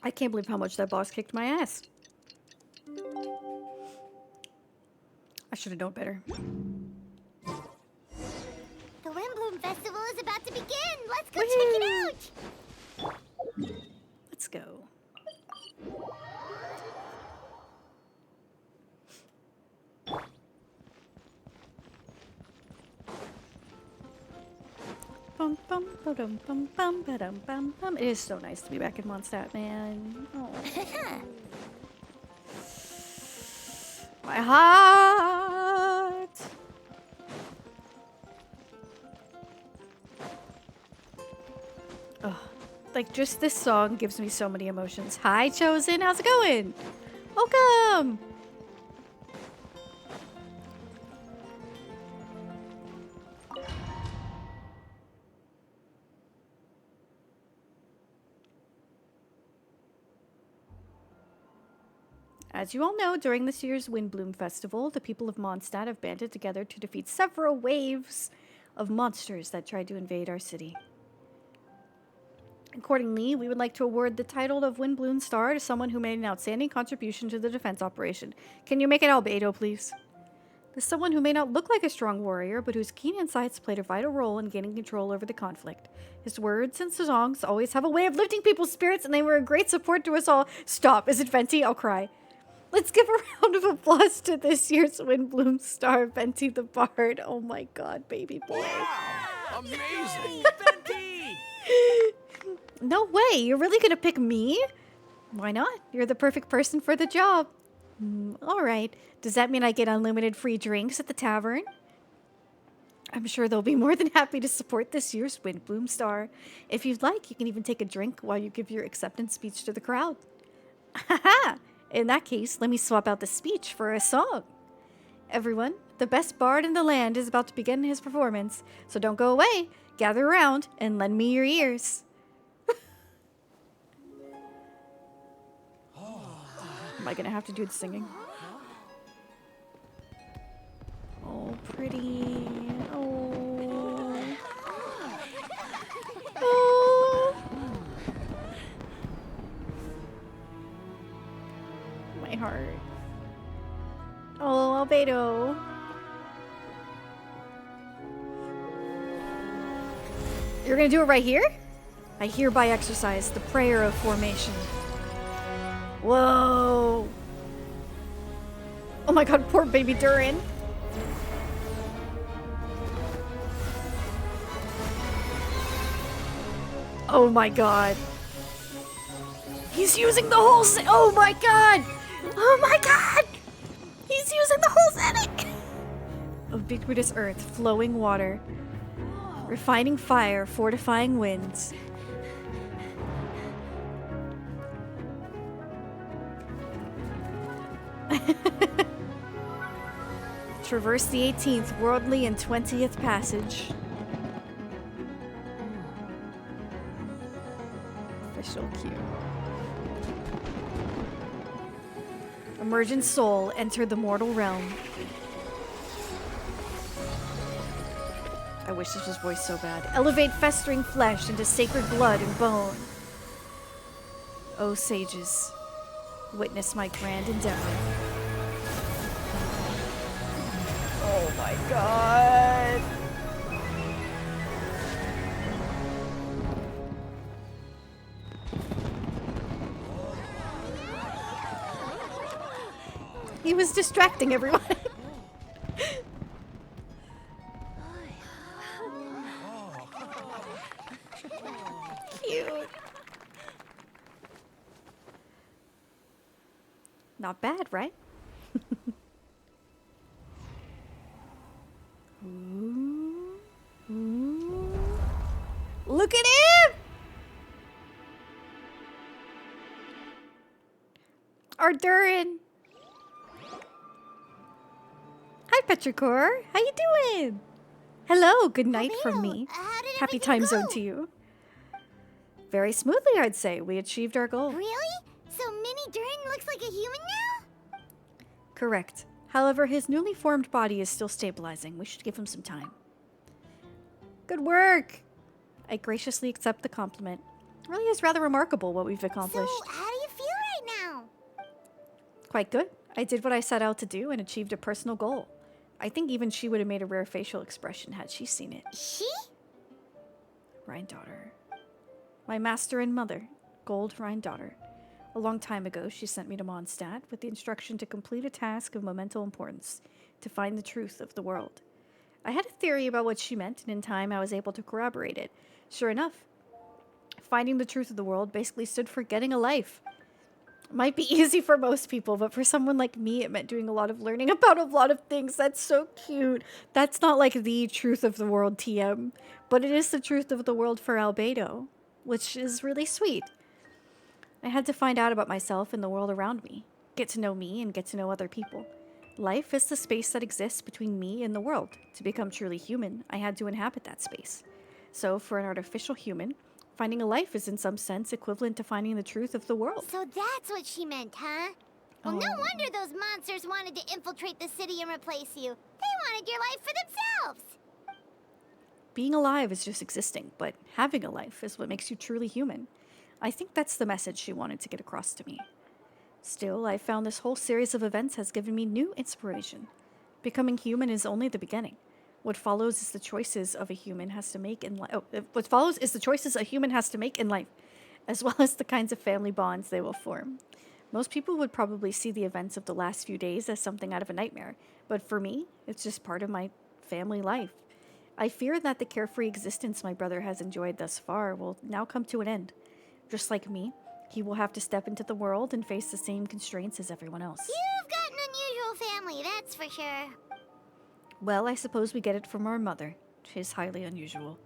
Speaker 1: I can't believe how much that boss kicked my ass. I should have known better.
Speaker 5: The Windbloom Festival is about to begin! Let's go check it out!
Speaker 1: Let's go. Bum, bum, ba-dum, bum, bum, ba-dum, bum, bum. It is so nice to be back in Mondstadt, man. Oh. My heart! Oh, like just this song gives me so many emotions. Hi, Chosen. How's it going? Welcome. As you all know, during this year's Windbloom Festival, the people of Mondstadt have banded together to defeat several waves of monsters that tried to invade our city. Accordingly, we would like to award the title of Windbloom Star to someone who made an outstanding contribution to the defense operation. Can you make it Albedo, please? There's someone who may not look like a strong warrior, but whose keen insights played a vital role in gaining control over the conflict. His words and songs always have a way of lifting people's spirits, and they were a great support to us all. Stop. Is it Venti? I'll cry. Let's give a round of applause to this year's Windbloom Star, Venti the Bard. Oh my god, baby boy.
Speaker 2: Amazing!
Speaker 1: No way, you're really gonna pick me? Why not? You're the perfect person for the job. Alright, does that mean I get unlimited free drinks at the tavern? I'm sure they'll be more than happy to support this year's Windbloom Star. If you'd like, you can even take a drink while you give your acceptance speech to the crowd. Haha! In that case, let me swap out the speech for a song. Everyone, the best bard in the land is about to begin his performance, so don't go away. Gather around and lend me your ears. Am I gonna have to do the singing? Oh, pretty. Oh. Oh. My heart. Oh, Albedo. You're gonna do it right here? I hereby exercise the prayer of formation. Whoa. Oh my god, poor baby Durin. Oh my god. He's using the whole oh my god! Oh my god! He's using the whole setting! Ubiquitous earth, flowing water, refining fire, fortifying winds. Traverse the 18th, worldly, and 20th passage. Official cue. Emergent soul, enter the mortal realm. I wish this was voiced so bad. Elevate festering flesh into sacred blood and bone. O sages, witness my grand endowment. Oh my god. He was distracting everyone. Cute. Not bad, right? Ooh. Ooh. Look at him! Ardurin. Hi, Petrichor. How you doing? Hello. Good night from me. Happy time zone to you. Very smoothly, I'd say. We achieved our goal.
Speaker 5: Really? So Mini Durin looks like a human now?
Speaker 1: Correct. However, his newly formed body is still stabilizing. We should give him some time. Good work! I graciously accept the compliment. It really is rather remarkable what we've accomplished.
Speaker 5: So, how do you feel right now?
Speaker 1: Quite good. I did what I set out to do and achieved a personal goal. I think even she would have made a rare facial expression had she seen it.
Speaker 5: She?
Speaker 1: Rhine-daughter. My master and mother, Gold Rhine-daughter. A long time ago, she sent me to Mondstadt with the instruction to complete a task of monumental importance, to find the truth of the world. I had a theory about what she meant, and in time I was able to corroborate it. Sure enough, finding the truth of the world basically stood for getting a life. Might be easy for most people, but for someone like me, it meant doing a lot of learning about a lot of things. That's so cute. That's not like the truth of the world TM, but it is the truth of the world for Albedo, which is really sweet. I had to find out about myself and the world around me, get to know me and get to know other people. Life is the space that exists between me and the world. To become truly human, I had to inhabit that space. So, for an artificial human, finding a life is in some sense equivalent to finding the truth of the world.
Speaker 5: So that's what she meant, huh? Well, no wonder those monsters wanted to infiltrate the city and replace you. They wanted your life for themselves.
Speaker 1: Being alive is just existing, but having a life is what makes you truly human. I think that's the message she wanted to get across to me. Still, I found this whole series of events has given me new inspiration. Becoming human is only the beginning. What follows is the choices of a human has to make in life. What follows is the choices a human has to make in life, as well as the kinds of family bonds they will form. Most people would probably see the events of the last few days as something out of a nightmare, but for me, it's just part of my family life. I fear that the carefree existence my brother has enjoyed thus far will now come to an end. Just like me, he will have to step into the world and face the same constraints as everyone else.
Speaker 5: You've got an unusual family, that's for sure.
Speaker 1: Well, I suppose we get it from our mother. She's highly unusual.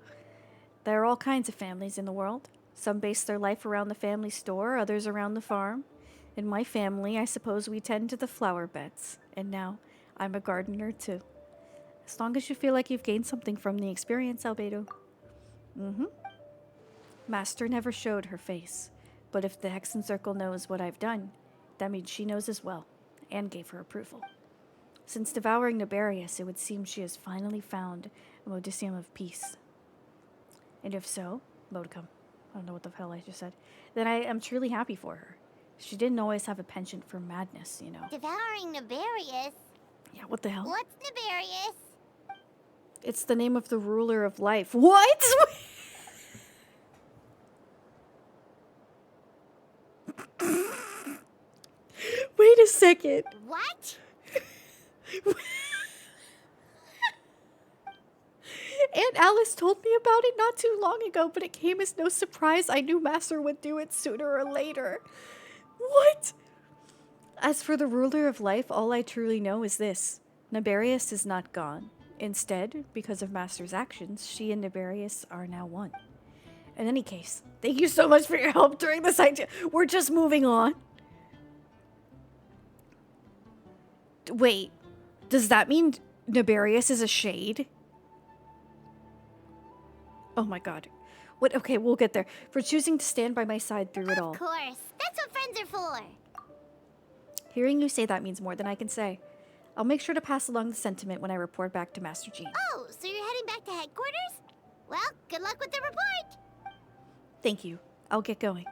Speaker 1: There are all kinds of families in the world. Some base their life around the family store, others around the farm. In my family, I suppose we tend to the flower beds. And now, I'm a gardener too. As long as you feel like you've gained something from the experience, Albedo. Master never showed her face. But if the Hexen Circle knows what I've done, that means she knows as well, and gave her approval. Since devouring Nibarius, it would seem she has finally found a modicium of peace. And if so, modicum, I don't know what the hell I just said, then I am truly happy for her. She didn't always have a penchant for madness, you know.
Speaker 5: Devouring Nibarius?
Speaker 1: Yeah, what the hell?
Speaker 5: What's Nibarius?
Speaker 1: It's the name of the ruler of life. What? Wait a second.
Speaker 5: What?
Speaker 1: Aunt Alice told me about it not too long ago, but it came as no surprise. I knew Master would do it sooner or later. What? As for the ruler of life, all I truly know is this. Nibarius is not gone. Instead, because of Master's actions, she and Nibarius are now one. In any case, thank you so much for your help during this idea. We're just moving on. Wait, does that mean Nibarius is a shade? Oh my god. What? Okay, we'll get there. For choosing to stand by my side through it all.
Speaker 5: Of course. That's what friends are for.
Speaker 1: Hearing you say that means more than I can say. I'll make sure to pass along the sentiment when I report back to Master Jean.
Speaker 5: Oh, so you're heading back to headquarters? Well, good luck with the report.
Speaker 1: Thank you. I'll get going.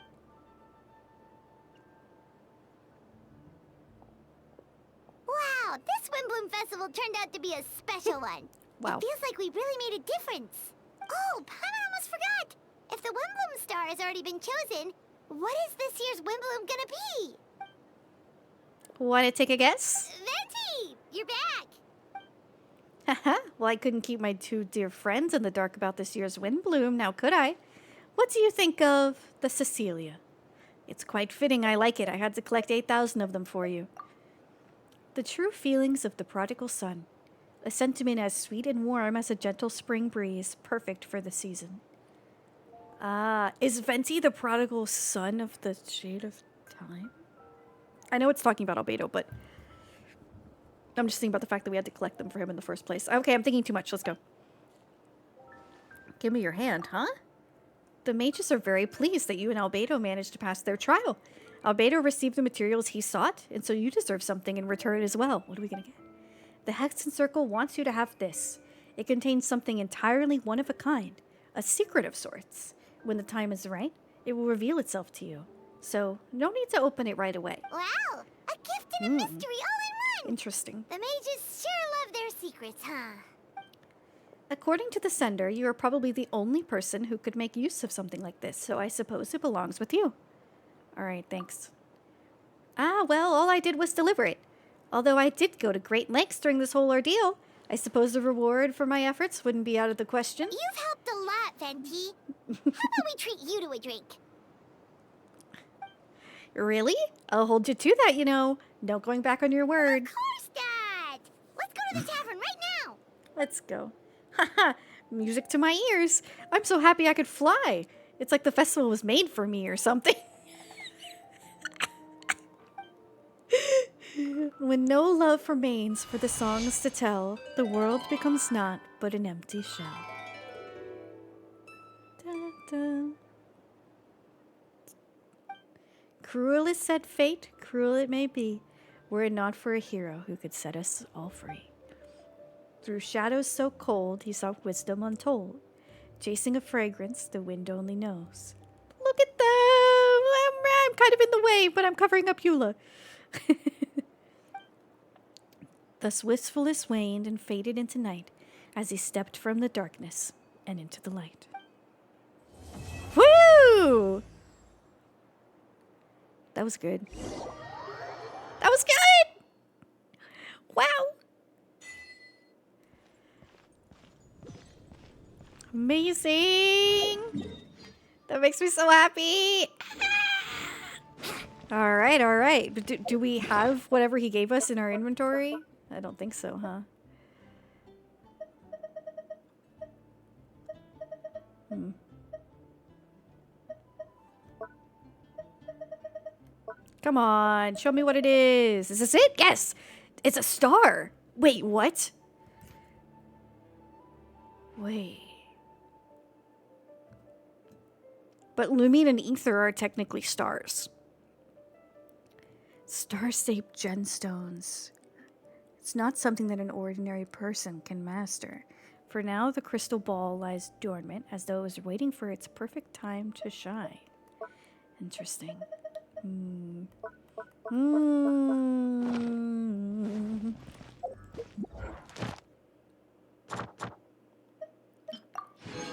Speaker 5: Wow, this Windbloom Festival turned out to be a special one.
Speaker 1: Wow.
Speaker 5: It feels like we really made a difference. Oh, Paimon almost forgot. If the Windbloom Star has already been chosen, what is this year's Windbloom gonna be?
Speaker 1: Want to take a guess?
Speaker 5: Venti! You're back!
Speaker 1: Haha, well, I couldn't keep my two dear friends in the dark about this year's wind bloom, now could I? What do you think of the Cecilia? It's quite fitting I like it. I had to collect 8,000 of them for you. The true feelings of the prodigal son. A sentiment as sweet and warm as a gentle spring breeze, perfect for the season. Ah, is Venti the prodigal son of the Shade of Time? I know it's talking about Albedo, but I'm just thinking about the fact that we had to collect them for him in the first place. Okay, I'm thinking too much. Let's go. Give me your hand, huh? The mages are very pleased that you and Albedo managed to pass their trial. Albedo received the materials he sought, and so you deserve something in return as well. What are we going to get? The Hexen Circle wants you to have this. It contains something entirely one of a kind, a secret of sorts. When the time is right, it will reveal itself to you. So, no need to open it right away.
Speaker 5: Wow! A gift and a mystery all in one!
Speaker 1: Interesting.
Speaker 5: The mages sure love their secrets, huh?
Speaker 1: According to the sender, you are probably the only person who could make use of something like this, so I suppose it belongs with you. Alright, thanks. Ah, well, all I did was deliver it. Although I did go to great lengths during this whole ordeal, I suppose the reward for my efforts wouldn't be out of the question.
Speaker 5: You've helped a lot, Venti. How about we treat you to a drink?
Speaker 1: Really? I'll hold you to that, you know. No going back on your word.
Speaker 5: Of course, Dad! Let's go to the tavern right now!
Speaker 1: Let's go. Haha, music to my ears. I'm so happy I could fly. It's like the festival was made for me or something. When no love remains for the songs to tell, the world becomes naught but an empty shell. Dun, dun. Cruel is said fate, cruel it may be, were it not for a hero who could set us all free. Through shadows so cold, he sought wisdom untold, chasing a fragrance the wind only knows. Look at them! I'm kind of in the way, but I'm covering up Eula. Thus wistfulness waned and faded into night as he stepped from the darkness and into the light. Woo! That was good. That was good! Wow! Amazing! That makes me so happy! Alright, alright. But do we have whatever he gave us in our inventory? I don't think so, huh? Come on, show me what it is. Is this it? Yes! It's a star! Wait, what? Wait. But Lumine and Ether are technically stars. Star-shaped gemstones. It's not something that an ordinary person can master. For now, the crystal ball lies dormant as though it was waiting for its perfect time to shine. Interesting.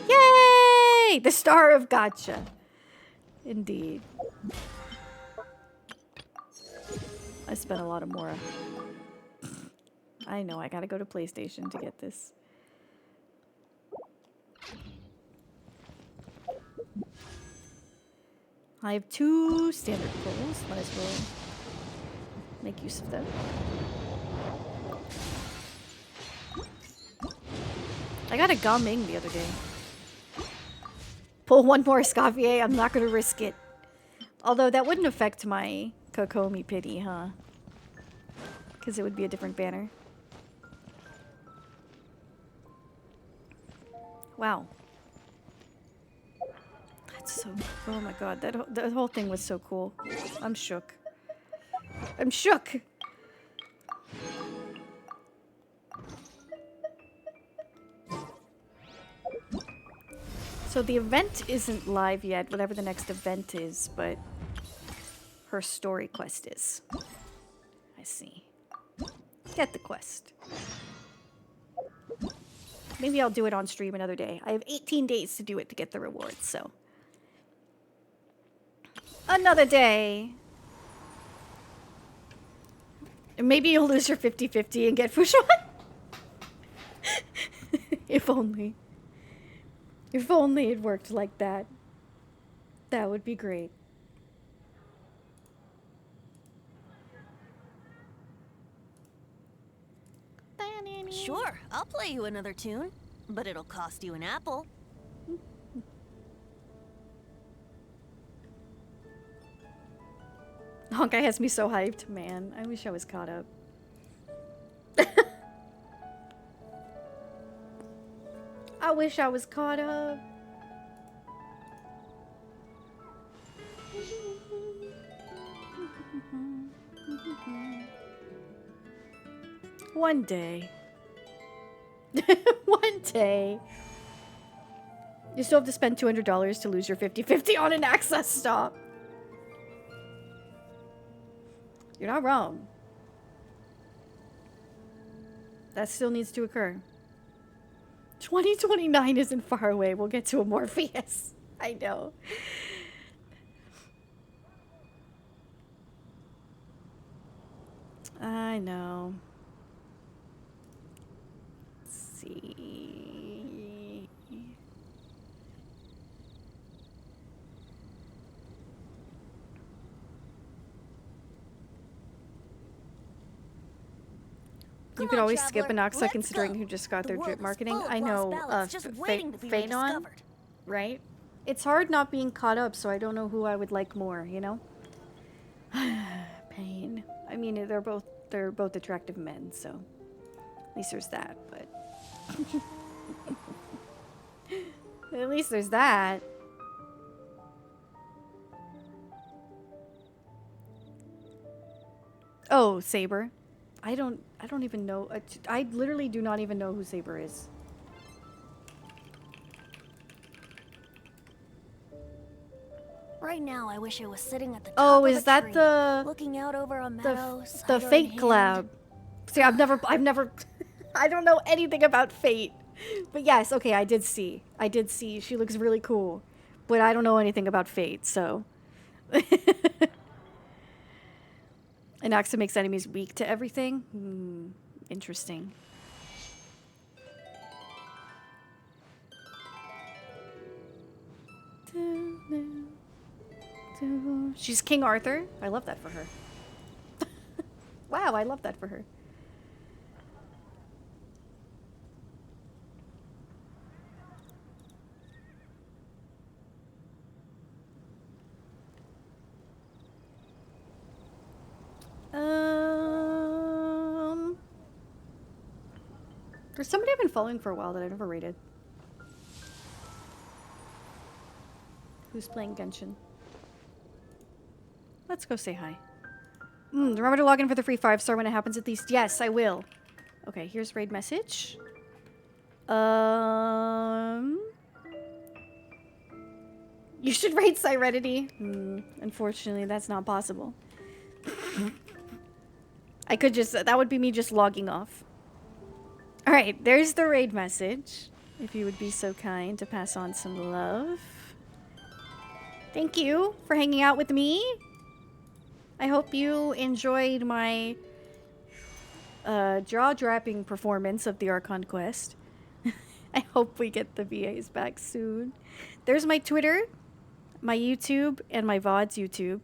Speaker 1: Yay! The Star of Gotcha. Indeed. I spent a lot of Mora. I know, I gotta go to PlayStation to get this. I have 2 standard pulls. Might as well make use of them. I got a Gao Ming the other day. Pull 1 more Escoffier, I'm not gonna risk it. Although that wouldn't affect my Kokomi pity, huh? Because it would be a different banner. Wow. That's so... Oh my god, that whole thing was so cool. I'm shook. I'm shook! So the event isn't live yet, whatever the next event is, but her story quest is. I see. Get the quest. Maybe I'll do it on stream another day. I have 18 days to do it to get the rewards, so. Another day. Maybe you'll lose your 50-50 and get Fushan. If only. If only it worked like that. That would be great.
Speaker 6: Sure, I'll play you another tune, but it'll cost you an apple.
Speaker 1: Honkai has me so hyped, man. I wish I was caught up. I wish I was caught up. One day. One day. You still have to spend $200 to lose your 50-50 on an access stop. You're not wrong. That still needs to occur. 2029 isn't far away. We'll get to a Morpheus. I know. I know. Let's see. You could always skip Anaxa considering who just got their drip marketing. I know, Phanon, right? It's hard not being caught up, so I don't know who I would like more, you know? Pain. I mean, they're both attractive men, so at least there's that, but at least there's that. Oh, Saber. I don't even know. I literally do not even know who Saber is.
Speaker 6: Right now, I wish I was sitting at the top
Speaker 1: Oh,
Speaker 6: of
Speaker 1: is
Speaker 6: a
Speaker 1: that
Speaker 6: tree,
Speaker 1: the
Speaker 6: looking out over a meadow,
Speaker 1: the
Speaker 6: cider
Speaker 1: Fate
Speaker 6: in
Speaker 1: collab?
Speaker 6: hand.
Speaker 1: See, I've never I don't know anything about Fate. But yes, okay, I did see. She looks really cool. But I don't know anything about Fate, so Anaxa makes enemies weak to everything? Interesting. She's King Arthur? I love that for her. Wow, I love that for her. There's somebody I've been following for a while that I never rated. Who's playing Genshin? Let's go say hi. Remember to log in for the free 5-star when it happens at least. Yes, I will. Okay, here's raid message. You should raid Serenity. Unfortunately, that's not possible. I could just... That would be me just logging off. Alright, there's the raid message. If you would be so kind to pass on some love. Thank you for hanging out with me. I hope you enjoyed my jaw-dropping performance of the Archon Quest. I hope we get the VAs back soon. There's my Twitter, my YouTube, and my VOD's YouTube.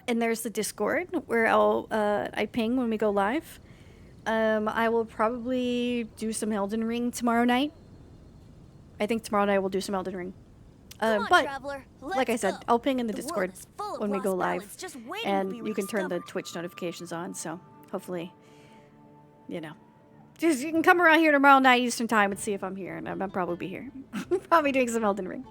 Speaker 1: And there's the Discord, where I ping when we go live. I will probably do some Elden Ring tomorrow night. I think tomorrow night we'll do some Elden Ring. But, like I said, I'll ping in the Discord when we go live. And you can turn the Twitch notifications on, so hopefully, you know. Just, you can come around here tomorrow night Eastern time and see if I'm here, and I'll probably be here. Probably doing some Elden Ring.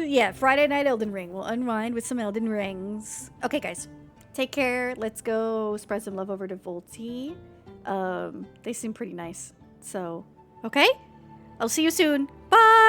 Speaker 1: Yeah, Friday night Elden Ring. We'll unwind with some Elden Rings. Okay, guys. Take care. Let's go spread some love over to Volti. They seem pretty nice. So, okay? I'll see you soon. Bye!